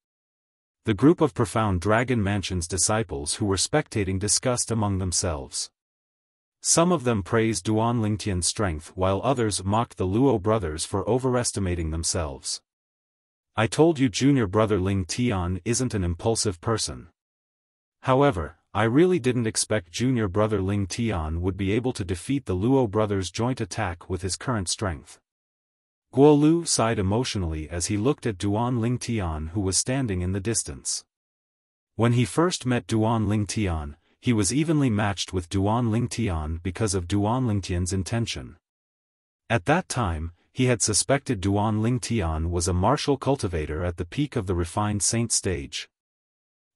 The group of Profound Dragon Mansion's disciples who were spectating discussed among themselves. Some of them praised Duan Lingtian's strength while others mocked the Luo brothers for overestimating themselves. I told you junior brother Ling Tian isn't an impulsive person. However, I really didn't expect junior brother Ling Tian would be able to defeat the Luo brothers' joint attack with his current strength. Guo Lu sighed emotionally as he looked at Duan Lingtian who was standing in the distance. When he first met Duan Lingtian, he was evenly matched with Duan Lingtian because of Duan Lingtian's intention. At that time, he had suspected Duan Lingtian was a martial cultivator at the peak of the refined saint stage.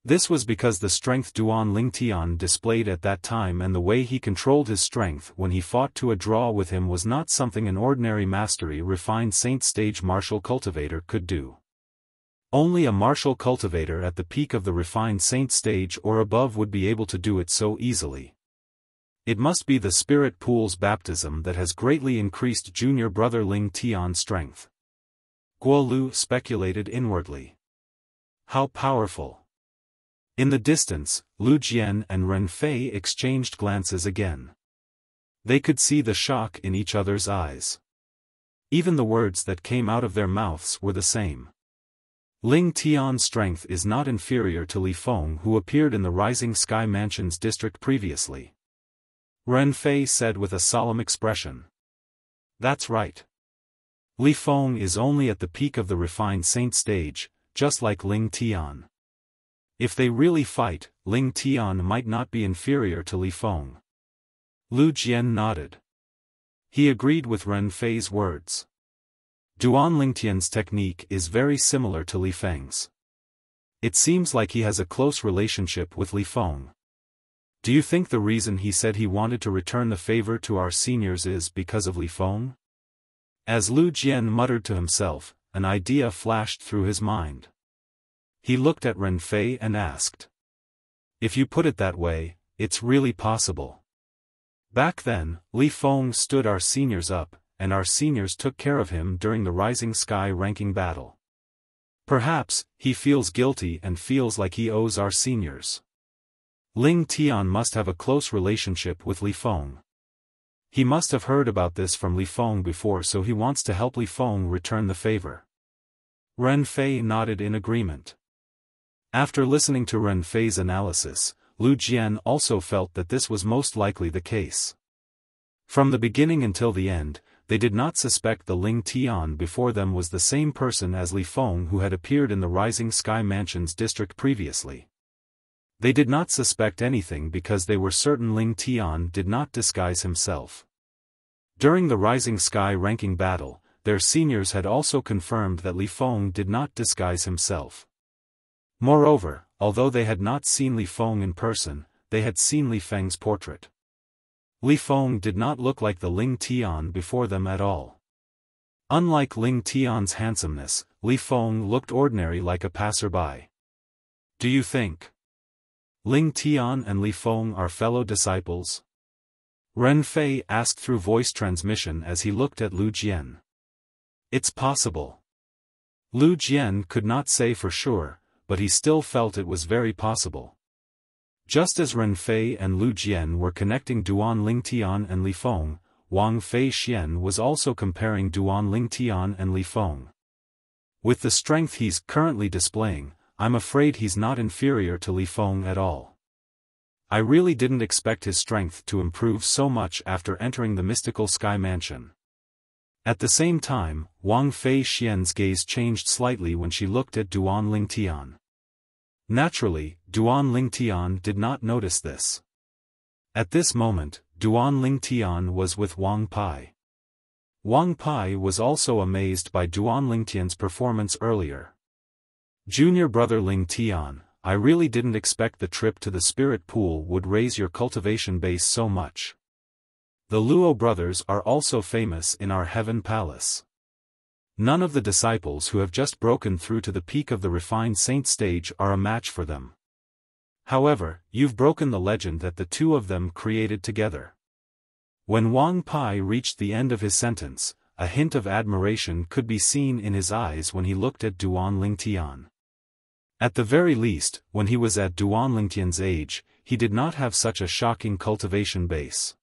This was because the strength Duan Lingtian displayed at that time and the way he controlled his strength when he fought to a draw with him was not something an ordinary mastery refined saint stage martial cultivator could do. Only a martial cultivator at the peak of the refined saint stage or above would be able to do it so easily. It must be the spirit pool's baptism that has greatly increased junior brother Ling Tian's strength. Guo Lu speculated inwardly. How powerful! In the distance, Lu Jian and Ren Fei exchanged glances again. They could see the shock in each other's eyes. Even the words that came out of their mouths were the same. Ling Tian's strength is not inferior to Li Feng, who appeared in the Rising Sky Mansion's district previously. Ren Fei said with a solemn expression. That's right. Li Feng is only at the peak of the refined saint stage, just like Ling Tian. If they really fight, Ling Tian might not be inferior to Li Feng. Lu Jian nodded. He agreed with Ren Fei's words. Duan Lingtian's technique is very similar to Li Feng's. It seems like he has a close relationship with Li Feng. Do you think the reason he said he wanted to return the favor to our seniors is because of Li Feng? As Lu Jian muttered to himself, an idea flashed through his mind. He looked at Ren Fei and asked. If you put it that way, it's really possible. Back then, Li Feng stood our seniors up, and our seniors took care of him during the Rising Sky ranking battle. Perhaps, he feels guilty and feels like he owes our seniors. Ling Tian must have a close relationship with Li Feng. He must have heard about this from Li Feng before, so he wants to help Li Feng return the favor. Ren Fei nodded in agreement. After listening to Ren Fei's analysis, Lu Jian also felt that this was most likely the case. From the beginning until the end, they did not suspect the Ling Tian before them was the same person as Li Feng who had appeared in the Rising Sky Mansion's district previously. They did not suspect anything because they were certain Ling Tian did not disguise himself. During the Rising Sky ranking battle, their seniors had also confirmed that Li Feng did not disguise himself. Moreover, although they had not seen Li Feng in person, they had seen Li Feng's portrait. Li Feng did not look like the Ling Tian before them at all. Unlike Ling Tian's handsomeness, Li Feng looked ordinary, like a passerby. Do you think Ling Tian and Li Feng are fellow disciples? Ren Fei asked through voice transmission as he looked at Lu Jian. It's possible. Lu Jian could not say for sure, but he still felt it was very possible. Just as Ren Fei and Lu Jian were connecting Duan Ling Tian and Li Feng, Wang Fei Xian was also comparing Duan Ling Tian and Li Feng. With the strength he's currently displaying, I'm afraid he's not inferior to Li Feng at all. I really didn't expect his strength to improve so much after entering the mystical sky mansion. At the same time, Wang Fei Xian's gaze changed slightly when she looked at Duan Ling Tian. Naturally, Duan Ling Tian did not notice this. At this moment, Duan Ling Tian was with Wang Pai. Wang Pai was also amazed by Duan Ling Tian's performance earlier. Junior brother Ling Tian, I really didn't expect the trip to the spirit pool would raise your cultivation base so much. The Luo brothers are also famous in our heaven palace. None of the disciples who have just broken through to the peak of the refined saint stage are a match for them. However, you've broken the legend that the two of them created together. When Wang Pai reached the end of his sentence, a hint of admiration could be seen in his eyes when he looked at Duan Ling Tian. At the very least, when he was at Duan Ling Tian's age, he did not have such a shocking cultivation base.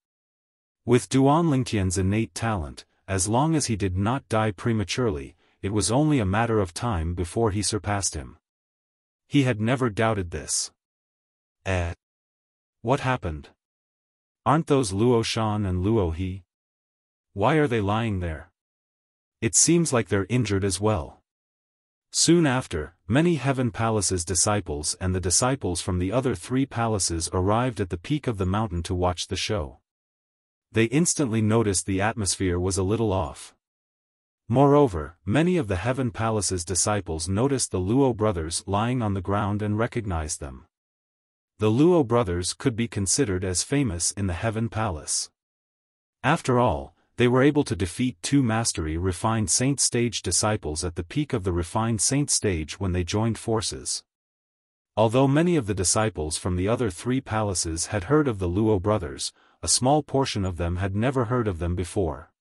With Duan Ling Tian's innate talent, as long as he did not die prematurely, it was only a matter of time before he surpassed him. He had never doubted this. What happened? Aren't those Luo Shan and Luo He? Why are they lying there? It seems like they're injured as well. Soon after, many Heaven Palace's disciples and the disciples from the other three palaces arrived at the peak of the mountain to watch the show. They instantly noticed the atmosphere was a little off. Moreover, many of the Heaven Palace's disciples noticed the Luo brothers lying on the ground and recognized them. The Luo brothers could be considered as famous in the Heaven Palace. After all, they were able to defeat two mastery refined saint stage disciples at the peak of the refined saint stage when they joined forces. Although many of the disciples from the other three palaces had heard of the Luo brothers, a small portion of them had never heard of them before.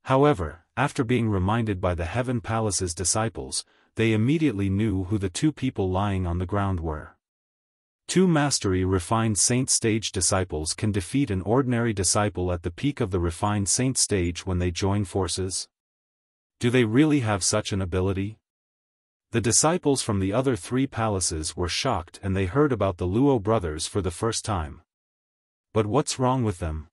However, after being reminded by the Heaven Palace's disciples, they immediately knew who the two people lying on the ground were. Two mastery refined saint stage disciples can defeat an ordinary disciple at the peak of the refined saint stage when they join forces? Do they really have such an ability? The disciples from the other three palaces were shocked and they heard about the Luo brothers for the first time. But what's wrong with them?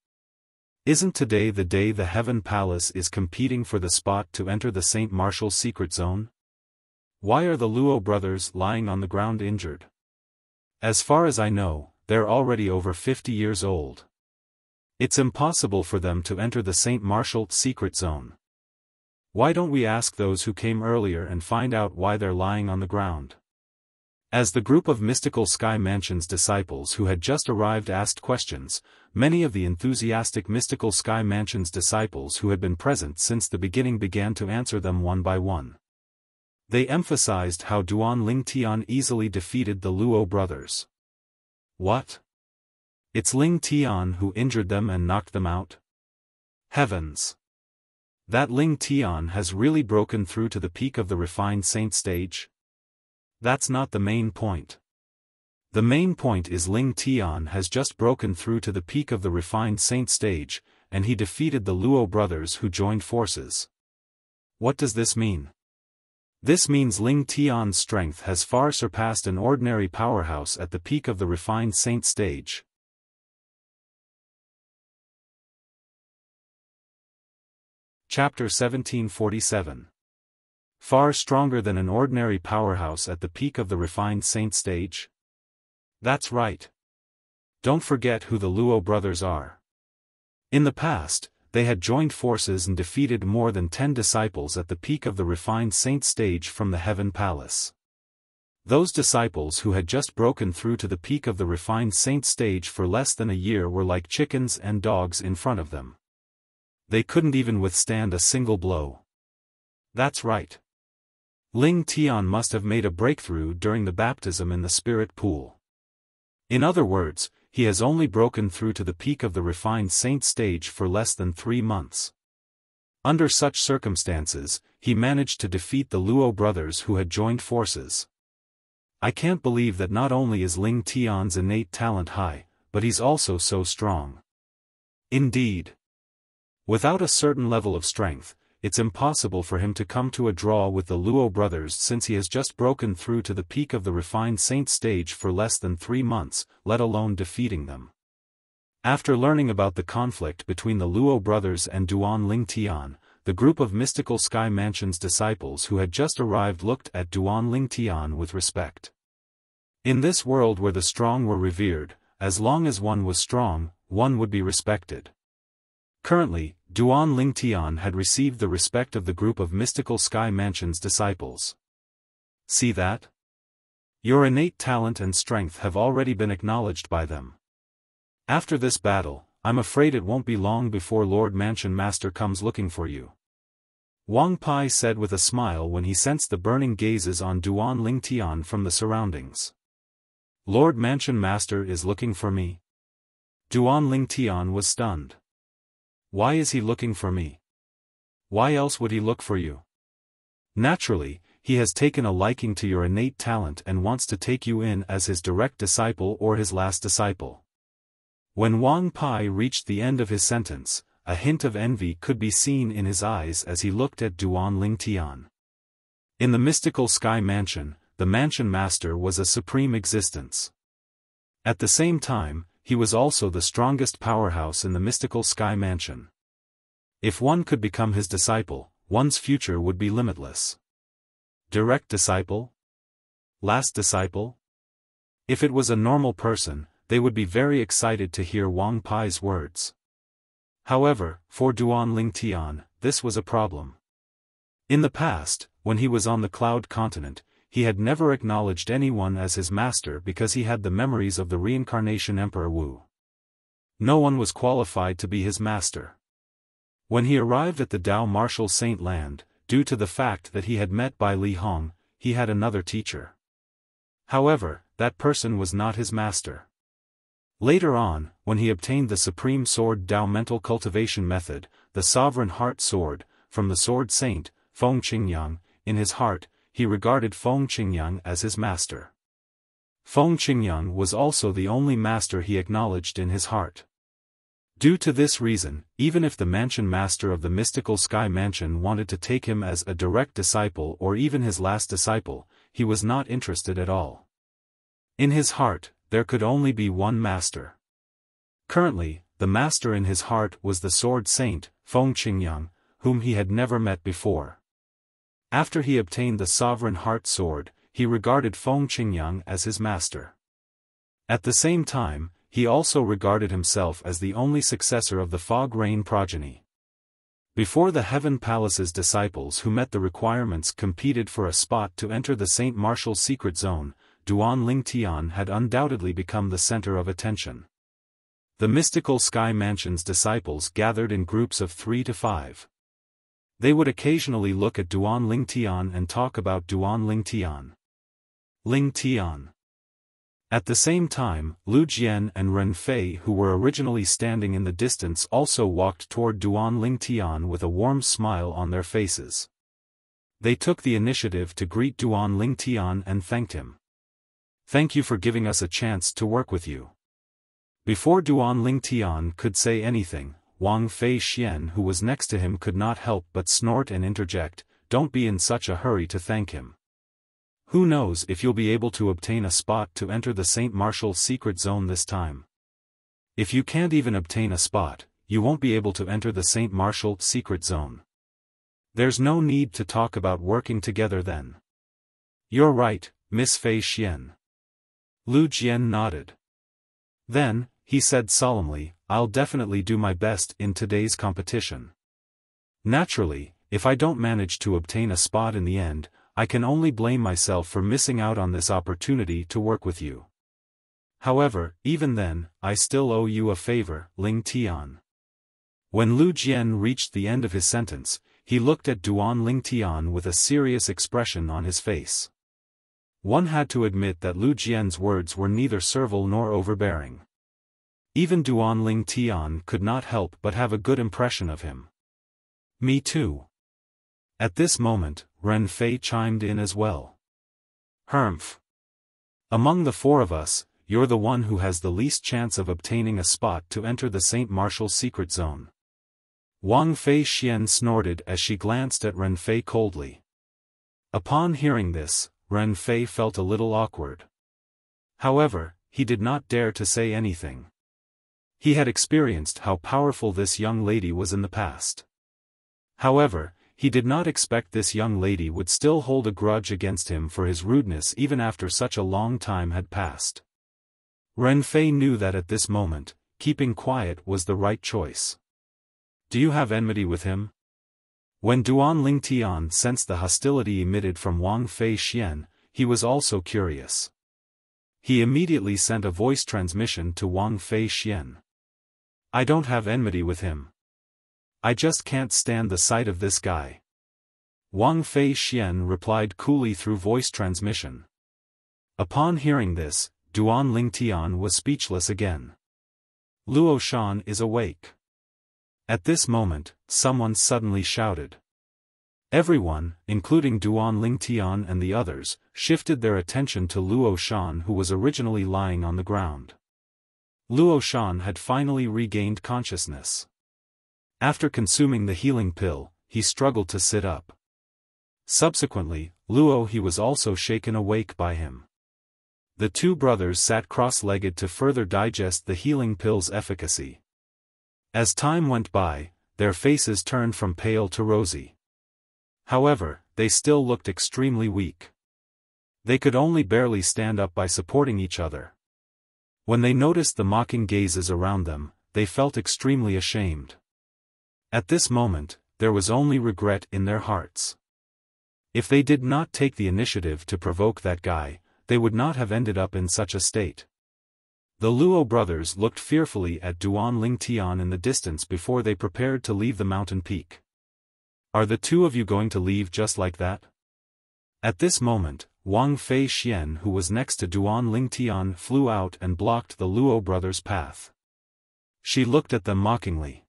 Isn't today the day the Heaven Palace is competing for the spot to enter the Saint Martial's secret zone? Why are the Luo brothers lying on the ground injured? As far as I know, they're already over 50 years old. It's impossible for them to enter the Saint Martial's secret zone. Why don't we ask those who came earlier and find out why they're lying on the ground? As the group of Mystical Sky Mansion's disciples who had just arrived asked questions, many of the enthusiastic Mystical Sky Mansion's disciples who had been present since the beginning began to answer them one by one. They emphasized how Duan Lingtian easily defeated the Luo brothers. What? It's Lingtian who injured them and knocked them out? Heavens! That Lingtian has really broken through to the peak of the refined saint stage? That's not the main point. The main point is Lingtian has just broken through to the peak of the refined saint stage, and he defeated the Luo brothers who joined forces. What does this mean? This means Lingtian's strength has far surpassed an ordinary powerhouse at the peak of the refined saint stage. Chapter 1747. Far stronger than an ordinary powerhouse at the peak of the refined saint stage? That's right. Don't forget who the Luo brothers are. In the past, they had joined forces and defeated more than 10 disciples at the peak of the refined saint stage from the Heaven Palace. Those disciples who had just broken through to the peak of the refined saint stage for less than a year were like chickens and dogs in front of them. They couldn't even withstand a single blow. That's right. Lingtian must have made a breakthrough during the baptism in the spirit pool. In other words, he has only broken through to the peak of the refined saint stage for less than 3 months. Under such circumstances, he managed to defeat the Luo brothers who had joined forces. I can't believe that not only is Lingtian's innate talent high, but he's also so strong. Indeed. Without a certain level of strength, it's impossible for him to come to a draw with the Luo brothers since he has just broken through to the peak of the refined saint stage for less than 3 months, let alone defeating them. After learning about the conflict between the Luo brothers and Duan Lingtian, the group of Mystical Sky Mansion's disciples who had just arrived looked at Duan Lingtian with respect. In this world where the strong were revered, as long as one was strong, one would be respected. Currently, Duan Lingtian had received the respect of the group of Mystical Sky Mansion's disciples. See that? Your innate talent and strength have already been acknowledged by them. After this battle, I'm afraid it won't be long before Lord Mansion Master comes looking for you. Wang Pai said with a smile when he sensed the burning gazes on Duan Lingtian from the surroundings. Lord Mansion Master is looking for me? Duan Lingtian was stunned. Why is he looking for me? Why else would he look for you? Naturally, he has taken a liking to your innate talent and wants to take you in as his direct disciple or his last disciple. When Wang Pai reached the end of his sentence, a hint of envy could be seen in his eyes as he looked at Duan Lingtian. In the Mystical Sky Mansion, the Mansion Master was a supreme existence. At the same time, he was also the strongest powerhouse in the Mystical Sky Mansion. If one could become his disciple, one's future would be limitless. Direct disciple? Last disciple? If it was a normal person, they would be very excited to hear Wang Pai's words. However, for Duan Lingtian, this was a problem. In the past, when he was on the Cloud Continent, he had never acknowledged anyone as his master because he had the memories of the reincarnation Emperor Wu. No one was qualified to be his master. When he arrived at the Dao Martial Saint Land, due to the fact that he had met Bai Li Hong, he had another teacher. However, that person was not his master. Later on, when he obtained the Supreme Sword Dao Mental Cultivation Method, the Sovereign Heart Sword, from the Sword Saint, Feng Qingyang, in his heart, he regarded Feng Qingyang as his master. Feng Qingyang was also the only master he acknowledged in his heart. Due to this reason, even if the mansion master of the mystical sky mansion wanted to take him as a direct disciple or even his last disciple, he was not interested at all. In his heart, there could only be one master. Currently, the master in his heart was the sword saint, Feng Qingyang, whom he had never met before. After he obtained the sovereign heart sword, he regarded Feng Qingyang as his master. At the same time, he also regarded himself as the only successor of the Fog Rain progeny. Before the Heaven Palace's disciples who met the requirements competed for a spot to enter the Saint Martial secret zone, Duan Lingtian had undoubtedly become the center of attention. The mystical Sky Mansion's disciples gathered in groups of 3 to 5. They would occasionally look at Duan Lingtian and talk about Duan Lingtian. At the same time, Lu Jian and Ren Fei, who were originally standing in the distance, also walked toward Duan Lingtian with a warm smile on their faces. They took the initiative to greet Duan Lingtian and thanked him. "Thank you for giving us a chance to work with you." Before Duan Lingtian could say anything, Wang Fei Xian, who was next to him, could not help but snort and interject, "Don't be in such a hurry to thank him. Who knows if you'll be able to obtain a spot to enter the Saint Martial secret zone this time. If you can't even obtain a spot, you won't be able to enter the Saint Martial secret zone. There's no need to talk about working together then." "You're right, Miss Fei Xian." Lu Jian nodded. Then, he said solemnly, "I'll definitely do my best in today's competition. Naturally, if I don't manage to obtain a spot in the end, I can only blame myself for missing out on this opportunity to work with you. However, even then, I still owe you a favor, Ling Tian." When Lu Jian reached the end of his sentence, he looked at Duan Ling Tian with a serious expression on his face. One had to admit that Lu Jian's words were neither servile nor overbearing. Even Duan Ling Tian could not help but have a good impression of him. "Me too." At this moment, Ren Fei chimed in as well. "Humph. Among the 4 of us, you're the one who has the least chance of obtaining a spot to enter the Saint Martial secret zone." Wang Fei Xian snorted as she glanced at Ren Fei coldly. Upon hearing this, Ren Fei felt a little awkward. However, he did not dare to say anything. He had experienced how powerful this young lady was in the past. However, he did not expect this young lady would still hold a grudge against him for his rudeness even after such a long time had passed. Ren Fei knew that at this moment, keeping quiet was the right choice. "Do you have enmity with him?" When Duan Lingtian sensed the hostility emitted from Wang Fei Xian, he was also curious. He immediately sent a voice transmission to Wang Fei Xian. "I don't have enmity with him. I just can't stand the sight of this guy." Wang Fei Xian replied coolly through voice transmission. Upon hearing this, Duan Lingtian was speechless again. "Luo Shan is awake." At this moment, someone suddenly shouted. Everyone, including Duan Lingtian and the others, shifted their attention to Luo Shan, who was originally lying on the ground. Luo Shan had finally regained consciousness. After consuming the healing pill, he struggled to sit up. Subsequently, he was also shaken awake by him. The 2 brothers sat cross-legged to further digest the healing pill's efficacy. As time went by, their faces turned from pale to rosy. However, they still looked extremely weak. They could only barely stand up by supporting each other. When they noticed the mocking gazes around them, they felt extremely ashamed. At this moment, there was only regret in their hearts. If they did not take the initiative to provoke that guy, they would not have ended up in such a state. The Luo brothers looked fearfully at Duan Lingtian in the distance before they prepared to leave the mountain peak. "Are the 2 of you going to leave just like that?" At this moment, Wang Fei Xian, who was next to Duan Lingtian, flew out and blocked the Luo brothers' path. She looked at them mockingly.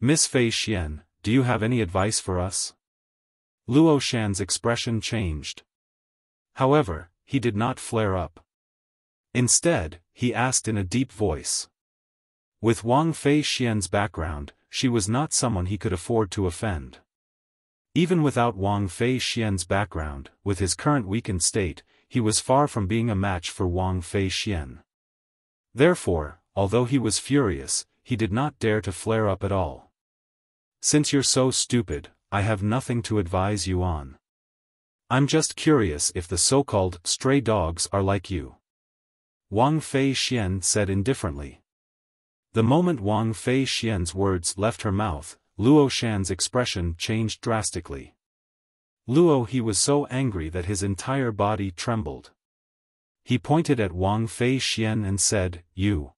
"Miss Fei Xian, do you have any advice for us?" Luo Shan's expression changed. However, he did not flare up. Instead, he asked in a deep voice. With Wang Fei Xian's background, she was not someone he could afford to offend. Even without Wang Fei Xian's background, with his current weakened state, he was far from being a match for Wang Fei Xian. Therefore, although he was furious, he did not dare to flare up at all. Since you're so stupid, I have nothing to advise you on. I'm just curious if the so-called stray dogs are like you. Wang Fei Xian said indifferently. The moment Wang Fei Xian's words left her mouth, Luo Shan's expression changed drastically. Luo he was so angry that his entire body trembled. He pointed at Wang Fei Xian and said, You.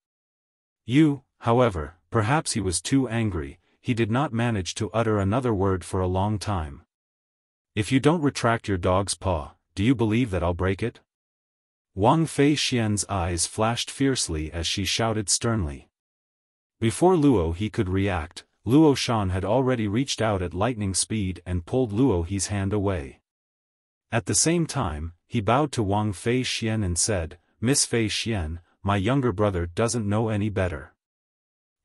However, perhaps he was too angry, he did not manage to utter another word for a long time. If you don't retract your dog's paw, do you believe that I'll break it? Wang Fei Xian's eyes flashed fiercely as she shouted sternly. Before Luo he could react, Luo Shan had already reached out at lightning speed and pulled Luo He's hand away. At the same time, he bowed to Wang Fei Xian and said, Miss Fei Xian, my younger brother doesn't know any better.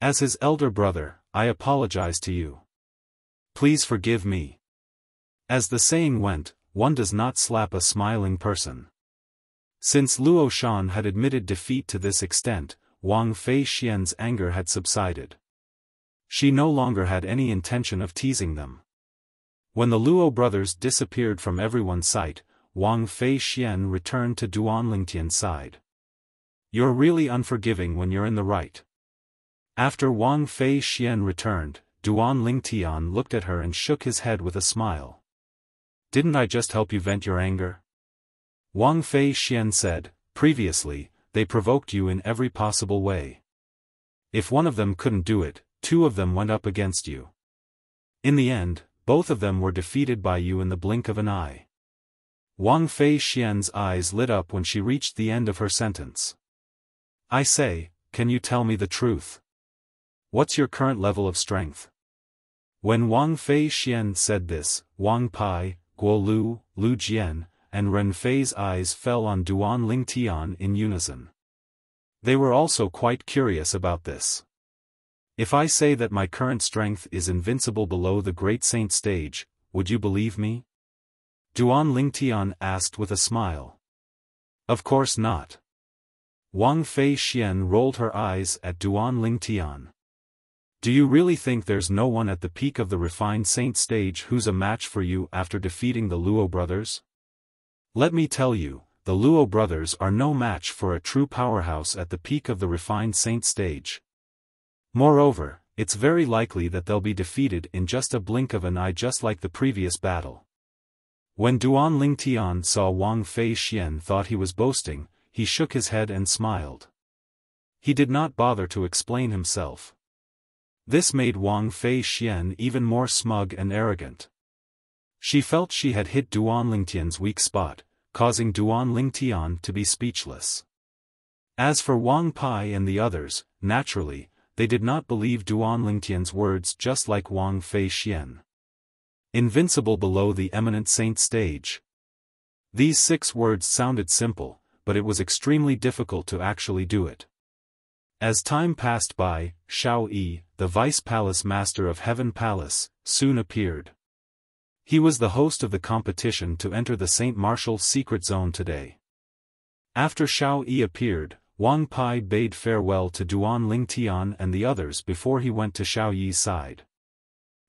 As his elder brother, I apologize to you. Please forgive me. As the saying went, one does not slap a smiling person. Since Luo Shan had admitted defeat to this extent, Wang Fei Xian's anger had subsided. She no longer had any intention of teasing them. When the Luo brothers disappeared from everyone's sight, Wang Fei Xian returned to Duan Lingtian's side. You're really unforgiving when you're in the right. After Wang Fei Xian returned, Duan Lingtian looked at her and shook his head with a smile. Didn't I just help you vent your anger? Wang Fei Xian said, previously, they provoked you in every possible way. If one of them couldn't do it, two of them went up against you. In the end, both of them were defeated by you in the blink of an eye. Wang Fei Xian's eyes lit up when she reached the end of her sentence. I say, can you tell me the truth? What's your current level of strength? When Wang Fei Xian said this, Wang Pai, Guo Lu, Lu Jian, and Ren Fei's eyes fell on Duan Lingtian in unison. They were also quite curious about this. If I say that my current strength is invincible below the Great Saint stage, would you believe me? Duan Lingtian asked with a smile. Of course not. Wang Fei Xian rolled her eyes at Duan Lingtian. Do you really think there's no one at the peak of the refined saint stage who's a match for you after defeating the Luo brothers? Let me tell you, the Luo brothers are no match for a true powerhouse at the peak of the refined saint stage. Moreover, it's very likely that they'll be defeated in just a blink of an eye just like the previous battle. When Duan Lingtian saw Wang Fei Xian thought he was boasting, he shook his head and smiled. He did not bother to explain himself. This made Wang Fei Xian even more smug and arrogant. She felt she had hit Duan Lingtian's weak spot, causing Duan Lingtian to be speechless. As for Wang Pai and the others, naturally, they did not believe Duan Lingtian's words just like Wang Fei Xian. Invincible below the eminent saint stage. These 6 words sounded simple, but it was extremely difficult to actually do it. As time passed by, Xiao Yi, the vice palace master of Heaven Palace, soon appeared. He was the host of the competition to enter the Saint Martial Secret Zone today. After Xiao Yi appeared, Wang Pai bade farewell to Duan Lingtian and the others before he went to Xiao Yi's side.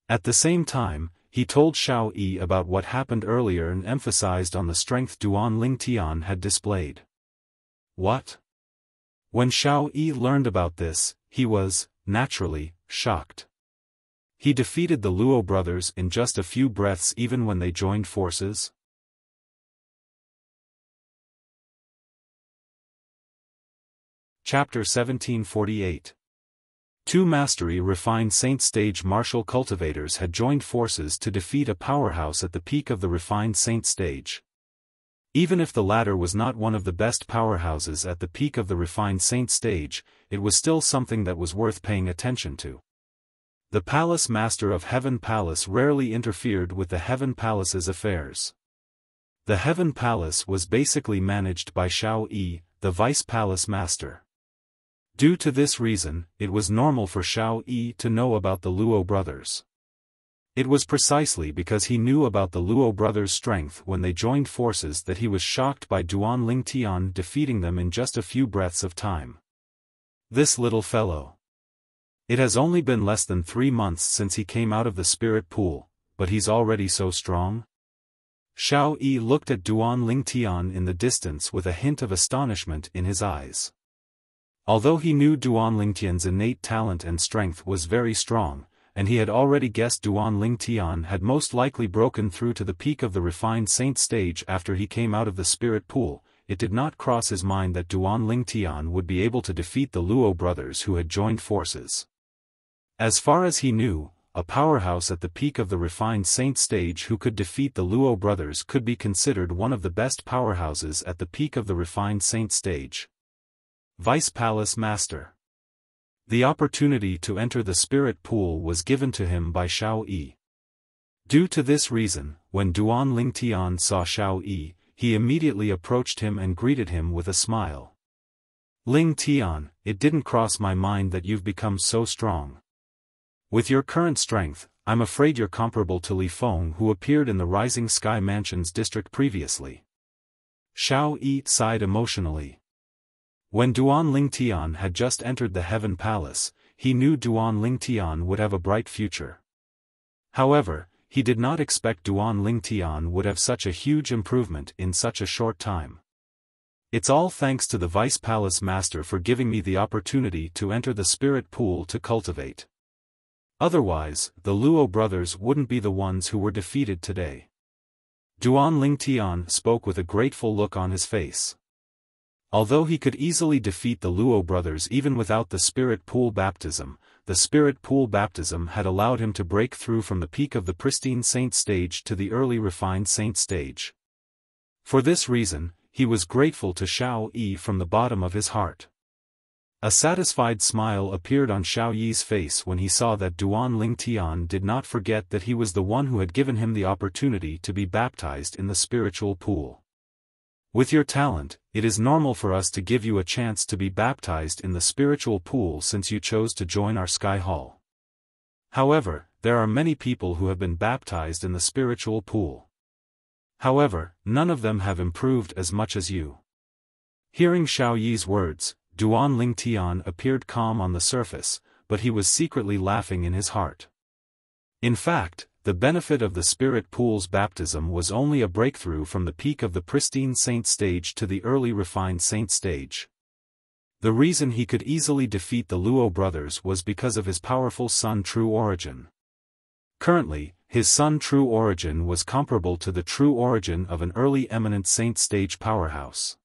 At the same time, he told Xiao Yi about what happened earlier and emphasized on the strength Duan Lingtian had displayed. What? When Xiao Yi learned about this, he was, naturally, shocked. He defeated the Luo brothers in just a few breaths even when they joined forces? Chapter 1748. Two mastery-refined saint-stage martial cultivators had joined forces to defeat a powerhouse at the peak of the refined saint stage. Even if the latter was not one of the best powerhouses at the peak of the refined saint stage, it was still something that was worth paying attention to. The palace master of Heaven Palace rarely interfered with the Heaven Palace's affairs. The Heaven Palace was basically managed by Xiao Yi, the Vice Palace Master. Due to this reason, it was normal for Xiao Yi to know about the Luo brothers. It was precisely because he knew about the Luo brothers' strength when they joined forces that he was shocked by Duan Lingtian defeating them in just a few breaths of time. This little fellow. It has only been less than 3 months since he came out of the spirit pool, but he's already so strong? Xiao Yi looked at Duan Lingtian in the distance with a hint of astonishment in his eyes. Although he knew Duan Lingtian's innate talent and strength was very strong, and he had already guessed Duan Lingtian had most likely broken through to the peak of the refined saint stage after he came out of the spirit pool, it did not cross his mind that Duan Lingtian would be able to defeat the Luo brothers who had joined forces. As far as he knew, a powerhouse at the peak of the refined saint stage who could defeat the Luo brothers could be considered one of the best powerhouses at the peak of the refined saint stage. Vice Palace Master. The opportunity to enter the spirit pool was given to him by Xiao Yi. Due to this reason, when Duan Lingtian saw Xiao Yi, he immediately approached him and greeted him with a smile. Lingtian, it didn't cross my mind that you've become so strong. With your current strength, I'm afraid you're comparable to Li Feng who appeared in the Rising Sky Mansions district previously. Xiao Yi sighed emotionally. When Duan Lingtian had just entered the Heaven Palace, he knew Duan Lingtian would have a bright future. However, he did not expect Duan Lingtian would have such a huge improvement in such a short time. It's all thanks to the Vice Palace Master for giving me the opportunity to enter the spirit pool to cultivate. Otherwise, the Luo brothers wouldn't be the ones who were defeated today. Duan Lingtian spoke with a grateful look on his face. Although he could easily defeat the Luo brothers even without the spirit pool baptism, the spirit pool baptism had allowed him to break through from the peak of the pristine saint stage to the early refined saint stage. For this reason, he was grateful to Xiao Yi from the bottom of his heart. A satisfied smile appeared on Xiao Yi's face when he saw that Duan Lingtian did not forget that he was the one who had given him the opportunity to be baptized in the spiritual pool. With your talent, it is normal for us to give you a chance to be baptized in the spiritual pool since you chose to join our Sky Hall. However, there are many people who have been baptized in the spiritual pool. However, none of them have improved as much as you. Hearing Xiao Yi's words, Duan Lingtian appeared calm on the surface, but he was secretly laughing in his heart. In fact, the benefit of the spirit pool's baptism was only a breakthrough from the peak of the pristine saint stage to the early refined saint stage. The reason he could easily defeat the Luo brothers was because of his powerful Sun True Origin. Currently, his Sun True Origin was comparable to the true origin of an early eminent saint stage powerhouse.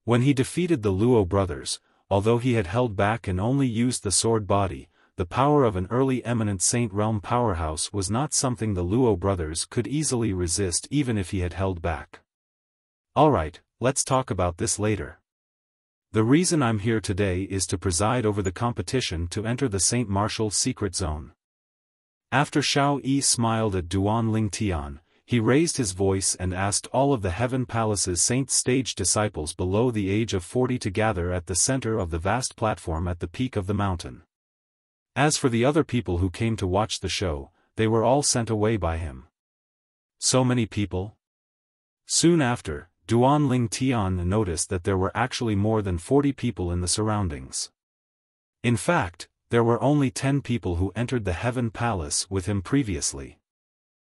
When he defeated the Luo brothers, although he had held back and only used the sword body, the power of an early eminent saint realm powerhouse was not something the Luo brothers could easily resist even if he had held back. Alright, let's talk about this later. The reason I'm here today is to preside over the competition to enter the Saint Martial Secret Zone. After Xiao Yi smiled at Duan Lingtian, he raised his voice and asked all of the Heaven Palace's saint stage disciples below the age of 40 to gather at the center of the vast platform at the peak of the mountain. As for the other people who came to watch the show, they were all sent away by him. So many people? Soon after, Duan Lingtian noticed that there were actually more than 40 people in the surroundings. In fact, there were only 10 people who entered the Heaven Palace with him previously.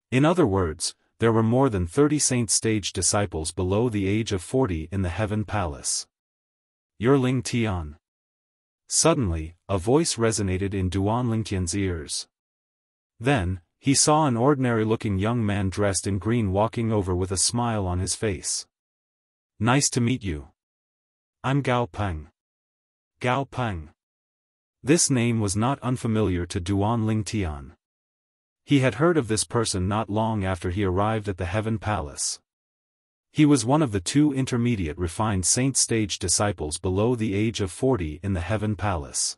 In other words, there were more than 30 saint stage disciples below the age of 40 in the Heaven Palace. You're Lingtian. Suddenly, a voice resonated in Duan Lingtian's ears. Then, he saw an ordinary-looking young man dressed in green walking over with a smile on his face. Nice to meet you. I'm Gao Peng. Gao Peng. This name was not unfamiliar to Duan Lingtian. He had heard of this person not long after he arrived at the Heaven Palace. He was one of the 2 intermediate refined saint stage disciples below the age of 40 in the Heaven Palace.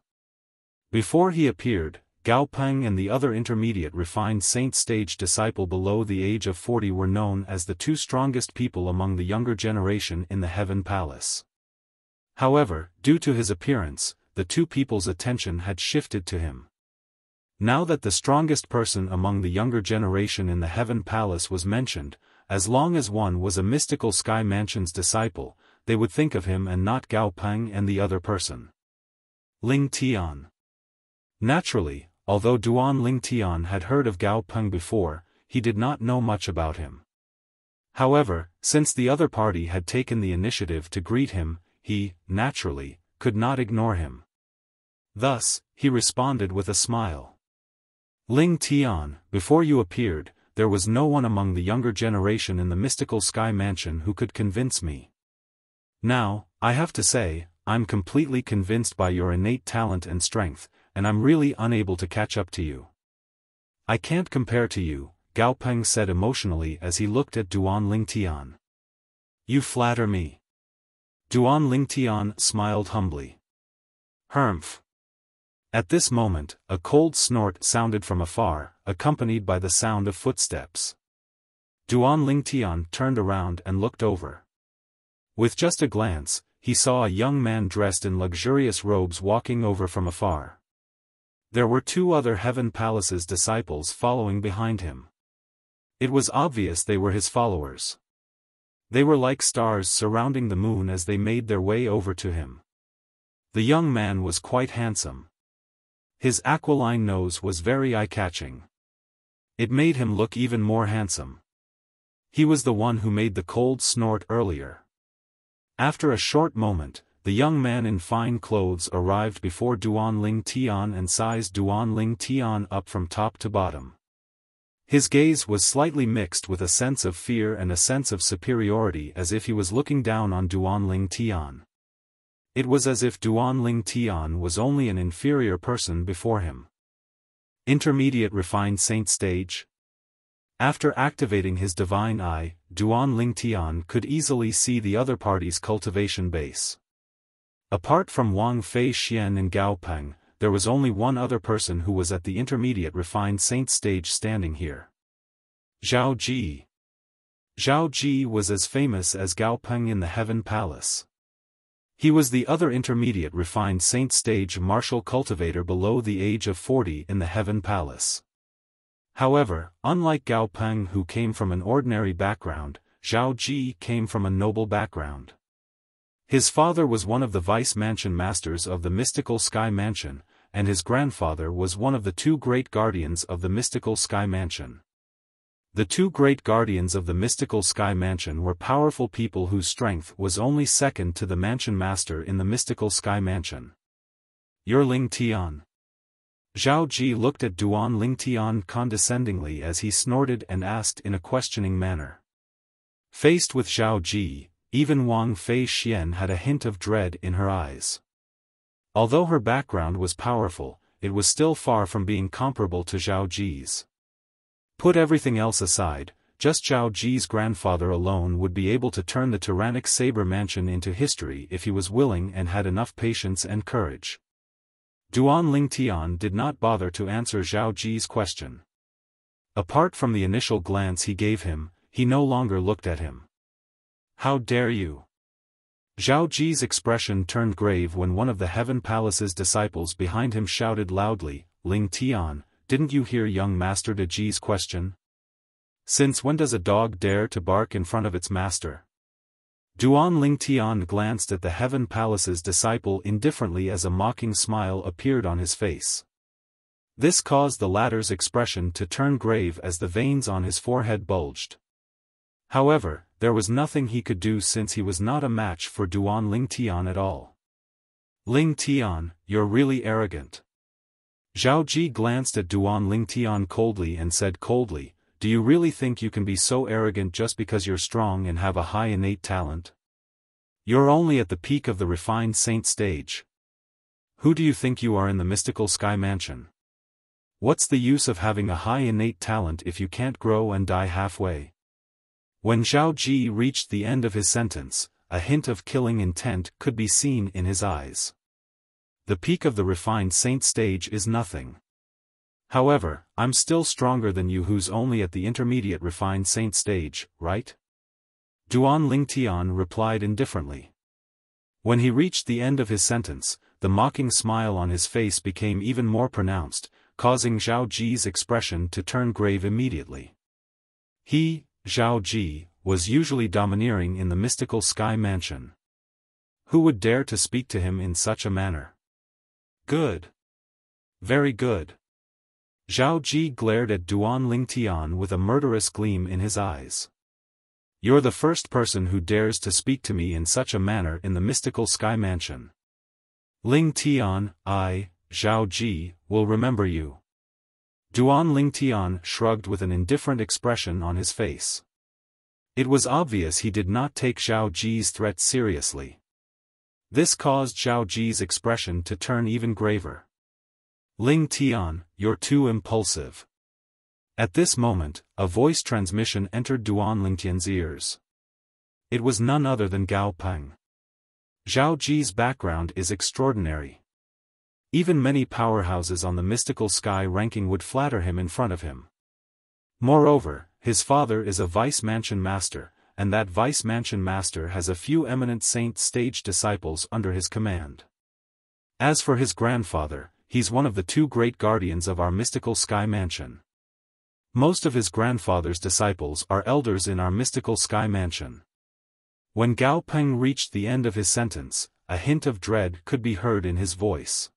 Before he appeared, Gao Peng and the other intermediate refined saint stage disciple below the age of 40 were known as the 2 strongest people among the younger generation in the Heaven Palace. However, due to his appearance, the two people's attention had shifted to him. Now that the strongest person among the younger generation in the Heaven Palace was mentioned, as long as one was a mystical Sky Mansion's disciple, they would think of him and not Gao Peng and the other person. Ling Tian. Naturally, although Duan Ling Tian had heard of Gao Peng before, he did not know much about him. However, since the other party had taken the initiative to greet him, he, naturally, could not ignore him. Thus, he responded with a smile. Ling Tian, before you appeared, there was no one among the younger generation in the mystical Sky Mansion who could convince me. Now, I have to say, I'm completely convinced by your innate talent and strength, and I'm really unable to catch up to you. I can't compare to you, Gao Peng said emotionally as he looked at Duan Ling Tian. You flatter me. Duan Ling Tian smiled humbly. Humph. At this moment, a cold snort sounded from afar, accompanied by the sound of footsteps. Duan Ling Tian turned around and looked over. With just a glance, he saw a young man dressed in luxurious robes walking over from afar. There were two other Heaven Palace's disciples following behind him. It was obvious they were his followers. They were like stars surrounding the moon as they made their way over to him. The young man was quite handsome. His aquiline nose was very eye-catching. It made him look even more handsome. He was the one who made the cold snort earlier. After a short moment, the young man in fine clothes arrived before Duan Ling Tian and sized Duan Ling Tian up from top to bottom. His gaze was slightly mixed with a sense of fear and a sense of superiority, as if he was looking down on Duan Ling Tian. It was as if Duan Ling Tian was only an inferior person before him. Intermediate Refined Saint Stage. After activating his divine eye, Duan Ling Tian could easily see the other party's cultivation base. Apart from Wang Fei Xian and Gao Peng, there was only one other person who was at the Intermediate Refined Saint Stage standing here. Zhao Ji. Zhao Ji was as famous as Gao Peng in the Heaven Palace. He was the other Intermediate Refined Saint Stage martial cultivator below the age of 40 in the Heaven Palace. However, unlike Gao Peng, who came from an ordinary background, Zhao Ji came from a noble background. His father was one of the vice mansion masters of the mystical Sky Mansion, and his grandfather was one of the two great guardians of the mystical Sky Mansion. The two great guardians of the mystical Sky Mansion were powerful people whose strength was only second to the mansion master in the mystical Sky Mansion. You're Ling Tian. Zhao Ji looked at Duan Ling Tian condescendingly as he snorted and asked in a questioning manner. Faced with Zhao Ji, even Wang Fei Xian had a hint of dread in her eyes. Although her background was powerful, it was still far from being comparable to Zhao Ji's. Put everything else aside, just Zhao Ji's grandfather alone would be able to turn the tyrannic Saber Mansion into history if he was willing and had enough patience and courage. Duan Ling Tian did not bother to answer Zhao Ji's question. Apart from the initial glance he gave him, he no longer looked at him. How dare you? Zhao Ji's expression turned grave when one of the Heaven Palace's disciples behind him shouted loudly, Ling Tian, didn't you hear young Master De Ji's question? Since when does a dog dare to bark in front of its master? Duan Ling Tian glanced at the Heaven Palace's disciple indifferently as a mocking smile appeared on his face. This caused the latter's expression to turn grave as the veins on his forehead bulged. However, there was nothing he could do since he was not a match for Duan Ling Tian at all. Ling Tian, you're really arrogant. Zhao Ji glanced at Duan Ling Tian coldly and said coldly, do you really think you can be so arrogant just because you're strong and have a high innate talent? You're only at the peak of the refined saint stage. Who do you think you are in the mystical Sky Mansion? What's the use of having a high innate talent if you can't grow and die halfway? When Zhao Ji reached the end of his sentence, a hint of killing intent could be seen in his eyes. The peak of the refined saint stage is nothing. However, I'm still stronger than you, who's only at the intermediate refined saint stage, right? Duan Ling Tian replied indifferently. When he reached the end of his sentence, the mocking smile on his face became even more pronounced, causing Zhao Ji's expression to turn grave immediately. He, Zhao Ji, was usually domineering in the mystical sky mansion. Who would dare to speak to him in such a manner? Good. Very good. Zhao Ji glared at Duan Lingtian with a murderous gleam in his eyes. You're the first person who dares to speak to me in such a manner in the mystical sky mansion. Lingtian, I, Zhao Ji, will remember you. Duan Lingtian shrugged with an indifferent expression on his face. It was obvious he did not take Zhao Ji's threat seriously. This caused Zhao Ji's expression to turn even graver. Lingtian, you're too impulsive. At this moment, a voice transmission entered Duan Lingtian's ears. It was none other than Gao Peng. Zhao Ji's background is extraordinary. Even many powerhouses on the mystical sky ranking would flatter him in front of him. Moreover, his father is a vice mansion master, and that vice mansion master has a few eminent saint stage disciples under his command. As for his grandfather, he's one of the two great guardians of our mystical sky mansion. Most of his grandfather's disciples are elders in our mystical sky mansion. When Gao Peng reached the end of his sentence, a hint of dread could be heard in his voice.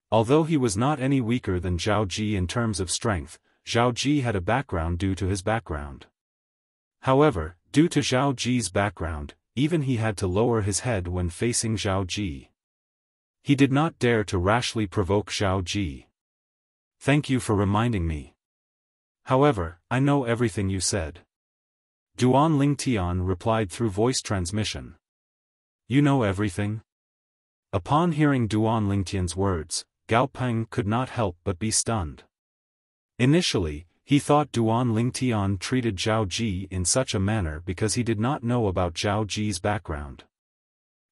Although he was not any weaker than Zhao Ji in terms of strength, Zhao Ji had a background due to his background. However, due to Zhao Ji's background, even he had to lower his head when facing Zhao Ji. He did not dare to rashly provoke Zhao Ji. Thank you for reminding me. However, I know everything you said. Duan Lingtian replied through voice transmission. You know everything? Upon hearing Duan Lingtian's words, Gao Peng could not help but be stunned. Initially, he thought Duan Lingtian treated Zhao Ji in such a manner because he did not know about Zhao Ji's background.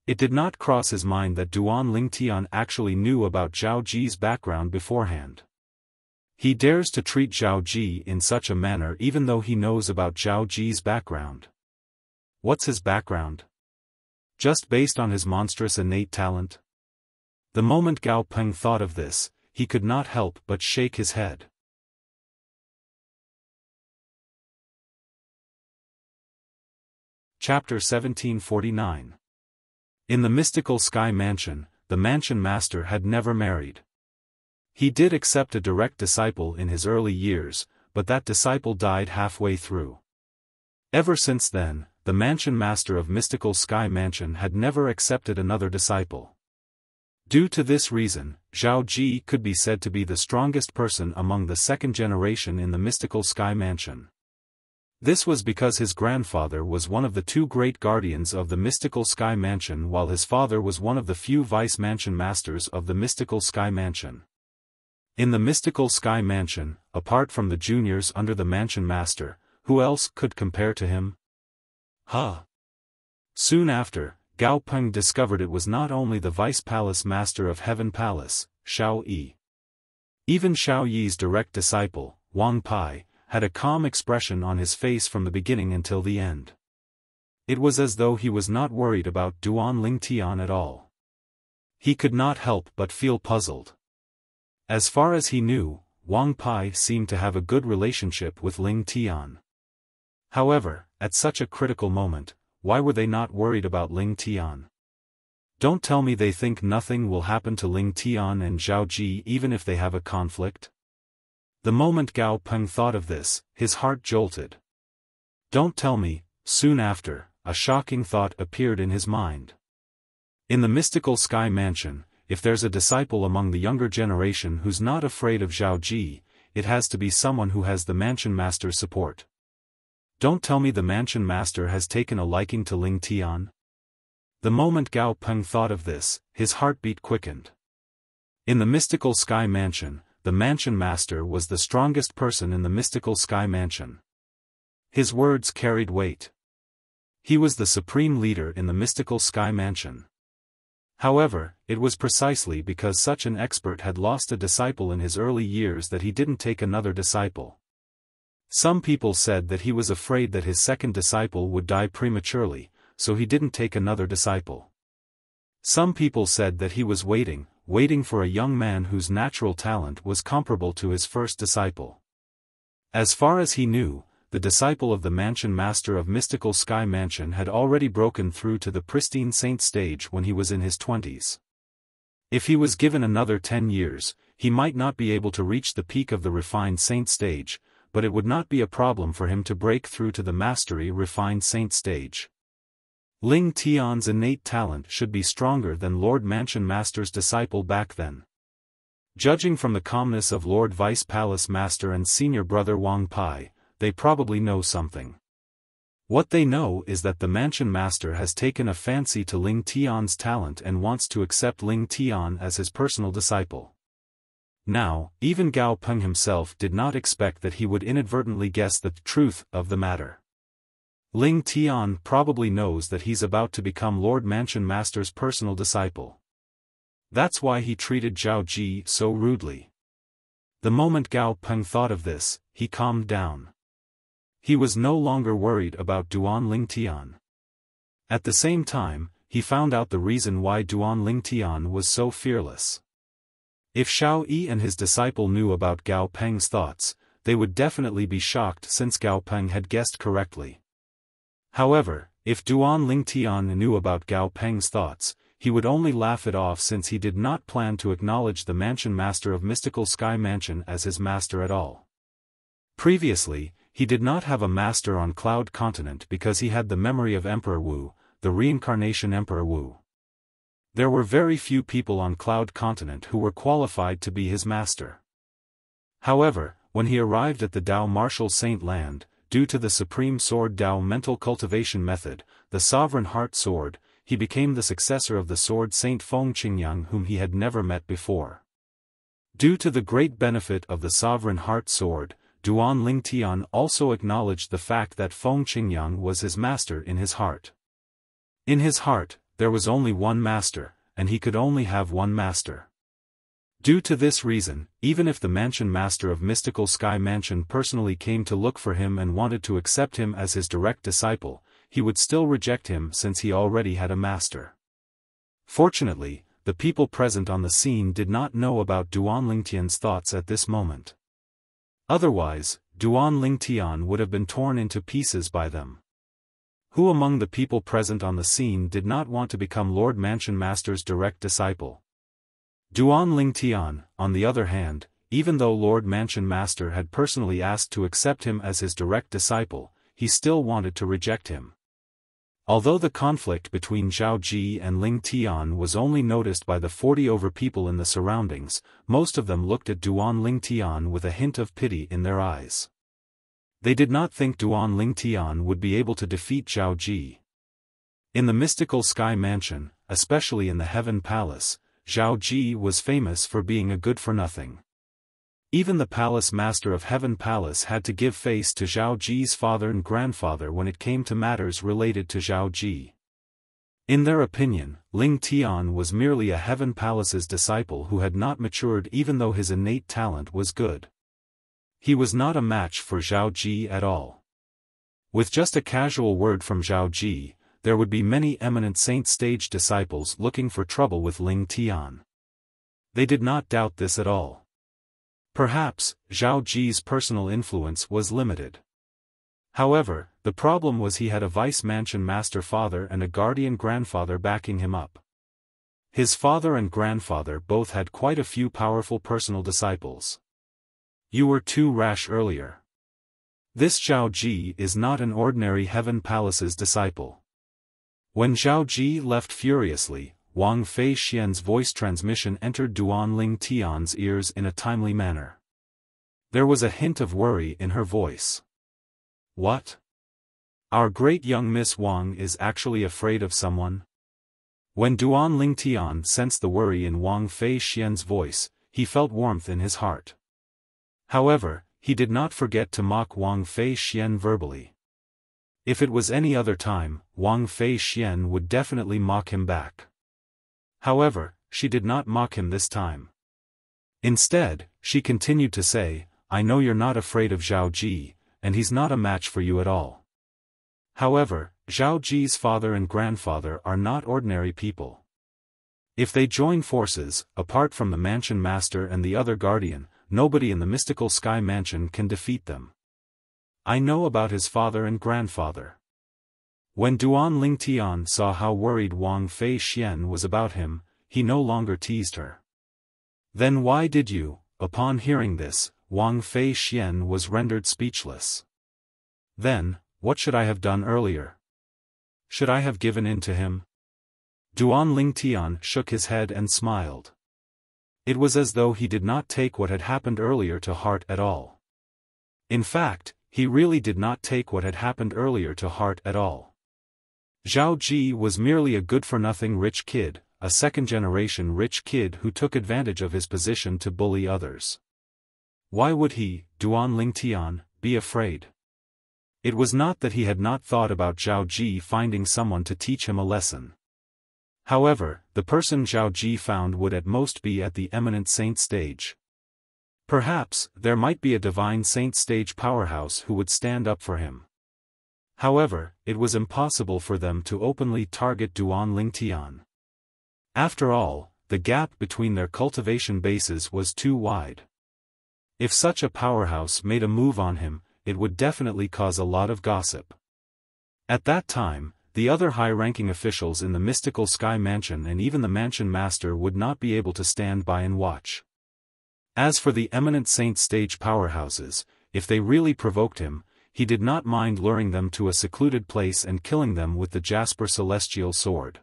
It did not cross his mind that Duan Lingtian actually knew about Zhao Ji's background beforehand. He dares to treat Zhao Ji in such a manner even though he knows about Zhao Ji's background. What's his background? Just based on his monstrous innate talent? The moment Gao Peng thought of this, he could not help but shake his head. Chapter 1749. In the mystical sky mansion, the mansion master had never married. He did accept a direct disciple in his early years, but that disciple died halfway through. Ever since then, the mansion master of mystical sky mansion had never accepted another disciple. Due to this reason, Zhao Ji could be said to be the strongest person among the second generation in the mystical sky mansion. This was because his grandfather was one of the two great guardians of the mystical sky mansion while his father was one of the few vice mansion masters of the mystical sky mansion. In the mystical sky mansion, apart from the juniors under the mansion master, who else could compare to him? Soon after, Gao Peng discovered it was not only the vice palace master of Heaven Palace, Xiao Yi. Even Xiao Yi's direct disciple, Wang Pai, had a calm expression on his face from the beginning until the end. It was as though he was not worried about Duan Lingtian at all. He could not help but feel puzzled. As far as he knew, Wang Pai seemed to have a good relationship with Lingtian. However, at such a critical moment, why were they not worried about Lingtian? Don't tell me they think nothing will happen to Lingtian and Zhao Ji even if they have a conflict? The moment Gao Peng thought of this, his heart jolted. Don't tell me. Soon after, a shocking thought appeared in his mind. In the mystical sky mansion, if there's a disciple among the younger generation who's not afraid of Zhao Ji, it has to be someone who has the mansion master's support. Don't tell me the mansion master has taken a liking to Lingtian? The moment Gao Peng thought of this, his heartbeat quickened. In the mystical sky mansion, the mansion master was the strongest person in the mystical sky mansion. His words carried weight. He was the supreme leader in the mystical sky mansion. However, it was precisely because such an expert had lost a disciple in his early years that he didn't take another disciple. Some people said that he was afraid that his second disciple would die prematurely, so he didn't take another disciple. Some people said that he was waiting for a young man whose natural talent was comparable to his first disciple. As far as he knew, the disciple of the Mansion Master of Mystical Sky Mansion had already broken through to the pristine saint stage when he was in his 20s. If he was given another 10 years, he might not be able to reach the peak of the refined saint stage, but it would not be a problem for him to break through to the mastery refined saint stage. Ling Tian's innate talent should be stronger than Lord Mansion Master's disciple back then. Judging from the calmness of Lord Vice Palace Master and senior brother Wang Pai, they probably know something. What they know is that the Mansion Master has taken a fancy to Ling Tian's talent and wants to accept Ling Tian as his personal disciple. Now, even Gao Peng himself did not expect that he would inadvertently guess the truth of the matter. Ling Tian probably knows that he's about to become Lord Mansion Master's personal disciple. That's why he treated Zhao Ji so rudely. The moment Gao Peng thought of this, he calmed down. He was no longer worried about Duan Ling Tian. At the same time, he found out the reason why Duan Ling Tian was so fearless. If Xiao Yi and his disciple knew about Gao Peng's thoughts, they would definitely be shocked since Gao Peng had guessed correctly. However, if Duan Ling Tian knew about Gao Peng's thoughts, he would only laugh it off since he did not plan to acknowledge the Mansion Master of Mystical Sky Mansion as his master at all. Previously, he did not have a master on Cloud Continent because he had the memory of Emperor Wu, the reincarnation Emperor Wu. There were very few people on Cloud Continent who were qualified to be his master. However, when he arrived at the Dao Martial Saint Land, due to the Supreme Sword Dao mental cultivation method, the Sovereign Heart Sword, he became the successor of the Sword Saint Feng Qingyang whom he had never met before. Due to the great benefit of the Sovereign Heart Sword, Duan Ling Tian also acknowledged the fact that Feng Qingyang was his master in his heart. In his heart, there was only one master, and he could only have one master. Due to this reason, even if the Mansion Master of Mystical Sky Mansion personally came to look for him and wanted to accept him as his direct disciple, he would still reject him since he already had a master. Fortunately, the people present on the scene did not know about Duan Ling Tian's thoughts at this moment. Otherwise, Duan Ling Tian would have been torn into pieces by them. Who among the people present on the scene did not want to become Lord Mansion Master's direct disciple? Duan Ling Tian, on the other hand, even though Lord Mansion Master had personally asked to accept him as his direct disciple, he still wanted to reject him. Although the conflict between Zhao Ji and Ling Tian was only noticed by the 40 over people in the surroundings, most of them looked at Duan Ling Tian with a hint of pity in their eyes. They did not think Duan Ling Tian would be able to defeat Zhao Ji. In the Mystical Sky Mansion, especially in the Heaven Palace, Zhao Ji was famous for being a good-for-nothing. Even the Palace Master of Heaven Palace had to give face to Zhao Ji's father and grandfather when it came to matters related to Zhao Ji. In their opinion, Ling Tian was merely a Heaven Palace's disciple who had not matured even though his innate talent was good. He was not a match for Zhao Ji at all. With just a casual word from Zhao Ji, there would be many eminent saint stage disciples looking for trouble with Ling Tian. They did not doubt this at all. Perhaps, Zhao Ji's personal influence was limited. However, the problem was he had a Vice Mansion Master father and a guardian grandfather backing him up. His father and grandfather both had quite a few powerful personal disciples. You were too rash earlier. This Zhao Ji is not an ordinary Heaven Palace's disciple. When Zhao Ji left furiously, Wang Fei Xian's voice transmission entered Duan Ling Tian's ears in a timely manner. There was a hint of worry in her voice. What? Our great young Miss Wang is actually afraid of someone? When Duan Ling Tian sensed the worry in Wang Fei Xian's voice, he felt warmth in his heart. However, he did not forget to mock Wang Fei Xian verbally. If it was any other time, Wang Fei Xian would definitely mock him back. However, she did not mock him this time. Instead, she continued to say, I know you're not afraid of Zhao Ji, and he's not a match for you at all. However, Zhao Ji's father and grandfather are not ordinary people. If they join forces, apart from the mansion master and the other guardian, nobody in the mystical sky mansion can defeat them. I know about his father and grandfather. When Duan Lingtian saw how worried Wang Fei Xian was about him, he no longer teased her. Then why did you? Upon hearing this, Wang Fei Xian was rendered speechless. Then, what should I have done earlier? Should I have given in to him? Duan Lingtian shook his head and smiled. It was as though he did not take what had happened earlier to heart at all. In fact, he really did not take what had happened earlier to heart at all. Zhao Ji was merely a good-for-nothing rich kid, a second-generation rich kid who took advantage of his position to bully others. Why would he, Duan Lingtian, be afraid? It was not that he had not thought about Zhao Ji finding someone to teach him a lesson. However, the person Zhao Ji found would at most be at the eminent saint stage. Perhaps, there might be a divine saint stage powerhouse who would stand up for him. However, it was impossible for them to openly target Duan Lingtian. After all, the gap between their cultivation bases was too wide. If such a powerhouse made a move on him, it would definitely cause a lot of gossip. At that time, the other high-ranking officials in the mystical sky mansion and even the mansion master would not be able to stand by and watch. As for the eminent saint stage powerhouses, if they really provoked him, he did not mind luring them to a secluded place and killing them with the Jasper celestial sword.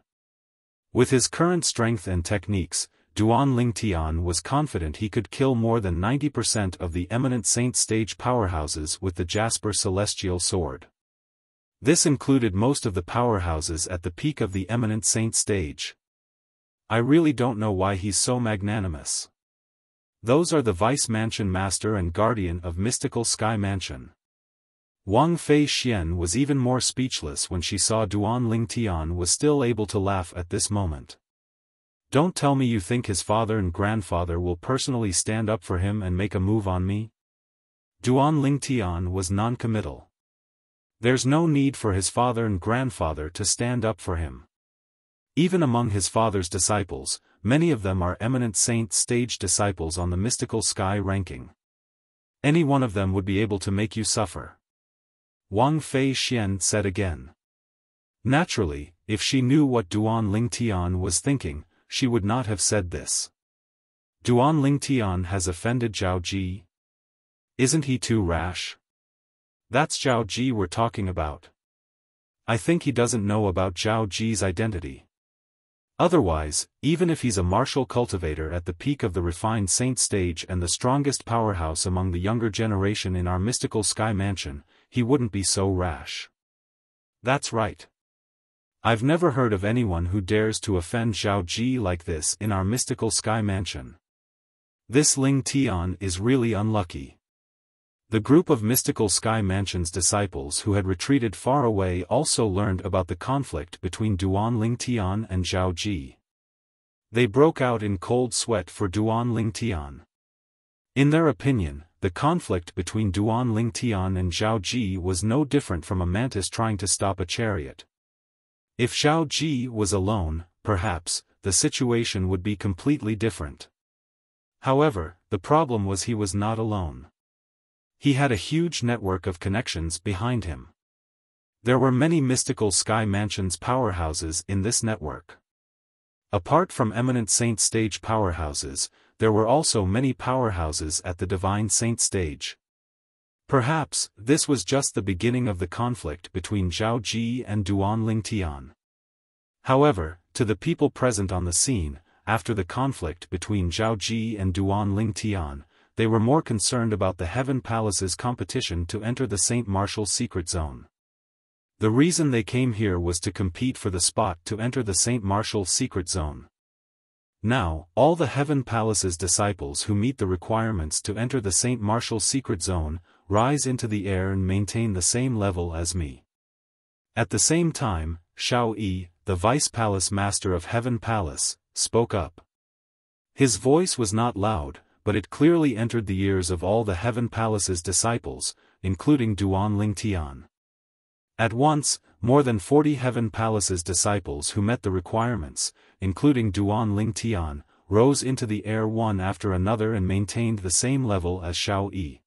With his current strength and techniques, Duan Lingtian was confident he could kill more than 90% of the eminent saint stage powerhouses with the Jasper celestial sword. This included most of the powerhouses at the peak of the eminent saint stage. I really don't know why he's so magnanimous. Those are the Vice Mansion Master and Guardian of Mystical Sky Mansion. Wang Fei Xian was even more speechless when she saw Duan Lingtian was still able to laugh at this moment. Don't tell me you think his father and grandfather will personally stand up for him and make a move on me? Duan Lingtian was non-committal. There's no need for his father and grandfather to stand up for him. Even among his father's disciples, many of them are eminent saint stage disciples on the mystical sky ranking. Any one of them would be able to make you suffer. Wang Fei Xian said again. Naturally, if she knew what Duan Lingtian was thinking, she would not have said this. Duan Lingtian has offended Zhao Ji? Isn't he too rash? That's Zhao Ji we're talking about. I think he doesn't know about Zhao Ji's identity. Otherwise, even if he's a martial cultivator at the peak of the refined saint stage and the strongest powerhouse among the younger generation in our mystical sky mansion, he wouldn't be so rash. That's right. I've never heard of anyone who dares to offend Zhao Ji like this in our mystical sky mansion. This Ling Tian is really unlucky. The group of mystical sky mansion's disciples who had retreated far away also learned about the conflict between Duan Lingtian and Zhao Ji. They broke out in cold sweat for Duan Lingtian. In their opinion, the conflict between Duan Lingtian and Zhao Ji was no different from a mantis trying to stop a chariot. If Zhao Ji was alone, perhaps, the situation would be completely different. However, the problem was he was not alone. He had a huge network of connections behind him. There were many mystical sky mansions powerhouses in this network. Apart from eminent saint stage powerhouses, there were also many powerhouses at the divine saint stage. Perhaps, this was just the beginning of the conflict between Zhao Ji and Duan Lingtian. However, to the people present on the scene, after the conflict between Zhao Ji and Duan Lingtian, they were more concerned about the Heaven Palace's competition to enter the Saint Martial's secret zone. The reason they came here was to compete for the spot to enter the Saint Martial's secret zone. Now, all the Heaven Palace's disciples who meet the requirements to enter the Saint Martial's secret zone, rise into the air and maintain the same level as me. At the same time, Xiao Yi, the Vice Palace Master of Heaven Palace, spoke up. His voice was not loud, but it clearly entered the ears of all the Heaven Palace's disciples, including Duan Lingtian. At once, more than 40 Heaven Palace's disciples who met the requirements, including Duan Lingtian, rose into the air one after another and maintained the same level as Xiao Yi.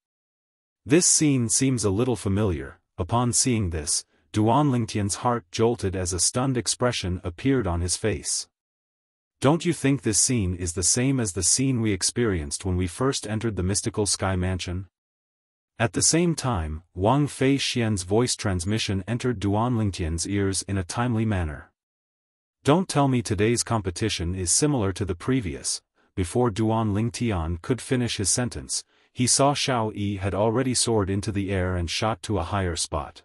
This scene seems a little familiar. Upon seeing this, Duan Lingtian's heart jolted as a stunned expression appeared on his face. Don't you think this scene is the same as the scene we experienced when we first entered the mystical sky mansion? At the same time, Wang Fei Xian's voice transmission entered Duan Lingtian's ears in a timely manner. Don't tell me today's competition is similar to the previous. Before Duan Lingtian could finish his sentence, he saw Xiao Yi had already soared into the air and shot to a higher spot.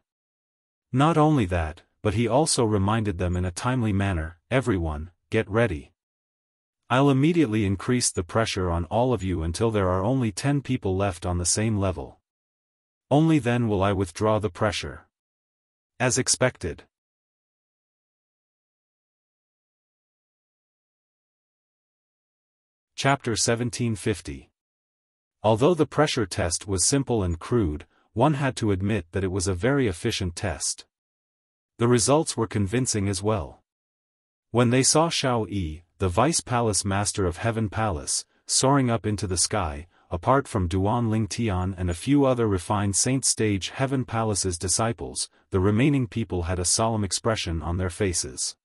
Not only that, but he also reminded them in a timely manner, everyone, get ready. I'll immediately increase the pressure on all of you until there are only 10 people left on the same level. Only then will I withdraw the pressure. As expected. Chapter 1750. Although the pressure test was simple and crude, one had to admit that it was a very efficient test. The results were convincing as well. When they saw Xiao Yi, the Vice Palace Master of Heaven Palace, soaring up into the sky, apart from Duan Lingtian and a few other refined Saint Stage Heaven Palace's disciples, the remaining people had a solemn expression on their faces.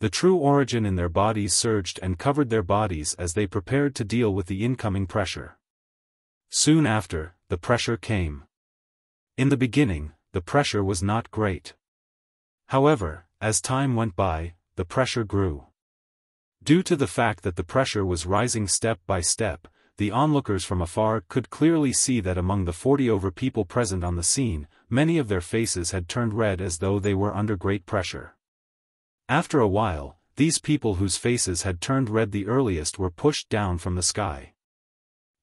The true origin in their bodies surged and covered their bodies as they prepared to deal with the incoming pressure. Soon after, the pressure came. In the beginning, the pressure was not great. However, as time went by, the pressure grew. Due to the fact that the pressure was rising step by step, the onlookers from afar could clearly see that among the 40 over people present on the scene, many of their faces had turned red as though they were under great pressure. After a while, these people whose faces had turned red the earliest were pushed down from the sky.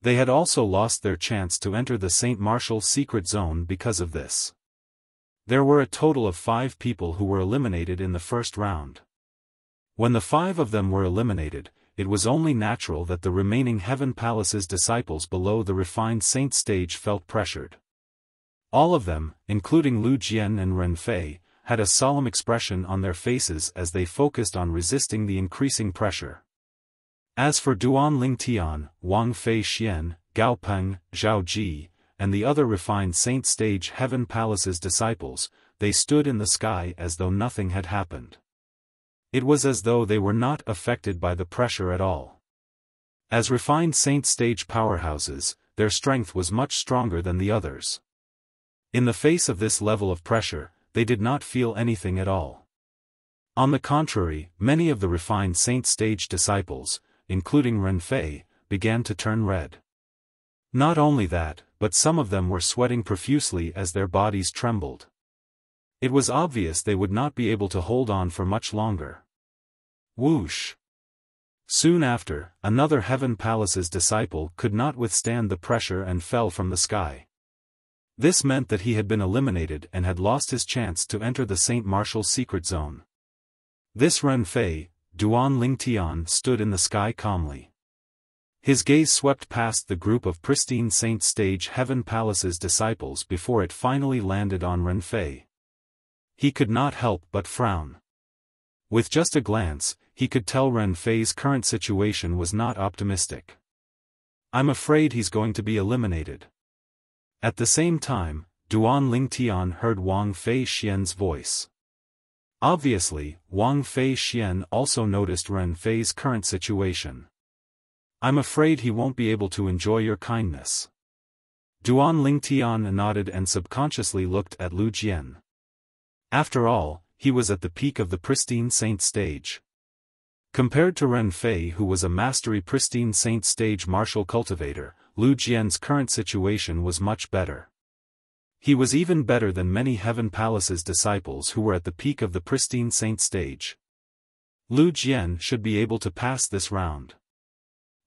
They had also lost their chance to enter the Saint Martial secret zone because of this. There were a total of 5 people who were eliminated in the first round. When the 5 of them were eliminated, it was only natural that the remaining Heaven Palace's disciples below the refined Saint Stage felt pressured. All of them, including Lu Jian and Ren Fei, had a solemn expression on their faces as they focused on resisting the increasing pressure. As for Duan Lingtian, Wang Fei Xian, Gao Peng, Zhao Ji, and the other refined Saint Stage Heaven Palace's disciples, they stood in the sky as though nothing had happened. It was as though they were not affected by the pressure at all. As refined Saint Stage powerhouses, their strength was much stronger than the others. In the face of this level of pressure, they did not feel anything at all. On the contrary, many of the refined Saint Stage disciples, including Ren Fei, began to turn red. Not only that, but some of them were sweating profusely as their bodies trembled. It was obvious they would not be able to hold on for much longer. Whoosh! Soon after, another Heaven Palace's disciple could not withstand the pressure and fell from the sky. This meant that he had been eliminated and had lost his chance to enter the Saint Martial secret zone. This Ren Fei, Duan Lingtian stood in the sky calmly. His gaze swept past the group of pristine Saint Stage Heaven Palace's disciples before it finally landed on Ren Fei. He could not help but frown. With just a glance, he could tell Ren Fei's current situation was not optimistic. I'm afraid he's going to be eliminated. At the same time, Duan Lingtian heard Wang Fei Xian's voice. Obviously, Wang Fei Xian also noticed Ren Fei's current situation. I'm afraid he won't be able to enjoy your kindness. Duan Lingtian nodded and subconsciously looked at Lu Jian. After all, he was at the peak of the pristine Saint Stage. Compared to Ren Fei, who was a mastery pristine Saint Stage martial cultivator, Lu Jian's current situation was much better. He was even better than many Heaven Palace's disciples who were at the peak of the pristine Saint Stage. Lu Jian should be able to pass this round.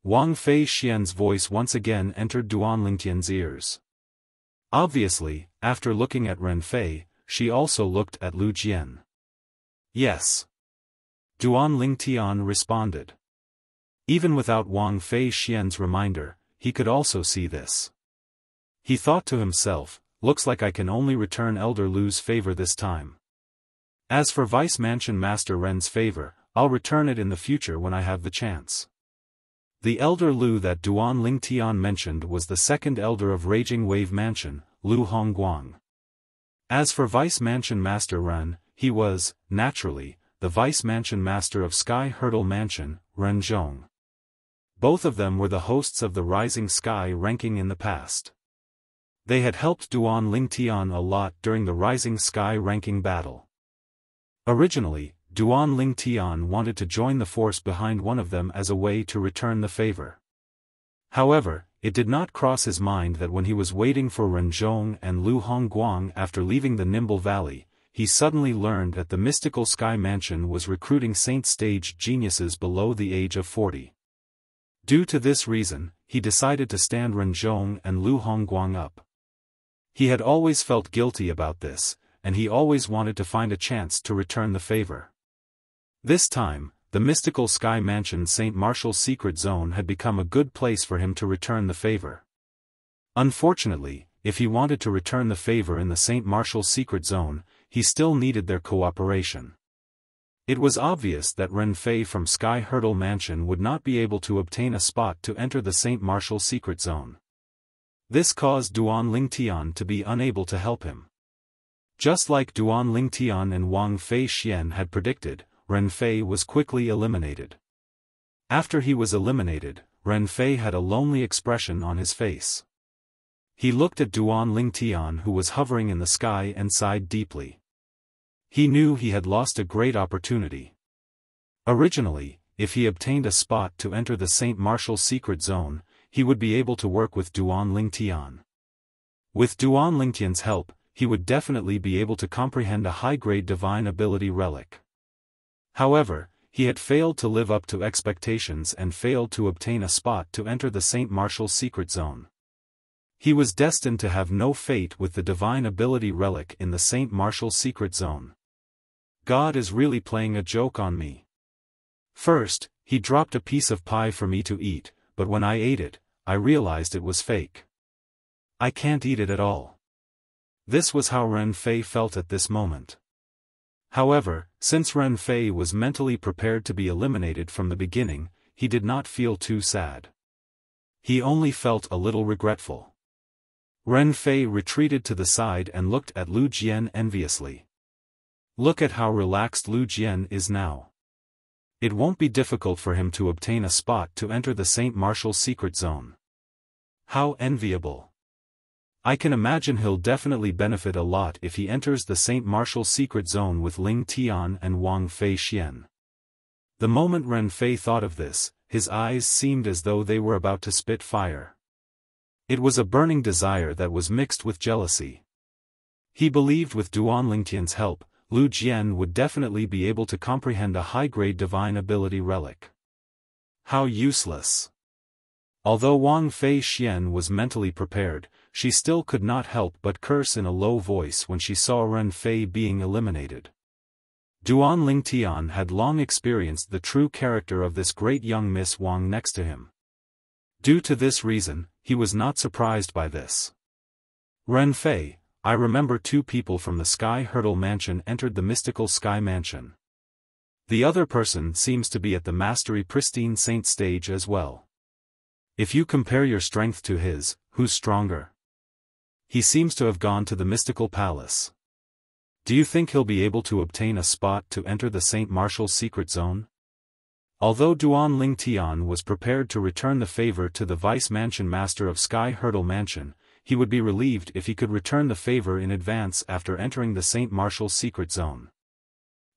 Wang Fei Xian's voice once again entered Duan Lingtian's ears. Obviously, after looking at Ren Fei, she also looked at Lu Jian. Yes. Duan Lingtian responded. Even without Wang Fei Xian's reminder, he could also see this. He thought to himself, looks like I can only return Elder Lu's favor this time. As for Vice Mansion Master Ren's favor, I'll return it in the future when I have the chance. The Elder Lu that Duan Lingtian mentioned was the second elder of Raging Wave Mansion, Lu Hongguang. As for Vice Mansion Master Ren, he was, naturally, the Vice Mansion Master of Sky Hurdle Mansion, Ren Zhong. Both of them were the hosts of the Rising Sky ranking in the past. They had helped Duan Lingtian a lot during the Rising Sky ranking battle. Originally, Duan Lingtian wanted to join the force behind one of them as a way to return the favor. However, it did not cross his mind that when he was waiting for Ren Zhong and Lu Hongguang after leaving the Nimble Valley, he suddenly learned that the Mystical Sky Mansion was recruiting Saint Stage geniuses below the age of 40. Due to this reason, he decided to stand Ren Zhong and Lu Hongguang up. He had always felt guilty about this, and he always wanted to find a chance to return the favor. This time, the Mystical Sky Mansion St. Martial's secret zone had become a good place for him to return the favor. Unfortunately, if he wanted to return the favor in the St. Martial's secret zone, he still needed their cooperation. It was obvious that Ren Fei from Sky Hurdle Mansion would not be able to obtain a spot to enter the St. Martial's secret zone. This caused Duan Lingtian to be unable to help him. Just like Duan Lingtian and Wang Fei Xian had predicted, Ren Fei was quickly eliminated. After he was eliminated, Ren Fei had a lonely expression on his face. He looked at Duan Lingtian who was hovering in the sky and sighed deeply. He knew he had lost a great opportunity. Originally, if he obtained a spot to enter the St. Martial's secret zone, he would be able to work with Duan Lingtian. With Duan Lingtian's help, he would definitely be able to comprehend a high-grade divine ability relic. However, he had failed to live up to expectations and failed to obtain a spot to enter the St. Martial's secret zone. He was destined to have no fate with the divine ability relic in the St. Martial's secret zone. God is really playing a joke on me. First, he dropped a piece of pie for me to eat, but when I ate it, I realized it was fake. I can't eat it at all. This was how Ren Fei felt at this moment. However, since Ren Fei was mentally prepared to be eliminated from the beginning, he did not feel too sad. He only felt a little regretful. Ren Fei retreated to the side and looked at Lu Jian enviously. Look at how relaxed Lu Jian is now. It won't be difficult for him to obtain a spot to enter the St. Martial's secret zone. How enviable. I can imagine he'll definitely benefit a lot if he enters the St. Martial's secret zone with Ling Tian and Wang Fei Xian. The moment Ren Fei thought of this, his eyes seemed as though they were about to spit fire. It was a burning desire that was mixed with jealousy. He believed with Duan Lingtian's help, Lu Jian would definitely be able to comprehend a high-grade divine ability relic. How useless. Although Wang Fei Xian was mentally prepared, she still could not help but curse in a low voice when she saw Ren Fei being eliminated. Duan Lingtian had long experienced the true character of this great young Miss Wang next to him. Due to this reason, he was not surprised by this. Ren Fei, I remember 2 people from the Sky Hurdle Mansion entered the Mystical Sky Mansion. The other person seems to be at the Mastery Pristine Saint stage as well. If you compare your strength to his, who's stronger? He seems to have gone to the Mystical Palace. Do you think he'll be able to obtain a spot to enter the St. Martial's secret zone? Although Duan Lingtian was prepared to return the favor to the Vice Mansion Master of Sky Hurdle Mansion, he would be relieved if he could return the favor in advance after entering the St. Martial's secret zone.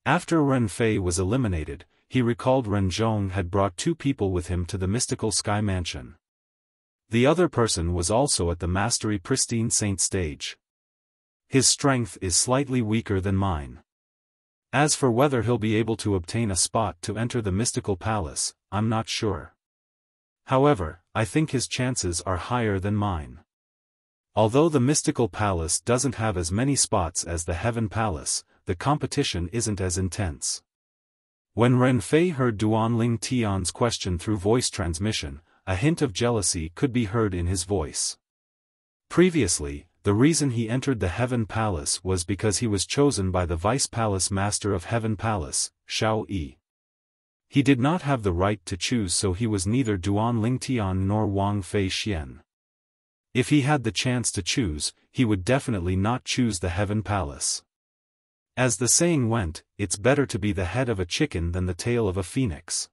After Ren Fei was eliminated, he recalled Ren Zhong had brought 2 people with him to the Mystical Sky Mansion. The other person was also at the Mastery Pristine Saint stage. His strength is slightly weaker than mine. As for whether he'll be able to obtain a spot to enter the Mystical Palace, I'm not sure. However, I think his chances are higher than mine. Although the Mystical Palace doesn't have as many spots as the Heaven Palace, the competition isn't as intense. When Ren Fei heard Duan Lingtian's question through voice transmission, a hint of jealousy could be heard in his voice. Previously, the reason he entered the Heaven Palace was because he was chosen by the Vice Palace Master of Heaven Palace, Xiao Yi. He did not have the right to choose, so he was neither Duan Lingtian nor Wang Fei Xian. If he had the chance to choose, he would definitely not choose the Heaven Palace. As the saying went, it's better to be the head of a chicken than the tail of a phoenix.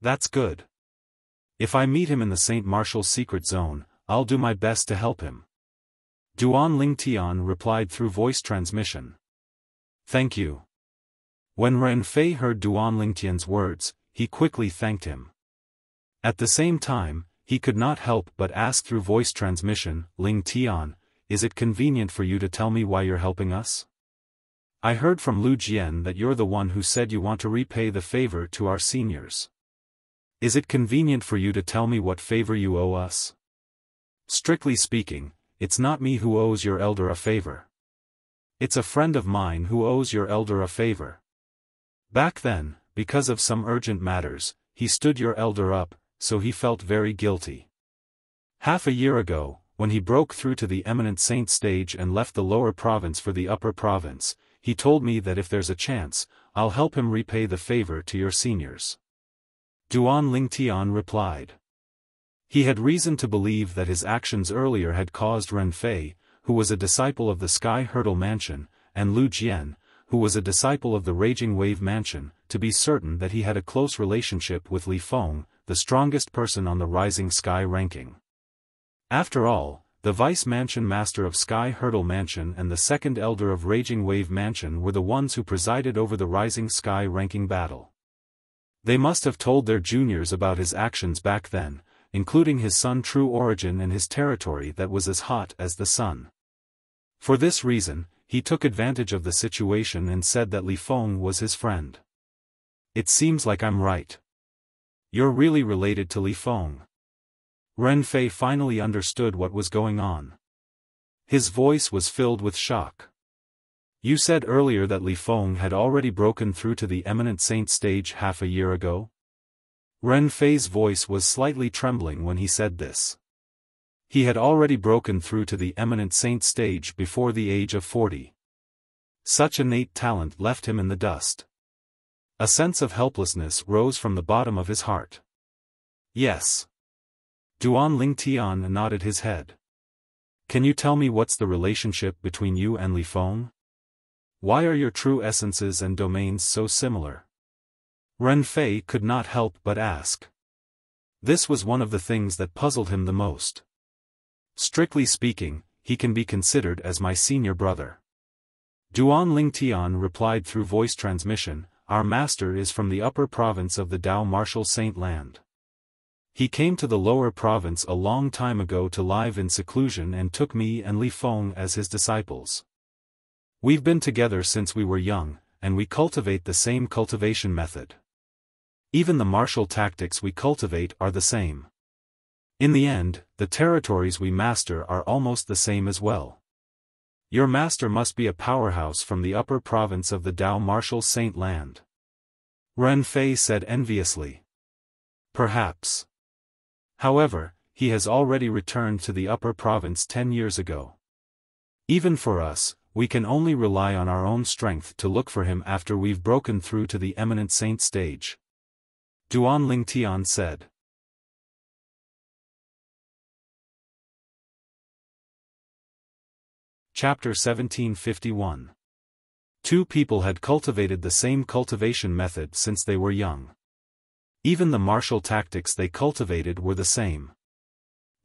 That's good. If I meet him in the St. Martial's secret zone, I'll do my best to help him. Duan Lingtian replied through voice transmission. Thank you. When Ren Fei heard Duan Lingtian's words, he quickly thanked him. At the same time, he could not help but ask through voice transmission, Lingtian, is it convenient for you to tell me why you're helping us? I heard from Lu Jian that you're the one who said you want to repay the favor to our seniors. Is it convenient for you to tell me what favor you owe us? Strictly speaking, it's not me who owes your elder a favor. It's a friend of mine who owes your elder a favor. Back then, because of some urgent matters, he stood your elder up, so he felt very guilty. Half a year ago, when he broke through to the eminent saint stage and left the lower province for the upper province, he told me that if there's a chance, I'll help him repay the favor to your seniors. Duan Lingtian replied. He had reason to believe that his actions earlier had caused Ren Fei, who was a disciple of the Sky Hurdle Mansion, and Lu Jian, who was a disciple of the Raging Wave Mansion, to be certain that he had a close relationship with Li Feng, the strongest person on the Rising Sky ranking. After all, the Vice Mansion Master of Sky Hurdle Mansion and the second Elder of Raging Wave Mansion were the ones who presided over the Rising Sky ranking battle. They must have told their juniors about his actions back then, including his son True Origin and his territory that was as hot as the sun. For this reason, he took advantage of the situation and said that Li Feng was his friend. It seems like I'm right. You're really related to Li Feng. Ren Fei finally understood what was going on. His voice was filled with shock. You said earlier that Li Feng had already broken through to the eminent saint stage half a year ago? Ren Fei's voice was slightly trembling when he said this. He had already broken through to the eminent saint stage before the age of 40. Such innate talent left him in the dust. A sense of helplessness rose from the bottom of his heart. Yes. Duan Lingtian nodded his head. Can you tell me what's the relationship between you and Li Feng? Why are your true essences and domains so similar? Ren Fei could not help but ask. This was one of the things that puzzled him the most. Strictly speaking, he can be considered as my senior brother. Duan Lingtian replied through voice transmission, our master is from the upper province of the Dao Martial Saint Land. He came to the lower province a long time ago to live in seclusion and took me and Li Feng as his disciples. We've been together since we were young, and we cultivate the same cultivation method. Even the martial tactics we cultivate are the same. In the end, the territories we master are almost the same as well. Your master must be a powerhouse from the upper province of the Dao Martial Saint Land. Ren Fei said enviously. Perhaps. However, he has already returned to the upper province 10 years ago. Even for us, we can only rely on our own strength to look for him after we've broken through to the eminent saint stage. Duan Lingtian said. Chapter 1751. Two people had cultivated the same cultivation method since they were young. Even the martial tactics they cultivated were the same.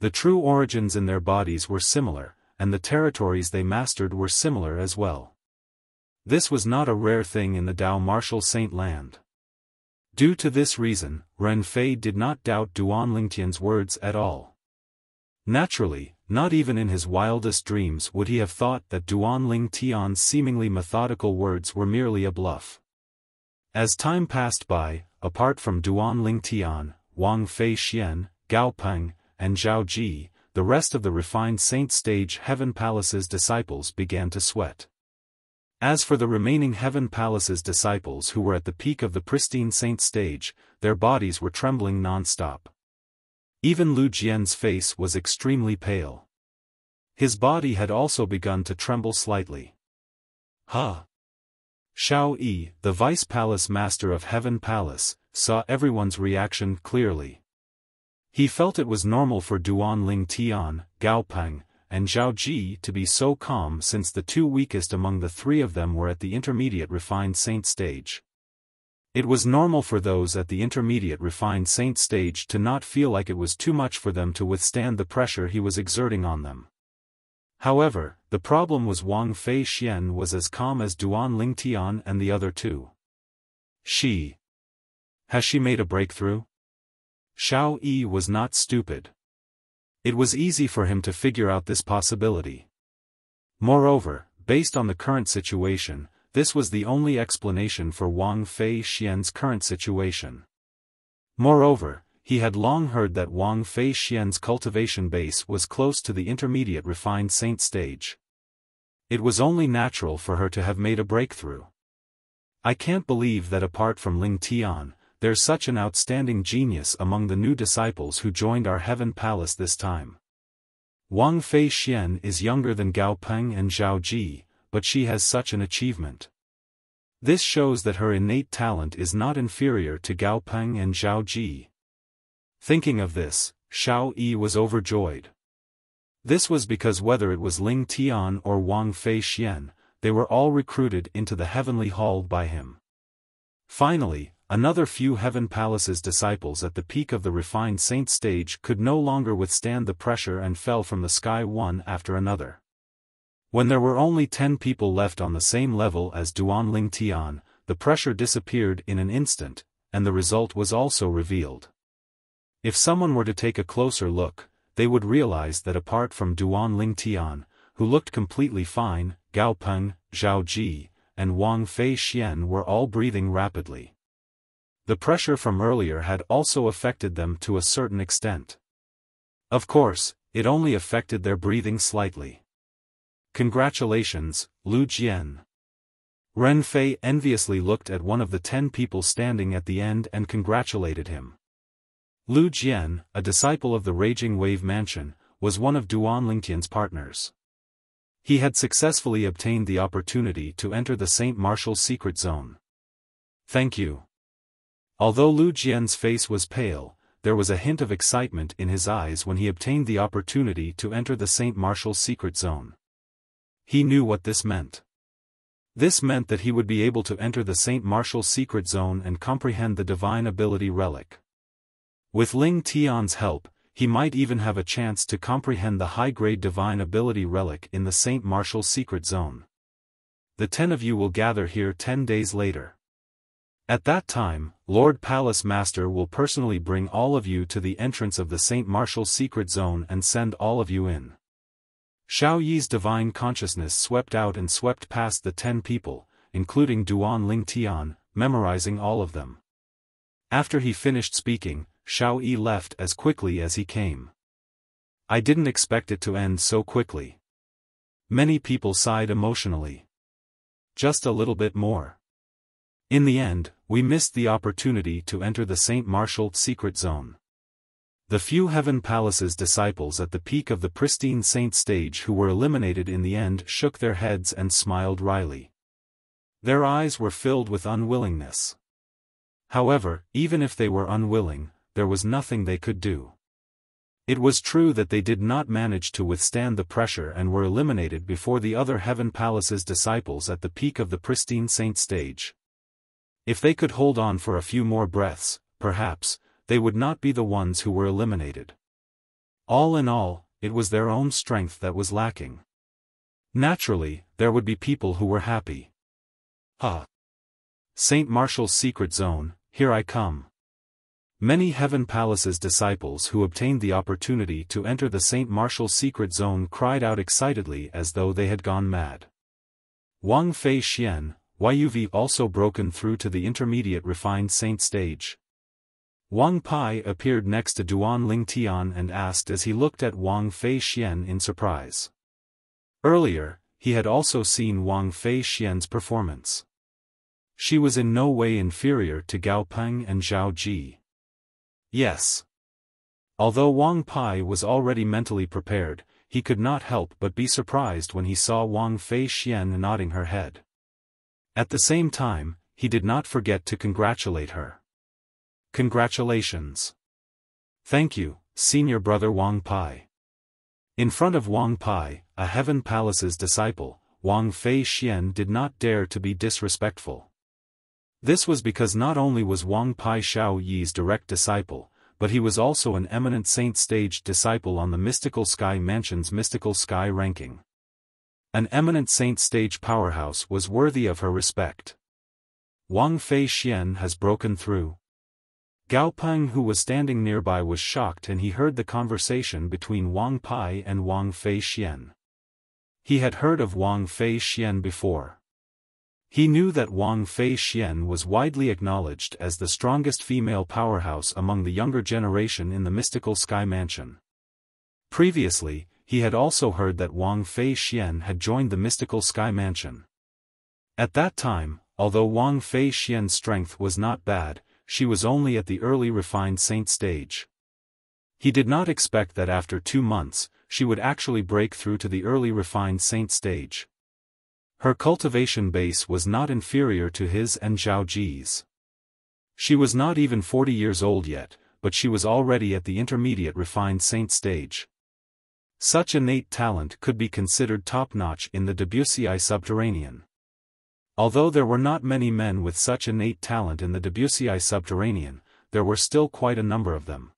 The true origins in their bodies were similar, and the territories they mastered were similar as well. This was not a rare thing in the Dao Martial Saint Land. Due to this reason, Ren Fei did not doubt Duan Lingtian's words at all. Naturally, not even in his wildest dreams would he have thought that Duan Lingtian's seemingly methodical words were merely a bluff. As time passed by, apart from Duan Lingtian, Wang Fei Xian, Gao Peng, and Zhao Ji, the rest of the refined Saint Stage Heaven Palace's disciples began to sweat. As for the remaining Heaven Palace's disciples who were at the peak of the pristine Saint Stage, their bodies were trembling non-stop. Even Lu Jian's face was extremely pale. His body had also begun to tremble slightly. Huh! Xiao Yi, the Vice Palace Master of Heaven Palace, saw everyone's reaction clearly. He felt it was normal for Duan Ling Tian, Gao Peng, and Zhao Ji to be so calm since the two weakest among the three of them were at the intermediate refined saint stage. It was normal for those at the intermediate refined saint stage to not feel like it was too much for them to withstand the pressure he was exerting on them. However, the problem was Wang Fei Xian was as calm as Duan Ling Tian and the other two. Has she made a breakthrough? Xiao Yi was not stupid. It was easy for him to figure out this possibility. Moreover, based on the current situation, this was the only explanation for Wang Fei Xian's current situation. Moreover, he had long heard that Wang Fei Xian's cultivation base was close to the intermediate refined saint stage. It was only natural for her to have made a breakthrough. I can't believe that apart from Ling Tian, there's such an outstanding genius among the new disciples who joined our heaven palace this time. Wang Fei Xian is younger than Gao Peng and Zhao Ji, but she has such an achievement. This shows that her innate talent is not inferior to Gao Peng and Zhao Ji. Thinking of this, Xiao Yi was overjoyed. This was because whether it was Ling Tian or Wang Fei Xian, they were all recruited into the heavenly hall by him. Finally, another few heaven palace's disciples at the peak of the refined saint stage could no longer withstand the pressure and fell from the sky one after another. When there were only 10 people left on the same level as Duan Ling Tian, the pressure disappeared in an instant, and the result was also revealed. If someone were to take a closer look, they would realize that apart from Duan Ling Tian, who looked completely fine, Gao Peng, Zhao Ji, and Wang Fei Xian were all breathing rapidly. The pressure from earlier had also affected them to a certain extent. Of course, it only affected their breathing slightly. Congratulations, Lu Jian. Ren Fei enviously looked at one of the 10 people standing at the end and congratulated him. Lu Jian, a disciple of the Raging Wave Mansion, was one of Duan Lingtian's partners. He had successfully obtained the opportunity to enter the Saint Martial's secret zone. Thank you. Although Lu Jian's face was pale, there was a hint of excitement in his eyes when he obtained the opportunity to enter the Saint Martial's secret zone. He knew what this meant. This meant that he would be able to enter the Saint Martial's secret zone and comprehend the divine ability relic. With Ling Tian's help, he might even have a chance to comprehend the high-grade divine ability relic in the Saint Martial's secret zone. The 10 of you will gather here 10 days later. At that time, Lord Palace Master will personally bring all of you to the entrance of the Saint Martial's secret zone and send all of you in. Xiao Yi's divine consciousness swept out and swept past the 10 people, including Duan Ling Tian, memorizing all of them. After he finished speaking, Xiao Yi left as quickly as he came. I didn't expect it to end so quickly. Many people sighed emotionally. Just a little bit more. In the end, we missed the opportunity to enter the Saint Martial's secret zone. The few Heaven Palace's disciples at the peak of the pristine saint stage who were eliminated in the end shook their heads and smiled wryly. Their eyes were filled with unwillingness. However, even if they were unwilling, there was nothing they could do. It was true that they did not manage to withstand the pressure and were eliminated before the other Heaven Palace's disciples at the peak of the pristine saint stage. If they could hold on for a few more breaths, perhaps, they would not be the ones who were eliminated. All in all, it was their own strength that was lacking. Naturally, there would be people who were happy. Saint Martial's secret zone, here I come. Many Heaven Palace's disciples who obtained the opportunity to enter the Saint Martial's secret zone cried out excitedly as though they had gone mad. Wang Fei Xian, why you've also broken through to the intermediate refined saint stage? Wang Pai appeared next to Duan Ling Tian and asked as he looked at Wang Fei Xian in surprise. Earlier, he had also seen Wang Fei Xian's performance. She was in no way inferior to Gao Peng and Zhao Ji. Yes. Although Wang Pai was already mentally prepared, he could not help but be surprised when he saw Wang Fei Xian nodding her head. At the same time, he did not forget to congratulate her. Congratulations. Thank you, senior brother Wang Pai. In front of Wang Pai, a Heaven Palace's disciple, Wang Fei Xian did not dare to be disrespectful. This was because not only was Wang Pai Xiao Yi's direct disciple, but he was also an eminent saint stage disciple on the Mystical Sky Mansion's Mystical Sky ranking. An eminent saint stage powerhouse was worthy of her respect. Wang Fei Xian has broken through. Gao Peng, who was standing nearby, was shocked, and he heard the conversation between Wang Pai and Wang Fei Xian. He had heard of Wang Fei Xian before. He knew that Wang Fei Xian was widely acknowledged as the strongest female powerhouse among the younger generation in the Mystical Sky Mansion. Previously, he had also heard that Wang Fei Xian had joined the Mystical Sky Mansion. At that time, although Wang Fei Xian's strength was not bad, she was only at the early refined saint stage. He did not expect that after 2 months, she would actually break through to the early refined saint stage. Her cultivation base was not inferior to his and Zhao Ji's. She was not even 40 years old yet, but she was already at the intermediate refined saint stage. Such innate talent could be considered top-notch in the Debussy subterranean. Although there were not many men with such innate talent in the Debussy subterranean, there were still quite a number of them.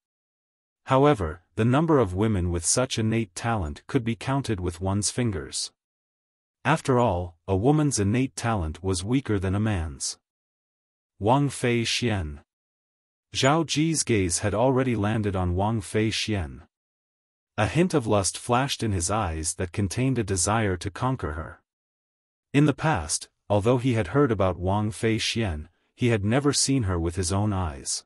However, the number of women with such innate talent could be counted with one's fingers. After all, a woman's innate talent was weaker than a man's. Wang Fei Xian. Zhao Ji's gaze had already landed on Wang Fei Xian. A hint of lust flashed in his eyes that contained a desire to conquer her. In the past, although he had heard about Wang Fei Xian, he had never seen her with his own eyes.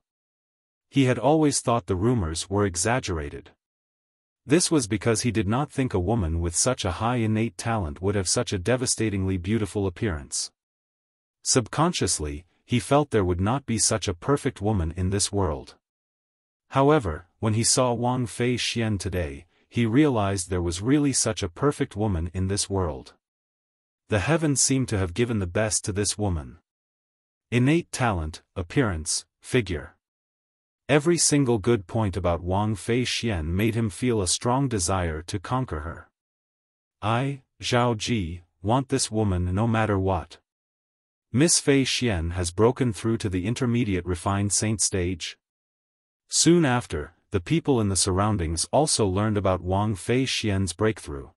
He had always thought the rumors were exaggerated. This was because he did not think a woman with such a high innate talent would have such a devastatingly beautiful appearance. Subconsciously, he felt there would not be such a perfect woman in this world. However, when he saw Wang Fei Xian today, he realized there was really such a perfect woman in this world. The heavens seemed to have given the best to this woman. Innate talent, appearance, figure. Every single good point about Wang Fei Xian made him feel a strong desire to conquer her. I, Zhao Ji, want this woman no matter what. Miss Fei Xian has broken through to the intermediate refined saint stage. Soon after, the people in the surroundings also learned about Wang Fei Xian's breakthrough.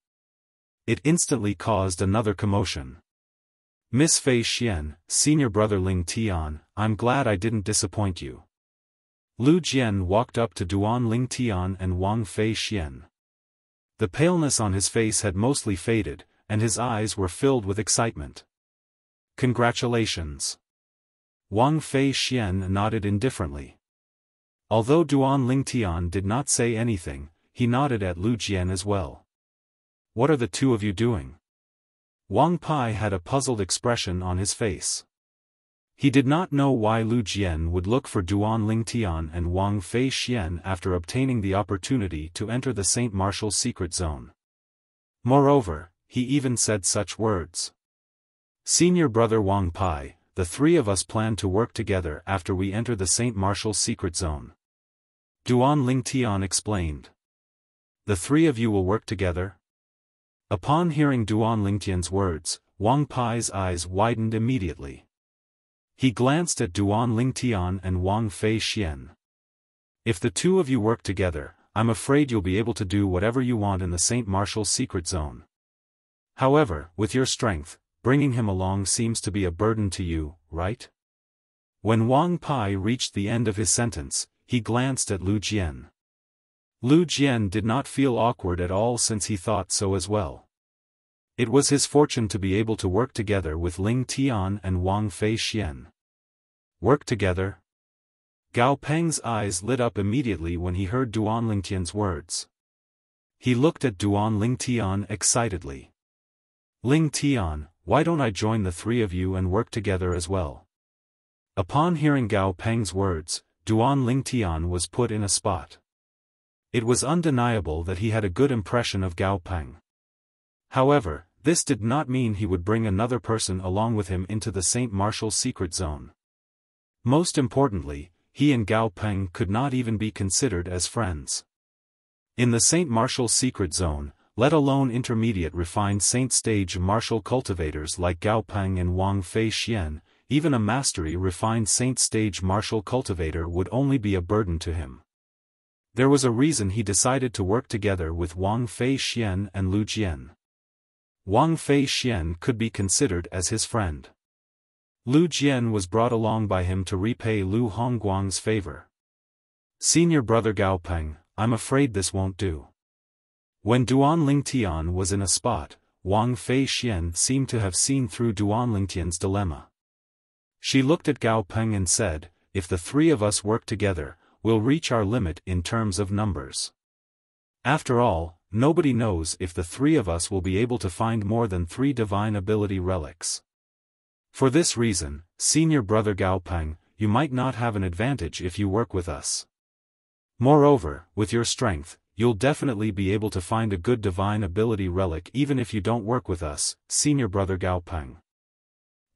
It instantly caused another commotion. Miss Fei Xian, senior brother Ling Tian, I'm glad I didn't disappoint you. Lu Jian walked up to Duan Ling Tian and Wang Fei Xian. The paleness on his face had mostly faded, and his eyes were filled with excitement. Congratulations. Wang Fei Xian nodded indifferently. Although Duan Ling Tian did not say anything, he nodded at Lu Jian as well. What are the two of you doing? Wang Pai had a puzzled expression on his face. He did not know why Lu Jian would look for Duan Ling Tian and Wang Fei Xian after obtaining the opportunity to enter the Saint Martial's secret zone. Moreover, he even said such words. Senior brother Wang Pai, the three of us plan to work together after we enter the Saint Martial's secret zone. Duan Ling Tian explained. The three of you will work together? Upon hearing Duan Ling Tian's words, Wang Pai's eyes widened immediately. He glanced at Duan Ling Tian and Wang Fei Xian. If the two of you work together, I'm afraid you'll be able to do whatever you want in the Saint Martial's secret zone. However, with your strength, bringing him along seems to be a burden to you, right? When Wang Pai reached the end of his sentence, he glanced at Lu Jian. Lu Jian did not feel awkward at all since he thought so as well. It was his fortune to be able to work together with Ling Tian and Wang Fei Xian. Work together? Gao Peng's eyes lit up immediately when he heard Duan Ling Tian's words. He looked at Duan Ling Tian excitedly. Ling Tian, why don't I join the three of you and work together as well? Upon hearing Gao Peng's words, Duan Ling Tian was put in a spot. It was undeniable that he had a good impression of Gao Peng. However, this did not mean he would bring another person along with him into the Saint Martial's secret zone. Most importantly, he and Gao Peng could not even be considered as friends. In the Saint Martial's secret zone, let alone intermediate refined Saint stage martial cultivators like Gao Peng and Wang Fei Xian, even a mastery refined Saint stage martial cultivator would only be a burden to him. There was a reason he decided to work together with Wang Fei Xian and Lu Jian. Wang Fei Xian could be considered as his friend. Lu Jian was brought along by him to repay Lu Hongguang's favor. Senior brother Gao Peng, I'm afraid this won't do. When Duan Lingtian was in a spot, Wang Fei Xian seemed to have seen through Duan Lingtian's dilemma. She looked at Gao Peng and said, if the three of us work together, we'll reach our limit in terms of numbers. After all, nobody knows if the three of us will be able to find more than 3 divine ability relics. For this reason, senior brother Gao Peng, you might not have an advantage if you work with us. Moreover, with your strength, you'll definitely be able to find a good divine ability relic even if you don't work with us, senior brother Gao Peng.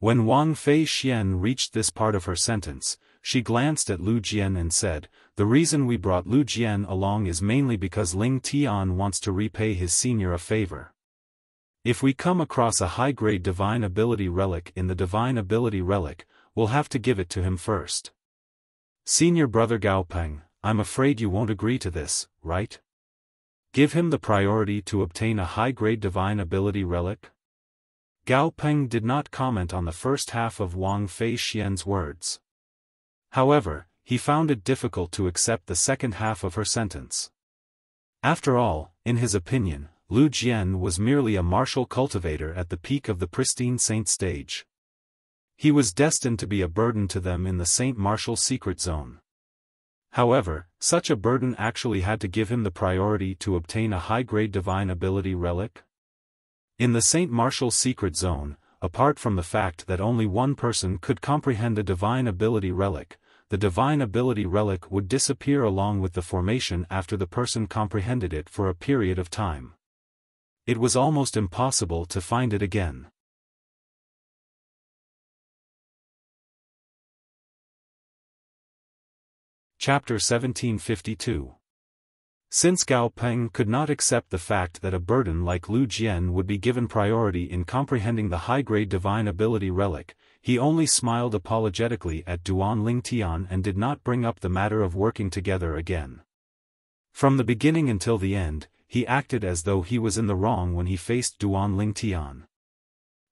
When Wang Fei Xian reached this part of her sentence, she glanced at Lu Jian and said, the reason we brought Lu Jian along is mainly because Ling Tian wants to repay his senior a favor. If we come across a high-grade divine ability relic in the divine ability relic, we'll have to give it to him first. Senior brother Gao Peng, I'm afraid you won't agree to this, right? Give him the priority to obtain a high-grade divine ability relic? Gao Peng did not comment on the first half of Wang Fei Xian's words. However, he found it difficult to accept the second half of her sentence. After all, in his opinion, Lu Jian was merely a martial cultivator at the peak of the pristine saint stage. He was destined to be a burden to them in the Saint Martial secret zone. However, such a burden actually had to give him the priority to obtain a high-grade divine ability relic? In the Saint Martial secret zone, apart from the fact that only one person could comprehend a divine ability relic, the divine ability relic would disappear along with the formation after the person comprehended it for a period of time. It was almost impossible to find it again. Chapter 1752. Since Gao Peng could not accept the fact that a burden like Lu Jian would be given priority in comprehending the high-grade divine ability relic, he only smiled apologetically at Duan Lingtian and did not bring up the matter of working together again. From the beginning until the end, he acted as though he was in the wrong when he faced Duan Lingtian.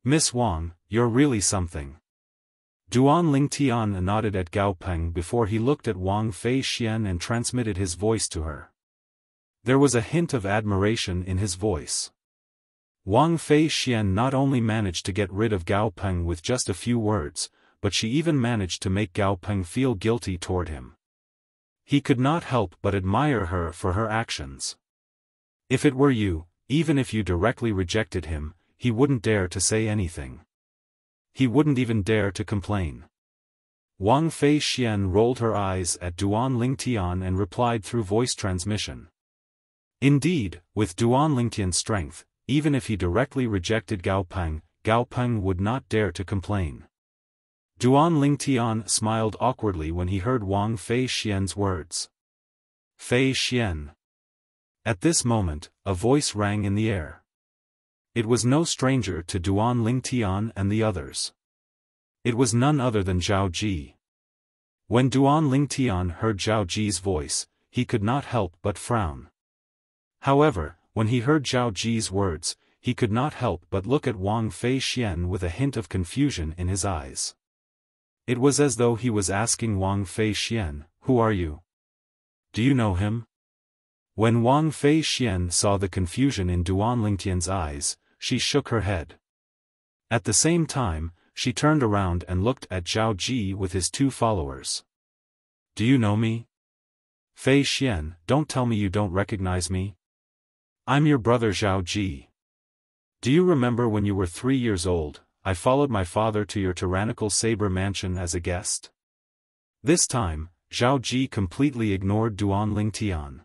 Miss Wang, you're really something. Duan Lingtian nodded at Gao Peng before he looked at Wang Fei Xian and transmitted his voice to her. There was a hint of admiration in his voice. Wang Fei Xian not only managed to get rid of Gao Peng with just a few words, but she even managed to make Gao Peng feel guilty toward him. He could not help but admire her for her actions. If it were you, even if you directly rejected him, he wouldn't dare to say anything. He wouldn't even dare to complain. Wang Fei Xian rolled her eyes at Duan Lingtian and replied through voice transmission. Indeed, with Duan Lingtian's strength, even if he directly rejected Gao Peng would not dare to complain. Duan Lingtian smiled awkwardly when he heard Wang Fei Xian's words. Fei Xian. At this moment, a voice rang in the air. It was no stranger to Duan Lingtian and the others. It was none other than Zhao Ji. When Duan Lingtian heard Zhao Ji's voice, he could not help but frown. However, when he heard Zhao Ji's words, he could not help but look at Wang Fei Xian with a hint of confusion in his eyes. It was as though he was asking Wang Fei Xian, "Who are you? Do you know him?" When Wang Fei Xian saw the confusion in Duan Lingtian's eyes, she shook her head. At the same time, she turned around and looked at Zhao Ji with his 2 followers. "Do you know me? Fei Xian, don't tell me you don't recognize me. I'm your brother Zhao Ji. Do you remember when you were 3 years old, I followed my father to your tyrannical saber mansion as a guest?" This time, Zhao Ji completely ignored Duan Lingtian.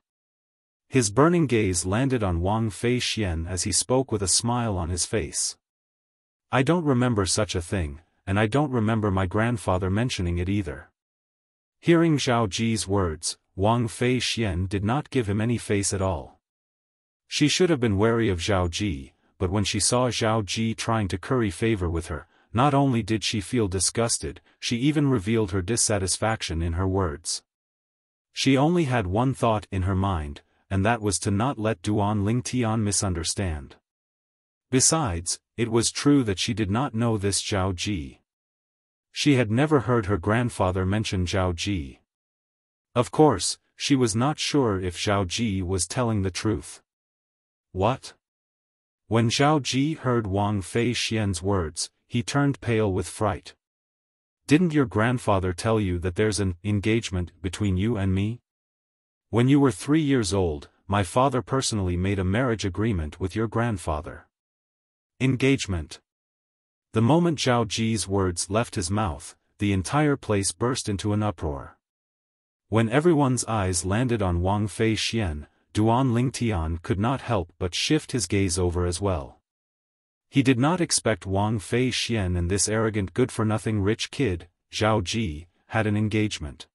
His burning gaze landed on Wang Feixian as he spoke with a smile on his face. I don't remember such a thing, and I don't remember my grandfather mentioning it either. Hearing Zhao Ji's words, Wang Feixian did not give him any face at all. She should have been wary of Zhao Ji, but when she saw Zhao Ji trying to curry favor with her, not only did she feel disgusted, she even revealed her dissatisfaction in her words. She only had one thought in her mind, and that was to not let Duan Lingtian misunderstand. Besides, it was true that she did not know this Zhao Ji. She had never heard her grandfather mention Zhao Ji. Of course, she was not sure if Zhao Ji was telling the truth. What? When Zhao Ji heard Wang Feixian's words, he turned pale with fright. Didn't your grandfather tell you that there's an engagement between you and me? When you were 3 years old, my father personally made a marriage agreement with your grandfather. Engagement. The moment Zhao Ji's words left his mouth, the entire place burst into an uproar. When everyone's eyes landed on Wang Feixian, Duan Lingtian could not help but shift his gaze over as well. He did not expect Wang Feixian and this arrogant good-for-nothing rich kid, Zhao Ji, had an engagement.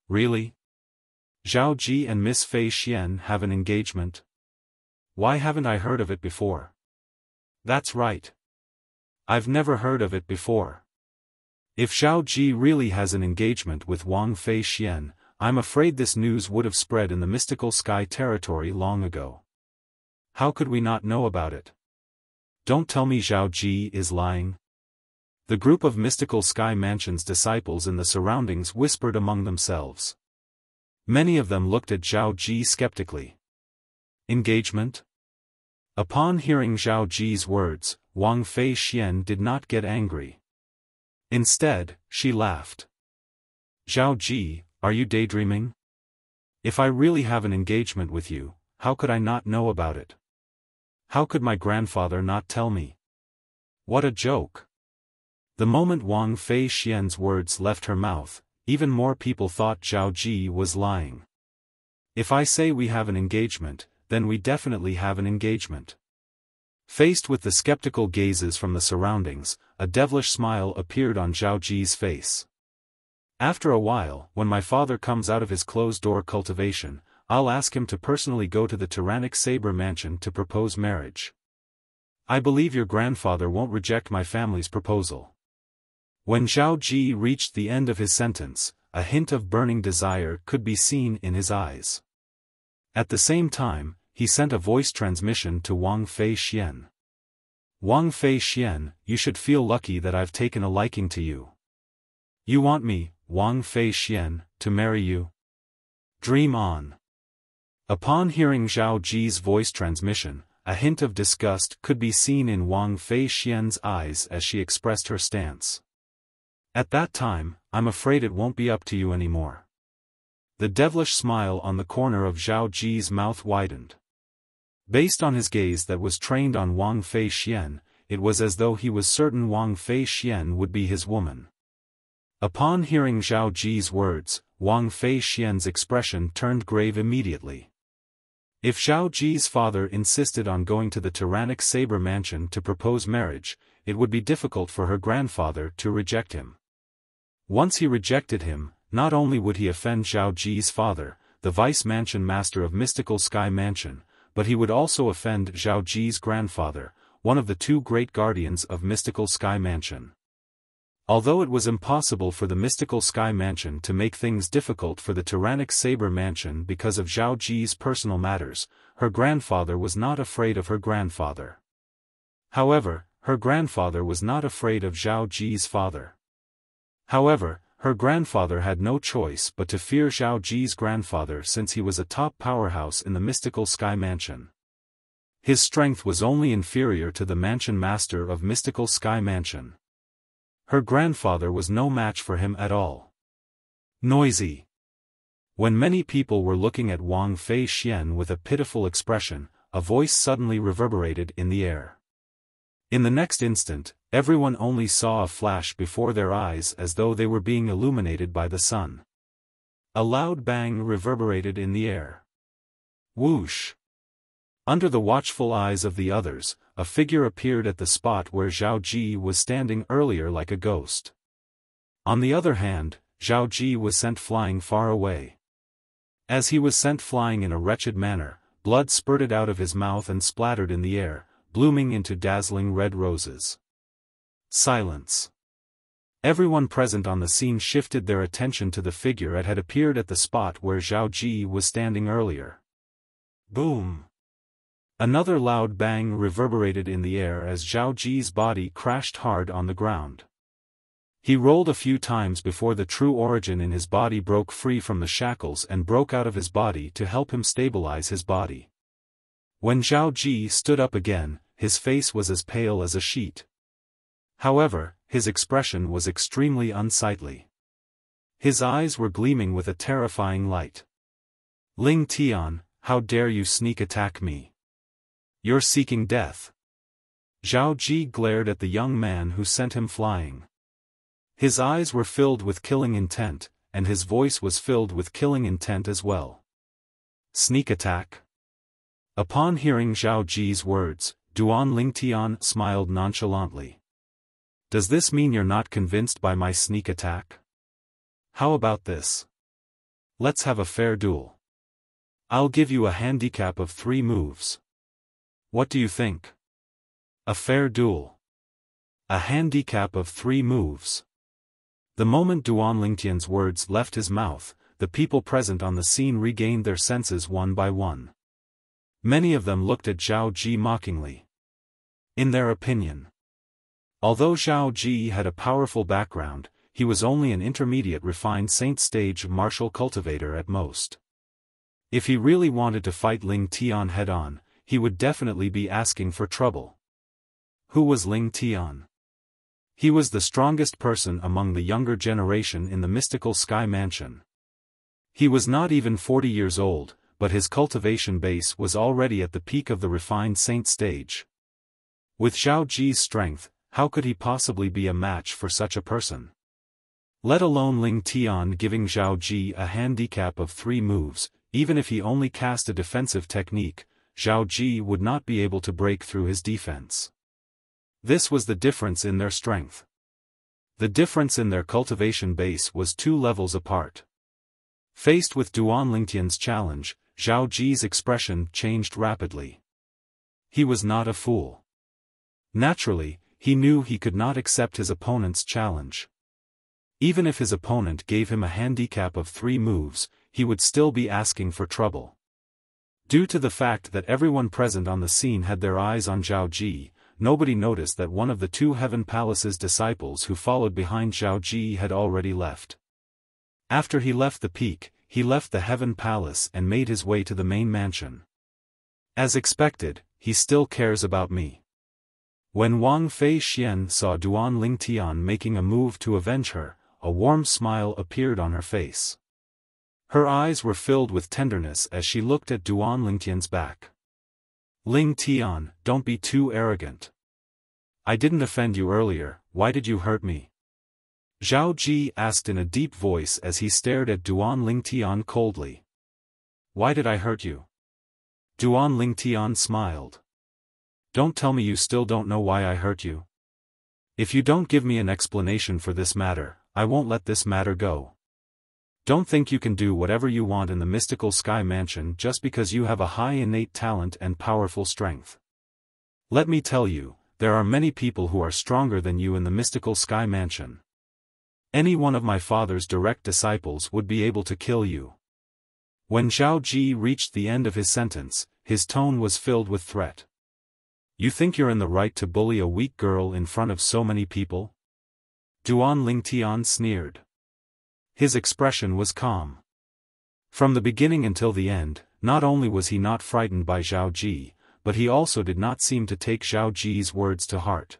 Really? Zhao Ji and Miss Feixian have an engagement? Why haven't I heard of it before? That's right. I've never heard of it before. If Zhao Ji really has an engagement with Wang Feixian, I'm afraid this news would have spread in the mystical sky territory long ago. How could we not know about it? Don't tell me Zhao Ji is lying. The group of mystical sky mansion's disciples in the surroundings whispered among themselves. Many of them looked at Zhao Ji skeptically. Engagement? Upon hearing Zhao Ji's words, Wang Feixian did not get angry. Instead, she laughed. Zhao Ji, are you daydreaming? If I really have an engagement with you, how could I not know about it? How could my grandfather not tell me? What a joke. The moment Wang Feixian's words left her mouth, even more people thought Zhao Ji was lying. If I say we have an engagement, then we definitely have an engagement. Faced with the skeptical gazes from the surroundings, a devilish smile appeared on Zhao Ji's face. After a while, when my father comes out of his closed-door cultivation, I'll ask him to personally go to the tyrannic saber mansion to propose marriage. I believe your grandfather won't reject my family's proposal. When Zhao Ji reached the end of his sentence, a hint of burning desire could be seen in his eyes. At the same time, he sent a voice transmission to Wang Feixian. Wang Feixian, you should feel lucky that I've taken a liking to you. You want me, Wang Feixian, to marry you? Dream on. Upon hearing Zhao Ji's voice transmission, a hint of disgust could be seen in Wang Feixian's eyes as she expressed her stance. At that time, I'm afraid it won't be up to you anymore. The devilish smile on the corner of Zhao Ji's mouth widened. Based on his gaze that was trained on Wang Feixian, it was as though he was certain Wang Feixian would be his woman. Upon hearing Zhao Ji's words, Wang Feixian's expression turned grave immediately. If Zhao Ji's father insisted on going to the tyrannic saber mansion to propose marriage, it would be difficult for her grandfather to reject him. Once he rejected him, not only would he offend Zhao Ji's father, the vice-mansion master of Mystical Sky Mansion, but he would also offend Zhao Ji's grandfather, one of the 2 great guardians of Mystical Sky Mansion. Although it was impossible for the Mystical Sky Mansion to make things difficult for the tyrannic Saber Mansion because of Zhao Ji's personal matters, her grandfather was not afraid of her grandfather. However, her grandfather was not afraid of Zhao Ji's father. However, her grandfather had no choice but to fear Zhao Ji's grandfather since he was a top powerhouse in the Mystical Sky Mansion. His strength was only inferior to the Mansion Master of Mystical Sky Mansion. Her grandfather was no match for him at all. Noisy. When many people were looking at Wang Feixian with a pitiful expression, a voice suddenly reverberated in the air. In the next instant, everyone only saw a flash before their eyes as though they were being illuminated by the sun. A loud bang reverberated in the air. Whoosh! Under the watchful eyes of the others, a figure appeared at the spot where Zhao Ji was standing earlier like a ghost. On the other hand, Zhao Ji was sent flying far away. As he was sent flying in a wretched manner, blood spurted out of his mouth and splattered in the air, blooming into dazzling red roses. Silence. Everyone present on the scene shifted their attention to the figure that had appeared at the spot where Zhao Ji was standing earlier. Boom! Another loud bang reverberated in the air as Zhao Ji's body crashed hard on the ground. He rolled a few times before the true origin in his body broke free from the shackles and broke out of his body to help him stabilize his body. When Zhao Ji stood up again, his face was as pale as a sheet. However, his expression was extremely unsightly. His eyes were gleaming with a terrifying light. Ling Tian, how dare you sneak attack me? You're seeking death. Zhao Ji glared at the young man who sent him flying. His eyes were filled with killing intent, and his voice was filled with killing intent as well. Sneak attack? Upon hearing Zhao Ji's words, Duan Lingtian smiled nonchalantly. Does this mean you're not convinced by my sneak attack? How about this? Let's have a fair duel. I'll give you a handicap of 3 moves. What do you think? A fair duel. A handicap of 3 moves. The moment Duan Lingtian's words left his mouth, the people present on the scene regained their senses one by one. Many of them looked at Zhao Ji mockingly. In their opinion, although Zhao Ji had a powerful background, he was only an intermediate refined saint stage martial cultivator at most. If he really wanted to fight Ling Tian head-on, he would definitely be asking for trouble. Who was Ling Tian? He was the strongest person among the younger generation in the mystical Sky Mansion. He was not even 40 years old, but his cultivation base was already at the peak of the refined saint stage. With Zhao Ji's strength, how could he possibly be a match for such a person? Let alone Ling Tian giving Zhao Ji a handicap of 3 moves, even if he only cast a defensive technique, Zhao Ji would not be able to break through his defense. This was the difference in their strength. The difference in their cultivation base was 2 levels apart. Faced with Duan Lingtian's challenge, Zhao Ji's expression changed rapidly. He was not a fool. Naturally, he knew he could not accept his opponent's challenge. Even if his opponent gave him a handicap of 3 moves, he would still be asking for trouble. Due to the fact that everyone present on the scene had their eyes on Zhao Ji, nobody noticed that one of the 2 Heaven Palace's disciples who followed behind Zhao Ji had already left. After he left the peak, he left the Heaven Palace and made his way to the main mansion. As expected, he still cares about me. When Wang Fei Xian saw Duan Lingtian making a move to avenge her, a warm smile appeared on her face. Her eyes were filled with tenderness as she looked at Duan Lingtian's back. Ling Tian, don't be too arrogant. I didn't offend you earlier, why did you hurt me? Zhao Ji asked in a deep voice as he stared at Duan Lingtian coldly. Why did I hurt you? Duan Lingtian smiled. Don't tell me you still don't know why I hurt you. If you don't give me an explanation for this matter, I won't let this matter go. Don't think you can do whatever you want in the mystical Sky Mansion just because you have a high innate talent and powerful strength. Let me tell you, there are many people who are stronger than you in the mystical Sky Mansion. Any one of my father's direct disciples would be able to kill you. When Zhao Ji reached the end of his sentence, his tone was filled with threat. You think you're in the right to bully a weak girl in front of so many people? Duan Lingtian sneered. His expression was calm. From the beginning until the end, not only was he not frightened by Zhao Ji, but he also did not seem to take Zhao Ji's words to heart.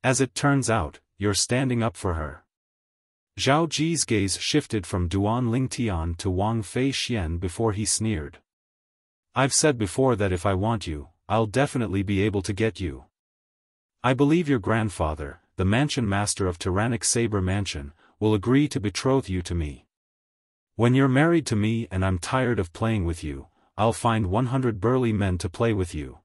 As it turns out, you're standing up for her. Zhao Ji's gaze shifted from Duan Lingtian to Wang Fei Xian before he sneered. I've said before that if I want you, I'll definitely be able to get you. I believe your grandfather, the mansion master of Tyrannic Saber Mansion, will agree to betroth you to me. When you're married to me and I'm tired of playing with you, I'll find 100 burly men to play with you.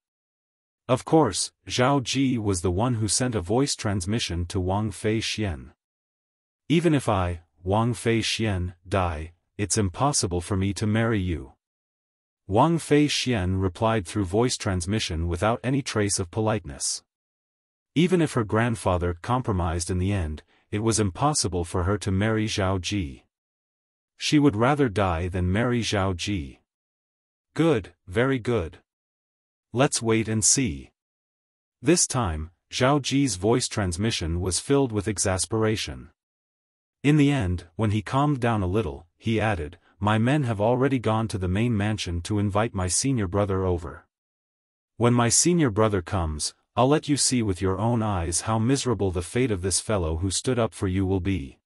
Of course, Zhao Ji was the one who sent a voice transmission to Wang Fei Xian. Even if I, Wang Fei Xian, die, it's impossible for me to marry you. Wang Fei Xian replied through voice transmission without any trace of politeness. Even if her grandfather compromised in the end, it was impossible for her to marry Zhao Ji. She would rather die than marry Zhao Ji. Good, very good. Let's wait and see. This time, Zhao Ji's voice transmission was filled with exasperation. In the end, when he calmed down a little, he added, "My men have already gone to the main mansion to invite my senior brother over. When my senior brother comes, I'll let you see with your own eyes how miserable the fate of this fellow who stood up for you will be."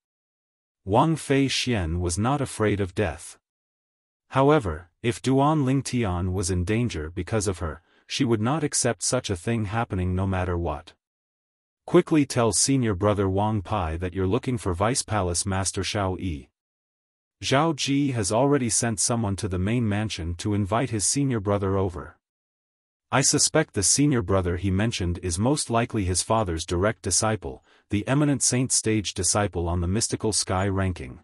Wang Fei Xian was not afraid of death. However, if Duan Lingtian was in danger because of her, she would not accept such a thing happening no matter what. Quickly tell senior brother Wang Pai that you're looking for Vice Palace Master Xiao Yi. Zhao Ji has already sent someone to the main mansion to invite his senior brother over. I suspect the senior brother he mentioned is most likely his father's direct disciple, the eminent saint stage disciple on the mystical sky ranking.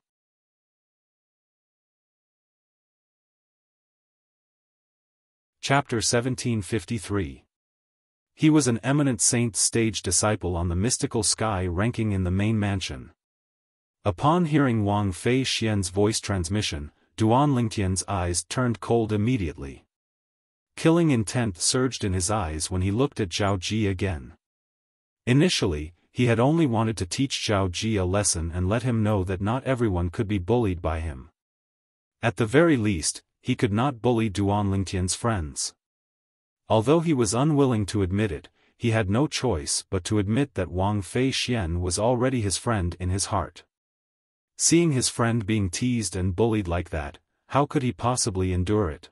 Chapter 1753. He was an eminent saint stage disciple on the mystical sky ranking in the main mansion. Upon hearing Wang Fei Xian's voice transmission, Duan Lingtian's eyes turned cold immediately. Killing intent surged in his eyes when he looked at Zhao Ji again. Initially, he had only wanted to teach Zhao Ji a lesson and let him know that not everyone could be bullied by him. At the very least, he could not bully Duan Lingtian's friends. Although he was unwilling to admit it, he had no choice but to admit that Wang Fei Xian was already his friend in his heart. Seeing his friend being teased and bullied like that, how could he possibly endure it?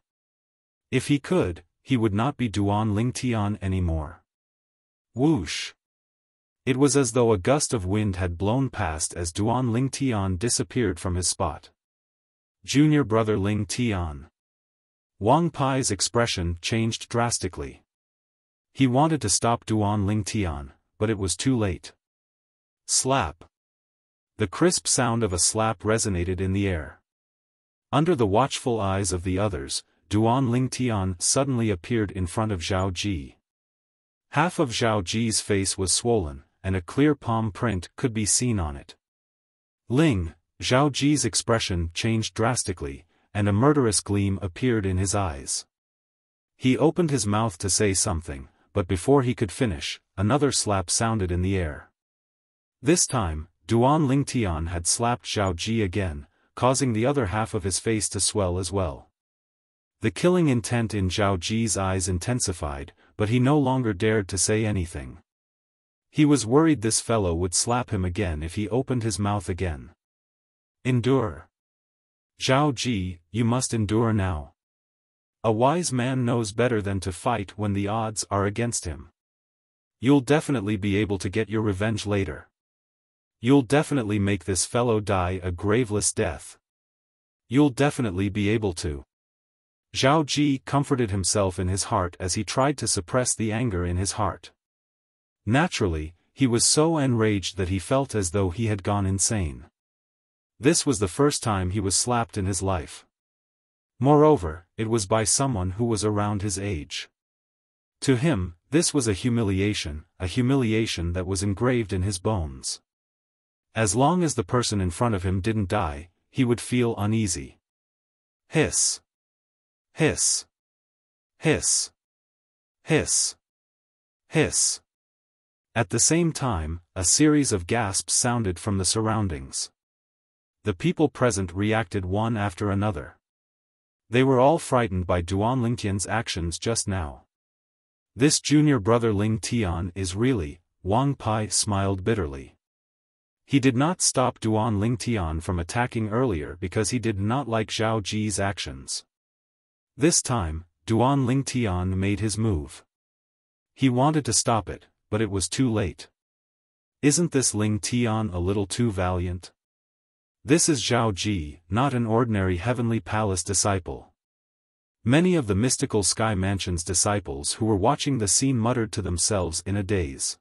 If he could, he would not be Duan Lingtian anymore. Whoosh! It was as though a gust of wind had blown past as Duan Lingtian disappeared from his spot. Junior brother Lingtian. Wang Pai's expression changed drastically. He wanted to stop Duan Lingtian, but it was too late. Slap! The crisp sound of a slap resonated in the air. Under the watchful eyes of the others, Duan Lingtian suddenly appeared in front of Zhao Ji. Half of Zhao Ji's face was swollen, and a clear palm print could be seen on it. Ling! Zhao Ji's expression changed drastically, and a murderous gleam appeared in his eyes. He opened his mouth to say something, but before he could finish, another slap sounded in the air. This time, Duan Lingtian had slapped Zhao Ji again, causing the other half of his face to swell as well. The killing intent in Zhao Ji's eyes intensified, but he no longer dared to say anything. He was worried this fellow would slap him again if he opened his mouth again. Endure. Zhao Ji, you must endure now. A wise man knows better than to fight when the odds are against him. You'll definitely be able to get your revenge later. You'll definitely make this fellow die a graveless death. You'll definitely be able to. Zhao Ji comforted himself in his heart as he tried to suppress the anger in his heart. Naturally, he was so enraged that he felt as though he had gone insane. This was the first time he was slapped in his life. Moreover, it was by someone who was around his age. To him, this was a humiliation that was engraved in his bones. As long as the person in front of him didn't die, he would feel uneasy. Hiss. Hiss. Hiss. Hiss. Hiss. At the same time, a series of gasps sounded from the surroundings. The people present reacted one after another. They were all frightened by Duan Lingtian's actions just now. This junior brother Lingtian is really, Wang Pai smiled bitterly. He did not stop Duan Lingtian from attacking earlier because he did not like Zhao Ji's actions. This time, Duan Lingtian made his move. He wanted to stop it, but it was too late. Isn't this Lingtian a little too valiant? This is Zhao Ji, not an ordinary heavenly palace disciple. Many of the mystical Sky Mansion's disciples who were watching the scene muttered to themselves in a daze.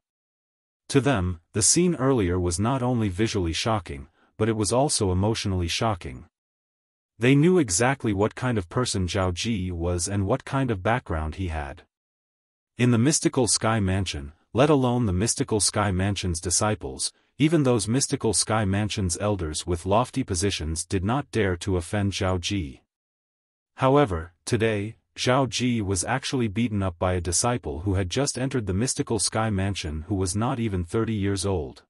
To them, the scene earlier was not only visually shocking, but it was also emotionally shocking. They knew exactly what kind of person Zhao Ji was and what kind of background he had. In the mystical Sky Mansion, let alone the mystical Sky Mansion's disciples, even those mystical Sky Mansion's elders with lofty positions did not dare to offend Zhao Ji. However, today, Zhao Ji was actually beaten up by a disciple who had just entered the mystical Sky Mansion who was not even 30 years old.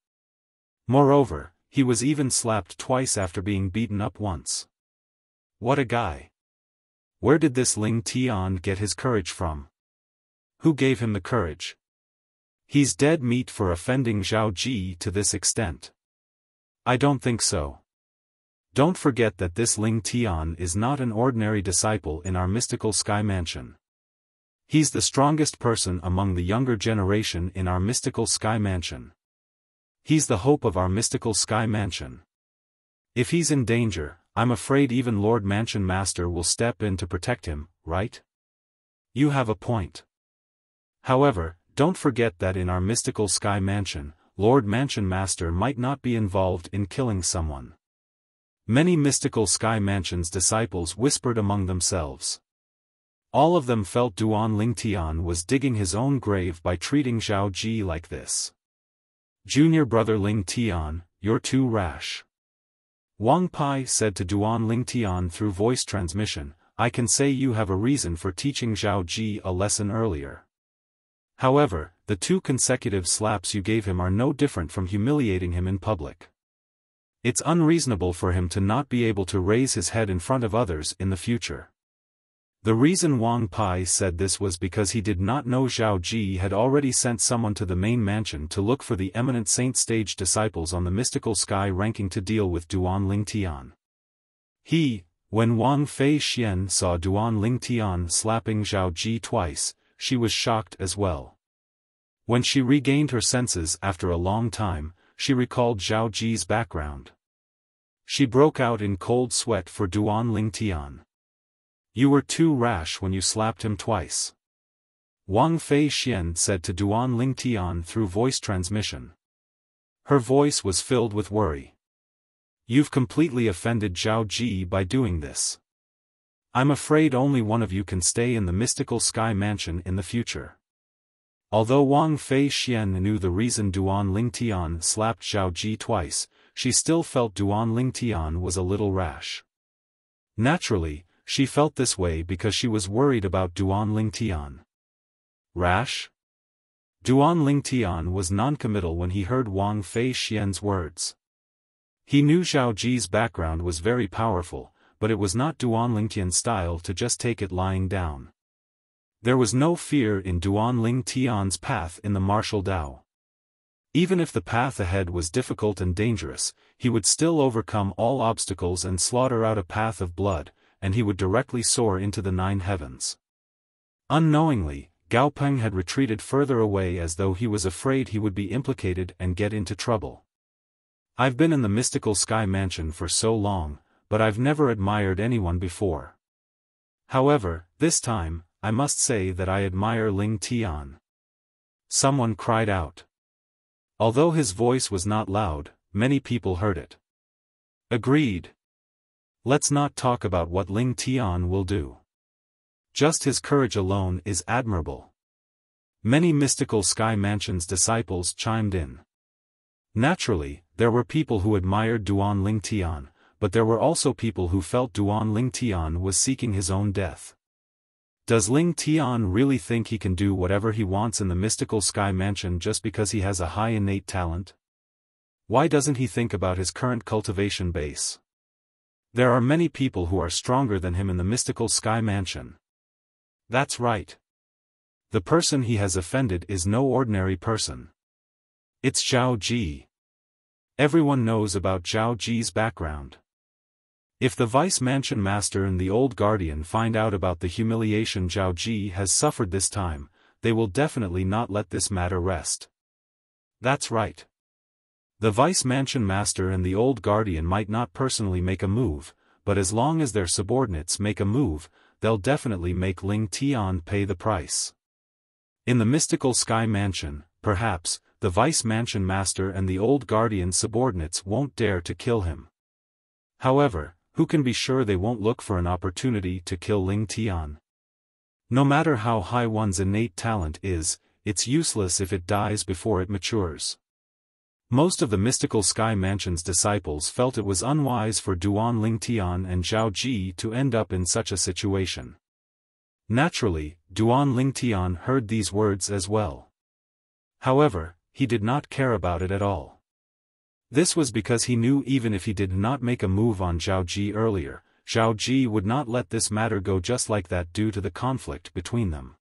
Moreover, he was even slapped twice after being beaten up once. What a guy! Where did this Ling Tian get his courage from? Who gave him the courage? He's dead meat for offending Zhao Ji to this extent. I don't think so. Don't forget that this Ling Tian is not an ordinary disciple in our mystical Sky Mansion. He's the strongest person among the younger generation in our mystical Sky Mansion. He's the hope of our mystical Sky Mansion. If he's in danger, I'm afraid even Lord Mansion Master will step in to protect him, right? You have a point. However, don't forget that in our mystical Sky Mansion, Lord Mansion Master might not be involved in killing someone. Many mystical Sky Mansion's disciples whispered among themselves. All of them felt Duan Lingtian was digging his own grave by treating Zhao Ji like this. Junior brother Ling Tian, you're too rash. Wang Pai said to Duan Lingtian through voice transmission, I can say you have a reason for teaching Zhao Ji a lesson earlier. However, the 2 consecutive slaps you gave him are no different from humiliating him in public. It's unreasonable for him to not be able to raise his head in front of others in the future. The reason Wang Pai said this was because he did not know Zhao Ji had already sent someone to the main mansion to look for the eminent saint stage disciples on the mystical sky ranking to deal with Duan Lingtian. When Wang Fei Xian saw Duan Lingtian slapping Zhao Ji twice, she was shocked as well. When she regained her senses after a long time, she recalled Zhao Ji's background. She broke out in cold sweat for Duan Lingtian. You were too rash when you slapped him twice. Wang Fei Xian said to Duan Lingtian through voice transmission. Her voice was filled with worry. You've completely offended Zhao Ji by doing this. I'm afraid only one of you can stay in the mystical Sky Mansion in the future. Although Wang Fei Xian knew the reason Duan Lingtian slapped Zhao Ji twice, she still felt Duan Lingtian was a little rash. Naturally, she felt this way because she was worried about Duan Lingtian. Rash? Duan Lingtian was non-committal when he heard Wang Fei Xian's words. He knew Zhao Ji's background was very powerful, but it was not Duan Lingtian's style to just take it lying down. There was no fear in Duan Lingtian's path in the martial Dao. Even if the path ahead was difficult and dangerous, he would still overcome all obstacles and slaughter out a path of blood, and he would directly soar into the 9 heavens. Unknowingly, Gao Peng had retreated further away as though he was afraid he would be implicated and get into trouble. I've been in the mystical Sky Mansion for so long, but I've never admired anyone before. However, this time, I must say that I admire Ling Tian. Someone cried out. Although his voice was not loud, many people heard it. Agreed. Let's not talk about what Ling Tian will do. Just his courage alone is admirable. Many mystical Sky Mansion's disciples chimed in. Naturally, there were people who admired Duan Lingtian, but there were also people who felt Duan Lingtian was seeking his own death. Does Ling Tian really think he can do whatever he wants in the mystical Sky Mansion just because he has a high innate talent? Why doesn't he think about his current cultivation base? There are many people who are stronger than him in the mystical Sky Mansion. That's right. The person he has offended is no ordinary person. It's Zhao Ji. Everyone knows about Zhao Ji's background. If the Vice Mansion Master and the Old Guardian find out about the humiliation Zhao Ji has suffered this time, they will definitely not let this matter rest. That's right. The Vice Mansion Master and the Old Guardian might not personally make a move, but as long as their subordinates make a move, they'll definitely make Ling Tian pay the price. In the mystical sky mansion, perhaps, the vice mansion master and the old guardian's subordinates won't dare to kill him. However, who can be sure they won't look for an opportunity to kill Ling Tian? No matter how high one's innate talent is, it's useless if it dies before it matures. Most of the mystical sky mansion's disciples felt it was unwise for Duan Lingtian and Zhao Ji to end up in such a situation. Naturally, Duan Lingtian heard these words as well. However, he did not care about it at all. This was because he knew even if he did not make a move on Zhao Ji earlier, Zhao Ji would not let this matter go just like that due to the conflict between them.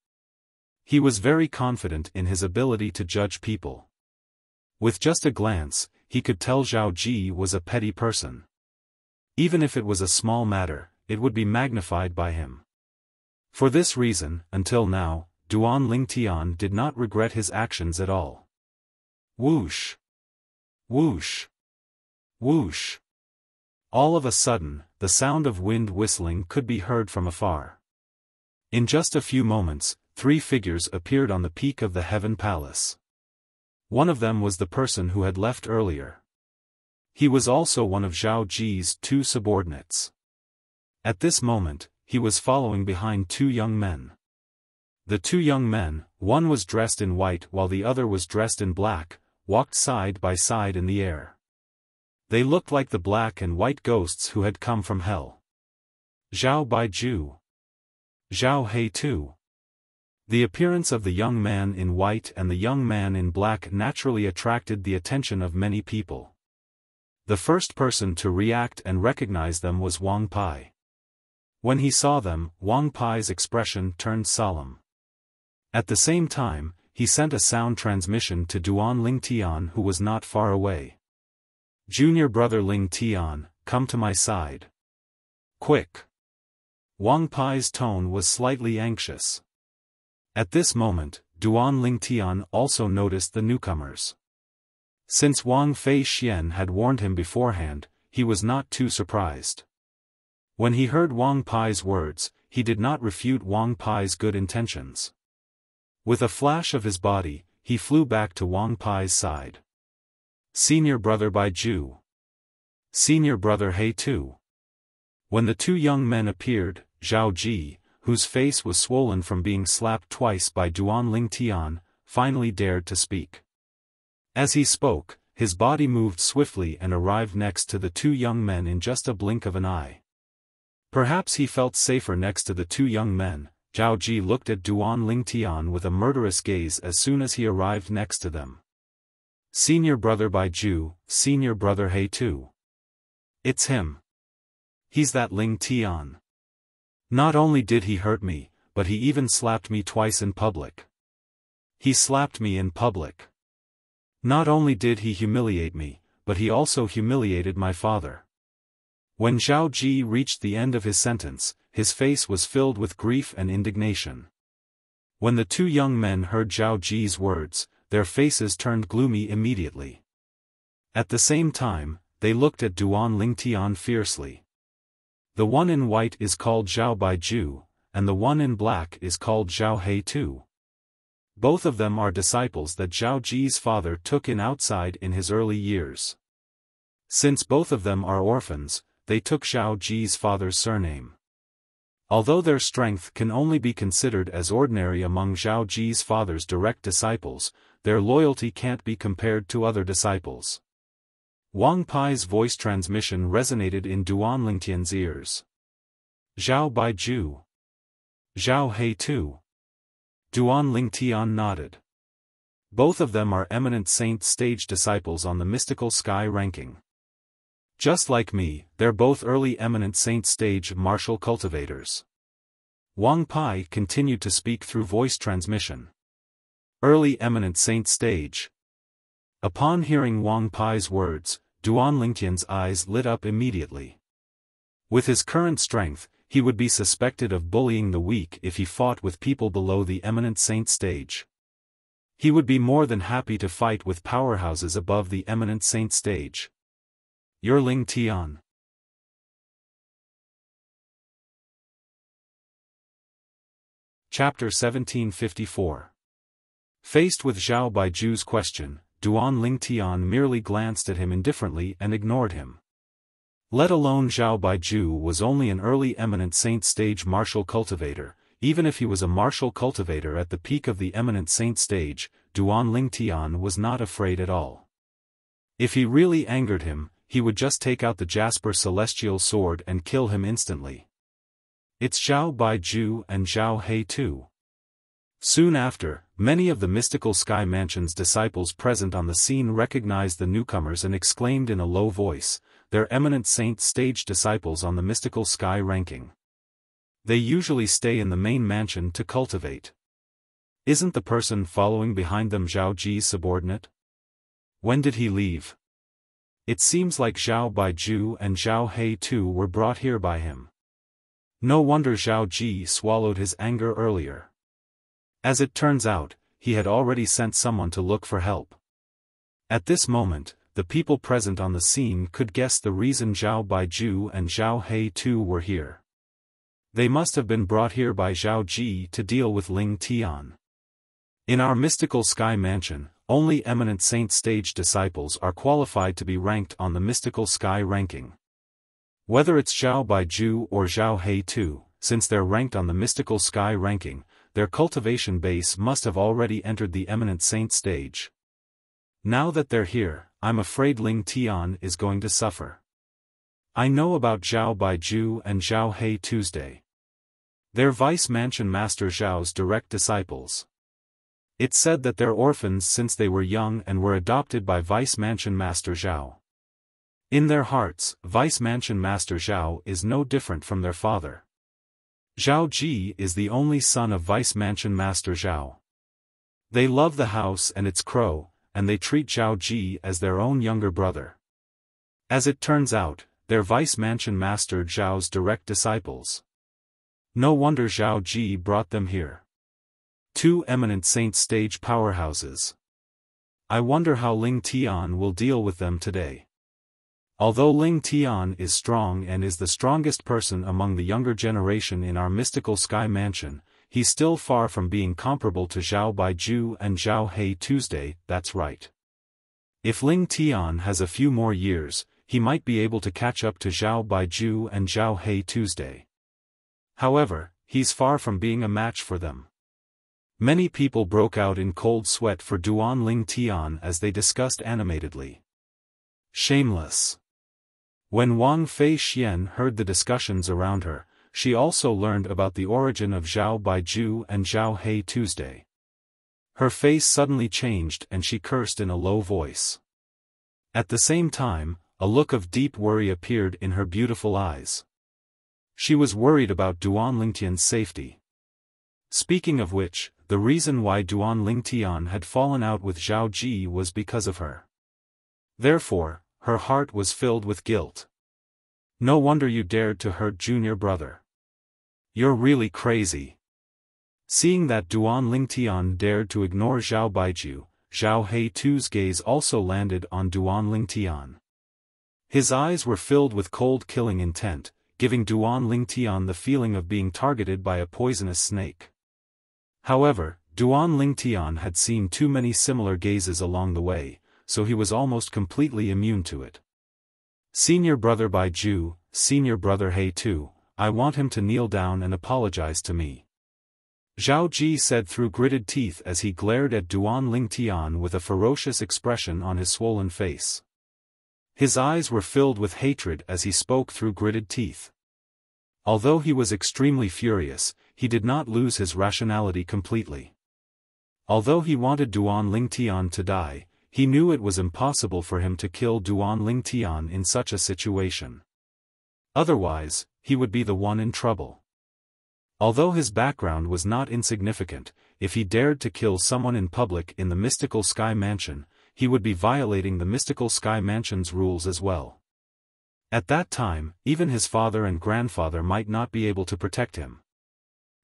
He was very confident in his ability to judge people. With just a glance, he could tell Zhao Ji was a petty person. Even if it was a small matter, it would be magnified by him. For this reason, until now, Duan Lingtian did not regret his actions at all. Whoosh! Whoosh! Whoosh! All of a sudden, the sound of wind whistling could be heard from afar. In just a few moments, 3 figures appeared on the peak of the Heaven Palace. One of them was the person who had left earlier. He was also one of Zhao Ji's 2 subordinates. At this moment, he was following behind 2 young men. The 2 young men, one was dressed in white while the other was dressed in black, walked side by side in the air. They looked like the black and white ghosts who had come from hell. Zhao Baiju. Zhao He too. The appearance of the young man in white and the young man in black naturally attracted the attention of many people. The first person to react and recognize them was Wang Pai. When he saw them, Wang Pai's expression turned solemn. At the same time, he sent a sound transmission to Duan Lingtian who was not far away. "Junior brother Ling Tian, come to my side. Quick!" Wang Pai's tone was slightly anxious. At this moment, Duan Lingtian also noticed the newcomers. Since Wang Fei Xian had warned him beforehand, he was not too surprised. When he heard Wang Pai's words, he did not refute Wang Pai's good intentions. With a flash of his body, he flew back to Wang Pai's side. "Senior brother Baiju. Senior brother He too." When the 2 young men appeared, Zhao Ji, whose face was swollen from being slapped twice by Duan Lingtian, finally dared to speak. As he spoke, his body moved swiftly and arrived next to the 2 young men in just a blink of an eye. Perhaps he felt safer next to the 2 young men. Zhao Ji looked at Duan Lingtian with a murderous gaze as soon as he arrived next to them. "Senior brother Baiju, senior brother He too. It's him. He's that Ling Tian. Not only did he hurt me, but he even slapped me twice in public. He slapped me in public. Not only did he humiliate me, but he also humiliated my father." When Zhao Ji reached the end of his sentence, his face was filled with grief and indignation. When the 2 young men heard Zhao Ji's words, their faces turned gloomy immediately. At the same time, they looked at Duan Lingtian fiercely. The one in white is called Zhao Baiju, and the one in black is called Zhao He too. Both of them are disciples that Zhao Ji's father took in outside in his early years. Since both of them are orphans, they took Zhao Ji's father's surname. Although their strength can only be considered as ordinary among Zhao Ji's father's direct disciples, their loyalty can't be compared to other disciples. Wang Pai's voice transmission resonated in Duan Lingtian's ears. "Zhao Baiju. Zhao He too." Duan Lingtian nodded. Both of them are eminent saint stage disciples on the mystical sky ranking. Just like me, they're both early eminent saint stage martial cultivators. Wang Pai continued to speak through voice transmission. Early eminent saint stage. Upon hearing Wang Pai's words, Duan Lingtian's eyes lit up immediately. With his current strength, he would be suspected of bullying the weak if he fought with people below the eminent saint stage. He would be more than happy to fight with powerhouses above the eminent saint stage. You're Ling Tian. Chapter 1754. Faced with Zhao Baiju's question, Duan Lingtian merely glanced at him indifferently and ignored him. Let alone Zhao Baiju was only an early eminent saint stage martial cultivator. Even if he was a martial cultivator at the peak of the eminent saint stage, Duan Lingtian was not afraid at all. If he really angered him, he would just take out the Jasper celestial sword and kill him instantly. It's Zhao Baiju and Zhao He too. Soon after, many of the mystical Sky Mansion's disciples present on the scene recognized the newcomers and exclaimed in a low voice, "They're eminent saint stage disciples on the mystical sky ranking. They usually stay in the main mansion to cultivate. Isn't the person following behind them Zhao Ji's subordinate? When did he leave? It seems like Zhao Baiju and Zhao He too were brought here by him. No wonder Zhao Ji swallowed his anger earlier. As it turns out, he had already sent someone to look for help." At this moment, the people present on the scene could guess the reason Zhao Baiju and Zhao He too were here. They must have been brought here by Zhao Ji to deal with Ling Tian. In our mystical sky mansion, only eminent saint stage disciples are qualified to be ranked on the mystical sky ranking. Whether it's Zhao Baiju or Zhao He too, since they're ranked on the mystical sky ranking, their cultivation base must have already entered the eminent saint stage. Now that they're here, I'm afraid Ling Tian is going to suffer. I know about Zhao Baiju and Zhao He Tuesday. They're Vice Mansion Master Zhao's direct disciples. It's said that they're orphans since they were young and were adopted by Vice Mansion Master Zhao. In their hearts, Vice Mansion Master Zhao is no different from their father. Zhao Ji is the only son of Vice Mansion Master Zhao. They love the house and its crow, and they treat Zhao Ji as their own younger brother. As it turns out, they're Vice Mansion Master Zhao's direct disciples. No wonder Zhao Ji brought them here. Two eminent saint stage powerhouses. I wonder how Ling Tian will deal with them today. Although Ling Tian is strong and is the strongest person among the younger generation in our mystical sky mansion, he's still far from being comparable to Zhao Baiju and Zhao He Tuesday. That's right. If Ling Tian has a few more years, he might be able to catch up to Zhao Baiju and Zhao He Tuesday. However, he's far from being a match for them. Many people broke out in cold sweat for Duan Ling Tian as they discussed animatedly. Shameless. When Wang Fei Xian heard the discussions around her, she also learned about the origin of Zhao Baiju and Zhao He Tuesday. Her face suddenly changed and she cursed in a low voice. At the same time, a look of deep worry appeared in her beautiful eyes. She was worried about Duan Lingtian's safety. Speaking of which, the reason why Duan Lingtian had fallen out with Zhao Ji was because of her. Therefore, her heart was filled with guilt. No wonder you dared to hurt junior brother. You're really crazy. Seeing that Duan Lingtian dared to ignore Zhao Baiju, Zhao He Tu's gaze also landed on Duan Lingtian. His eyes were filled with cold killing intent, giving Duan Lingtian the feeling of being targeted by a poisonous snake. However, Duan Lingtian had seen too many similar gazes along the way, so he was almost completely immune to it. Senior brother Baiju, senior brother He Tu, I want him to kneel down and apologize to me. Zhao Ji said through gritted teeth as he glared at Duan Lingtian with a ferocious expression on his swollen face. His eyes were filled with hatred as he spoke through gritted teeth. Although he was extremely furious, he did not lose his rationality completely. Although he wanted Duan Lingtian to die, he knew it was impossible for him to kill Duan Lingtian in such a situation. Otherwise, he would be the one in trouble. Although his background was not insignificant, if he dared to kill someone in public in the mystical sky mansion, he would be violating the mystical sky mansion's rules as well. At that time, even his father and grandfather might not be able to protect him.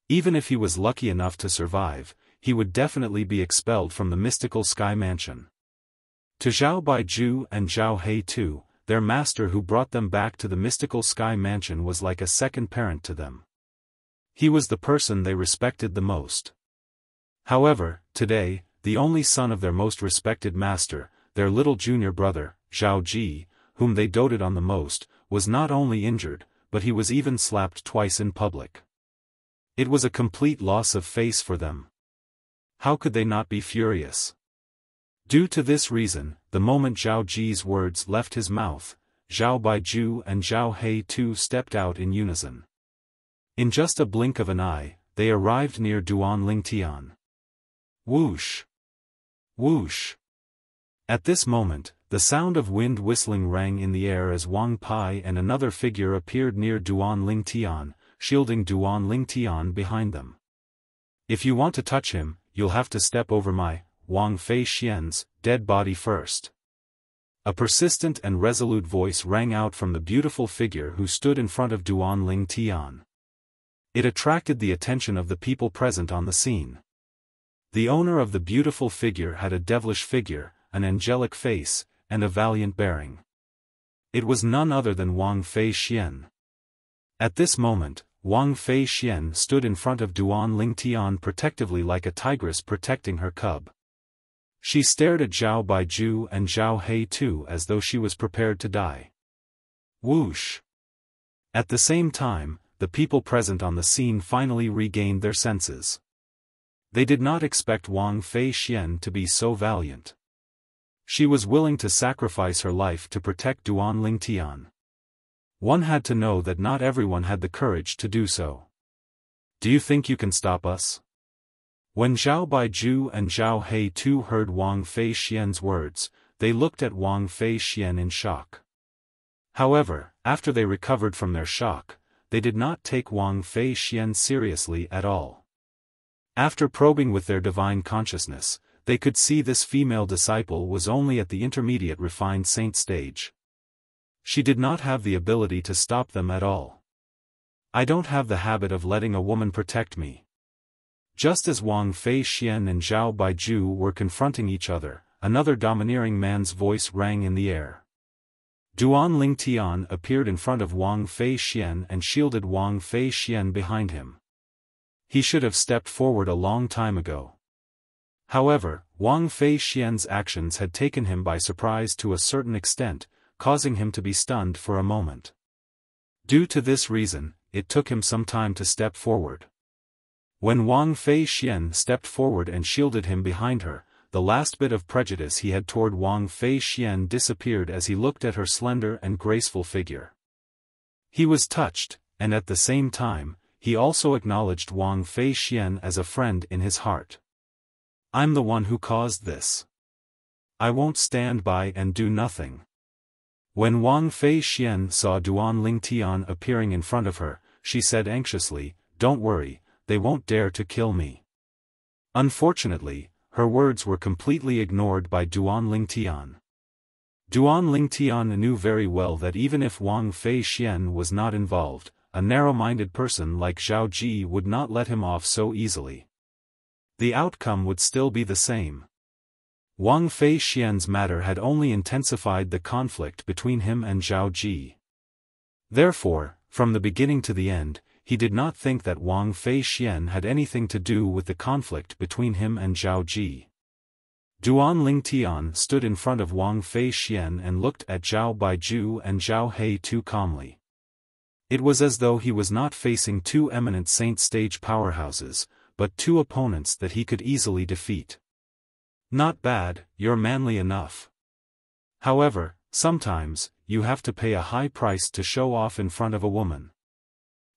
Even if he was lucky enough to survive, he would definitely be expelled from the mystical sky mansion. To Zhao Baiju and Zhao He Tu, their master who brought them back to the mystical sky mansion was like a second parent to them. He was the person they respected the most. However, today, the only son of their most respected master, their little junior brother, Zhao Ji, whom they doted on the most, was not only injured, but he was even slapped twice in public. It was a complete loss of face for them. How could they not be furious? Due to this reason, the moment Zhao Ji's words left his mouth, Zhao Baiju and Zhao He too stepped out in unison. In just a blink of an eye, they arrived near Duan Lingtian. Whoosh! Whoosh! At this moment, the sound of wind whistling rang in the air as Wang Pai and another figure appeared near Duan Lingtian, shielding Duan Lingtian behind them. If you want to touch him, you'll have to step over my, Wang Fei Xian's, dead body first. A persistent and resolute voice rang out from the beautiful figure who stood in front of Duan Lingtian. It attracted the attention of the people present on the scene. The owner of the beautiful figure had a devilish figure, an angelic face, and a valiant bearing. It was none other than Wang Fei Xian. At this moment, Wang Fei Xian stood in front of Duan Lingtian protectively like a tigress protecting her cub. She stared at Zhao Baiju and Zhao He too as though she was prepared to die. Whoosh! At the same time, the people present on the scene finally regained their senses. They did not expect Wang Fei Xian to be so valiant. She was willing to sacrifice her life to protect Duan Lingtian. One had to know that not everyone had the courage to do so. Do you think you can stop us? When Zhao Baiju and Zhao He too heard Wang Fei Xian's words, they looked at Wang Fei Xian in shock. However, after they recovered from their shock, they did not take Wang Fei Xian seriously at all. After probing with their divine consciousness, they could see this female disciple was only at the intermediate refined saint stage. She did not have the ability to stop them at all. I don't have the habit of letting a woman protect me. Just as Wang Fei Xian and Zhao Baiju were confronting each other, another domineering man's voice rang in the air. Duan Lingtian appeared in front of Wang Fei Xian and shielded Wang Fei Xian behind him. He should have stepped forward a long time ago. However, Wang Fei Xian's actions had taken him by surprise to a certain extent, causing him to be stunned for a moment. Due to this reason, it took him some time to step forward. When Wang Fei Xian stepped forward and shielded him behind her, the last bit of prejudice he had toward Wang Fei Xian disappeared as he looked at her slender and graceful figure. He was touched, and at the same time, he also acknowledged Wang Fei Xian as a friend in his heart. I'm the one who caused this. I won't stand by and do nothing. When Wang Fei Xian saw Duan Lingtian appearing in front of her, she said anxiously, "Don't worry, they won't dare to kill me." Unfortunately, her words were completely ignored by Duan Lingtian. Duan Lingtian knew very well that even if Wang Fei Xian was not involved, a narrow-minded person like Zhao Ji would not let him off so easily. The outcome would still be the same. Wang Fei Xian's matter had only intensified the conflict between him and Zhao Ji. Therefore, from the beginning to the end, he did not think that Wang Fei Xian had anything to do with the conflict between him and Zhao Ji. Duan Lingtian stood in front of Wang Fei Xian and looked at Zhao Baiju and Zhao He too calmly. It was as though he was not facing two eminent saint stage powerhouses, but two opponents that he could easily defeat. Not bad, you're manly enough. However, sometimes, you have to pay a high price to show off in front of a woman.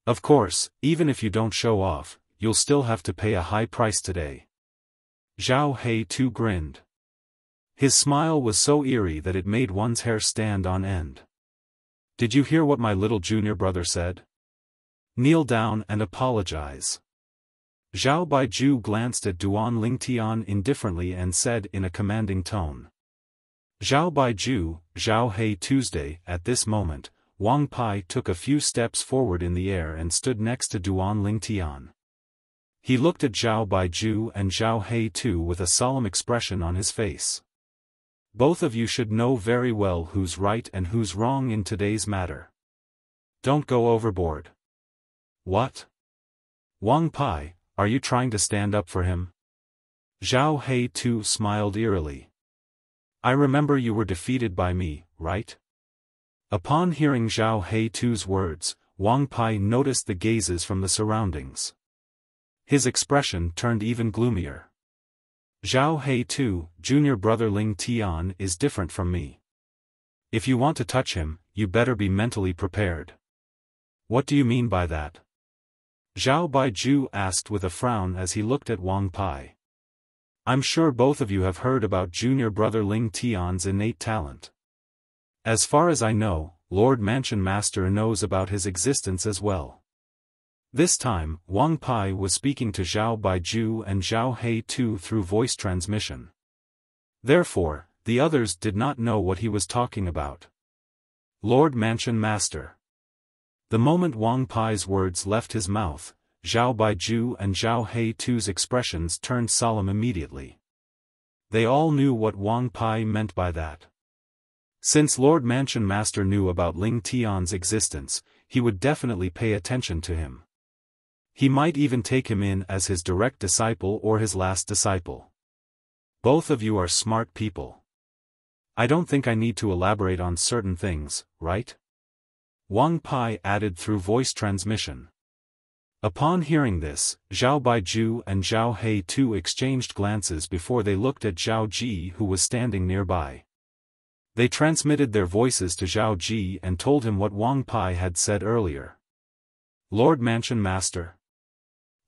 Of course, even if you don't show off, you'll still have to pay a high price today. Zhao He too grinned. His smile was so eerie that it made one's hair stand on end. Did you hear what my little junior brother said? Kneel down and apologize. Zhao Baiju glanced at Duan Lingtian indifferently and said in a commanding tone. Zhao Baiju, Zhao He Tuesday. At this moment, Wang Pai took a few steps forward in the air and stood next to Duan Lingtian. He looked at Zhao Baiju and Zhao He too with a solemn expression on his face. Both of you should know very well who's right and who's wrong in today's matter. Don't go overboard. What? Wang Pai, are you trying to stand up for him? Zhao He too smiled eerily. I remember you were defeated by me, right? Upon hearing Zhao He too's words, Wang Pai noticed the gazes from the surroundings. His expression turned even gloomier. Zhao He too, junior brother Ling Tian is different from me. If you want to touch him, you better be mentally prepared. What do you mean by that? Zhao Baiju asked with a frown as he looked at Wang Pai. I'm sure both of you have heard about junior brother Ling Tian's innate talent. As far as I know, Lord Mansion Master knows about his existence as well. This time, Wang Pai was speaking to Zhao Baiju and Zhao He too through voice transmission. Therefore, the others did not know what he was talking about. Lord Mansion Master. The moment Wang Pai's words left his mouth, Zhao Baiju and Zhao He too's expressions turned solemn immediately. They all knew what Wang Pai meant by that. Since Lord Mansion Master knew about Ling Tian's existence, he would definitely pay attention to him. He might even take him in as his direct disciple or his last disciple. Both of you are smart people. I don't think I need to elaborate on certain things, right? Wang Pai added through voice transmission. Upon hearing this, Zhao Baiju and Zhao He too exchanged glances before they looked at Zhao Ji who was standing nearby. They transmitted their voices to Zhao Ji and told him what Wang Pai had said earlier. Lord Mansion Master.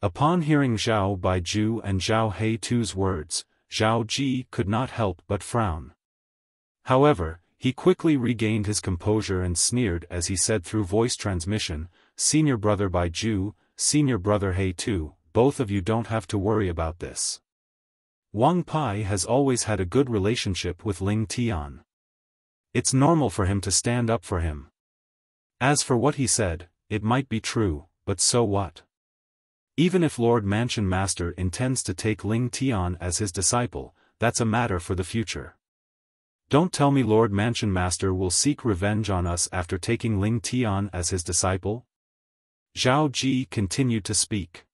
Upon hearing Zhao Baiju and Zhao He too's words, Zhao Ji could not help but frown. However, he quickly regained his composure and sneered as he said through voice transmission, Senior Brother Baiju, Senior Brother He too, both of you don't have to worry about this. Wang Pai has always had a good relationship with Ling Tian. It's normal for him to stand up for him. As for what he said, it might be true, but so what? Even if Lord Mansion Master intends to take Ling Tian as his disciple, that's a matter for the future. Don't tell me Lord Mansion Master will seek revenge on us after taking Ling Tian as his disciple? Zhao Ji continued to speak.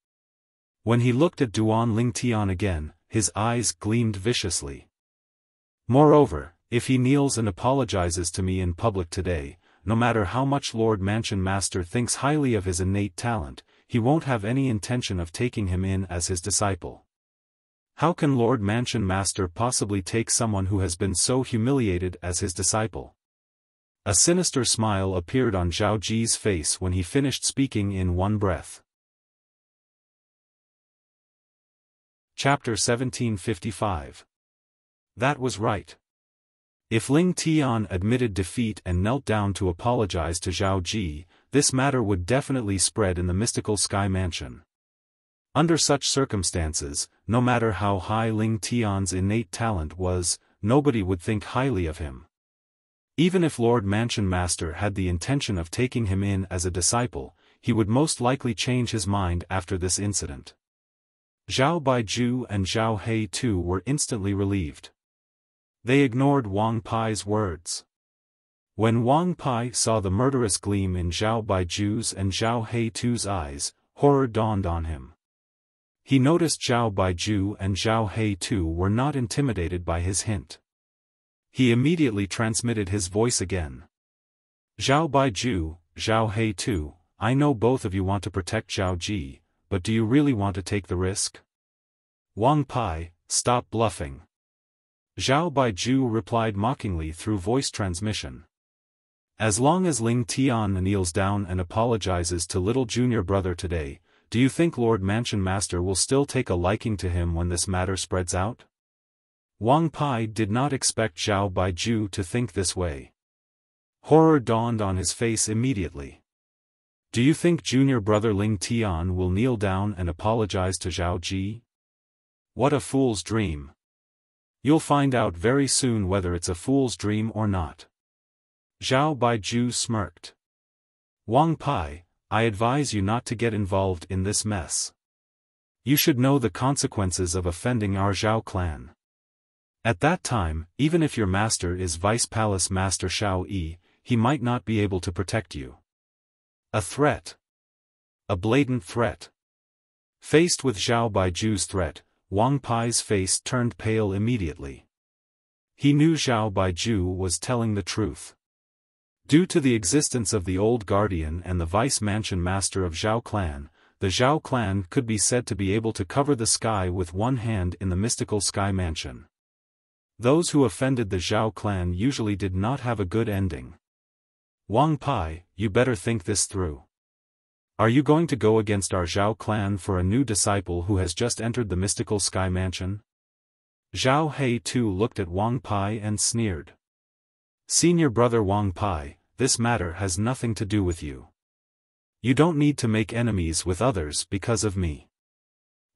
When he looked at Duan Ling Tian again, his eyes gleamed viciously. Moreover, if he kneels and apologizes to me in public today, no matter how much Lord Mansion Master thinks highly of his innate talent, he won't have any intention of taking him in as his disciple. How can Lord Mansion Master possibly take someone who has been so humiliated as his disciple? A sinister smile appeared on Zhao Ji's face when he finished speaking in one breath. Chapter 1755. That was right. If Ling Tian admitted defeat and knelt down to apologize to Zhao Ji, this matter would definitely spread in the mystical Sky Mansion. Under such circumstances, no matter how high Ling Tian's innate talent was, nobody would think highly of him. Even if Lord Mansion Master had the intention of taking him in as a disciple, he would most likely change his mind after this incident. Zhao Baiju and Zhao He too were instantly relieved. They ignored Wang Pai's words. When Wang Pai saw the murderous gleam in Zhao Baiju's and Zhao He too's eyes, horror dawned on him. He noticed Zhao Baiju and Zhao He too were not intimidated by his hint. He immediately transmitted his voice again. Zhao Baiju, Zhao He too, I know both of you want to protect Zhao Ji, but do you really want to take the risk? Wang Pai, stop bluffing. Zhao Baiju replied mockingly through voice transmission. As long as Ling Tian kneels down and apologizes to little junior brother today, do you think Lord Mansion Master will still take a liking to him when this matter spreads out? Wang Pai did not expect Zhao Baiju to think this way. Horror dawned on his face immediately. Do you think junior brother Ling Tian will kneel down and apologize to Zhao Ji? What a fool's dream. You'll find out very soon whether it's a fool's dream or not. Zhao Baiju smirked. Wang Pai, I advise you not to get involved in this mess. You should know the consequences of offending our Zhao clan. At that time, even if your master is Vice Palace Master Shao Yi, he might not be able to protect you. A threat. A blatant threat. Faced with Zhao Baiju's threat, Wang Pai's face turned pale immediately. He knew Zhao Baiju was telling the truth. Due to the existence of the old guardian and the vice mansion master of Zhao clan, the Zhao clan could be said to be able to cover the sky with one hand in the mystical sky mansion. Those who offended the Zhao clan usually did not have a good ending. Wang Pai, you better think this through. Are you going to go against our Zhao clan for a new disciple who has just entered the mystical sky mansion? Zhao He too looked at Wang Pai and sneered. Senior brother Wang Pai, this matter has nothing to do with you. You don't need to make enemies with others because of me.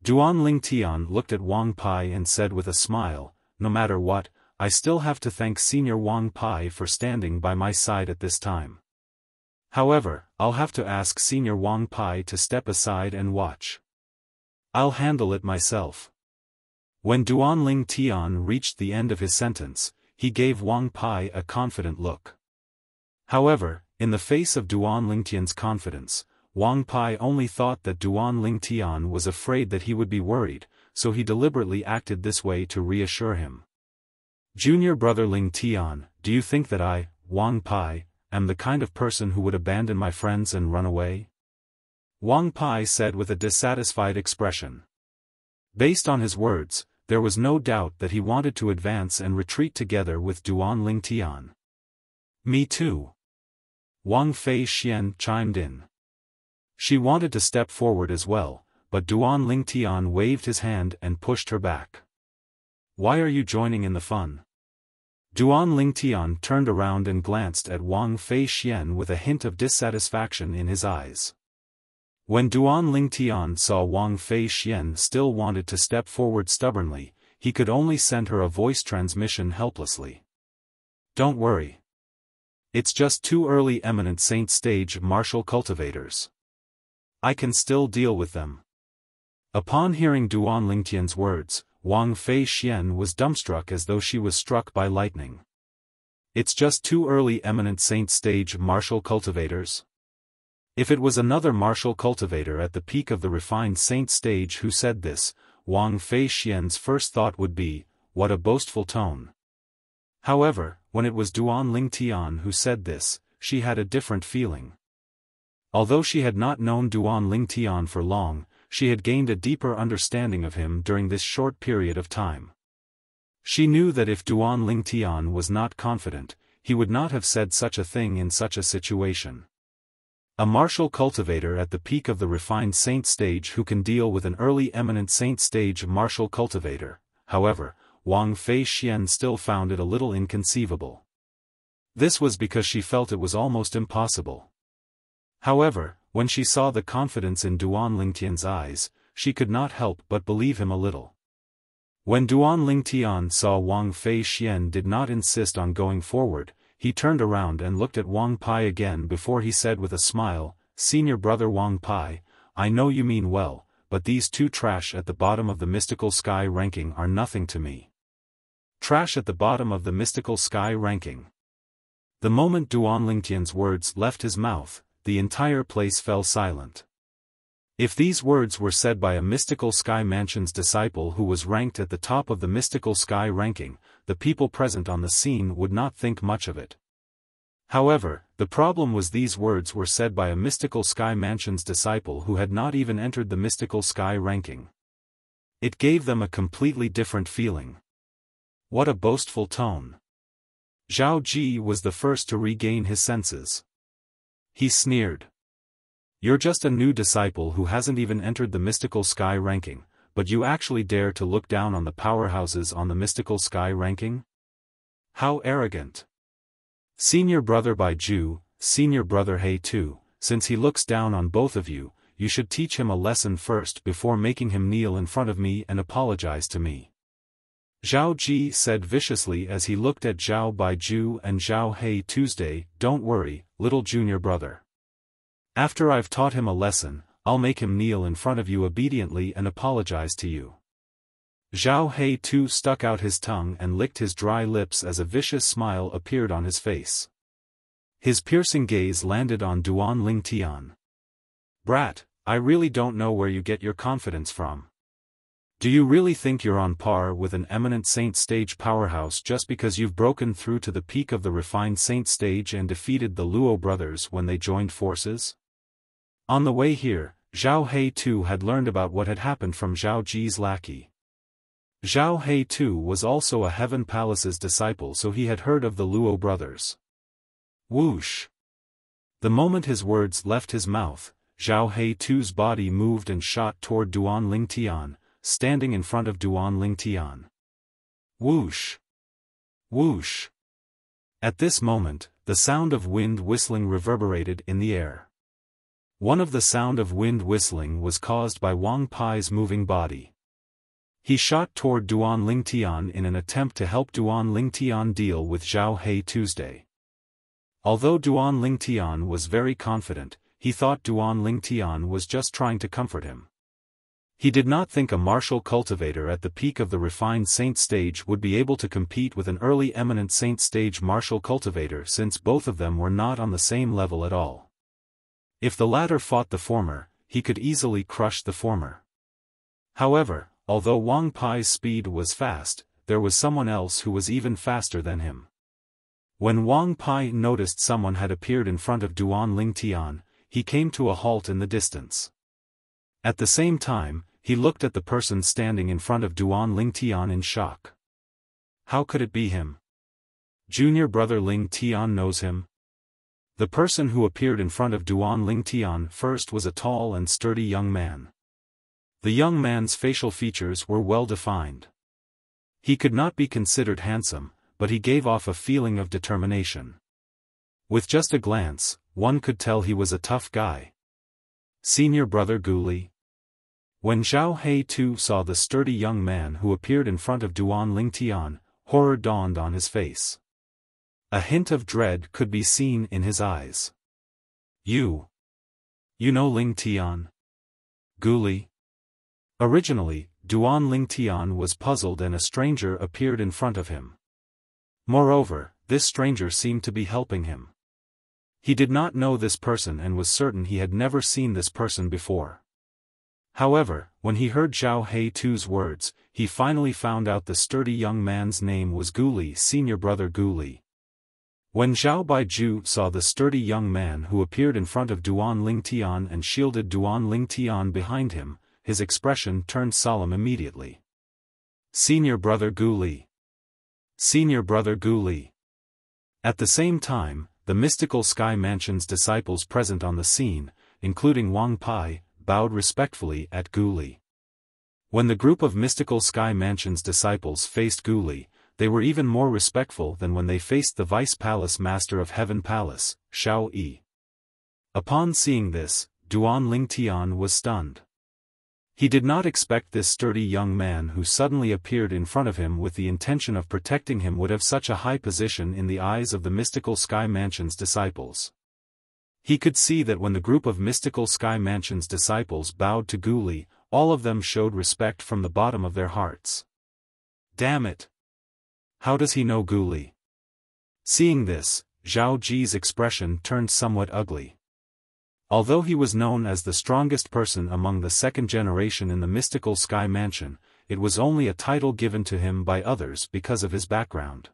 Duan Lingtian looked at Wang Pai and said with a smile, no matter what, I still have to thank Senior Wang Pai for standing by my side at this time. However, I'll have to ask Senior Wang Pai to step aside and watch. I'll handle it myself. When Duan Lingtian reached the end of his sentence, he gave Wang Pai a confident look. However, in the face of Duan Lingtian's confidence, Wang Pai only thought that Duan Lingtian was afraid that he would be worried, so he deliberately acted this way to reassure him. Junior brother Lingtian, do you think that I, Wang Pai, am the kind of person who would abandon my friends and run away? Wang Pai said with a dissatisfied expression. Based on his words, there was no doubt that he wanted to advance and retreat together with Duan Lingtian. Me too. Wang Fei Xian chimed in. She wanted to step forward as well, but Duan Lingtian waved his hand and pushed her back. Why are you joining in the fun? Duan Lingtian turned around and glanced at Wang Fei Xian with a hint of dissatisfaction in his eyes. When Duan Lingtian saw Wang Fei Xian still wanted to step forward stubbornly, he could only send her a voice transmission helplessly. Don't worry. It's just too early eminent saint stage martial cultivators. I can still deal with them. Upon hearing Duan Lingtian's words, Wang Fei Xian was dumbstruck as though she was struck by lightning. It's just too early eminent saint stage martial cultivators? If it was another martial cultivator at the peak of the refined saint stage who said this, Wang Fei Xian's first thought would be, what a boastful tone. However, when it was Duan Lingtian who said this, she had a different feeling. Although she had not known Duan Lingtian for long, she had gained a deeper understanding of him during this short period of time. She knew that if Duan Lingtian was not confident, he would not have said such a thing in such a situation. A martial cultivator at the peak of the refined saint stage who can deal with an early eminent saint stage martial cultivator, however, Wang Fei Xian still found it a little inconceivable. This was because she felt it was almost impossible. However, when she saw the confidence in Duan Lingtian's eyes, she could not help but believe him a little. When Duan Lingtian saw Wang Fei Xian did not insist on going forward, he turned around and looked at Wang Pai again before he said with a smile, Senior brother Wang Pai, I know you mean well, but these two trash at the bottom of the mystical sky ranking are nothing to me. Trash at the bottom of the mystical sky ranking. The moment Duan Lingtian's words left his mouth, the entire place fell silent. If these words were said by a mystical sky mansion's disciple who was ranked at the top of the mystical sky ranking, the people present on the scene would not think much of it. However, the problem was these words were said by a mystical sky mansion's disciple who had not even entered the mystical sky ranking. It gave them a completely different feeling. What a boastful tone. Zhao Ji was the first to regain his senses. He sneered. You're just a new disciple who hasn't even entered the mystical sky ranking, but you actually dare to look down on the powerhouses on the mystical sky ranking? How arrogant. Senior brother Baiju, senior brother He too, since he looks down on both of you, you should teach him a lesson first before making him kneel in front of me and apologize to me. Zhao Ji said viciously as he looked at Zhao Baiju and Zhao He Tuesday, don't worry, little junior brother. After I've taught him a lesson, I'll make him kneel in front of you obediently and apologize to you. Zhao He too stuck out his tongue and licked his dry lips as a vicious smile appeared on his face. His piercing gaze landed on Duan Lingtian. Brat, I really don't know where you get your confidence from. Do you really think you're on par with an eminent saint stage powerhouse just because you've broken through to the peak of the refined saint stage and defeated the Luo brothers when they joined forces? On the way here, Zhao He too had learned about what had happened from Zhao Ji's lackey. Zhao He too was also a Heaven Palace's disciple, so he had heard of the Luo brothers. Whoosh! The moment his words left his mouth, Zhao He too's body moved and shot toward Duan Lingtian, standing in front of Duan Lingtian. Whoosh! Whoosh! At this moment, the sound of wind whistling reverberated in the air. One of the sound of wind whistling was caused by Wang Pai's moving body. He shot toward Duan Lingtian in an attempt to help Duan Lingtian deal with Zhao He Tuesday. Although Duan Lingtian was very confident, he thought Duan Lingtian was just trying to comfort him. He did not think a martial cultivator at the peak of the refined saint stage would be able to compete with an early eminent saint stage martial cultivator, since both of them were not on the same level at all. If the latter fought the former, he could easily crush the former. However, although Wang Pai's speed was fast, there was someone else who was even faster than him. When Wang Pai noticed someone had appeared in front of Duan Lingtian, he came to a halt in the distance. At the same time, he looked at the person standing in front of Duan Lingtian in shock. How could it be him? Junior brother Ling Tian knows him? The person who appeared in front of Duan Lingtian first was a tall and sturdy young man. The young man's facial features were well defined. He could not be considered handsome, but he gave off a feeling of determination. With just a glance, one could tell he was a tough guy. Senior brother Guli. When Zhao He too saw the sturdy young man who appeared in front of Duan Lingtian, horror dawned on his face. A hint of dread could be seen in his eyes. You know Lingtian? Guli? Originally, Duan Lingtian was puzzled and a stranger appeared in front of him. Moreover, this stranger seemed to be helping him. He did not know this person and was certain he had never seen this person before. However, when he heard Zhao He too's words, he finally found out the sturdy young man's name was Guli, senior brother Guli. When Zhao Baiju saw the sturdy young man who appeared in front of Duan Lingtian and shielded Duan Lingtian behind him, his expression turned solemn immediately. Senior brother Guli. Senior brother Guli. At the same time, the mystical Sky Mansion's disciples present on the scene, including Wang Pai, bowed respectfully at Guli. When the group of mystical Sky Mansion's disciples faced Guli, they were even more respectful than when they faced the Vice Palace Master of Heaven Palace, Xiao Yi. Upon seeing this, Duan Lingtian was stunned. He did not expect this sturdy young man who suddenly appeared in front of him with the intention of protecting him would have such a high position in the eyes of the mystical Sky Mansion's disciples. He could see that when the group of mystical Sky Mansion's disciples bowed to Guli, all of them showed respect from the bottom of their hearts. Damn it! How does he know Guli? Seeing this, Zhao Ji's expression turned somewhat ugly. Although he was known as the strongest person among the second generation in the mystical Sky Mansion, it was only a title given to him by others because of his background.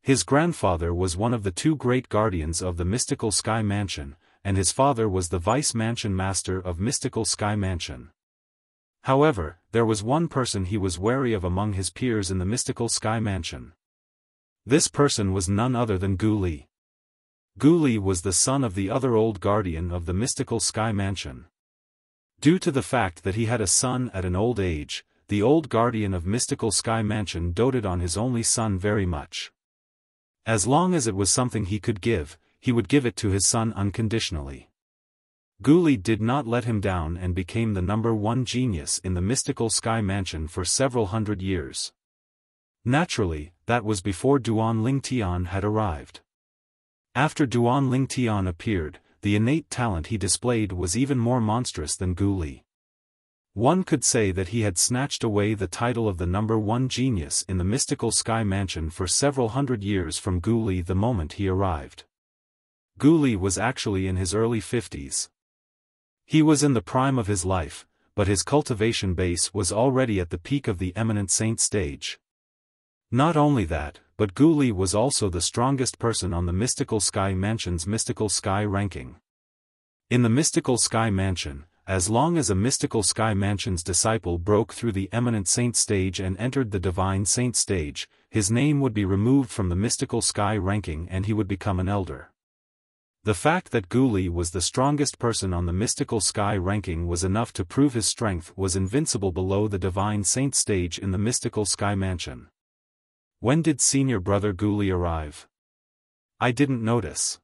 His grandfather was one of the two great guardians of the mystical Sky Mansion, and his father was the Vice Mansion Master of Mystical Sky Mansion. However, there was one person he was wary of among his peers in the mystical Sky Mansion. This person was none other than Guli. Guli was the son of the other old guardian of the mystical Sky Mansion. Due to the fact that he had a son at an old age, the old guardian of mystical Sky Mansion doted on his only son very much. As long as it was something he could give, he would give it to his son unconditionally. Guli did not let him down and became the number one genius in the mystical Sky Mansion for several hundred years. Naturally, that was before Duan Lingtian had arrived. After Duan Lingtian appeared, the innate talent he displayed was even more monstrous than Guli. One could say that he had snatched away the title of the number one genius in the mystical Sky Mansion for several hundred years from Guli the moment he arrived. Guli was actually in his early 50s. He was in the prime of his life, but his cultivation base was already at the peak of the eminent saint stage. Not only that, but Gu Li was also the strongest person on the Mystical Sky Mansion's Mystical Sky ranking. In the Mystical Sky Mansion, as long as a Mystical Sky Mansion's disciple broke through the eminent saint stage and entered the divine saint stage, his name would be removed from the Mystical Sky ranking and he would become an elder. The fact that Gu Li was the strongest person on the Mystical Sky ranking was enough to prove his strength was invincible below the divine saint stage in the Mystical Sky Mansion. When did senior brother Gu Li arrive? I didn't notice.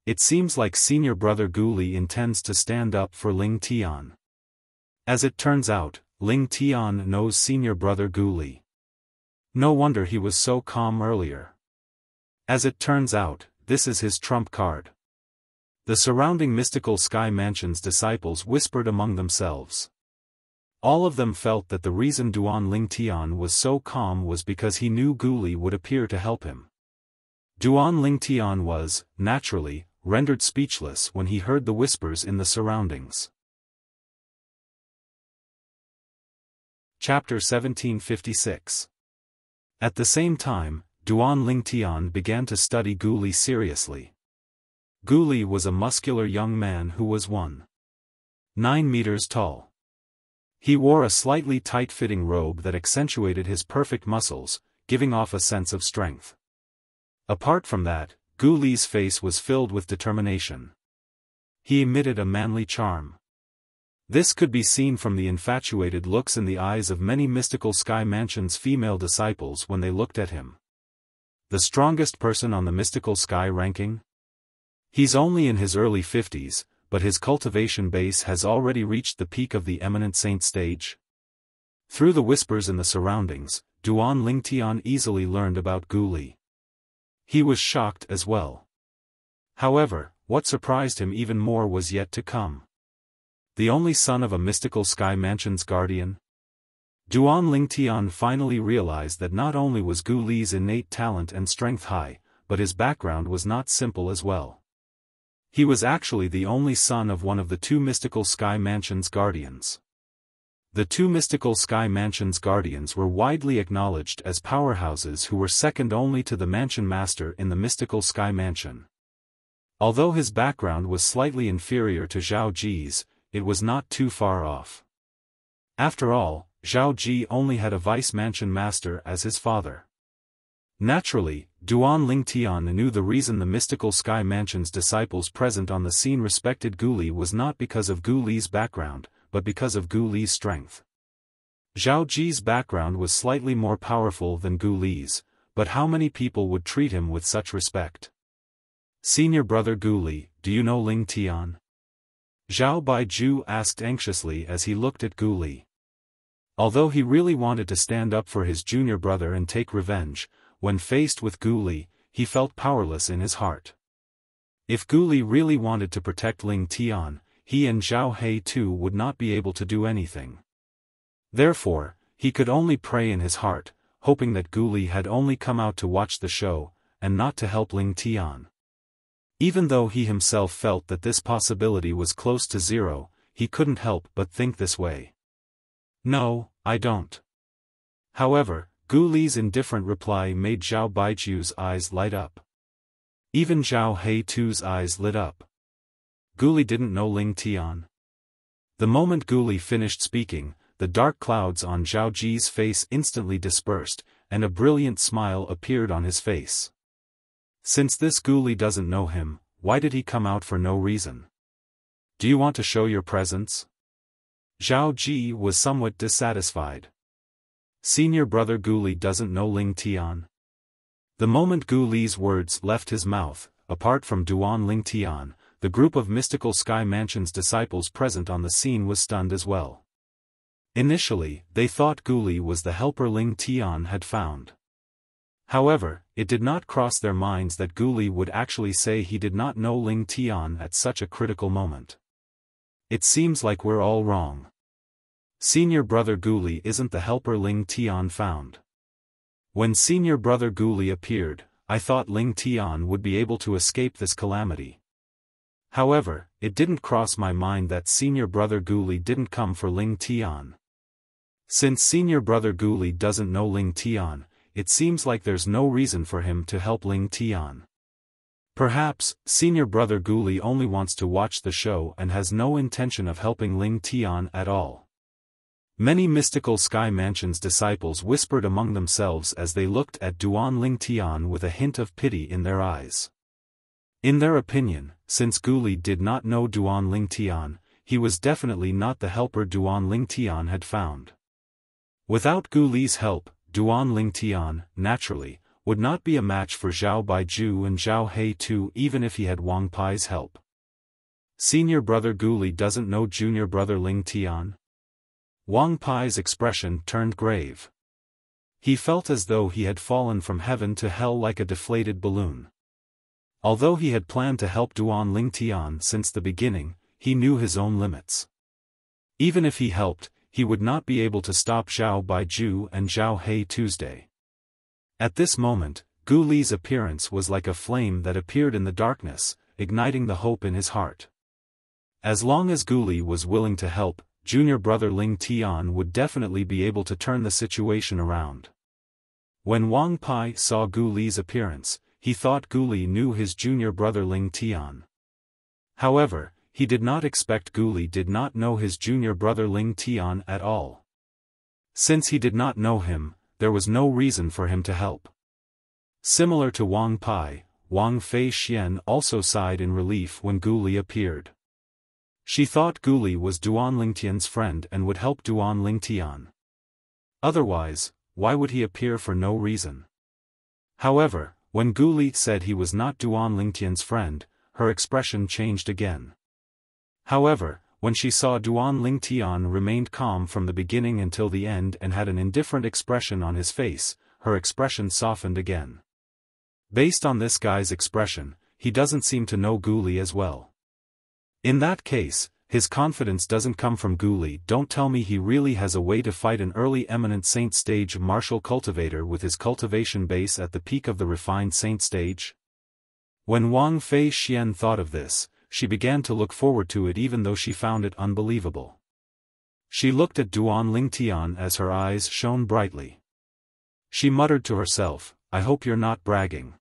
It seems like senior brother Gu Li intends to stand up for Ling Tian. As it turns out, Ling Tian knows senior brother Gu Li. No wonder he was so calm earlier. As it turns out, this is his trump card. The surrounding Mystical Sky Mansion's disciples whispered among themselves. All of them felt that the reason Duan Ling Tian was so calm was because he knew Gu Li would appear to help him. Duan Ling Tian was, naturally, rendered speechless when he heard the whispers in the surroundings. Chapter 1756. At the same time, Duan Ling Tian began to study Gu Li seriously. Gu Li was a muscular young man who was 1.9 meters tall. He wore a slightly tight-fitting robe that accentuated his perfect muscles, giving off a sense of strength. Apart from that, Gu Li's face was filled with determination. He emitted a manly charm. This could be seen from the infatuated looks in the eyes of many Mystical Sky Mansion's female disciples when they looked at him. The strongest person on the Mystical Sky ranking? He's only in his early 50s, but his cultivation base has already reached the peak of the eminent saint stage. Through the whispers in the surroundings, Duan Ling Tian easily learned about Gu Li. He was shocked as well. However, what surprised him even more was yet to come. The only son of a Mystical Sky Mansion's guardian? Duan Ling Tian finally realized that not only was Gu Li's innate talent and strength high, but his background was not simple as well. He was actually the only son of one of the two Mystical Sky Mansion's guardians. The two Mystical Sky Mansion's guardians were widely acknowledged as powerhouses who were second only to the Mansion Master in the Mystical Sky Mansion. Although his background was slightly inferior to Zhao Ji's, it was not too far off. After all, Zhao Ji only had a Vice Mansion Master as his father. Naturally, Duan Ling Tian knew the reason the Mystical Sky Mansion's disciples present on the scene respected Gu Li was not because of Gu Li's background, but because of Gu Li's strength. Zhao Ji's background was slightly more powerful than Gu Li's, but how many people would treat him with such respect? Senior brother Gu Li, do you know Ling Tian? Zhao Baiju asked anxiously as he looked at Gu Li. Although he really wanted to stand up for his junior brother and take revenge, when faced with Gu Li, he felt powerless in his heart. If Gu Li really wanted to protect Ling Tian, he and Zhao He too would not be able to do anything. Therefore, he could only pray in his heart, hoping that Gu Li had only come out to watch the show, and not to help Ling Tian. Even though he himself felt that this possibility was close to zero, he couldn't help but think this way. No, I don't. However, Gu Li's indifferent reply made Zhao Baiju's eyes light up. Even Zhao He too's eyes lit up. Gu Li didn't know Ling Tian. The moment Gu Li finished speaking, the dark clouds on Zhao Ji's face instantly dispersed, and a brilliant smile appeared on his face. Since this Gu Li doesn't know him, why did he come out for no reason? Do you want to show your presence? Zhao Ji was somewhat dissatisfied. Senior brother Gu Li doesn't know Ling Tian. The moment Gu Li's words left his mouth, apart from Duan Ling Tian, the group of Mystical Sky Mansion's disciples present on the scene was stunned as well. Initially, they thought Gu Li was the helper Ling Tian had found. However, it did not cross their minds that Gu Li would actually say he did not know Ling Tian at such a critical moment. It seems like we're all wrong. Senior brother Gu Li isn't the helper Ling Tian found. When senior brother Gu Li appeared, I thought Ling Tian would be able to escape this calamity. However, it didn't cross my mind that senior brother Gu Li didn't come for Ling Tian. Since senior brother Gu Li doesn't know Ling Tian, it seems like there's no reason for him to help Ling Tian. Perhaps, senior brother Gu Li only wants to watch the show and has no intention of helping Ling Tian at all. Many mystical Sky Mansion's disciples whispered among themselves as they looked at Duan Ling Tian with a hint of pity in their eyes. In their opinion, since Gu Li did not know Duan Ling Tian, he was definitely not the helper Duan Ling Tian had found. Without Gu Li's help, Duan Ling Tian, naturally, would not be a match for Zhao Baiju and Zhao He too, even if he had Wang Pai's help. Senior brother Gu Li doesn't know junior brother Ling Tian? Wang Pai's expression turned grave. He felt as though he had fallen from heaven to hell like a deflated balloon. Although he had planned to help Duan Ling Tian since the beginning, he knew his own limits. Even if he helped, he would not be able to stop Zhao Baiju and Zhao He Tuesday. At this moment, Gu Li's appearance was like a flame that appeared in the darkness, igniting the hope in his heart. As long as Gu Li was willing to help, junior brother Ling Tian would definitely be able to turn the situation around. When Wang Pai saw Gu Li's appearance, he thought Gu Li knew his junior brother Ling Tian. However, he did not expect Gu Li did not know his junior brother Ling Tian at all. Since he did not know him, there was no reason for him to help. Similar to Wang Pai, Wang Fei Xian also sighed in relief when Gu Li appeared. She thought Gu Li was Duan Ling Tian's friend and would help Duan Ling Tian. Otherwise, why would he appear for no reason? However, when Gu Li said he was not Duan Ling Tian's friend, her expression changed again. However, when she saw Duan Ling Tian remained calm from the beginning until the end and had an indifferent expression on his face, her expression softened again. Based on this guy's expression, he doesn't seem to know Gu Li as well. In that case, his confidence doesn't come from Gu Li. Don't tell me he really has a way to fight an early eminent saint stage martial cultivator with his cultivation base at the peak of the refined saint stage? When Wang Fei Xian thought of this, she began to look forward to it even though she found it unbelievable. She looked at Duan Ling Tian as her eyes shone brightly. She muttered to herself, "I hope you're not bragging."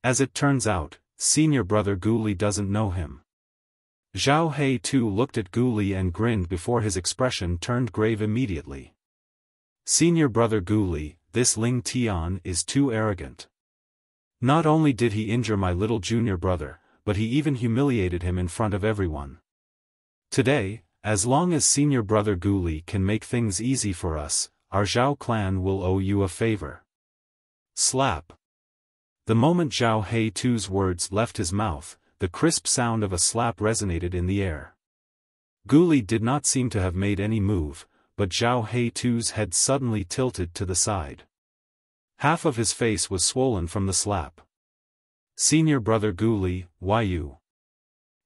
As it turns out, senior brother Gu Li doesn't know him. Zhao He too looked at Gu Li and grinned before his expression turned grave immediately. Senior brother Gu Li, this Ling Tian is too arrogant. Not only did he injure my little junior brother, but he even humiliated him in front of everyone. Today, as long as senior brother Gu Li can make things easy for us, our Zhao clan will owe you a favor. Slap. The moment Zhao He Tu's words left his mouth, the crisp sound of a slap resonated in the air. Gu Li did not seem to have made any move, but Zhao He Tu's head suddenly tilted to the side. Half of his face was swollen from the slap. Senior brother Gu Li, why you?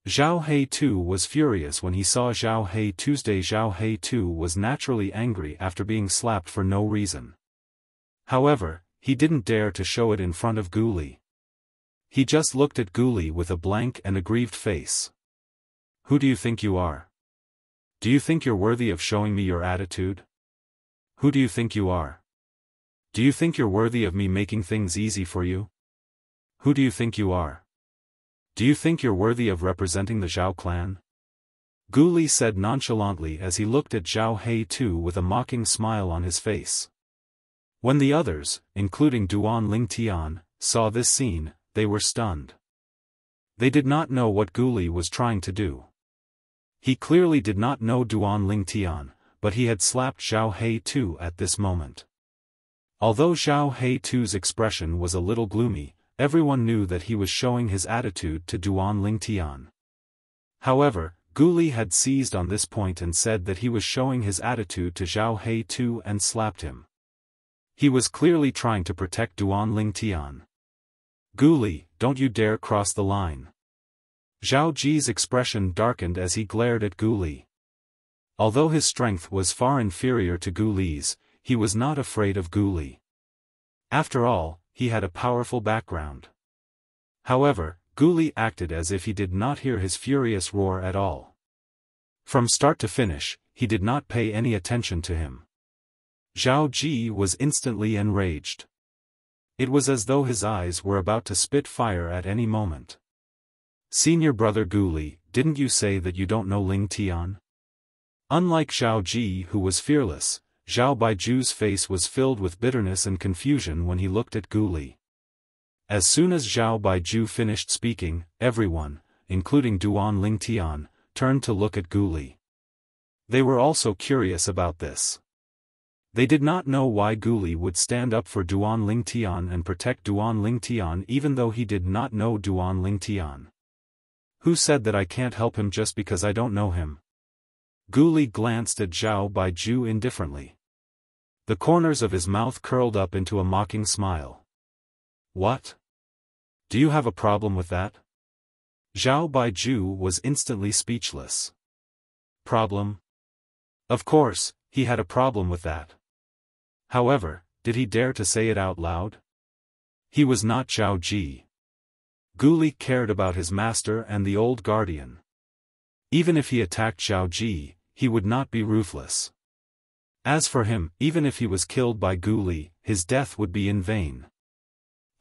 Zhao He Tu was furious when he saw Zhao He Tuesday. Zhao He Tu was naturally angry after being slapped for no reason. However, he didn't dare to show it in front of Gu Li. He just looked at Gu Li with a blank and aggrieved face. Who do you think you are? Do you think you're worthy of showing me your attitude? Who do you think you are? Do you think you're worthy of me making things easy for you? Who do you think you are? Do you think you're worthy of representing the Zhao clan? Gu Li said nonchalantly as he looked at Zhao He Tu with a mocking smile on his face. When the others, including Duan Ling Tian, saw this scene, they were stunned. They did not know what Gu Li was trying to do. He clearly did not know Duan Ling Tian, but he had slapped Zhao He Tu at this moment. Although Zhao He Tu's expression was a little gloomy, everyone knew that he was showing his attitude to Duan Ling Tian. However, Gu Li had seized on this point and said that he was showing his attitude to Zhao He Tu and slapped him. He was clearly trying to protect Duan Ling Tian. Gu Li, don't you dare cross the line. Zhao Ji's expression darkened as he glared at Gu Li. Although his strength was far inferior to Gu Li's, he was not afraid of Gu Li. After all, he had a powerful background. However, Gu Li acted as if he did not hear his furious roar at all. From start to finish, he did not pay any attention to him. Zhao Ji was instantly enraged. It was as though his eyes were about to spit fire at any moment. Senior brother Gu Li, didn't you say that you don't know Ling Tian? Unlike Zhao Ji, who was fearless, Zhao Baiju's face was filled with bitterness and confusion when he looked at Gu Li. As soon as Zhao Baiju finished speaking, everyone, including Duan Ling Tian, turned to look at Gu Li. They were also curious about this. They did not know why Gu Li would stand up for Duan Ling Tian and protect Duan Ling Tian even though he did not know Duan Ling Tian. Who said that I can't help him just because I don't know him? Gu Li glanced at Zhao Baiju indifferently. The corners of his mouth curled up into a mocking smile. What? Do you have a problem with that? Zhao Baiju was instantly speechless. Problem? Of course, he had a problem with that. However, did he dare to say it out loud? He was not Zhao Ji. Gu Li cared about his master and the old guardian. Even if he attacked Zhao Ji, he would not be ruthless. As for him, even if he was killed by Gu Li, his death would be in vain.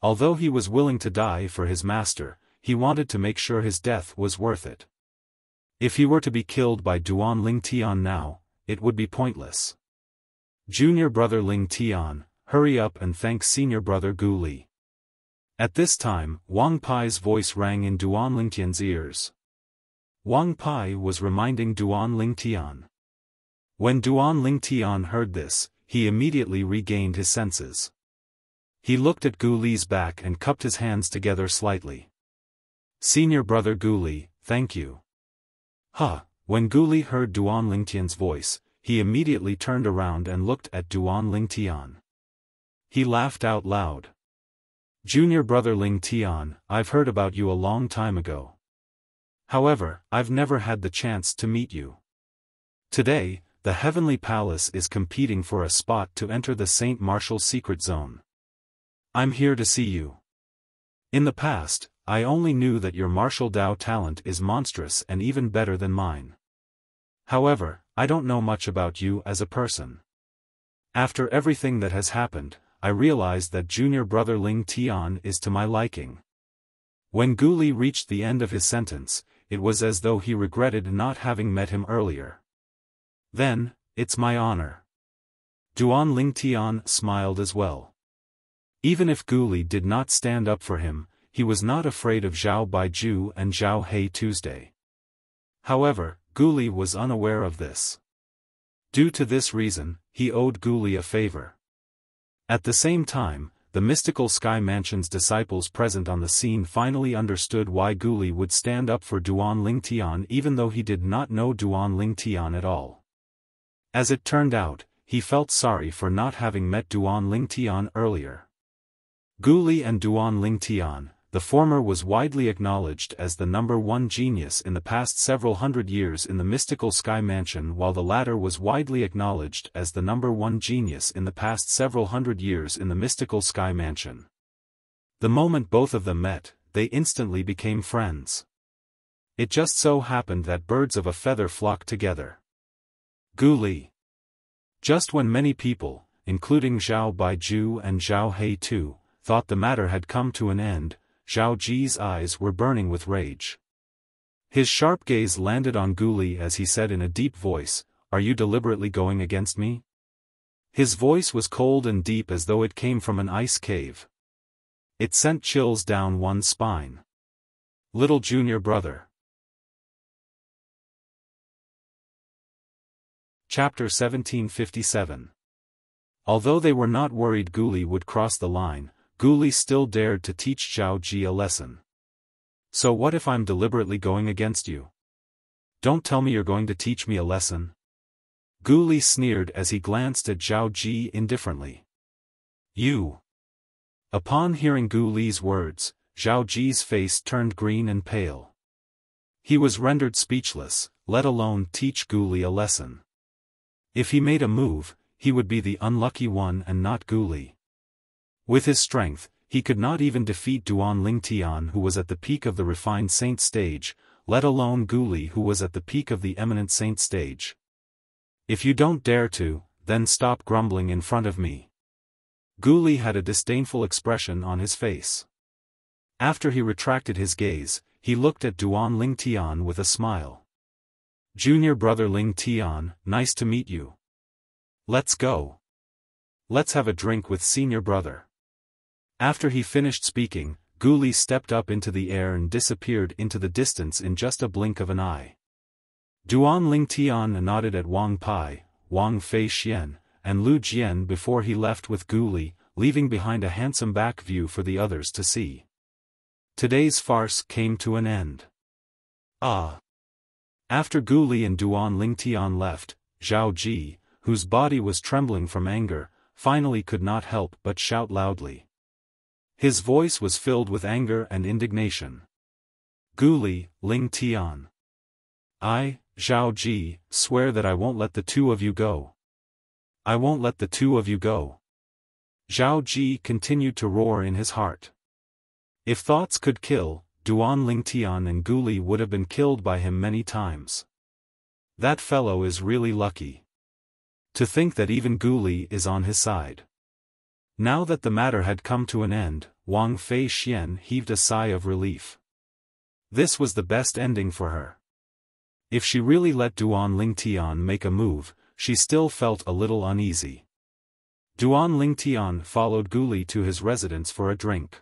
Although he was willing to die for his master, he wanted to make sure his death was worth it. If he were to be killed by Duan Ling Tian now, it would be pointless. Junior brother Ling Tian, hurry up and thank senior brother Gu Li. At this time, Wang Pai's voice rang in Duan Ling Tian's ears. Wang Pai was reminding Duan Ling Tian. When Duan Ling Tian heard this, he immediately regained his senses. He looked at Gu Li's back and cupped his hands together slightly. Senior brother Gu Li, thank you. Huh, when Gu Li heard Duan Ling Tian's voice, he immediately turned around and looked at Duan Ling Tian. He laughed out loud. Junior brother Ling Tian, I've heard about you a long time ago. However, I've never had the chance to meet you. Today, the Heavenly Palace is competing for a spot to enter the Saint Martial Secret Zone. I'm here to see you. In the past, I only knew that your martial Dao talent is monstrous and even better than mine. However, I don't know much about you as a person. After everything that has happened, I realized that junior brother Ling Tian is to my liking. When Gu Li reached the end of his sentence, it was as though he regretted not having met him earlier. Then, it's my honor. Duan Ling Tian smiled as well. Even if Gu Li did not stand up for him, he was not afraid of Zhao Baiju and Zhao Hei Tuesday. However, Gu Li was unaware of this. Due to this reason, he owed Gu Li a favor. At the same time, the mystical Sky Mansion's disciples present on the scene finally understood why Gu Li would stand up for Duan Ling Tian even though he did not know Duan Ling Tian at all. As it turned out, he felt sorry for not having met Duan Ling Tian earlier. Gu Li and Duan Ling Tian, the former was widely acknowledged as the #1 genius in the past several hundred years in the mystical Sky Mansion, while the latter was widely acknowledged as the #1 genius in the past several hundred years in the mystical Sky Mansion. The moment both of them met, they instantly became friends. It just so happened that birds of a feather flocked together. Gu Li. Just when many people, including Zhao Baiju and Zhao Hei too, thought the matter had come to an end, Zhao Ji's eyes were burning with rage. His sharp gaze landed on Gu Li as he said in a deep voice, "Are you deliberately going against me?" His voice was cold and deep as though it came from an ice cave. It sent chills down one's spine. Little junior brother. Chapter 1757. Although they were not worried Gu Li would cross the line, Gu Li still dared to teach Zhao Ji a lesson. So what if I'm deliberately going against you? Don't tell me you're going to teach me a lesson. Gu Li sneered as he glanced at Zhao Ji indifferently. You. Upon hearing Gu Li's words, Zhao Ji's face turned green and pale. He was rendered speechless, let alone teach Gu Li a lesson. If he made a move, he would be the unlucky one and not Gu Li. With his strength, he could not even defeat Duan Lingtian, who was at the peak of the refined saint stage, let alone Guli, who was at the peak of the eminent saint stage. If you don't dare to, then stop grumbling in front of me. Guli had a disdainful expression on his face. After he retracted his gaze, he looked at Duan Lingtian with a smile. Junior brother Lingtian, nice to meet you. Let's go. Let's have a drink with senior brother. After he finished speaking, Guli stepped up into the air and disappeared into the distance in just a blink of an eye. Duan Lingtian nodded at Wang Pai, Wang Fei Xian, and Lu Jian before he left with Guli, leaving behind a handsome back view for the others to see. Today's farce came to an end. After Guli and Duan Lingtian left, Zhao Ji, whose body was trembling from anger, finally could not help but shout loudly. His voice was filled with anger and indignation. Guli, Lingtian. I, Zhao Ji, swear that I won't let the two of you go. I won't let the two of you go. Zhao Ji continued to roar in his heart. If thoughts could kill, Duan Lingtian and Guli would have been killed by him many times. That fellow is really lucky. To think that even Guli is on his side. Now that the matter had come to an end, Wang Fei Xian heaved a sigh of relief. This was the best ending for her. If she really let Duan Lingtian make a move, she still felt a little uneasy. Duan Lingtian followed Guli to his residence for a drink.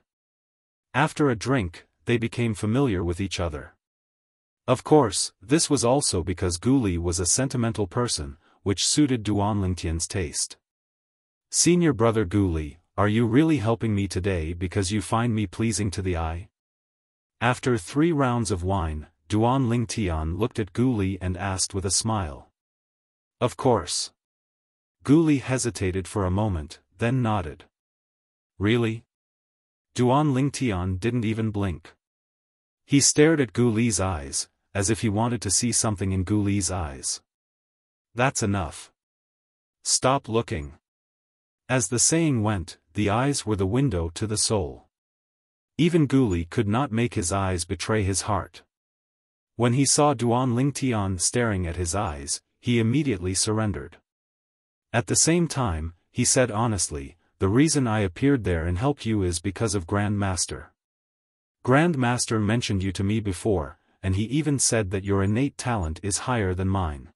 After a drink, they became familiar with each other. Of course, this was also because Guli was a sentimental person, which suited Duan Lingtian's taste. Senior brother Guli, are you really helping me today because you find me pleasing to the eye? After 3 rounds of wine, Duan Lingtian looked at Guli and asked with a smile. Of course. Guli hesitated for a moment, then nodded. Really? Duan Lingtian didn't even blink. He stared at Guli's eyes, as if he wanted to see something in Guli's eyes. That's enough. Stop looking. As the saying went, the eyes were the window to the soul. Even Guli could not make his eyes betray his heart. When he saw Duan Lingtian staring at his eyes, he immediately surrendered. At the same time, he said honestly, the reason I appeared there and helped you is because of Grand Master. Grand Master mentioned you to me before, and he even said that your innate talent is higher than mine.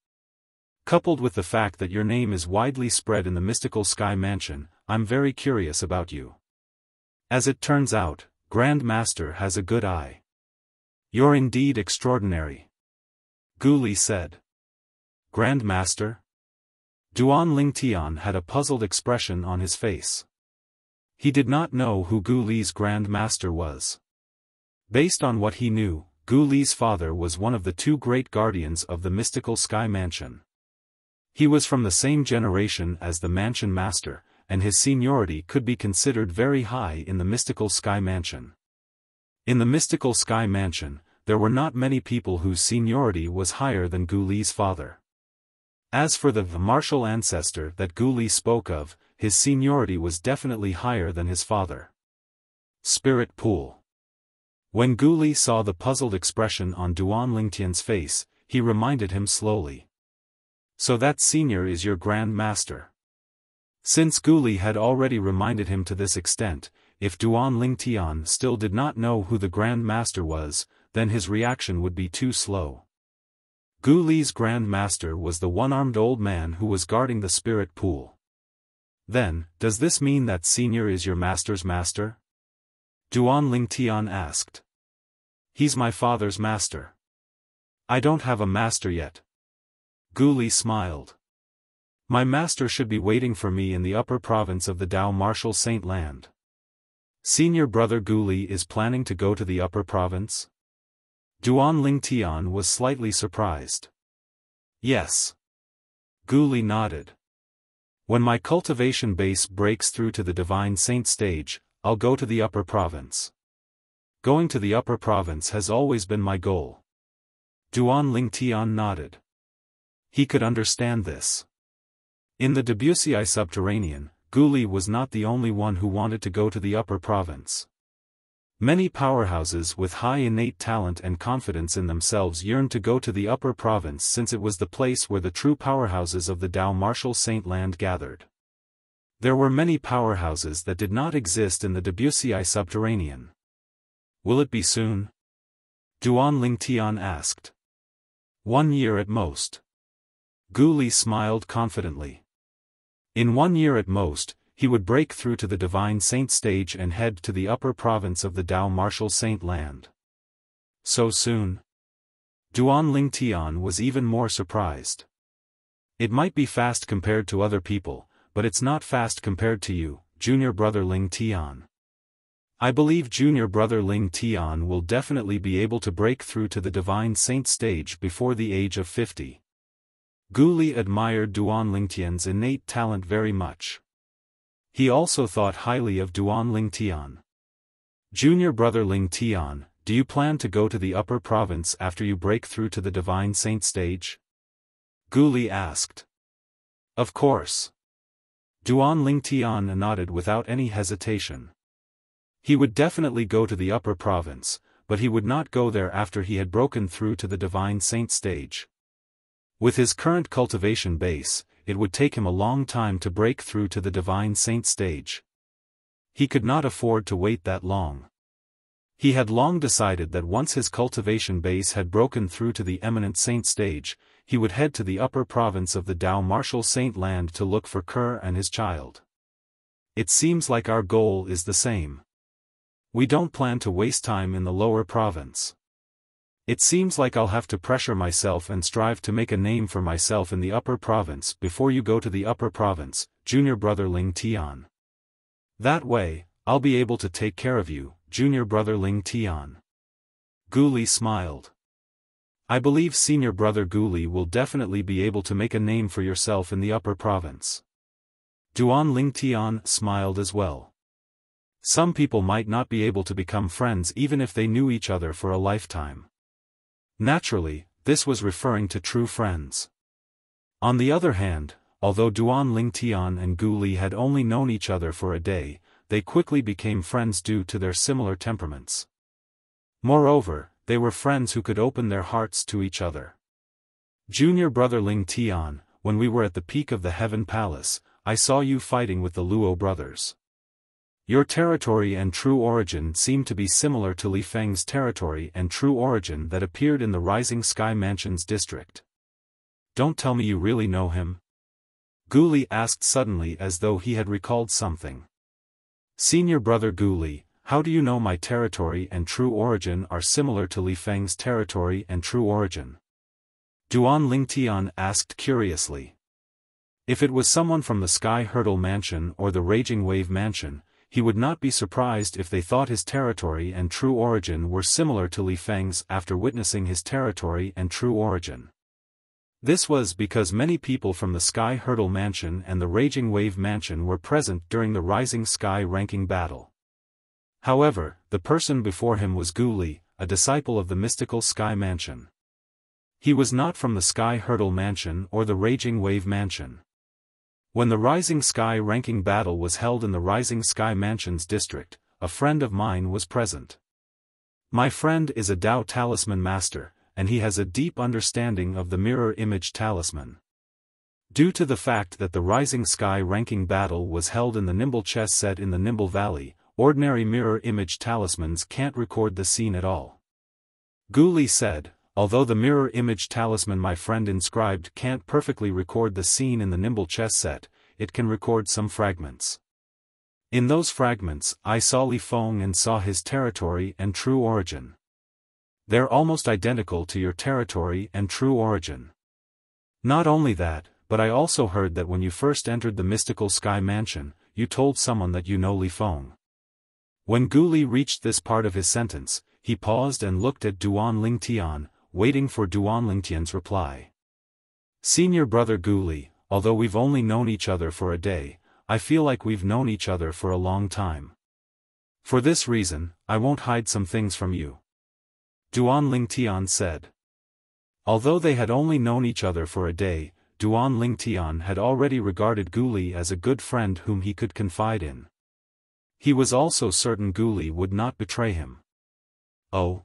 Coupled with the fact that your name is widely spread in the mystical sky mansion, I'm very curious about you. As it turns out, Grand Master has a good eye. You're indeed extraordinary. Guli said. Grand Master? Duan Lingtian had a puzzled expression on his face. He did not know who Guli's Grand Master was. Based on what he knew, Guli's father was one of the 2 great guardians of the mystical sky mansion. He was from the same generation as the mansion master, and his seniority could be considered very high in the mystical sky mansion. In the mystical sky mansion, there were not many people whose seniority was higher than Guli's father. As for the martial ancestor that Guli spoke of, his seniority was definitely higher than his father. Spirit Pool. When Guli saw the puzzled expression on Duan Lingtian's face, he reminded him slowly. So that senior is your Grand Master. Since Guli had already reminded him to this extent, if Duan Lingtian still did not know who the Grand Master was, then his reaction would be too slow. Guli's Grand Master was the one-armed old man who was guarding the spirit pool. Then, does this mean that senior is your master's master? Duan Lingtian asked. He's my father's master. I don't have a master yet. Guli smiled. My master should be waiting for me in the upper province of the Dao Martial Saint Land. Senior brother Guli is planning to go to the upper province? Duan Lingtian was slightly surprised. Yes. Guli nodded. When my cultivation base breaks through to the divine saint stage, I'll go to the upper province. Going to the upper province has always been my goal. Duan Lingtian nodded. He could understand this. In the Debussy subterranean, Gu Li was not the only one who wanted to go to the upper province. Many powerhouses with high innate talent and confidence in themselves yearned to go to the upper province since it was the place where the true powerhouses of the Dao Martial Saint Land gathered. There were many powerhouses that did not exist in the Debussy subterranean. Will it be soon? Duan Lingtian asked. 1 year at most. Gu Li smiled confidently. In 1 year at most, he would break through to the Divine Saint stage and head to the upper province of the Dao Martial Saint Land. So soon? Duan Lingtian was even more surprised. It might be fast compared to other people, but it's not fast compared to you, junior brother Lingtian. I believe junior brother Lingtian will definitely be able to break through to the Divine Saint stage before the age of 50. Gu Li admired Duan Lingtian's innate talent very much. He also thought highly of Duan Lingtian. Junior brother Lingtian, do you plan to go to the upper province after you break through to the Divine Saint stage? Gu Li asked. Of course. Duan Lingtian nodded without any hesitation. He would definitely go to the upper province, but he would not go there after he had broken through to the Divine Saint stage. With his current cultivation base, it would take him a long time to break through to the Divine Saint stage. He could not afford to wait that long. He had long decided that once his cultivation base had broken through to the Eminent Saint stage, he would head to the upper province of the Dao Martial Saint Land to look for Kerr and his child. It seems like our goal is the same. We don't plan to waste time in the lower province. It seems like I'll have to pressure myself and strive to make a name for myself in the upper province before you go to the upper province, junior brother Lingtian. That way, I'll be able to take care of you, junior brother Lingtian. Gu Li smiled. I believe senior brother Gu Li will definitely be able to make a name for yourself in the upper province. Duan Lingtian smiled as well. Some people might not be able to become friends even if they knew each other for a lifetime. Naturally, this was referring to true friends. On the other hand, although Duan Lingtian and Gu Li had only known each other for a day, they quickly became friends due to their similar temperaments. Moreover, they were friends who could open their hearts to each other. Junior brother Lingtian, when we were at the peak of the Heaven Palace, I saw you fighting with the Luo brothers. Your territory and true origin seemed to be similar to Li Feng's territory and true origin that appeared in the Rising Sky Mansions district. Don't tell me you really know him? Gu Li asked suddenly as though he had recalled something. Senior brother Gu Li, how do you know my territory and true origin are similar to Li Feng's territory and true origin? Duan Lingtian asked curiously. If it was someone from the Sky Hurdle Mansion or the Raging Wave Mansion, he would not be surprised if they thought his territory and true origin were similar to Li Feng's after witnessing his territory and true origin. This was because many people from the Sky Hurdle Mansion and the Raging Wave Mansion were present during the Rising Sky ranking battle. However, the person before him was Gu Li, a disciple of the mystical Sky Mansion. He was not from the Sky Hurdle Mansion or the Raging Wave Mansion. When the Rising Sky ranking battle was held in the Rising Sky Mansions district, a friend of mine was present. My friend is a Dao Talisman Master, and he has a deep understanding of the Mirror Image Talisman. Due to the fact that the Rising Sky ranking battle was held in the Nimble chess set in the Nimble Valley, ordinary Mirror Image Talismans can't record the scene at all. Gu Li said, although the Mirror Image Talisman my friend inscribed can't perfectly record the scene in the Nimble chess set, it can record some fragments. In those fragments, I saw Li Feng and saw his territory and true origin. They're almost identical to your territory and true origin. Not only that, but I also heard that when you first entered the mystical Sky Mansion, you told someone that you know Li Feng. When Gu Li reached this part of his sentence, he paused and looked at Duan Lingtian, waiting for Duan Lingtian's reply. Senior brother Gu Li, although we've only known each other for a day, I feel like we've known each other for a long time. For this reason, I won't hide some things from you. Duan Lingtian said. Although they had only known each other for a day, Duan Lingtian had already regarded Gu Li as a good friend whom he could confide in. He was also certain Gu Li would not betray him. Oh!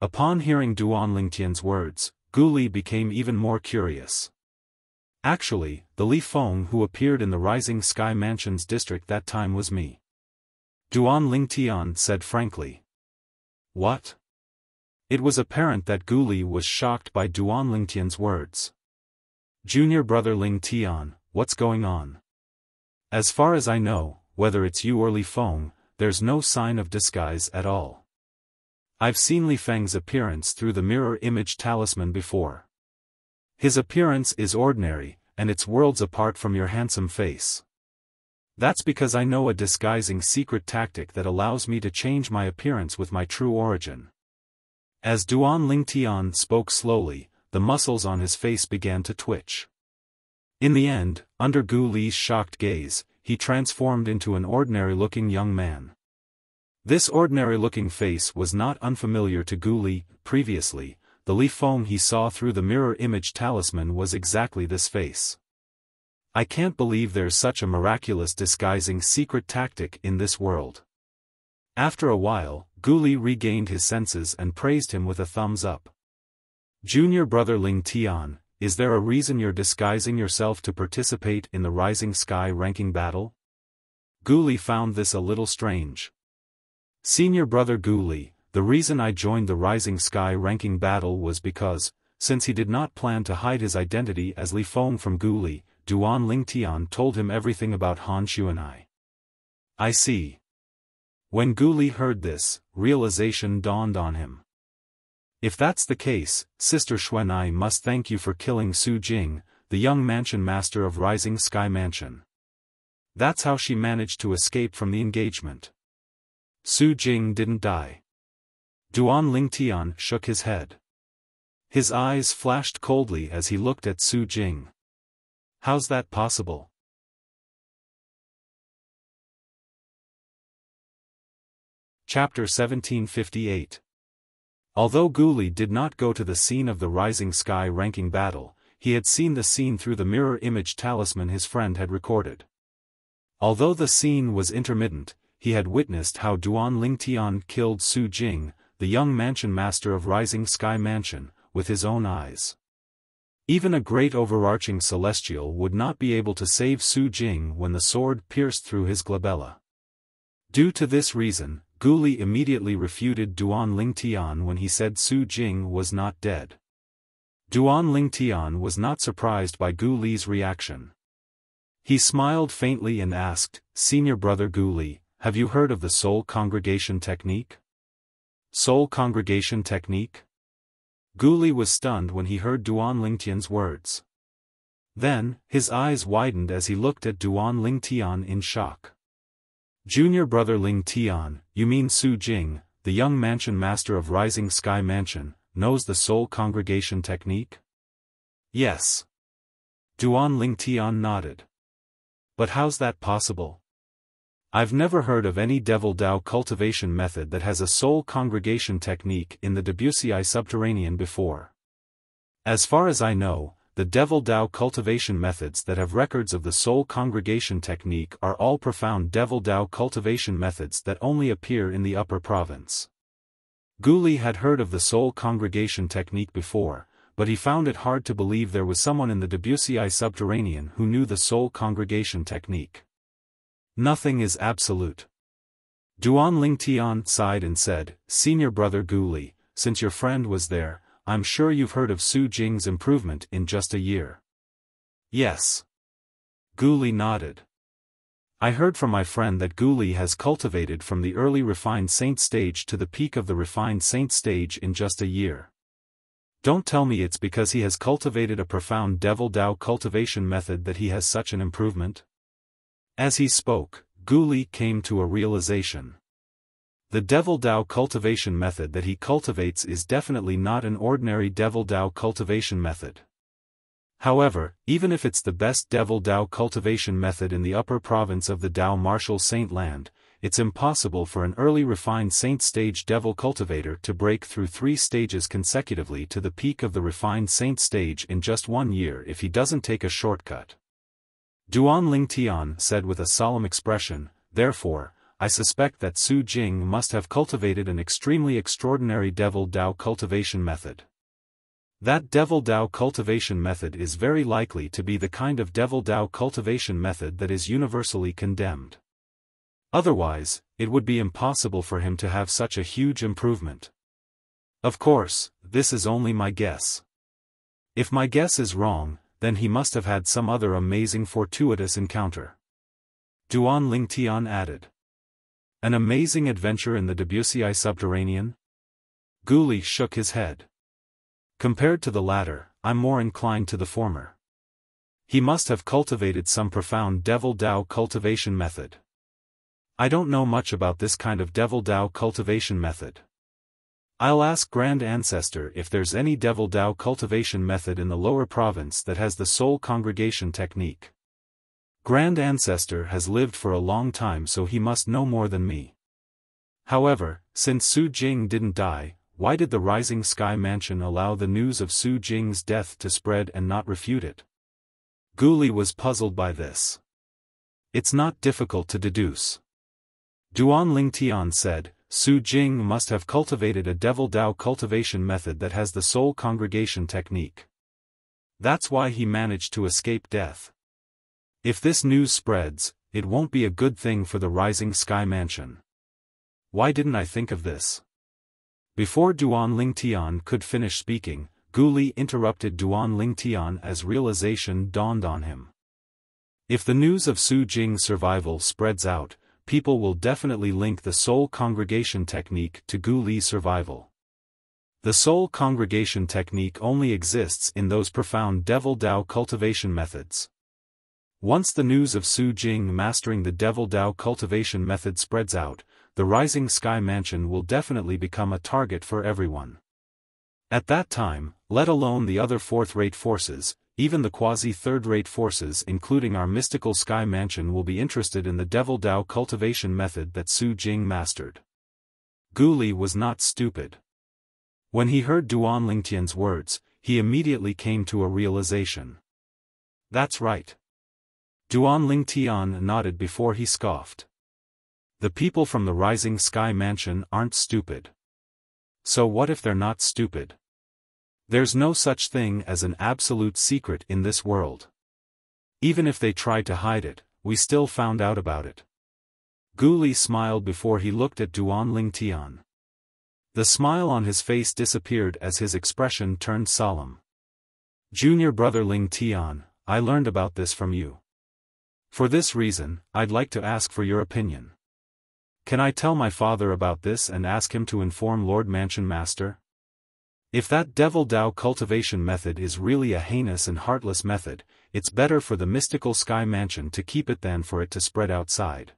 Upon hearing Duan Lingtian's words, Gu Li became even more curious. Actually, the Li Feng who appeared in the Rising Sky Mansion's district that time was me. Duan Lingtian said frankly. What? It was apparent that Gu Li was shocked by Duan Lingtian's words. Junior brother Lingtian, what's going on? As far as I know, whether it's you or Li Feng, there's no sign of disguise at all. I've seen Li Feng's appearance through the mirror image talisman before. His appearance is ordinary, and it's worlds apart from your handsome face. That's because I know a disguising secret tactic that allows me to change my appearance with my true origin. As Duan Lingtian spoke slowly, the muscles on his face began to twitch. In the end, under Gu Li's shocked gaze, he transformed into an ordinary-looking young man. This ordinary-looking face was not unfamiliar to Gu Li. Previously, the Li Feng he saw through the mirror image talisman was exactly this face. I can't believe there's such a miraculous disguising secret tactic in this world. After a while, Gu Li regained his senses and praised him with a thumbs up. Junior brother Lingtian, is there a reason you're disguising yourself to participate in the Rising Sky ranking battle? Gu Li found this a little strange. Senior brother Gu Li, the reason I joined the Rising Sky ranking battle was because, since he did not plan to hide his identity as Li Feng from Gu Li, Duan Lingtian told him everything about Han Shu and I. I see. When Gu Li heard this, realization dawned on him. If that's the case, Sister Xuan I must thank you for killing Su Jing, the young mansion master of Rising Sky Mansion. That's how she managed to escape from the engagement. Su Jing didn't die. Duan Lingtian shook his head. His eyes flashed coldly as he looked at Su Jing. How's that possible? Chapter 1758. Although Gu Li did not go to the scene of the Rising Sky ranking battle, he had seen the scene through the mirror image talisman his friend had recorded. Although the scene was intermittent, he had witnessed how Duan Lingtian killed Su Jing, the young mansion master of Rising Sky Mansion, with his own eyes. Even a great overarching celestial would not be able to save Su Jing when the sword pierced through his glabella. Due to this reason, Gu Li immediately refuted Duan Lingtian when he said Su Jing was not dead. Duan Lingtian was not surprised by Gu Li's reaction. He smiled faintly and asked, Senior brother Gu Li, have you heard of the soul congregation technique? Soul congregation technique? Gu Li was stunned when he heard Duan Lingtian's words. Then, his eyes widened as he looked at Duan Lingtian in shock. Junior brother Lingtian, you mean Su Jing, the young mansion master of Rising Sky Mansion, knows the soul congregation technique? Yes. Duan Lingtian nodded. But how's that possible? I've never heard of any Devil Dao cultivation method that has a soul congregation technique in the Debussy subterranean before. As far as I know, the Devil Dao cultivation methods that have records of the soul congregation technique are all profound Devil Dao cultivation methods that only appear in the upper province. Gu Li had heard of the soul congregation technique before, but he found it hard to believe there was someone in the Debussy subterranean who knew the soul congregation technique. Nothing is absolute. Duan Lingtian sighed and said, Senior brother Gu Li, since your friend was there, I'm sure you've heard of Su Jing's improvement in just a year. Yes. Gu Li nodded. I heard from my friend that Gu Li has cultivated from the early refined saint stage to the peak of the refined saint stage in just a year. Don't tell me it's because he has cultivated a profound Devil Dao cultivation method that he has such an improvement? As he spoke, Gu Li came to a realization. The Devil Dao cultivation method that he cultivates is definitely not an ordinary Devil Dao cultivation method. However, even if it's the best Devil Dao cultivation method in the upper province of the Dao Martial Saint Land, it's impossible for an early refined saint stage devil cultivator to break through 3 stages consecutively to the peak of the refined saint stage in just 1 year if he doesn't take a shortcut. Duan Lingtian said with a solemn expression, therefore, I suspect that Su Jing must have cultivated an extremely extraordinary devil Dao cultivation method. That devil Dao cultivation method is very likely to be the kind of devil Dao cultivation method that is universally condemned. Otherwise, it would be impossible for him to have such a huge improvement. Of course, this is only my guess. If my guess is wrong, then he must have had some other amazing fortuitous encounter. Duan Lingtian added. An amazing adventure in the Debussy subterranean? Guli shook his head. Compared to the latter, I'm more inclined to the former. He must have cultivated some profound devil Dao cultivation method. I don't know much about this kind of devil Dao cultivation method. I'll ask Grand Ancestor if there's any devil Dao cultivation method in the lower province that has the soul congregation technique. Grand Ancestor has lived for a long time, so he must know more than me. However, since Su Jing didn't die, why did the Rising Sky Mansion allow the news of Su Jing's death to spread and not refute it? Guli was puzzled by this. It's not difficult to deduce. Duan Lingtian said, Su Jing must have cultivated a devil Dao cultivation method that has the soul congregation technique. That's why he managed to escape death. If this news spreads, it won't be a good thing for the Rising Sky Mansion. Why didn't I think of this? Before Duan Lingtian could finish speaking, Guli interrupted Duan Lingtian as realization dawned on him. If the news of Su Jing's survival spreads out, people will definitely link the soul congregation technique to Guli's survival. The soul congregation technique only exists in those profound devil Dao cultivation methods. Once the news of Su Jing mastering the devil Dao cultivation method spreads out, the Rising Sky Mansion will definitely become a target for everyone. At that time, let alone the other fourth-rate forces, even the quasi-third-rate forces including our mystical Sky Mansion will be interested in the devil Dao cultivation method that Su Jing mastered. Guli was not stupid. When he heard Duan Lingtian's words, he immediately came to a realization. That's right. Duan Lingtian nodded before he scoffed. The people from the Rising Sky Mansion aren't stupid. So what if they're not stupid? There's no such thing as an absolute secret in this world. Even if they tried to hide it, we still found out about it. Guli smiled before he looked at Duan Lingtian. The smile on his face disappeared as his expression turned solemn. Junior brother Lingtian, I learned about this from you. For this reason, I'd like to ask for your opinion. Can I tell my father about this and ask him to inform Lord Mansion Master? If that devil Dao cultivation method is really a heinous and heartless method, it's better for the mystical Sky Mansion to keep it than for it to spread outside.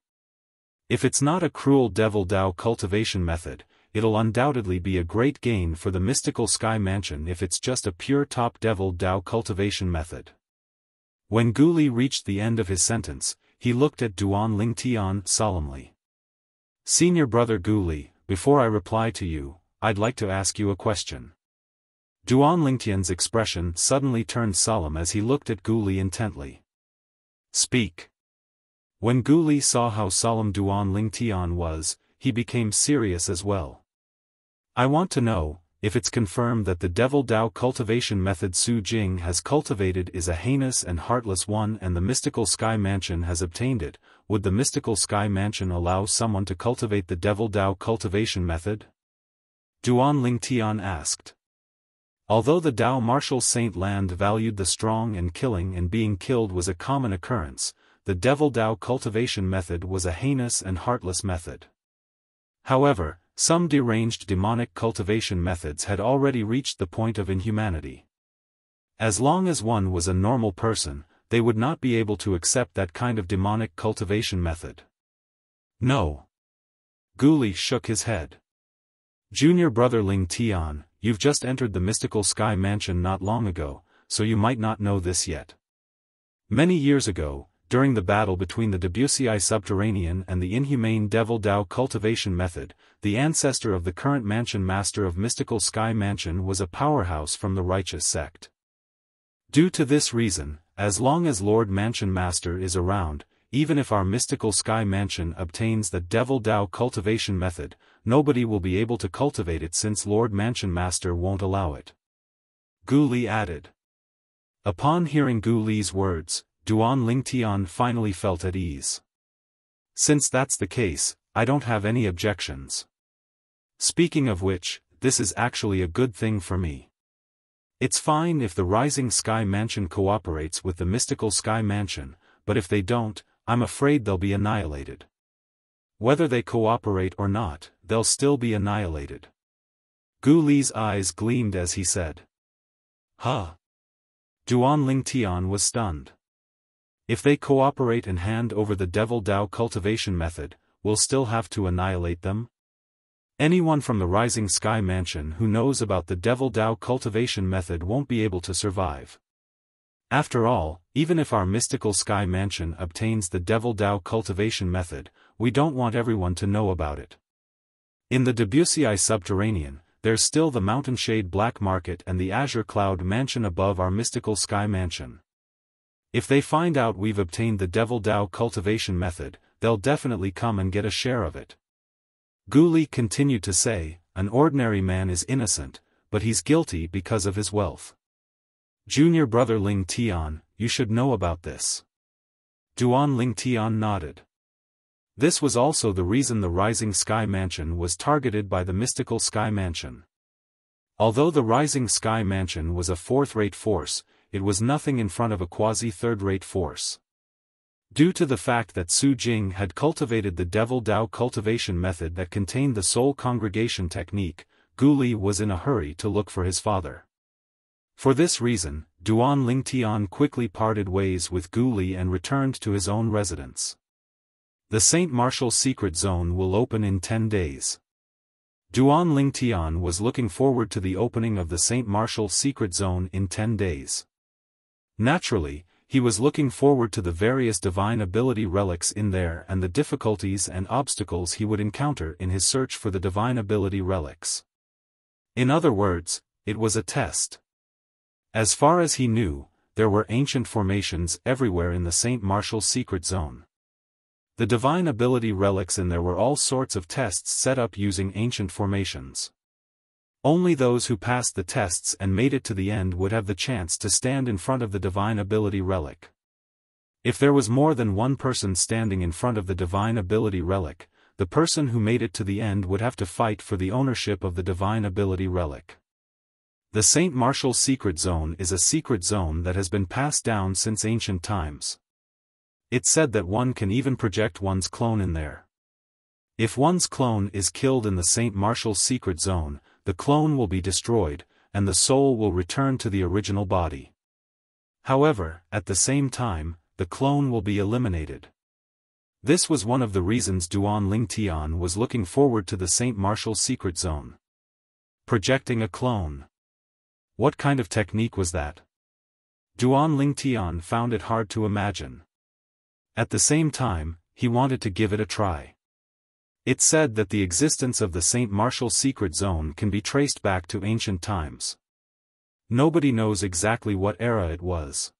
If it's not a cruel devil Dao cultivation method, it'll undoubtedly be a great gain for the mystical Sky Mansion if it's just a pure top devil Dao cultivation method. When Guli reached the end of his sentence, he looked at Duan Lingtian solemnly. Senior brother Guli, before I reply to you, I'd like to ask you a question. Duan Lingtian's expression suddenly turned solemn as he looked at Guli intently. Speak. When Guli saw how solemn Duan Lingtian was, he became serious as well. I want to know, if it's confirmed that the devil Dao cultivation method Su Jing has cultivated is a heinous and heartless one and the mystical Sky Mansion has obtained it, would the mystical Sky Mansion allow someone to cultivate the devil Dao cultivation method? Duan Lingtian asked. Although the Dao martial Saint Land valued the strong and killing and being killed was a common occurrence, the devil Dao cultivation method was a heinous and heartless method. However, some deranged demonic cultivation methods had already reached the point of inhumanity. As long as one was a normal person, they would not be able to accept that kind of demonic cultivation method. No. Guli shook his head. Junior brother Lingtian, you've just entered the mystical Sky Mansion not long ago, so you might not know this yet. Many years ago, during the battle between the Wuxia subterranean and the inhumane Devil Dao cultivation method, the ancestor of the current Mansion Master of Mystical Sky Mansion was a powerhouse from the righteous sect. Due to this reason, as long as Lord Mansion Master is around, even if our Mystical Sky Mansion obtains the Devil Dao cultivation method, nobody will be able to cultivate it since Lord Mansion Master won't allow it. Gu Li added. Upon hearing Gu Li's words, Duan Lingtian finally felt at ease. Since that's the case, I don't have any objections. Speaking of which, this is actually a good thing for me. It's fine if the Rising Sky Mansion cooperates with the Mystical Sky Mansion, but if they don't, I'm afraid they'll be annihilated. Whether they cooperate or not, they'll still be annihilated. Gu Li's eyes gleamed as he said. Huh? Duan Lingtian was stunned. If they cooperate and hand over the Devil Dao cultivation method, we'll still have to annihilate them? Anyone from the Rising Sky Mansion who knows about the Devil Dao cultivation method won't be able to survive. After all, even if our Mystical Sky Mansion obtains the Devil Dao cultivation method, we don't want everyone to know about it. In the Wuxia subterranean, there's still the Mountain Shade Black Market and the Azure Cloud Mansion above our Mystical Sky Mansion. If they find out we've obtained the Devil Dao cultivation method, they'll definitely come and get a share of it. Gu Li continued to say, an ordinary man is innocent, but he's guilty because of his wealth. Junior brother Ling Tian, you should know about this. Duan Ling Tian nodded. This was also the reason the Rising Sky Mansion was targeted by the Mystical Sky Mansion. Although the Rising Sky Mansion was a fourth-rate force, it was nothing in front of a quasi-third-rate force. Due to the fact that Su Jing had cultivated the Devil Dao cultivation method that contained the Soul Congregation technique, Gu Li was in a hurry to look for his father. For this reason, Duan Lingtian quickly parted ways with Gu Li and returned to his own residence. The Saint Martial Secret Zone will open in 10 days. Duan Lingtian was looking forward to the opening of the Saint Martial Secret Zone in 10 days. Naturally, he was looking forward to the various divine ability relics in there and the difficulties and obstacles he would encounter in his search for the divine ability relics. In other words, it was a test. As far as he knew, there were ancient formations everywhere in the Saint Martial Secret Zone. The divine ability relics in there were all sorts of tests set up using ancient formations. Only those who passed the tests and made it to the end would have the chance to stand in front of the divine ability relic. If there was more than one person standing in front of the divine ability relic, the person who made it to the end would have to fight for the ownership of the divine ability relic. The Saint Martial Secret Zone is a secret zone that has been passed down since ancient times. It's said that one can even project one's clone in there. If one's clone is killed in the Saint Martial Secret Zone, the clone will be destroyed, and the soul will return to the original body. However, at the same time, the clone will be eliminated. This was one of the reasons Duan Lingtian was looking forward to the Saint Martial Secret Zone. Projecting a clone. What kind of technique was that? Duan Lingtian found it hard to imagine. At the same time, he wanted to give it a try. It's said that the existence of the Saint Martial Secret Zone can be traced back to ancient times. Nobody knows exactly what era it was.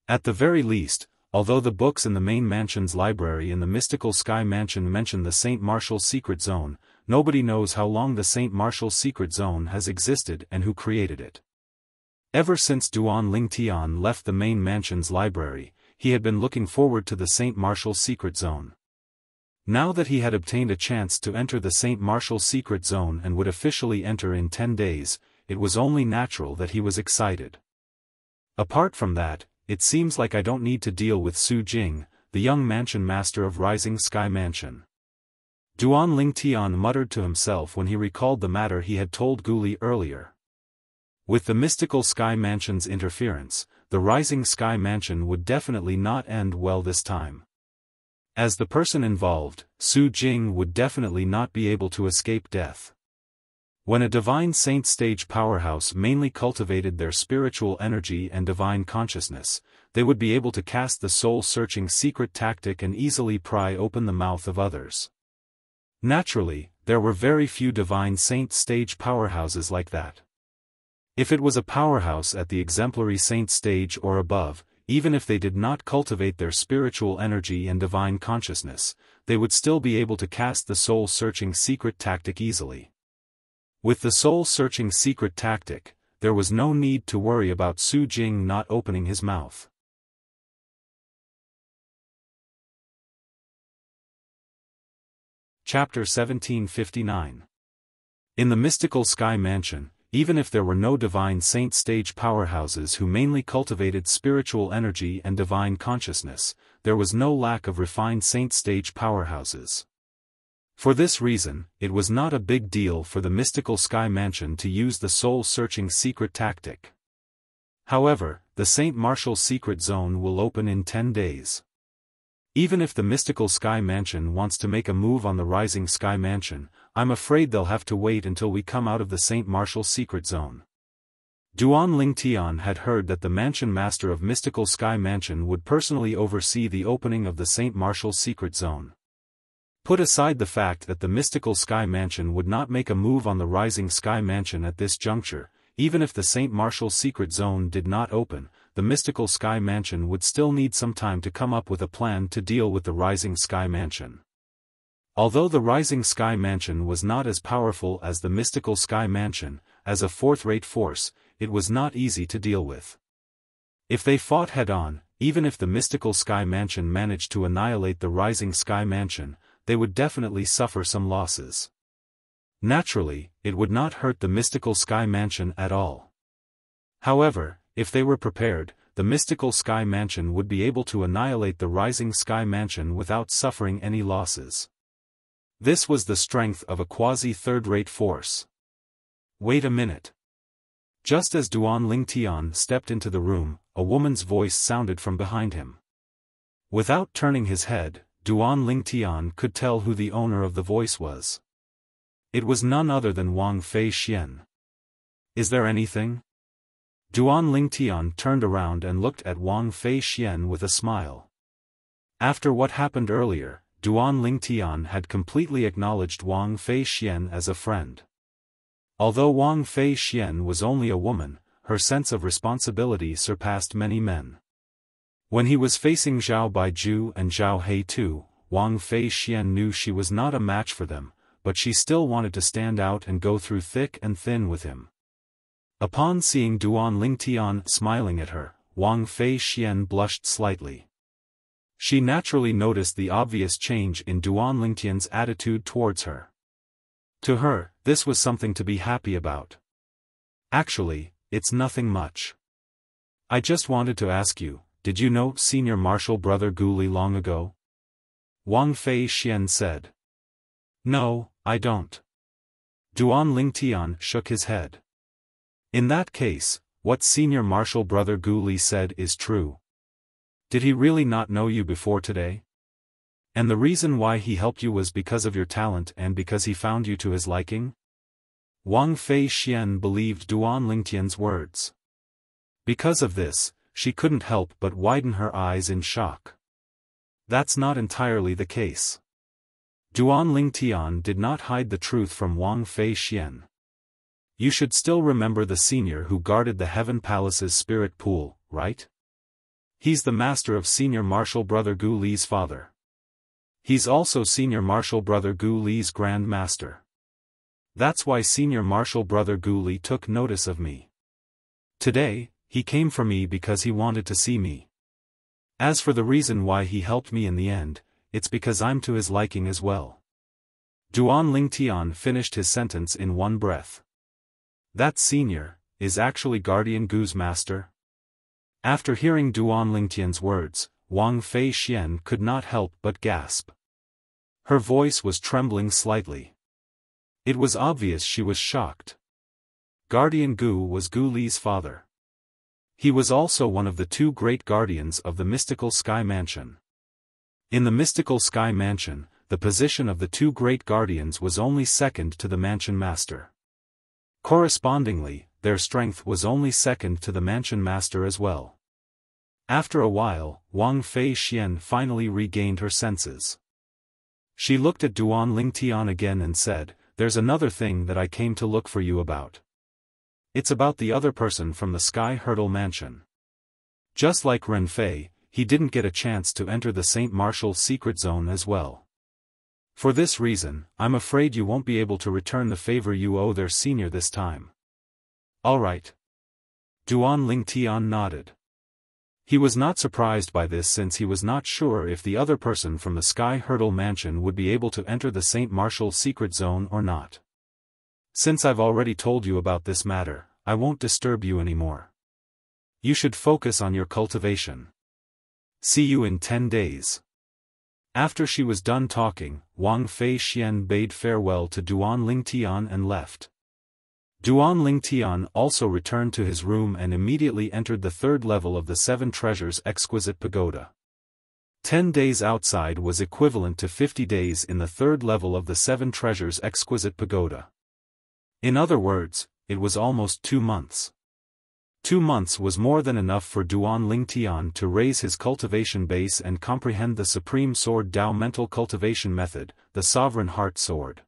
At the very least, although the books in the main mansion's library in the Mystical Sky Mansion mention the Saint Martial Secret Zone, nobody knows how long the Saint Martial Secret Zone has existed and who created it. Ever since Duan Lingtian left the main mansion's library, he had been looking forward to the Saint Martial Secret Zone. Now that he had obtained a chance to enter the Saint Martial Secret Zone and would officially enter in 10 days, it was only natural that he was excited. Apart from that, it seems like I don't need to deal with Su Jing, the young mansion master of Rising Sky Mansion. Duan Lingtian muttered to himself when he recalled the matter he had told Gu Li earlier. With the Mystical Sky Mansion's interference, the Rising Sky Mansion would definitely not end well this time. As the person involved, Su Jing would definitely not be able to escape death. When a divine saint stage powerhouse mainly cultivated their spiritual energy and divine consciousness, they would be able to cast the soul-searching secret tactic and easily pry open the mouth of others. Naturally, there were very few divine saint stage powerhouses like that. If it was a powerhouse at the exemplary saint stage or above, even if they did not cultivate their spiritual energy and divine consciousness, they would still be able to cast the soul-searching secret tactic easily. With the soul-searching secret tactic, there was no need to worry about Su Jing not opening his mouth. Chapter 1759. In the mystical sky mansion, even if there were no divine saint stage powerhouses who mainly cultivated spiritual energy and divine consciousness, there was no lack of refined saint stage powerhouses. For this reason, it was not a big deal for the mystical sky mansion to use the soul-searching secret tactic. However, the Saint Martial secret zone will open in 10 days. Even if the mystical sky mansion wants to make a move on the rising sky mansion, I'm afraid they'll have to wait until we come out of the Saint Martial secret zone. Duan Lingtian had heard that the mansion master of mystical sky mansion would personally oversee the opening of the Saint Martial secret zone. Put aside the fact that the mystical sky mansion would not make a move on the rising sky mansion at this juncture, even if the Saint Martial secret zone did not open, the mystical sky mansion would still need some time to come up with a plan to deal with the rising sky mansion. Although the rising sky mansion was not as powerful as the mystical sky mansion, as a fourth-rate force, it was not easy to deal with. If they fought head-on, even if the mystical sky mansion managed to annihilate the rising sky mansion, they would definitely suffer some losses. Naturally, it would not hurt the mystical sky mansion at all. However, if they were prepared, the mystical sky mansion would be able to annihilate the rising sky mansion without suffering any losses. This was the strength of a quasi-third-rate force. Wait a minute. Just as Duan Lingtian stepped into the room, a woman's voice sounded from behind him. Without turning his head, Duan Lingtian could tell who the owner of the voice was. It was none other than Wang Fei Xian. Is there anything? Duan Lingtian turned around and looked at Wang Fei Xian with a smile. After what happened earlier, Duan Lingtian had completely acknowledged Wang Fei Xian as a friend. Although Wang Fei Xian was only a woman, her sense of responsibility surpassed many men. When he was facing Zhao Baiju and Zhao He too, Wang Fei Xian knew she was not a match for them, but she still wanted to stand out and go through thick and thin with him. Upon seeing Duan Lingtian smiling at her, Wang Fei Xian blushed slightly. She naturally noticed the obvious change in Duan Lingtian's attitude towards her. To her, this was something to be happy about. Actually, it's nothing much. I just wanted to ask you, did you know Senior Marshal Brother Gu Li long ago? Wang Fei Xian said. No, I don't. Duan Lingtian shook his head. In that case, what Senior Marshal Brother Gu Li said is true. Did he really not know you before today? And the reason why he helped you was because of your talent and because he found you to his liking? Wang Fei Xian believed Duan Lingtian's words. Because of this, she couldn't help but widen her eyes in shock. That's not entirely the case. Duan Lingtian did not hide the truth from Wang Fei Xian. You should still remember the senior who guarded the Heaven Palace's spirit pool, right? He's the master of Senior Marshal Brother Gu Li's father. He's also Senior Marshal Brother Gu Li's Grand Master. That's why Senior Marshal Brother Gu Li took notice of me. Today, he came for me because he wanted to see me. As for the reason why he helped me in the end, it's because I'm to his liking as well. Duan Lingtian finished his sentence in one breath. That senior, is actually Guardian Gu's master? After hearing Duan Lingtian's words, Wang Fei Xian could not help but gasp. Her voice was trembling slightly. It was obvious she was shocked. Guardian Gu was Gu Li's father. He was also one of the two great guardians of the mystical sky mansion. In the mystical sky mansion, the position of the two great guardians was only second to the mansion master. Correspondingly, their strength was only second to the mansion master as well. After a while, Wang Fei Xian finally regained her senses. She looked at Duan Lingtian again and said, "There's another thing that I came to look for you about. It's about the other person from the Sky Hurdle Mansion. Just like Ren Fei, he didn't get a chance to enter the Saint Martial secret zone as well. For this reason, I'm afraid you won't be able to return the favor you owe their senior this time." "All right." Duan Lingtian nodded. He was not surprised by this since he was not sure if the other person from the Sky Hurdle Mansion would be able to enter the Saint Martial secret zone or not. "Since I've already told you about this matter, I won't disturb you anymore. You should focus on your cultivation. See you in 10 days. After she was done talking, Wang Fei Xian bade farewell to Duan Lingtian and left. Duan Lingtian also returned to his room and immediately entered the third level of the Seven Treasures Exquisite Pagoda. 10 days outside was equivalent to 50 days in the third level of the Seven Treasures Exquisite Pagoda. In other words, it was almost 2 months. 2 months was more than enough for Duan Lingtian to raise his cultivation base and comprehend the Supreme Sword Dao mental cultivation method, the Sovereign Heart Sword.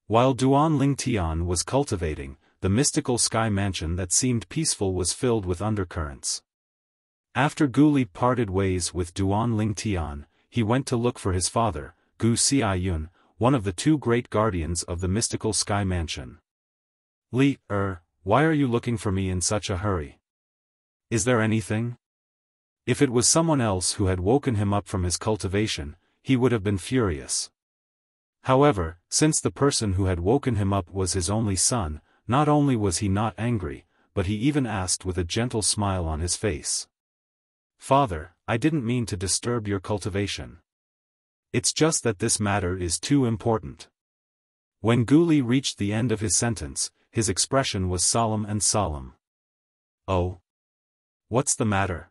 While Duan Lingtian was cultivating, the mystical sky mansion that seemed peaceful was filled with undercurrents. After Gu Li parted ways with Duan Lingtian, he went to look for his father, Gu Xiayun, one of the 2 great guardians of the mystical sky mansion. "Li, why are you looking for me in such a hurry? Is there anything?" If it was someone else who had woken him up from his cultivation, he would have been furious. However, since the person who had woken him up was his only son, not only was he not angry, but he even asked with a gentle smile on his face. "Father, I didn't mean to disturb your cultivation. It's just that this matter is too important." When Gu Li reached the end of his sentence, his expression was solemn and solemn. "Oh? What's the matter?"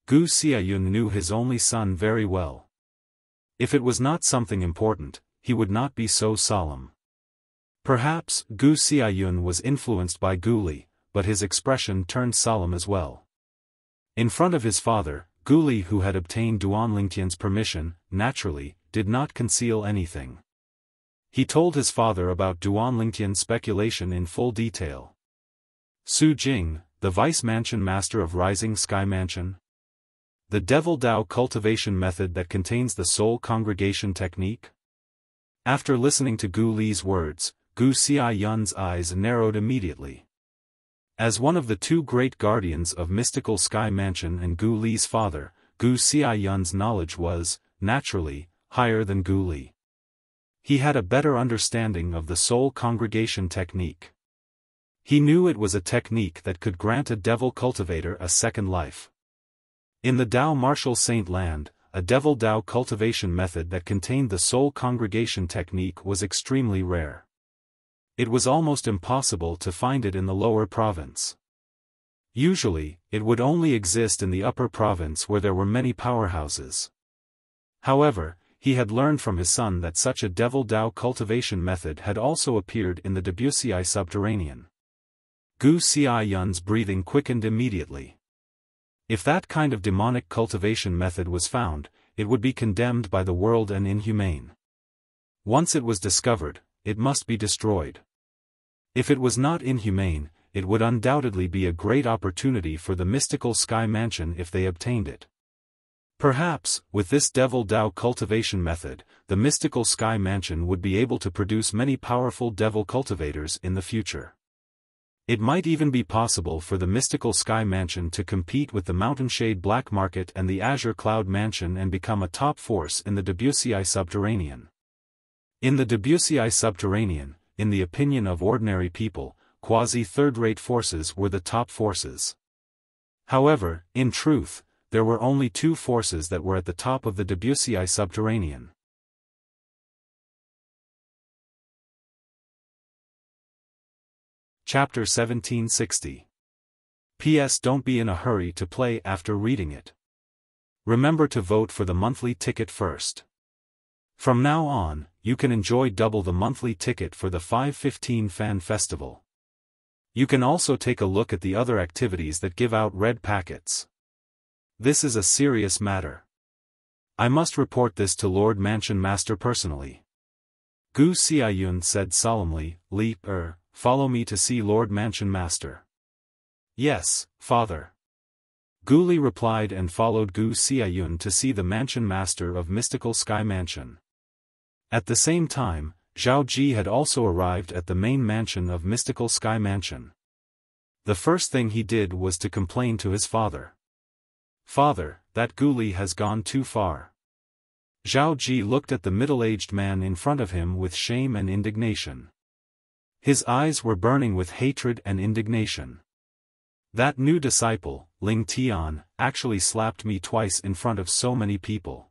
Gu Xiayun knew his only son very well. If it was not something important, he would not be so solemn. Perhaps Gu Xiayun was influenced by Gu Li, but his expression turned solemn as well. In front of his father, Gu Li, who had obtained Duan Lingtian's permission, naturally, did not conceal anything. He told his father about Duan Lingtian's speculation in full detail. "Su Jing, the Vice Mansion Master of Rising Sky Mansion? The Devil Dao cultivation method that contains the Soul Congregation technique?" After listening to Gu Li's words, Gu Xiayun's eyes narrowed immediately. As one of the 2 great guardians of mystical sky mansion and Gu Li's father, Gu Xiayun's knowledge was, naturally, higher than Gu Li. He had a better understanding of the Soul Congregation technique. He knew it was a technique that could grant a devil cultivator a second life. In the Dao Martial Saint Land, a Devil Dao cultivation method that contained the Soul Congregation technique was extremely rare. It was almost impossible to find it in the lower province. Usually, it would only exist in the upper province where there were many powerhouses. However, he had learned from his son that such a Devil Dao cultivation method had also appeared in the Debussy subterranean. Gu Xiayun's breathing quickened immediately. If that kind of demonic cultivation method was found, it would be condemned by the world and inhumane. Once it was discovered, it must be destroyed. If it was not inhumane, it would undoubtedly be a great opportunity for the mystical sky mansion if they obtained it. Perhaps, with this Devil Dao cultivation method, the mystical sky mansion would be able to produce many powerful devil cultivators in the future. It might even be possible for the mystical sky mansion to compete with the Mountainshade Black Market and the Azure Cloud Mansion and become a top force in the Debussy subterranean. In the Debussy subterranean, in the opinion of ordinary people, quasi-third-rate forces were the top forces. However, in truth, there were only 2 forces that were at the top of the Debussy subterranean. Chapter 1760. P.S. Don't be in a hurry to play after reading it. Remember to vote for the monthly ticket first. From now on, you can enjoy double the monthly ticket for the 515 Fan Festival. You can also take a look at the other activities that give out red packets. This is a serious matter. I must report this to Lord Mansion Master personally. Gu Xiaoyun said solemnly, follow me to see Lord Mansion Master. Yes, father. Gu Li replied and followed Gu Xiaoyun to see the Mansion Master of Mystical Sky Mansion. At the same time, Zhao Ji had also arrived at the main mansion of Mystical Sky Mansion. The first thing he did was to complain to his father. Father, that Gu Li has gone too far. Zhao Ji looked at the middle-aged man in front of him with shame and indignation. His eyes were burning with hatred and indignation. That new disciple, Ling Tian, actually slapped me twice in front of so many people.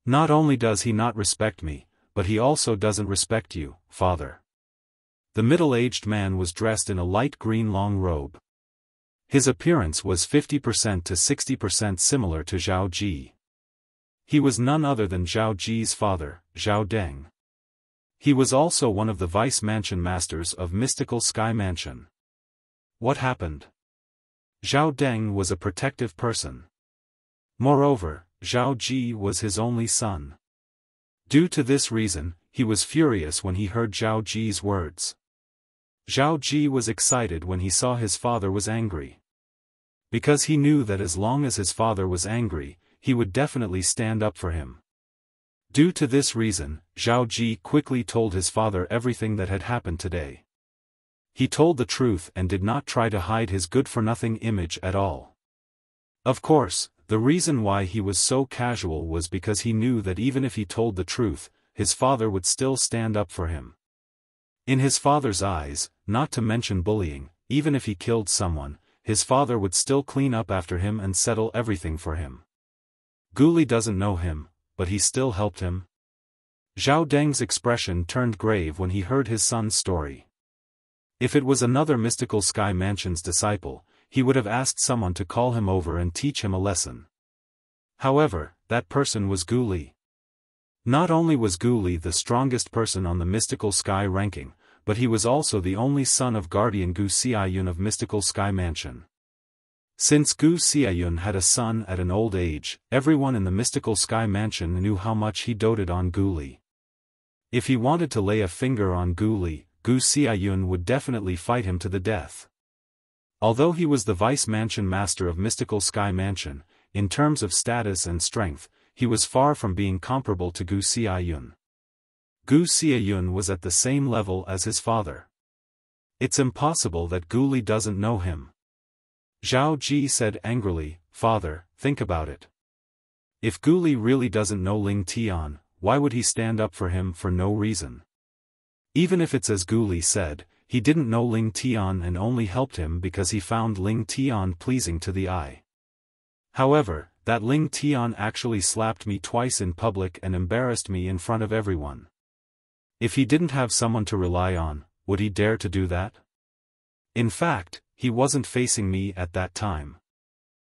Not only does he not respect me, but he also doesn't respect you, father. The middle-aged man was dressed in a light green long robe. His appearance was 50% to 60% similar to Zhao Ji. He was none other than Zhao Ji's father, Zhao Deng. He was also one of the vice mansion masters of Mystical Sky Mansion. What happened? Zhao Deng was a protective person. Moreover, Zhao Ji was his only son. Due to this reason, he was furious when he heard Zhao Ji's words. Zhao Ji was excited when he saw his father was angry. Because he knew that as long as his father was angry, he would definitely stand up for him. Due to this reason, Zhao Ji quickly told his father everything that had happened today. He told the truth and did not try to hide his good-for-nothing image at all. Of course, the reason why he was so casual was because he knew that even if he told the truth, his father would still stand up for him. In his father's eyes, not to mention bullying, even if he killed someone, his father would still clean up after him and settle everything for him. Gu Li doesn't know him, but he still helped him. Zhao Deng's expression turned grave when he heard his son's story. If it was another Mystical Sky Mansion's disciple, he would have asked someone to call him over and teach him a lesson. However, that person was Gu Li. Not only was Gu Li the strongest person on the Mystical Sky ranking, but he was also the only son of Guardian Gu Xiaoyun of Mystical Sky Mansion. Since Gu Xiaoyun had a son at an old age, everyone in the Mystical Sky Mansion knew how much he doted on Gu Li. If he wanted to lay a finger on Gu Li, Gu Xiaoyun would definitely fight him to the death. Although he was the vice mansion master of Mystical Sky Mansion, in terms of status and strength, he was far from being comparable to Gu Xiaoyun. Gu Xiaoyun was at the same level as his father. It's impossible that Gu Li doesn't know him. Zhao Ji said angrily, Father, think about it. If Gu Li really doesn't know Ling Tian, why would he stand up for him for no reason? Even if it's as Gu Li said, he didn't know Ling Tian and only helped him because he found Ling Tian pleasing to the eye. However, that Ling Tian actually slapped me twice in public and embarrassed me in front of everyone. If he didn't have someone to rely on, would he dare to do that? In fact, he wasn't facing me at that time.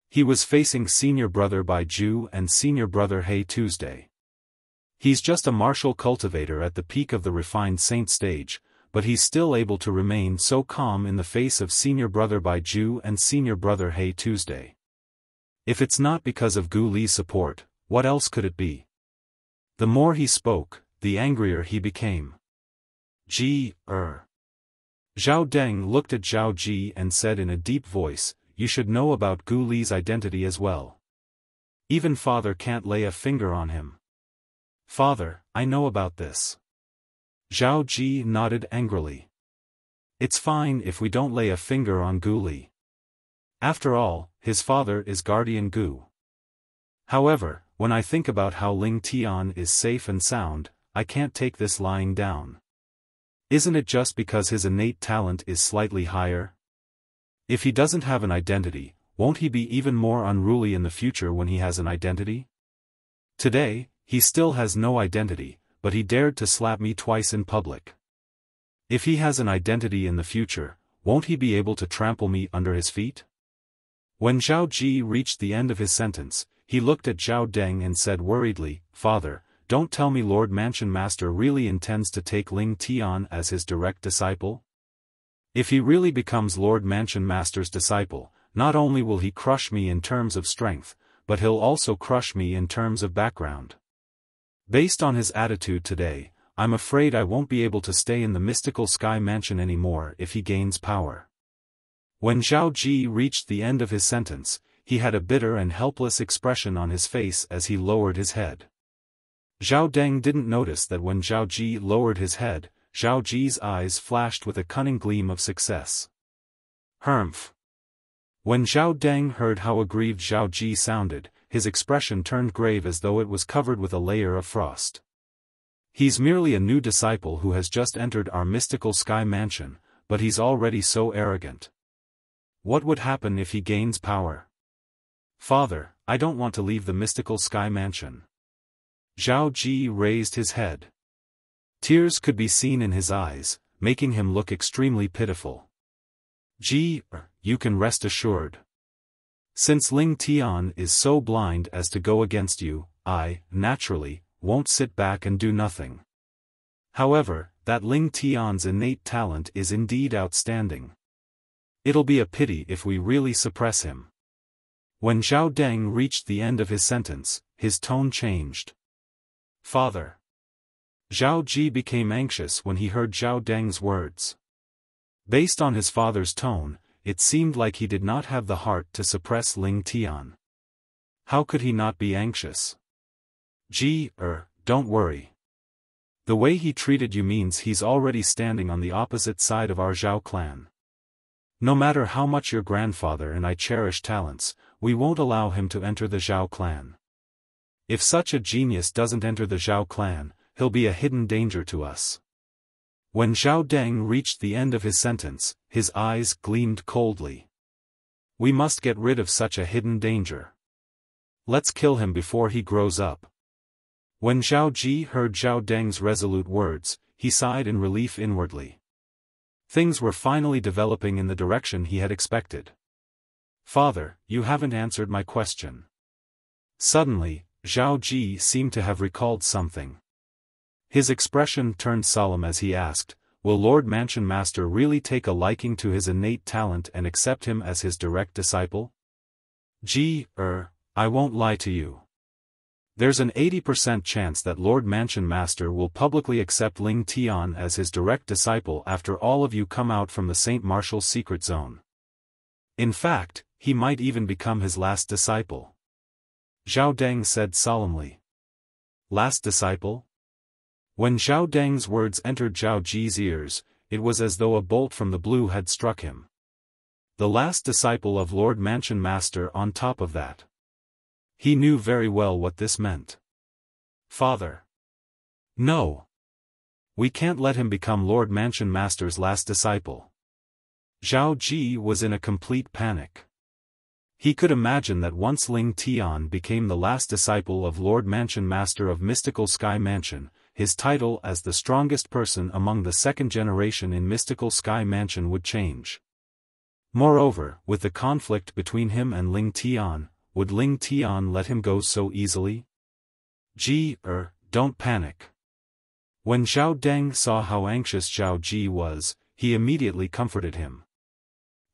He was facing Senior Brother Bai Ju and Senior Brother Hey Tuesday. He's just a martial cultivator at the peak of the refined saint stage, but he's still able to remain so calm in the face of Senior Brother Bai Ju and Senior Brother Hey Tuesday. If it's not because of Gu Li's support, what else could it be? The more he spoke, the angrier he became. Zhao Deng looked at Zhao Ji and said in a deep voice, you should know about Gu Li's identity as well. Even father can't lay a finger on him. Father, I know about this. Zhao Ji nodded angrily. It's fine if we don't lay a finger on Gu Li. After all, his father is Guardian Gu. However, when I think about how Ling Tian is safe and sound, I can't take this lying down. Isn't it just because his innate talent is slightly higher? If he doesn't have an identity, won't he be even more unruly in the future when he has an identity? Today, he still has no identity, but he dared to slap me twice in public. If he has an identity in the future, won't he be able to trample me under his feet? When Zhao Ji reached the end of his sentence, he looked at Zhao Deng and said worriedly, Father, don't tell me Lord Mansion Master really intends to take Ling Tian as his direct disciple? If he really becomes Lord Mansion Master's disciple, not only will he crush me in terms of strength, but he'll also crush me in terms of background. Based on his attitude today, I'm afraid I won't be able to stay in the mystical sky mansion anymore if he gains power. When Zhao Ji reached the end of his sentence, he had a bitter and helpless expression on his face as he lowered his head. Zhao Deng didn't notice that when Zhao Ji lowered his head, Zhao Ji's eyes flashed with a cunning gleam of success. Humph. When Zhao Deng heard how aggrieved Zhao Ji sounded, his expression turned grave as though it was covered with a layer of frost. He's merely a new disciple who has just entered our mystical sky mansion, but he's already so arrogant. What would happen if he gains power? Father, I don't want to leave the mystical sky mansion. Zhao Ji raised his head. Tears could be seen in his eyes, making him look extremely pitiful. Ji, you can rest assured. Since Ling Tian is so blind as to go against you, I, naturally, won't sit back and do nothing. However, that Ling Tian's innate talent is indeed outstanding. It'll be a pity if we really suppress him. When Zhao Deng reached the end of his sentence, his tone changed. Father. Zhao Ji became anxious when he heard Zhao Deng's words. Based on his father's tone, it seemed like he did not have the heart to suppress Ling Tian. How could he not be anxious? Ji, don't worry. The way he treated you means he's already standing on the opposite side of our Zhao clan. No matter how much your grandfather and I cherish talents, we won't allow him to enter the Zhao clan. If such a genius doesn't enter the Zhao clan, he'll be a hidden danger to us. When Zhao Deng reached the end of his sentence, his eyes gleamed coldly. We must get rid of such a hidden danger. Let's kill him before he grows up. When Zhao Ji heard Zhao Deng's resolute words, he sighed in relief inwardly. Things were finally developing in the direction he had expected. Father, you haven't answered my question. Suddenly, Zhao Ji seemed to have recalled something. His expression turned solemn as he asked, will Lord Mansion Master really take a liking to his innate talent and accept him as his direct disciple? Ji, I won't lie to you. There's an 80% chance that Lord Mansion Master will publicly accept Ling Tian as his direct disciple after all of you come out from the Saint Martial's secret zone. In fact, he might even become his last disciple. Zhao Deng said solemnly. Last disciple? When Zhao Deng's words entered Zhao Ji's ears, it was as though a bolt from the blue had struck him. The last disciple of Lord Mansion Master on top of that. He knew very well what this meant. Father. No. We can't let him become Lord Mansion Master's last disciple. Zhao Ji was in a complete panic. He could imagine that once Ling Tian became the last disciple of Lord Mansion Master of Mystical Sky Mansion, his title as the strongest person among the second generation in Mystical Sky Mansion would change. Moreover, with the conflict between him and Ling Tian, would Ling Tian let him go so easily? Ji, don't panic. When Zhao Deng saw how anxious Zhao Ji was, he immediately comforted him.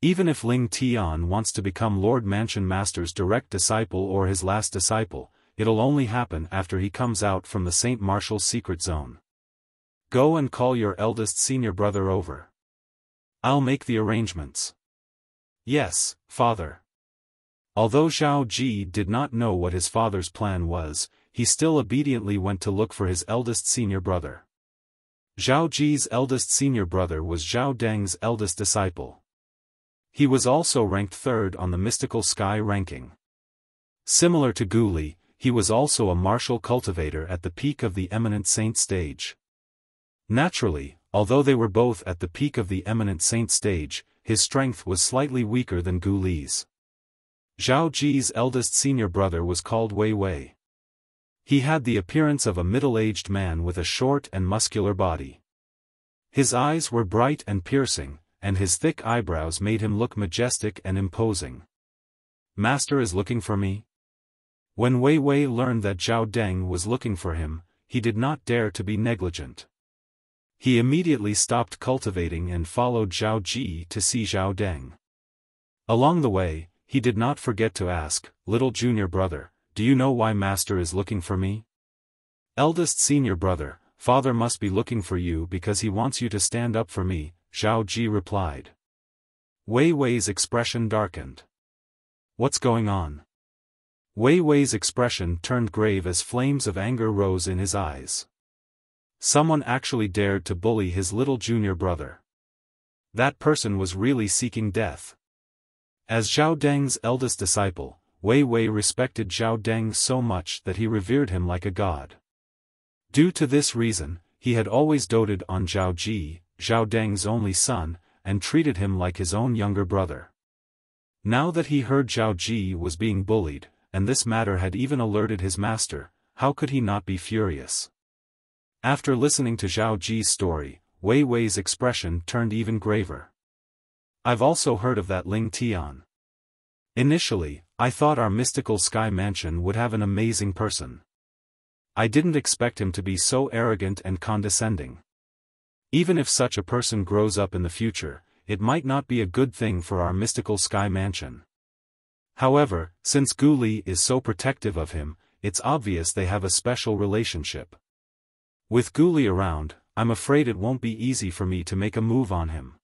Even if Ling Tian wants to become Lord Mansion Master's direct disciple or his last disciple, it'll only happen after he comes out from the Saint Martial's secret zone. Go and call your eldest senior brother over. I'll make the arrangements. Yes, father. Although Zhao Ji did not know what his father's plan was, he still obediently went to look for his eldest senior brother. Zhao Ji's eldest senior brother was Zhao Deng's eldest disciple. He was also ranked third on the Mystical Sky ranking. Similar to Gu Li, he was also a martial cultivator at the peak of the Eminent Saint stage. Naturally, although they were both at the peak of the Eminent Saint stage, his strength was slightly weaker than Gu Li's. Zhao Ji's eldest senior brother was called Wei Wei. He had the appearance of a middle-aged man with a short and muscular body. His eyes were bright and piercing, and his thick eyebrows made him look majestic and imposing. Master is looking for me? When Wei Wei learned that Zhao Deng was looking for him, he did not dare to be negligent. He immediately stopped cultivating and followed Zhao Ji to see Zhao Deng. Along the way, he did not forget to ask, "Little junior brother, do you know why master is looking for me?" "Eldest senior brother, father must be looking for you because he wants you to stand up for me," Zhao Ji replied. Wei Wei's expression darkened. "What's going on?" Wei Wei's expression turned grave as flames of anger rose in his eyes. Someone actually dared to bully his little junior brother. That person was really seeking death. As Zhao Deng's eldest disciple, Wei Wei respected Zhao Deng so much that he revered him like a god. Due to this reason, he had always doted on Zhao Ji, Zhao Deng's only son, and treated him like his own younger brother. Now that he heard Zhao Ji was being bullied, and this matter had even alerted his master, how could he not be furious? After listening to Zhao Ji's story, Wei Wei's expression turned even graver. "I've also heard of that Ling Tian. Initially, I thought our mystical sky mansion would have an amazing person. I didn't expect him to be so arrogant and condescending. Even if such a person grows up in the future, it might not be a good thing for our mystical sky mansion. However, since Gu Li is so protective of him, it's obvious they have a special relationship. With Gu Li around, I'm afraid it won't be easy for me to make a move on him."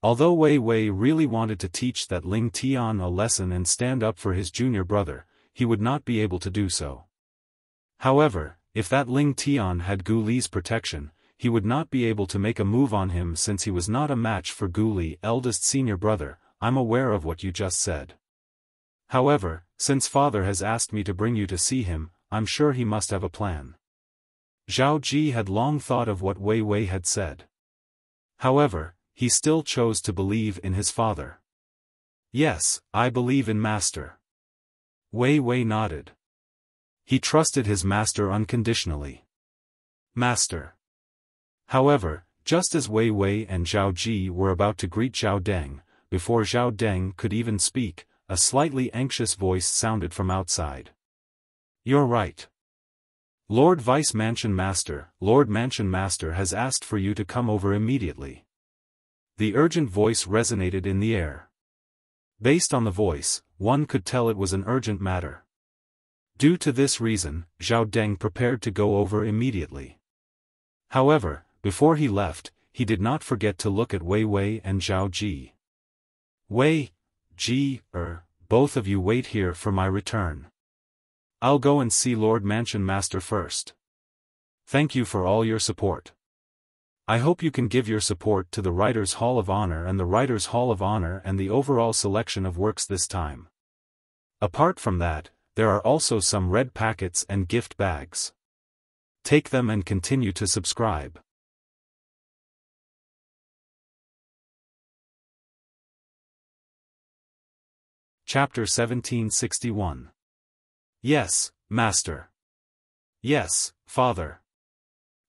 Although Wei Wei really wanted to teach that Ling Tian a lesson and stand up for his junior brother, he would not be able to do so. However, if that Ling Tian had Gu Li's protection, he would not be able to make a move on him since he was not a match for Gu Li. "Eldest senior brother, I'm aware of what you just said. However, since father has asked me to bring you to see him, I'm sure he must have a plan." Zhao Ji had long thought of what Wei Wei had said. However, he still chose to believe in his father. "Yes, I believe in master." Wei Wei nodded. He trusted his master unconditionally. "Master." However, just as Wei Wei and Zhao Ji were about to greet Zhao Deng, before Zhao Deng could even speak, a slightly anxious voice sounded from outside. "You're right. Lord Vice Mansion Master, Lord Mansion Master has asked for you to come over immediately." The urgent voice resonated in the air. Based on the voice, one could tell it was an urgent matter. Due to this reason, Zhao Deng prepared to go over immediately. However, before he left, he did not forget to look at Wei Wei and Zhao Ji. "Wei, Ji, both of you wait here for my return. I'll go and see Lord Mansion Master first. Thank you for all your support. I hope you can give your support to the Writers' Hall of Honor and the Writers' Hall of Honor and the overall selection of works this time. Apart from that, there are also some red packets and gift bags. Take them and continue to subscribe." Chapter 1761. "Yes, Master." "Yes, Father."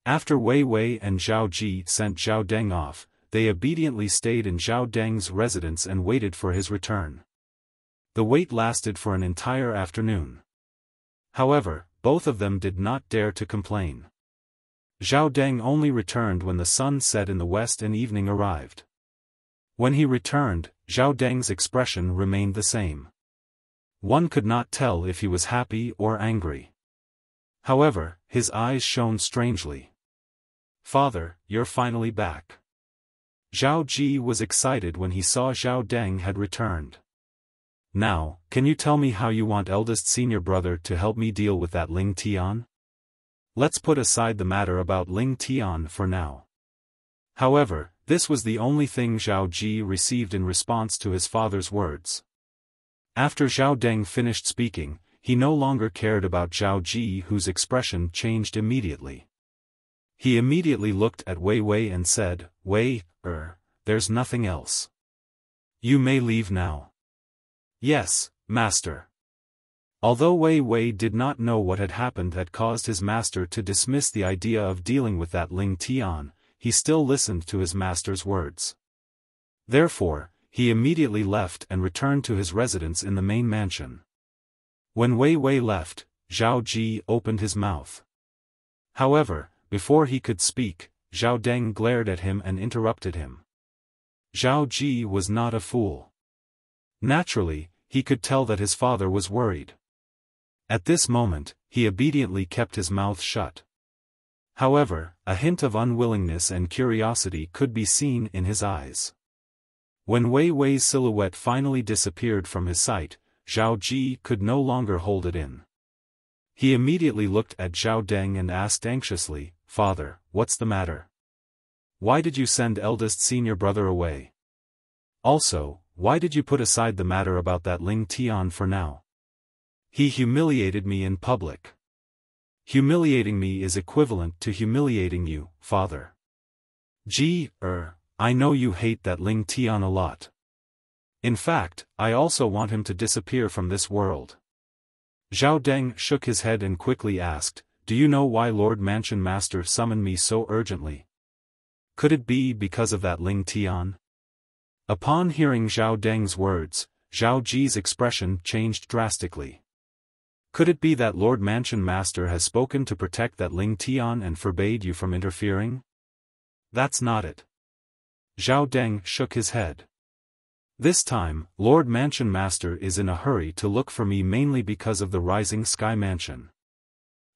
After Wei Wei and Zhao Ji sent Zhao Deng off, they obediently stayed in Zhao Deng's residence and waited for his return. The wait lasted for an entire afternoon. However, both of them did not dare to complain. Zhao Deng only returned when the sun set in the west and evening arrived. When he returned, Zhao Deng's expression remained the same. One could not tell if he was happy or angry. However, his eyes shone strangely. "Father, you're finally back." Zhao Ji was excited when he saw Zhao Deng had returned. "Now, can you tell me how you want eldest senior brother to help me deal with that Ling Tian? Let's put aside the matter about Ling Tian for now." However, this was the only thing Zhao Ji received in response to his father's words. After Zhao Deng finished speaking, he no longer cared about Zhao Ji, whose expression changed immediately. He immediately looked at Wei Wei and said, "Wei, there's nothing else. You may leave now." "Yes, Master." Although Wei Wei did not know what had happened that caused his master to dismiss the idea of dealing with that Ling Tian, he still listened to his master's words. Therefore, he immediately left and returned to his residence in the main mansion. When Wei Wei left, Zhao Ji opened his mouth. However, before he could speak, Zhao Deng glared at him and interrupted him. Zhao Ji was not a fool. Naturally, he could tell that his father was worried. At this moment, he obediently kept his mouth shut. However, a hint of unwillingness and curiosity could be seen in his eyes. When Wei Wei's silhouette finally disappeared from his sight, Zhao Ji could no longer hold it in. He immediately looked at Zhao Deng and asked anxiously, "Father, what's the matter? Why did you send eldest senior brother away? Also, why did you put aside the matter about that Ling Tian for now? He humiliated me in public. Humiliating me is equivalent to humiliating you, father. I know you hate that Ling Tian a lot. In fact, I also want him to disappear from this world." Zhao Deng shook his head and quickly asked, "Do you know why Lord Mansion Master summoned me so urgently? Could it be because of that Ling Tian?" Upon hearing Zhao Deng's words, Zhao Ji's expression changed drastically. Could it be that Lord Mansion Master has spoken to protect that Ling Tian and forbade you from interfering? That's not it. Zhao Deng shook his head. This time, Lord Mansion Master is in a hurry to look for me mainly because of the Rising Sky Mansion.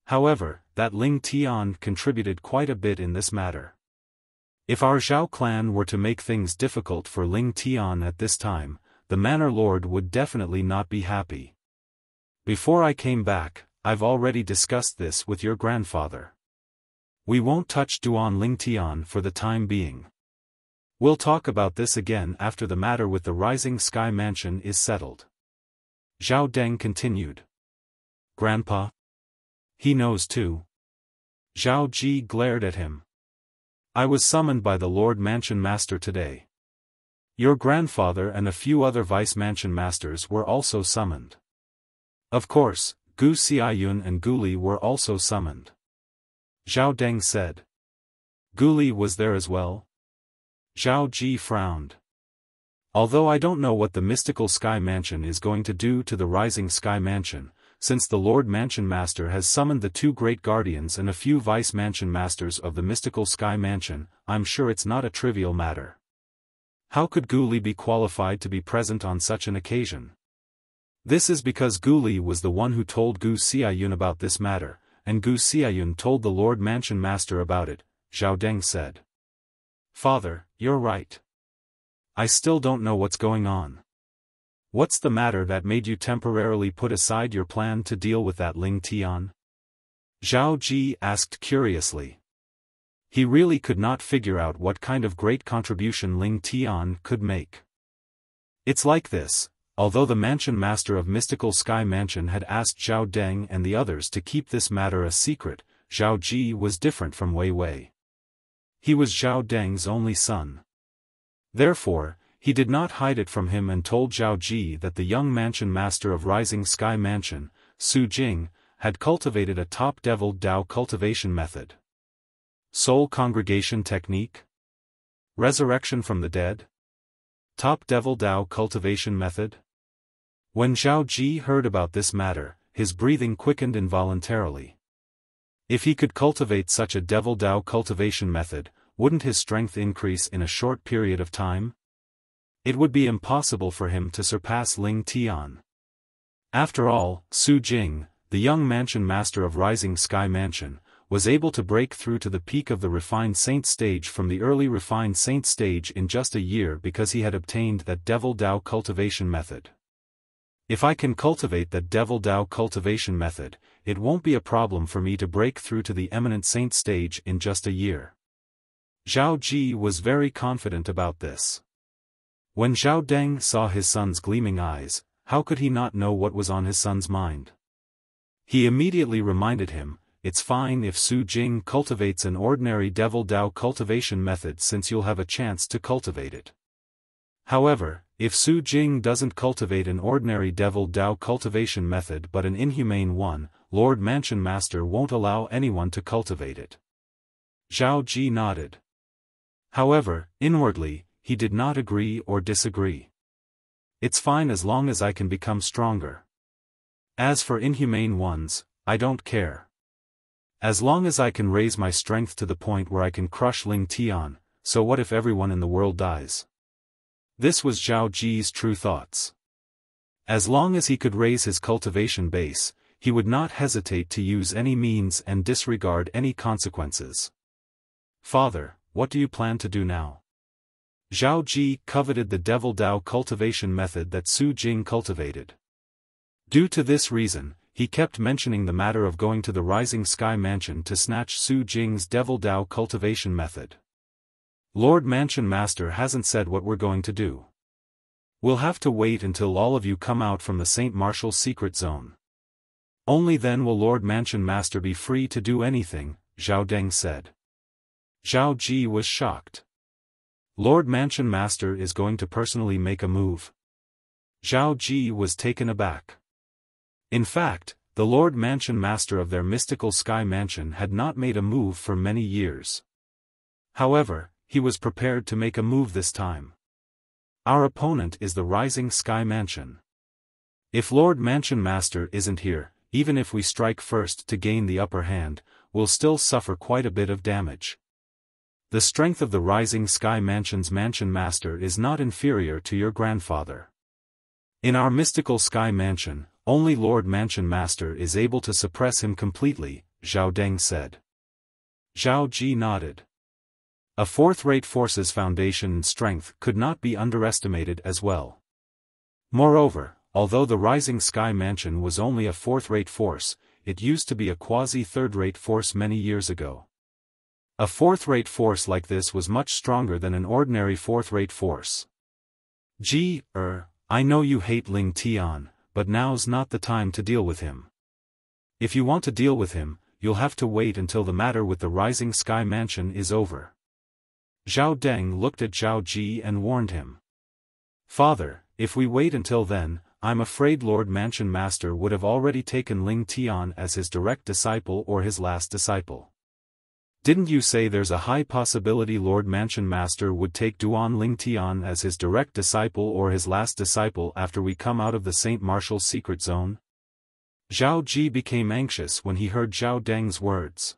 However, that Ling Tian contributed quite a bit in this matter. If our Zhao clan were to make things difficult for Ling Tian at this time, the Manor Lord would definitely not be happy. Before I came back, I've already discussed this with your grandfather. We won't touch Duan Ling Tian for the time being. We'll talk about this again after the matter with the Rising Sky Mansion is settled. Zhao Deng continued. Grandpa? He knows too. Zhao Ji glared at him. I was summoned by the Lord Mansion Master today. Your grandfather and a few other Vice Mansion Masters were also summoned. Of course, Gu Xiaoyun and Gu Li were also summoned. Zhao Deng said. Gu Li was there as well? Zhao Ji frowned. Although I don't know what the Mystical Sky Mansion is going to do to the Rising Sky Mansion, since the Lord Mansion Master has summoned the two Great Guardians and a few Vice Mansion Masters of the Mystical Sky Mansion, I'm sure it's not a trivial matter. How could Gu Li be qualified to be present on such an occasion? This is because Gu Li was the one who told Gu Xiaoyun about this matter, and Gu Xiaoyun told the Lord Mansion Master about it, Zhao Deng said. Father, you're right. I still don't know what's going on. What's the matter that made you temporarily put aside your plan to deal with that Ling Tian? Zhao Ji asked curiously. He really could not figure out what kind of great contribution Ling Tian could make. It's like this, although the Mansion Master of Mystical Sky Mansion had asked Zhao Deng and the others to keep this matter a secret, Zhao Ji was different from Wei Wei. He was Zhao Deng's only son. Therefore, he did not hide it from him and told Zhao Ji that the young Mansion Master of Rising Sky Mansion, Su Jing, had cultivated a top Devil Dao cultivation method. Soul Congregation Technique? Resurrection from the Dead? Top Devil Dao cultivation method? When Zhao Ji heard about this matter, his breathing quickened involuntarily. If he could cultivate such a Devil Dao cultivation method, wouldn't his strength increase in a short period of time? It would be impossible for him to surpass Ling Tian. After all, Su Jing, the young Mansion Master of Rising Sky Mansion, was able to break through to the peak of the Refined Saint stage from the early Refined Saint stage in just a year because he had obtained that Devil Dao cultivation method. If I can cultivate that Devil Dao cultivation method, it won't be a problem for me to break through to the Eminent Saint stage in just a year. Zhao Ji was very confident about this. When Zhao Deng saw his son's gleaming eyes, how could he not know what was on his son's mind? He immediately reminded him, it's fine if Su Jing cultivates an ordinary Devil Dao cultivation method since you'll have a chance to cultivate it. However, if Su Jing doesn't cultivate an ordinary Devil Dao cultivation method but an inhumane one, Lord Mansion Master won't allow anyone to cultivate it. Zhao Ji nodded. However, inwardly, he did not agree or disagree. It's fine as long as I can become stronger. As for inhumane ones, I don't care. As long as I can raise my strength to the point where I can crush Ling Tian, so what if everyone in the world dies? This was Zhao Ji's true thoughts. As long as he could raise his cultivation base, he would not hesitate to use any means and disregard any consequences. Father, what do you plan to do now? Zhao Ji coveted the Devil Dao cultivation method that Su Jing cultivated. Due to this reason, he kept mentioning the matter of going to the Rising Sky Mansion to snatch Su Jing's Devil Dao cultivation method. Lord Mansion Master hasn't said what we're going to do. We'll have to wait until all of you come out from the Saint Martial secret zone. Only then will Lord Mansion Master be free to do anything, Zhao Deng said. Zhao Ji was shocked. Lord Mansion Master is going to personally make a move. Zhao Ji was taken aback. In fact, the Lord Mansion Master of their mystical sky mansion had not made a move for many years. However, he was prepared to make a move this time. Our opponent is the Rising Sky Mansion. If Lord Mansion Master isn't here, even if we strike first to gain the upper hand, we'll still suffer quite a bit of damage. The strength of the Rising Sky Mansion's Mansion Master is not inferior to your grandfather. In our mystical sky mansion, only Lord Mansion Master is able to suppress him completely, Zhao Deng said. Zhao Ji nodded. A fourth-rate force's foundation and strength could not be underestimated as well. Moreover, although the Rising Sky Mansion was only a fourth-rate force, it used to be a quasi-third-rate force many years ago. A fourth-rate force like this was much stronger than an ordinary fourth-rate force. I know you hate Ling Tian, but now's not the time to deal with him. If you want to deal with him, you'll have to wait until the matter with the Rising Sky Mansion is over. Zhao Deng looked at Zhao Ji and warned him. Father, if we wait until then, I'm afraid Lord Mansion Master would have already taken Ling Tian as his direct disciple or his last disciple. Didn't you say there's a high possibility Lord Mansion Master would take Duan Ling Tian as his direct disciple or his last disciple after we come out of the Saint Martial secret zone? Zhao Ji became anxious when he heard Zhao Deng's words.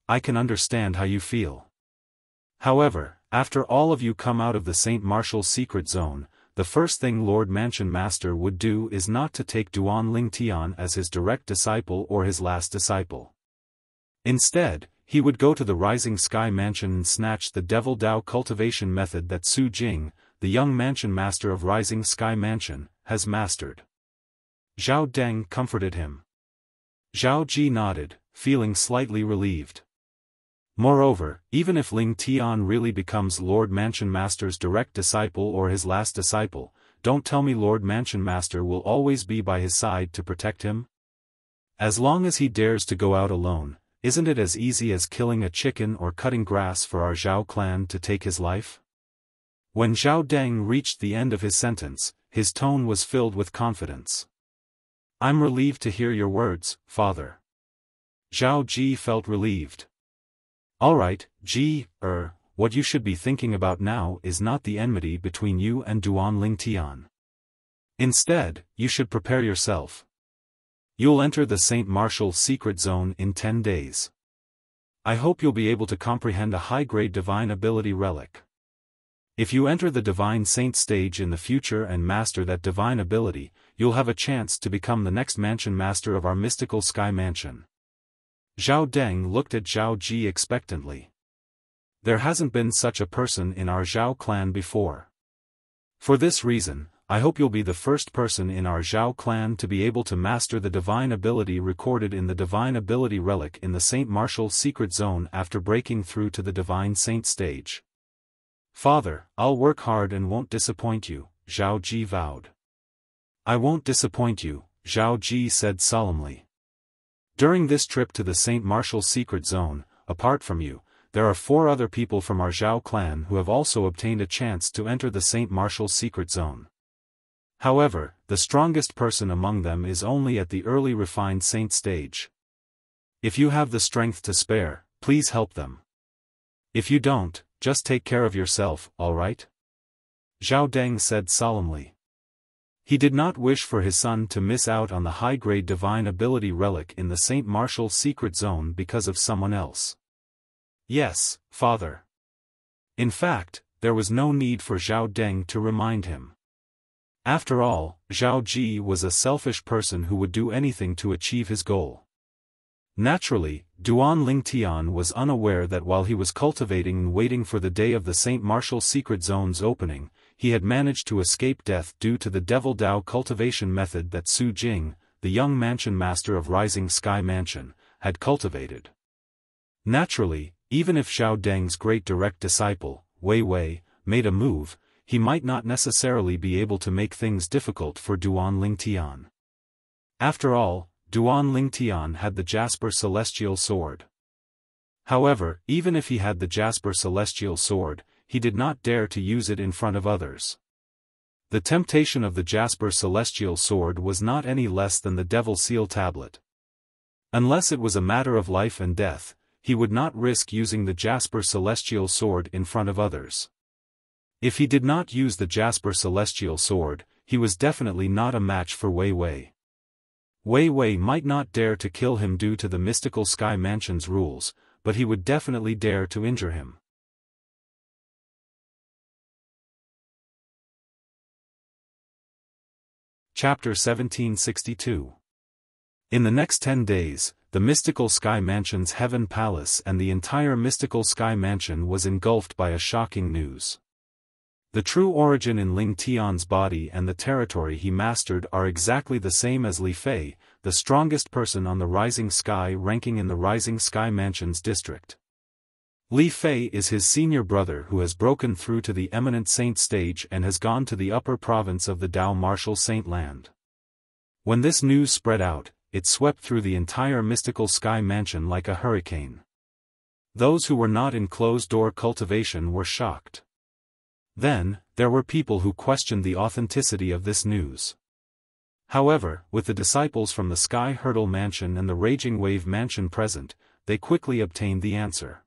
I can understand how you feel. However, after all of you come out of the Saint Martial secret zone, the first thing Lord Mansion Master would do is not to take Duan Ling Tian as his direct disciple or his last disciple. Instead, he would go to the Rising Sky Mansion and snatch the Devil Dao cultivation method that Su Jing, the young Mansion Master of Rising Sky Mansion, has mastered. Zhao Deng comforted him. Zhao Ji nodded, feeling slightly relieved. Moreover, even if Ling Tian really becomes Lord Mansion Master's direct disciple or his last disciple, don't tell me Lord Mansion Master will always be by his side to protect him? As long as he dares to go out alone, isn't it as easy as killing a chicken or cutting grass for our Zhao clan to take his life? When Zhao Deng reached the end of his sentence, his tone was filled with confidence. I'm relieved to hear your words, Father. Zhao Ji felt relieved. Alright, what you should be thinking about now is not the enmity between you and Duan Ling Tian. Instead, you should prepare yourself. You'll enter the Saint Martial secret zone in 10 days. I hope you'll be able to comprehend a high-grade divine ability relic. If you enter the Divine Saint stage in the future and master that divine ability, you'll have a chance to become the next Mansion Master of our mystical sky mansion. Zhao Deng looked at Zhao Ji expectantly. There hasn't been such a person in our Zhao clan before. For this reason, I hope you'll be the first person in our Zhao clan to be able to master the divine ability recorded in the divine ability relic in the Saint Martial secret zone after breaking through to the Divine Saint stage. Father, I'll work hard and won't disappoint you, Zhao Ji vowed. I won't disappoint you, Zhao Ji said solemnly. During this trip to the Saint Martial secret zone, apart from you, there are 4 other people from our Zhao clan who have also obtained a chance to enter the Saint Martial secret zone. However, the strongest person among them is only at the early refined saint stage. If you have the strength to spare, please help them. If you don't, just take care of yourself, alright? Zhao Deng said solemnly. He did not wish for his son to miss out on the high-grade divine ability relic in the St. Martial secret zone because of someone else. Yes, father. In fact, there was no need for Zhao Deng to remind him. After all, Zhao Ji was a selfish person who would do anything to achieve his goal. Naturally, Duan Lingtian was unaware that while he was cultivating and waiting for the day of the St. Martial secret zone's opening, he had managed to escape death due to the Devil Dao cultivation method that Su Jing, the young mansion master of Rising Sky Mansion, had cultivated. Naturally, even if Xiao Deng's great direct disciple, Wei Wei, made a move, he might not necessarily be able to make things difficult for Duan Lingtian. After all, Duan Lingtian had the Jasper Celestial Sword. However, even if he had the Jasper Celestial Sword, he did not dare to use it in front of others. The temptation of the Jasper Celestial Sword was not any less than the Devil Seal Tablet. Unless it was a matter of life and death, he would not risk using the Jasper Celestial Sword in front of others. If he did not use the Jasper Celestial Sword, he was definitely not a match for Wei Wei. Wei Wei might not dare to kill him due to the mystical Sky Mansion's rules, but he would definitely dare to injure him. Chapter 1762. In the next 10 days, the mystical Sky Mansion's Heaven Palace and the entire mystical Sky Mansion was engulfed by a shocking news. The true origin in Ling Tian's body and the territory he mastered are exactly the same as Li Fei, the strongest person on the Rising Sky ranking in the Rising Sky Mansion's district. Li Fei is his senior brother who has broken through to the Eminent Saint stage and has gone to the upper province of the Dao Martial Saint Land. When this news spread out, it swept through the entire mystical Sky Mansion like a hurricane. Those who were not in closed-door cultivation were shocked. Then, there were people who questioned the authenticity of this news. However, with the disciples from the Sky Hurdle Mansion and the Raging Wave Mansion present, they quickly obtained the answer.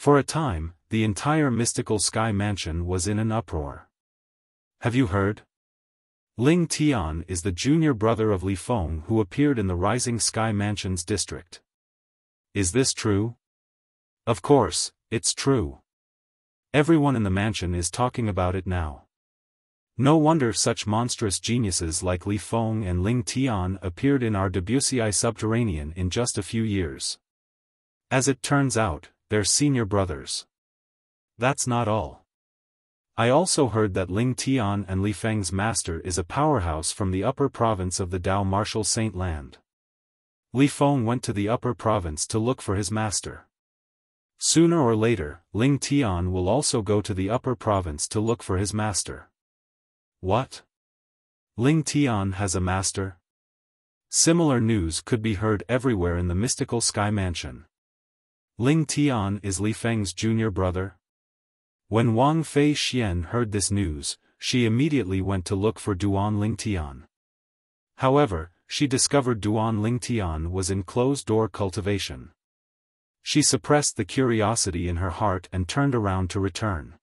For a time, the entire mystical Sky Mansion was in an uproar. Have you heard? Ling Tian is the junior brother of Li Feng who appeared in the Rising Sky Mansion's district. Is this true? Of course, it's true. Everyone in the mansion is talking about it now. No wonder such monstrous geniuses like Li Feng and Ling Tian appeared in our Debussy Subterranean in just a few years. As it turns out, they're senior brothers. That's not all. I also heard that Ling Tian and Li Feng's master is a powerhouse from the upper province of the Dao Martial Saint Land. Li Feng went to the upper province to look for his master. Sooner or later, Ling Tian will also go to the upper province to look for his master. What? Ling Tian has a master? Similar news could be heard everywhere in the mystical Sky Mansion. Ling Tian is Li Feng's junior brother? When Wang Fei Xian heard this news, she immediately went to look for Duan Lingtian. However, she discovered Duan Lingtian was in closed-door cultivation. She suppressed the curiosity in her heart and turned around to return.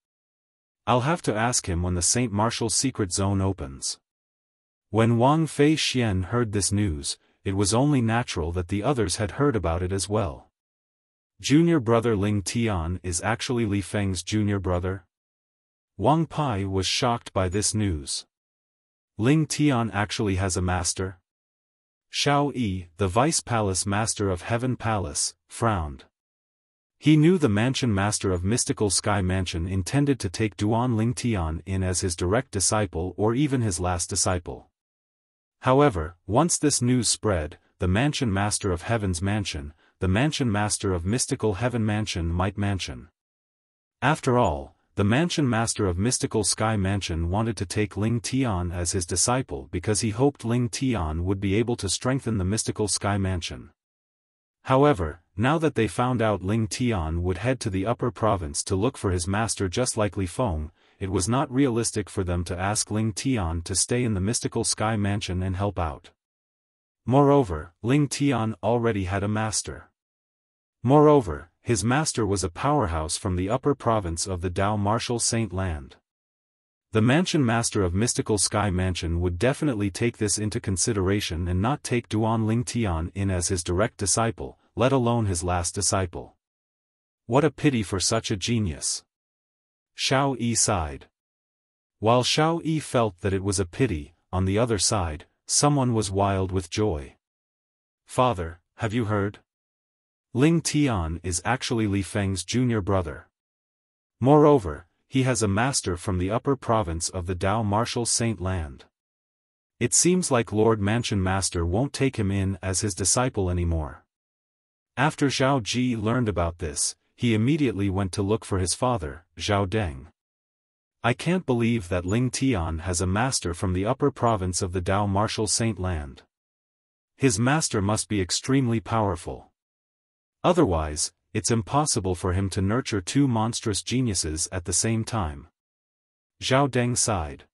I'll have to ask him when the St. Martial secret zone opens. When Wang Fei Xian heard this news, it was only natural that the others had heard about it as well. Junior brother Ling Tian is actually Li Feng's junior brother? Wang Pai was shocked by this news. Ling Tian actually has a master? Xiao Yi, the vice palace master of Heaven Palace, frowned. He knew the mansion master of Mystical Sky Mansion intended to take Duan Lingtian in as his direct disciple or even his last disciple. However, once this news spread, the mansion master of Heaven's Mansion, the mansion master of Mystical Heaven Mansion might mansion. After all, the mansion master of Mystical Sky Mansion wanted to take Ling Tian as his disciple because he hoped Ling Tian would be able to strengthen the Mystical Sky Mansion. However, now that they found out Ling Tian would head to the upper province to look for his master just like Li Feng, it was not realistic for them to ask Ling Tian to stay in the Mystical Sky Mansion and help out. Moreover, Ling Tian already had a master. Moreover, his master was a powerhouse from the upper province of the Dao Martial Saint Land. The mansion master of Mystical Sky Mansion would definitely take this into consideration and not take Duan Lingtian in as his direct disciple, let alone his last disciple. What a pity for such a genius. Xiao Yi sighed. While Xiao Yi felt that it was a pity, on the other side, someone was wild with joy. Father, have you heard? Ling Tian is actually Li Feng's junior brother. Moreover, he has a master from the upper province of the Dao Martial Saint Land. It seems like Lord Mansion Master won't take him in as his disciple anymore. After Zhao Ji learned about this, he immediately went to look for his father, Zhao Deng. I can't believe that Ling Tian has a master from the upper province of the Dao Martial Saint Land. His master must be extremely powerful. Otherwise, it's impossible for him to nurture two monstrous geniuses at the same time. Zhao Deng sighed.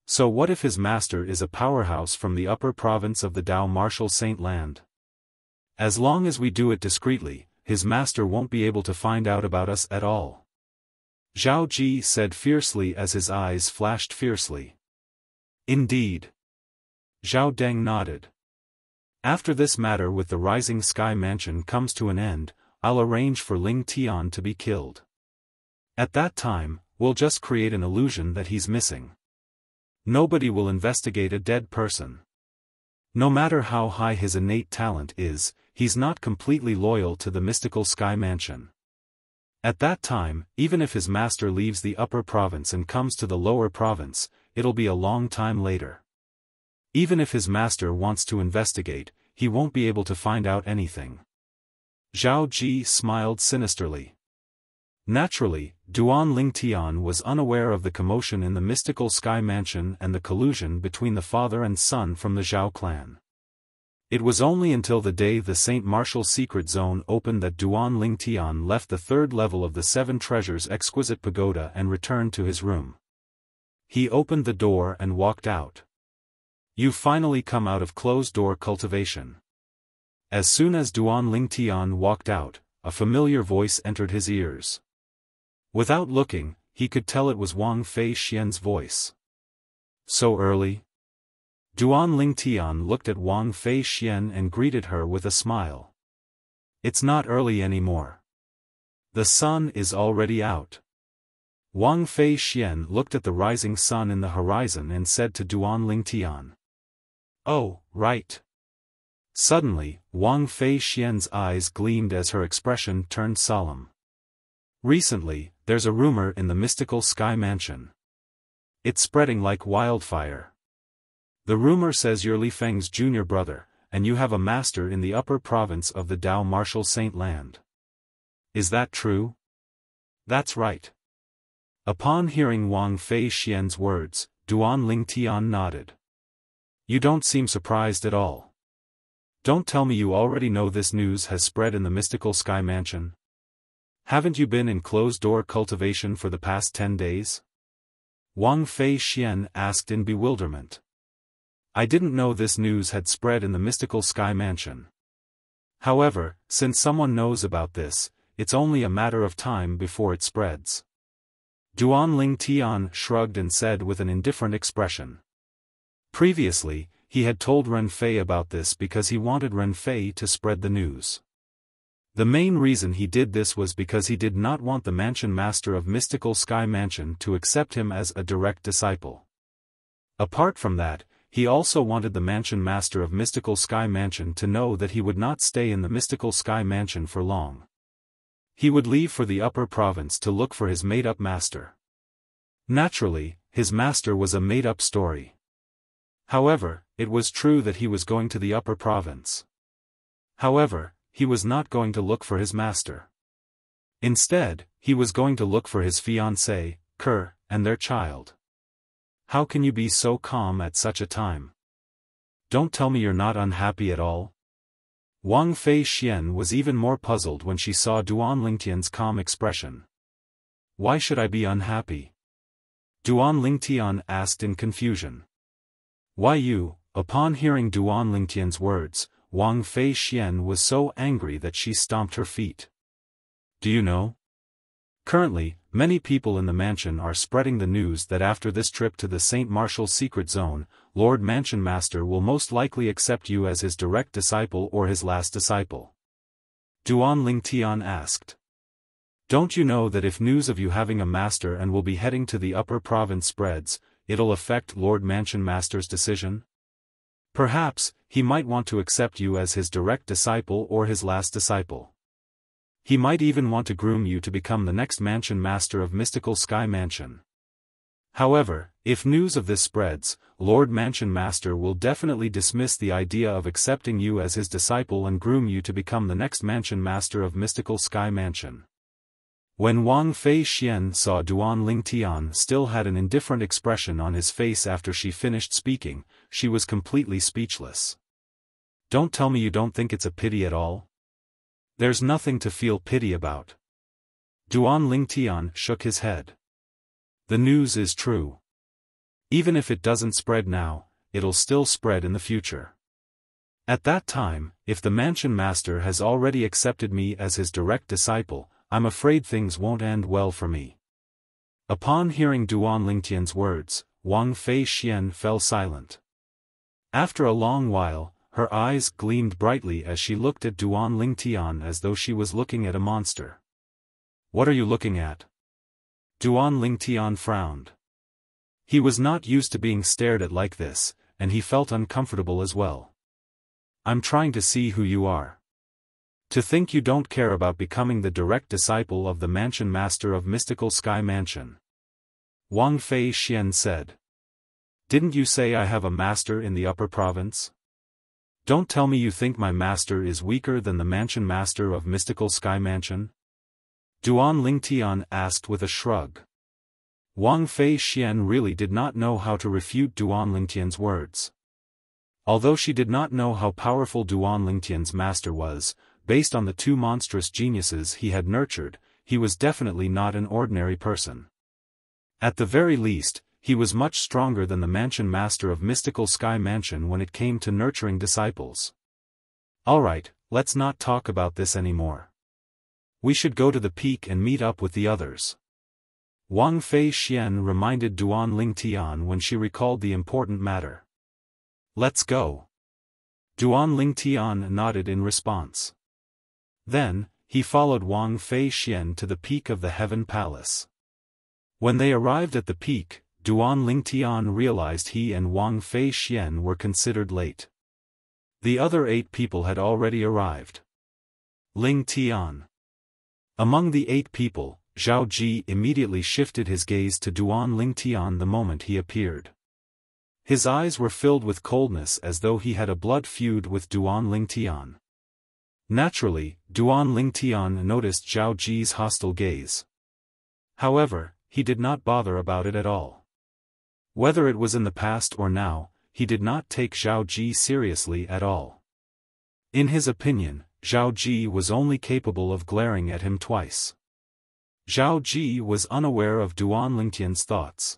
So what if his master is a powerhouse from the upper province of the Dao Martial Saint Land? As long as we do it discreetly, his master won't be able to find out about us at all. Zhao Ji said fiercely as his eyes flashed fiercely. Indeed. Zhao Deng nodded. After this matter with the Rising Sky Mansion comes to an end, I'll arrange for Ling Tian to be killed. At that time, we'll just create an illusion that he's missing. Nobody will investigate a dead person. No matter how high his innate talent is, he's not completely loyal to the Mystical Sky Mansion. At that time, even if his master leaves the upper province and comes to the lower province, it'll be a long time later. Even if his master wants to investigate, he won't be able to find out anything. Zhao Ji smiled sinisterly. Naturally, Duan Lingtian was unaware of the commotion in the Mystical Sky Mansion and the collusion between the father and son from the Zhao clan. It was only until the day the Saint Martial Secret Zone opened that Duan Lingtian left the third level of the Seven Treasures Exquisite Pagoda and returned to his room. He opened the door and walked out. You've finally come out of closed-door cultivation. As soon as Duan Lingtian walked out, a familiar voice entered his ears. Without looking, he could tell it was Wang Fei Xian's voice. So early? Duan Lingtian looked at Wang Fei Xian and greeted her with a smile. It's not early anymore. The sun is already out. Wang Fei Xian looked at the rising sun in the horizon and said to Duan Lingtian. Oh, right. Suddenly, Wang Fei Xian's eyes gleamed as her expression turned solemn. Recently, there's a rumor in the Mystical Sky Mansion. It's spreading like wildfire. The rumor says you're Li Feng's junior brother, and you have a master in the upper province of the Dao Martial Saint Land. Is that true? That's right. Upon hearing Wang Fei Xian's words, Duan Lingtian nodded. You don't seem surprised at all. Don't tell me you already know this news has spread in the Mystical Sky Mansion. Haven't you been in closed-door cultivation for the past 10 days? Wang Fei Xian asked in bewilderment. I didn't know this news had spread in the Mystical Sky Mansion. However, since someone knows about this, it's only a matter of time before it spreads. Duan Lingtian shrugged and said with an indifferent expression. Previously, he had told Ren Fei about this because he wanted Ren Fei to spread the news. The main reason he did this was because he did not want the mansion master of Mystical Sky Mansion to accept him as a direct disciple. Apart from that, he also wanted the mansion master of Mystical Sky Mansion to know that he would not stay in the Mystical Sky Mansion for long. He would leave for the upper province to look for his made-up master. Naturally, his master was a made-up story. However, it was true that he was going to the upper province. However, he was not going to look for his master. Instead, he was going to look for his fiancée, Ker, and their child. How can you be so calm at such a time? Don't tell me you're not unhappy at all? Wang Fei Xian was even more puzzled when she saw Duan Lingtian's calm expression. Why should I be unhappy? Duan Lingtian asked in confusion. Why you? Upon hearing Duan Lingtian's words, Wang Fei Xian was so angry that she stomped her feet. Do you know? Currently, many people in the mansion are spreading the news that after this trip to the St. Martial's secret zone, Lord Mansion Master will most likely accept you as his direct disciple or his last disciple. Duan Lingtian asked. Don't you know that if news of you having a master and will be heading to the upper province spreads, it'll affect Lord Mansion Master's decision? Perhaps, he might want to accept you as his direct disciple or his last disciple. He might even want to groom you to become the next Mansion Master of Mystical Sky Mansion. However, if news of this spreads, Lord Mansion Master will definitely dismiss the idea of accepting you as his disciple and groom you to become the next Mansion Master of Mystical Sky Mansion. When Wang Fei Xian saw Duan Lingtian still had an indifferent expression on his face after she finished speaking, she was completely speechless. Don't tell me you don't think it's a pity at all? There's nothing to feel pity about. Duan Lingtian shook his head. The news is true. Even if it doesn't spread now, it'll still spread in the future. At that time, if the Mansion Master has already accepted me as his direct disciple, I'm afraid things won't end well for me. Upon hearing Duan Lingtian's words, Wang Fei Xian fell silent. After a long while, her eyes gleamed brightly as she looked at Duan Lingtian as though she was looking at a monster. What are you looking at? Duan Lingtian frowned. He was not used to being stared at like this, and he felt uncomfortable as well. I'm trying to see who you are. To think you don't care about becoming the direct disciple of the Mansion Master of Mystical Sky Mansion. Wang Fei Xian said. Didn't you say I have a master in the upper province? Don't tell me you think my master is weaker than the Mansion Master of Mystical Sky Mansion? Duan Lingtian asked with a shrug. Wang Fei Xian really did not know how to refute Duan Lingtian's words. Although she did not know how powerful Duan Lingtian's master was, based on the two monstrous geniuses he had nurtured, he was definitely not an ordinary person. At the very least, he was much stronger than the Mansion Master of Mystical Sky Mansion when it came to nurturing disciples. Alright, let's not talk about this anymore. We should go to the peak and meet up with the others. Wang Fei Xian reminded Duan Lingtian when she recalled the important matter. Let's go. Duan Lingtian nodded in response. Then, he followed Wang Fei Xian to the peak of the Heaven Palace. When they arrived at the peak, Duan Lingtian realized he and Wang Fei Xian were considered late. The other 8 people had already arrived. Lingtian. Among the 8 people, Zhao Ji immediately shifted his gaze to Duan Lingtian the moment he appeared. His eyes were filled with coldness as though he had a blood feud with Duan Lingtian. Naturally, Duan Lingtian noticed Zhao Ji's hostile gaze. However, he did not bother about it at all. Whether it was in the past or now, he did not take Zhao Ji seriously at all. In his opinion, Zhao Ji was only capable of glaring at him twice. Zhao Ji was unaware of Duan Lingtian's thoughts.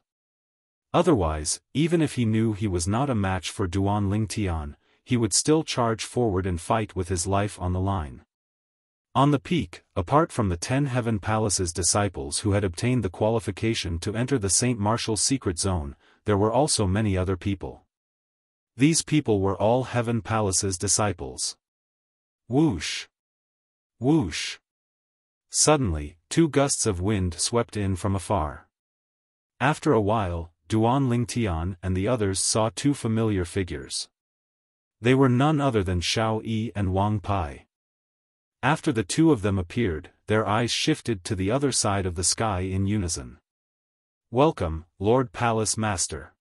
Otherwise, even if he knew he was not a match for Duan Lingtian, he would still charge forward and fight with his life on the line. On the peak, apart from the 10 Heaven Palace's disciples who had obtained the qualification to enter the St. Martial's secret zone, there were also many other people. These people were all Heaven Palace's disciples. Whoosh! Whoosh! Suddenly, 2 gusts of wind swept in from afar. After a while, Duan Lingtian and the others saw 2 familiar figures. They were none other than Xiao Yi and Wang Pai. After the 2 of them appeared, their eyes shifted to the other side of the sky in unison. Welcome, Lord Palace Master.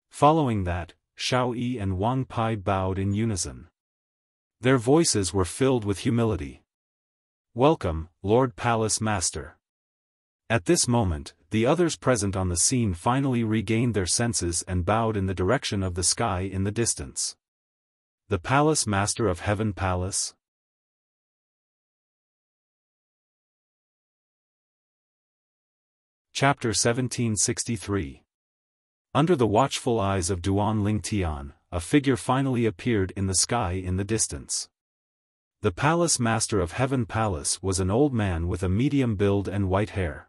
Following that, Xiao Yi and Wang Pai bowed in unison. Their voices were filled with humility. Welcome, Lord Palace Master. At this moment, the others present on the scene finally regained their senses and bowed in the direction of the sky in the distance. The Palace Master of Heaven Palace? Chapter 1763. Under the watchful eyes of Duan Lingtian, a figure finally appeared in the sky in the distance. The palace master of Heaven Palace was an old man with a medium build and white hair.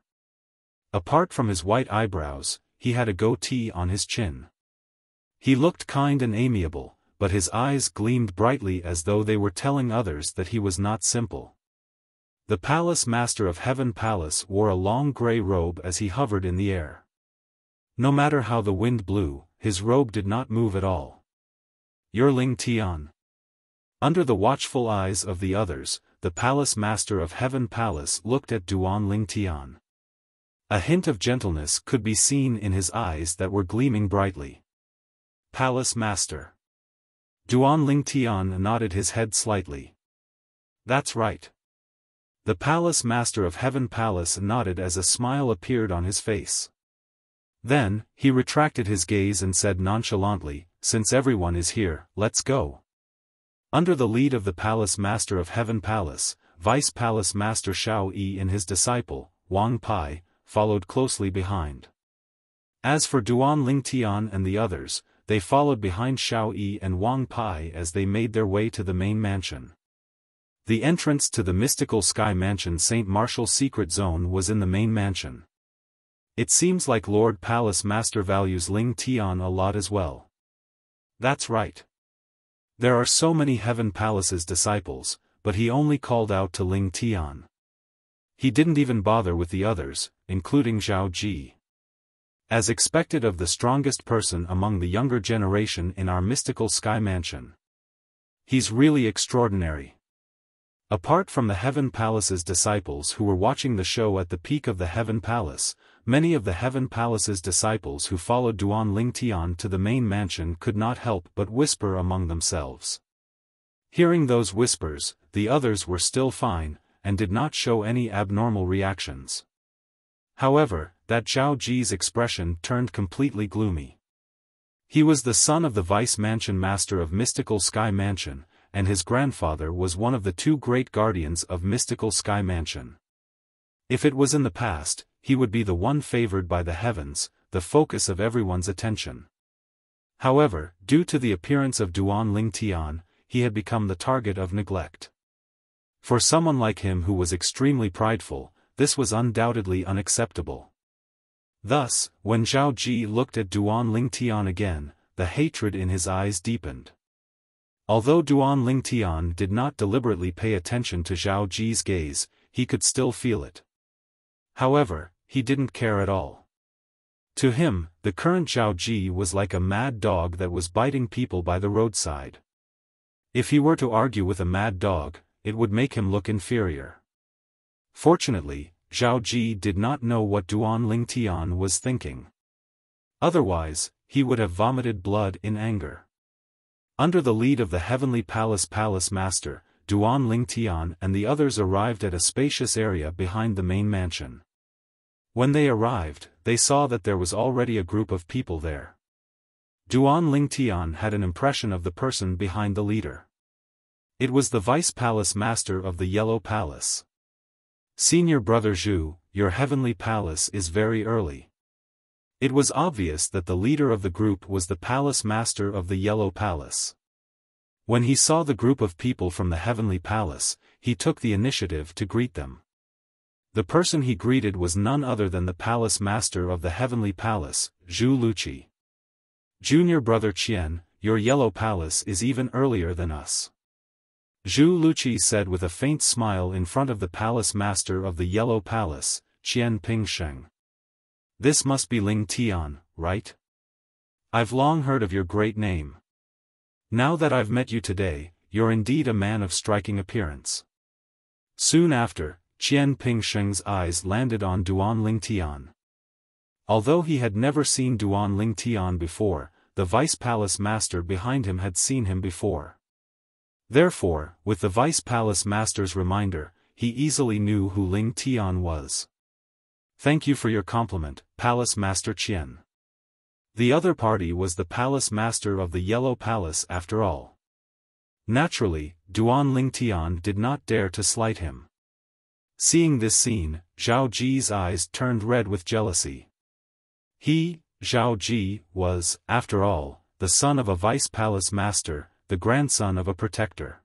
Apart from his white eyebrows, he had a goatee on his chin. He looked kind and amiable, but his eyes gleamed brightly as though they were telling others that he was not simple. The palace master of Heaven Palace wore a long gray robe as he hovered in the air. No matter how the wind blew, his robe did not move at all. "You're Ling Tian." Under the watchful eyes of the others, the palace master of Heaven Palace looked at Duan Ling Tian. A hint of gentleness could be seen in his eyes that were gleaming brightly. "Palace master." Duan Ling Tian nodded his head slightly. "That's right." The palace master of Heaven Palace nodded as a smile appeared on his face. Then, he retracted his gaze and said nonchalantly, "Since everyone is here, let's go." Under the lead of the palace master of Heaven Palace, Vice Palace Master Xiao Yi and his disciple, Wang Pai, followed closely behind. As for Duan Ling Tian and the others, they followed behind Xiao Yi and Wang Pai as they made their way to the main mansion. The entrance to the mystical sky mansion St. Martial's secret zone was in the main mansion. It seems like Lord Palace Master values Ling Tian a lot as well. That's right. There are so many Heaven Palace's disciples, but he only called out to Ling Tian. He didn't even bother with the others, including Zhao Ji. As expected of the strongest person among the younger generation in our mystical sky mansion. He's really extraordinary. Apart from the Heaven Palace's disciples who were watching the show at the peak of the Heaven Palace, many of the Heaven Palace's disciples who followed Duan Ling Tian to the main mansion could not help but whisper among themselves. Hearing those whispers, the others were still fine, and did not show any abnormal reactions. However, that Zhao Ji's expression turned completely gloomy. He was the son of the Vice Mansion Master of Mystical Sky Mansion, and his grandfather was one of the two great guardians of Mystical Sky Mansion. If it was in the past, he would be the one favored by the heavens, the focus of everyone's attention. However, due to the appearance of Duan Ling Tian, he had become the target of neglect. For someone like him who was extremely prideful, this was undoubtedly unacceptable. Thus, when Zhao Ji looked at Duan Ling Tian again, the hatred in his eyes deepened. Although Duan Ling Tian did not deliberately pay attention to Zhao Ji's gaze, he could still feel it. However, he didn't care at all. To him, the current Zhao Ji was like a mad dog that was biting people by the roadside. If he were to argue with a mad dog, it would make him look inferior. Fortunately, Zhao Ji did not know what Duan Ling Tian was thinking. Otherwise, he would have vomited blood in anger. Under the lead of the Heavenly Palace Master, Duan Ling Tian and the others arrived at a spacious area behind the main mansion. When they arrived, they saw that there was already a group of people there. Duan Ling Tian had an impression of the person behind the leader. It was the Vice Palace Master of the Yellow Palace. "Senior Brother Zhu, your Heavenly Palace is very early." It was obvious that the leader of the group was the Palace Master of the Yellow Palace. When he saw the group of people from the Heavenly Palace, he took the initiative to greet them. The person he greeted was none other than the Palace Master of the Heavenly Palace, Zhu Luqi. "Junior Brother Qian, your Yellow Palace is even earlier than us." Zhu Luqi said with a faint smile in front of the Palace Master of the Yellow Palace, Qian Pingsheng. "This must be Ling Tian, right? I've long heard of your great name. Now that I've met you today, you're indeed a man of striking appearance." Soon after, Qian Pingsheng's eyes landed on Duan Ling Tian. Although he had never seen Duan Ling Tian before, the Vice Palace Master behind him had seen him before. Therefore, with the Vice Palace Master's reminder, he easily knew who Ling Tian was. "Thank you for your compliment, Palace Master Qian." The other party was the Palace Master of the Yellow Palace after all. Naturally, Duan Ling Tian did not dare to slight him. Seeing this scene, Zhao Ji's eyes turned red with jealousy. He, Zhao Ji, was, after all, the son of a Vice Palace Master, the grandson of a protector.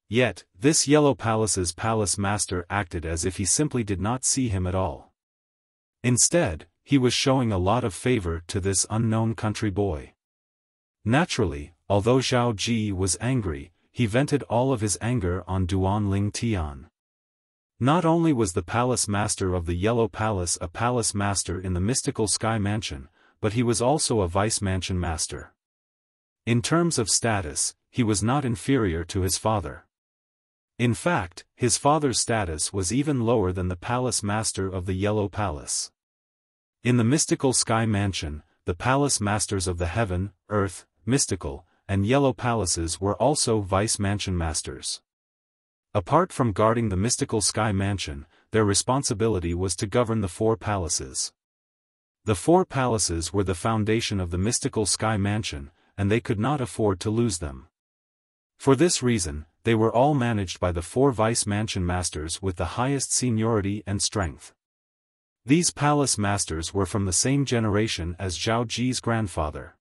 Yet, this Yellow Palace's palace master acted as if he simply did not see him at all. Instead, he was showing a lot of favor to this unknown country boy. Naturally, although Zhao Ji was angry, he vented all of his anger on Duan Tian. Not only was the palace master of the Yellow Palace a palace master in the mystical Sky Mansion, but he was also a vice mansion master. In terms of status, he was not inferior to his father. In fact, his father's status was even lower than the palace master of the Yellow Palace. In the mystical Sky Mansion, the palace masters of the Heaven, Earth, Mystical, and Yellow Palaces were also vice mansion masters. Apart from guarding the mystical Sky Mansion, their responsibility was to govern the 4 palaces. The 4 palaces were the foundation of the mystical Sky Mansion, and they could not afford to lose them. For this reason, they were all managed by the 4 vice mansion masters with the highest seniority and strength. These palace masters were from the same generation as Zhao Ji's grandfather.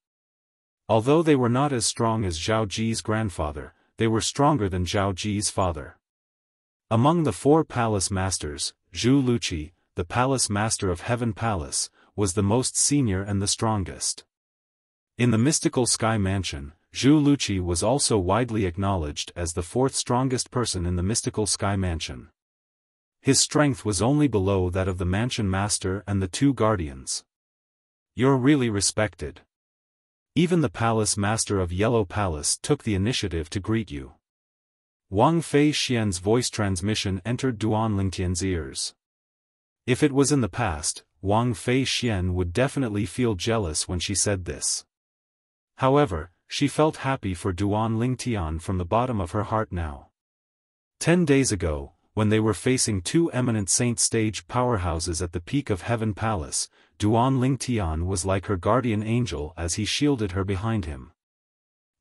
Although they were not as strong as Zhao Ji's grandfather, they were stronger than Zhao Ji's father. Among the 4 palace masters, Zhu Luqi, the palace master of Heaven Palace, was the most senior and the strongest. In the mystical Sky Mansion, Zhu Luqi was also widely acknowledged as the 4th strongest person in the mystical Sky Mansion. His strength was only below that of the mansion master and the 2 guardians. "You're really respected. Even the palace master of Yellow Palace took the initiative to greet you." Wang Fei Xian's voice transmission entered Duan Lingtian's ears. If it was in the past, Wang Fei Xian would definitely feel jealous when she said this. However, she felt happy for Duan Lingtian from the bottom of her heart now. 10 days ago, when they were facing 2 eminent saint stage powerhouses at the peak of Heaven Palace, Duan Lingtian was like her guardian angel as he shielded her behind him.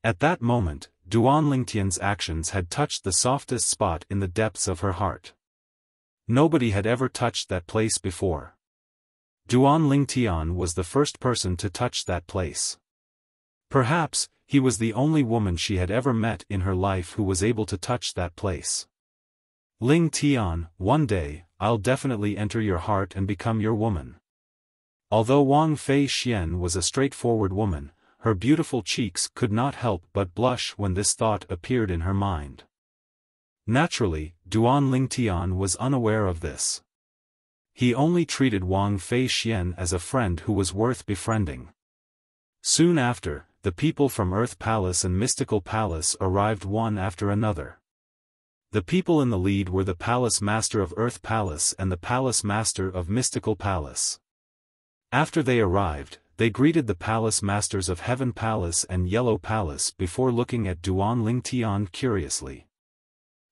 At that moment, Duan Lingtian's actions had touched the softest spot in the depths of her heart. Nobody had ever touched that place before. Duan Lingtian was the first person to touch that place. Perhaps, he was the only woman she had ever met in her life who was able to touch that place. "Ling Tian, one day, I'll definitely enter your heart and become your woman." Although Wang Fei Xian was a straightforward woman, her beautiful cheeks could not help but blush when this thought appeared in her mind. Naturally, Duan Lingtian was unaware of this. He only treated Wang Fei Xian as a friend who was worth befriending. Soon after, the people from Earth Palace and Mystical Palace arrived one after another. The people in the lead were the Palace Master of Earth Palace and the Palace Master of Mystical Palace. After they arrived, they greeted the Palace Masters of Heaven Palace and Yellow Palace before looking at Duan Lingtian curiously.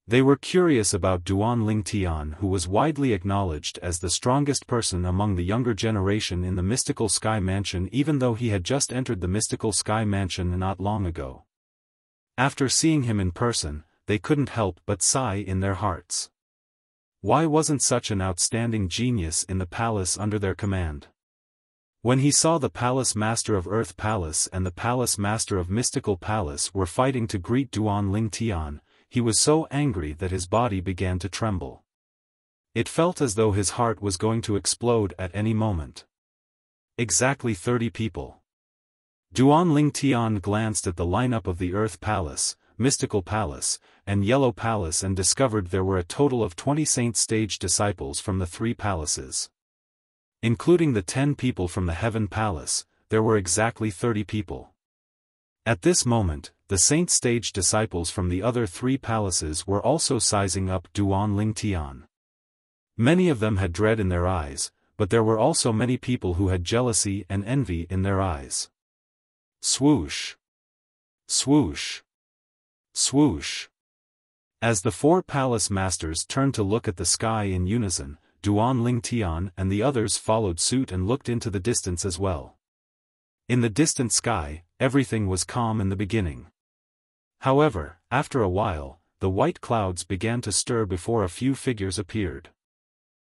They were curious about Duan Lingtian, who was widely acknowledged as the strongest person among the younger generation in the Mystical Sky Mansion, even though he had just entered the Mystical Sky Mansion not long ago. After seeing him in person, they couldn't help but sigh in their hearts. Why wasn't such an outstanding genius in the palace under their command? When he saw the Palace Master of Earth Palace and the Palace Master of Mystical Palace were fighting to greet Duan Lingtian, he was so angry that his body began to tremble. It felt as though his heart was going to explode at any moment. Exactly 30 people. Duan Lingtian glanced at the lineup of the Earth Palace, Mystical Palace, and Yellow Palace and discovered there were a total of 20 saint stage disciples from the 3 palaces. Including the 10 people from the Heaven Palace, there were exactly 30 people. At this moment, the saint stage disciples from the other 3 palaces were also sizing up Duan Lingtian. Many of them had dread in their eyes, but there were also many people who had jealousy and envy in their eyes. Swoosh! Swoosh! Swoosh! As the 4 palace masters turned to look at the sky in unison, Duan Lingtian and the others followed suit and looked into the distance as well. In the distant sky, everything was calm in the beginning. However, after a while, the white clouds began to stir before a few figures appeared.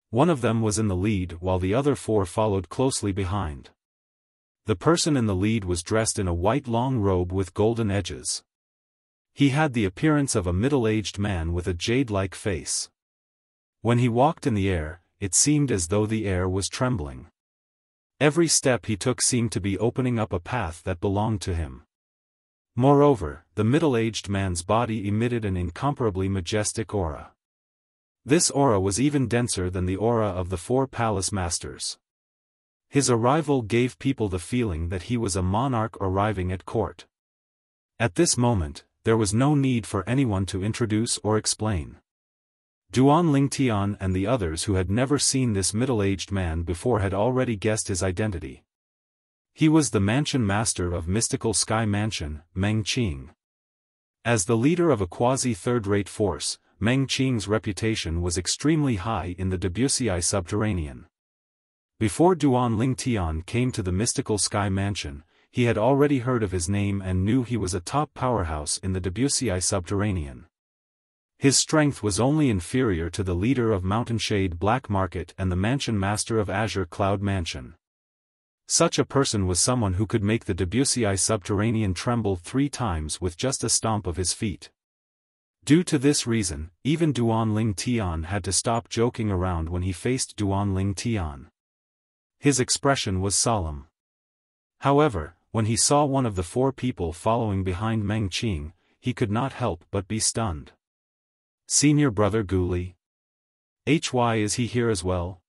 One of them was in the lead while the other 4 followed closely behind. The person in the lead was dressed in a white long robe with golden edges. He had the appearance of a middle-aged man with a jade-like face. When he walked in the air, it seemed as though the air was trembling. Every step he took seemed to be opening up a path that belonged to him. Moreover, the middle-aged man's body emitted an incomparably majestic aura. This aura was even denser than the aura of the four palace masters. His arrival gave people the feeling that he was a monarch arriving at court. At this moment, there was no need for anyone to introduce or explain. Duan Lingtian and the others who had never seen this middle-aged man before had already guessed his identity. He was the mansion master of Mystical Sky Mansion, Meng Qing. As the leader of a quasi-third-rate force, Meng Qing's reputation was extremely high in the Debussyi subterranean. Before Duan Lingtian came to the Mystical Sky Mansion, he had already heard of his name and knew he was a top powerhouse in the Debussyi subterranean. His strength was only inferior to the leader of Mountainshade Black Market and the mansion master of Azure Cloud Mansion. Such a person was someone who could make the Debussyi subterranean tremble 3 times with just a stomp of his feet. Due to this reason, even Duan Lingtian had to stop joking around when he faced Duan Lingtian. His expression was solemn. However, when he saw one of the 4 people following behind Meng Qing, he could not help but be stunned. Senior brother Guli? Is he here as well?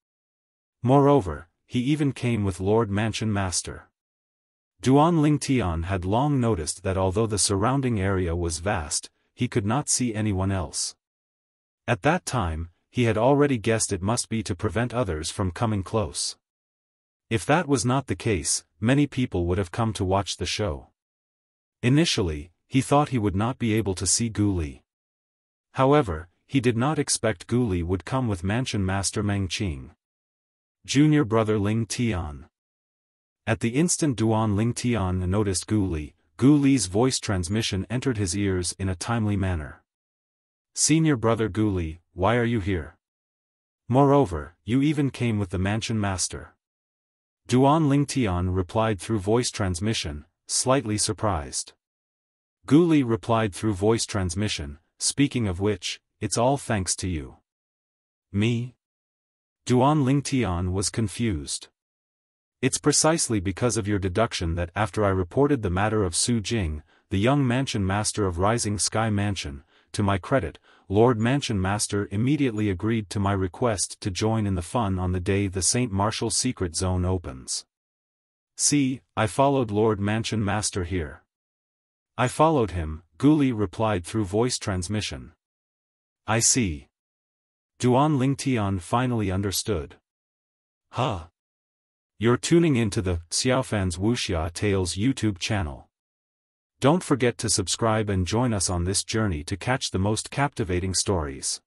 Moreover, he even came with Lord Mansion Master. Duan Lingtian had long noticed that although the surrounding area was vast, he could not see anyone else. At that time, he had already guessed it must be to prevent others from coming close. If that was not the case, many people would have come to watch the show. Initially, he thought he would not be able to see Guli. However, he did not expect Guli would come with Mansion Master Meng Qing. Junior brother Ling Tian. At the instant Duan Lingtian noticed Guli's voice transmission entered his ears in a timely manner. Senior brother Guli, why are you here? Moreover, you even came with the mansion master. Duan Lingtian replied through voice transmission, slightly surprised. Guli replied through voice transmission, speaking of which, it's all thanks to you. Me? Duan Lingtian was confused. It's precisely because of your deduction that after I reported the matter of Su Jing, the young mansion master of Rising Sky Mansion, to my credit, Lord Mansion Master immediately agreed to my request to join in the fun on the day the St. Martial Secret Zone opens. See, I followed Lord Mansion Master here. I followed him, Guli replied through voice transmission. I see. Duan Lingtian finally understood. Huh. You're tuning into the Xiaofan's Wuxia Tales YouTube channel. Don't forget to subscribe and join us on this journey to catch the most captivating stories.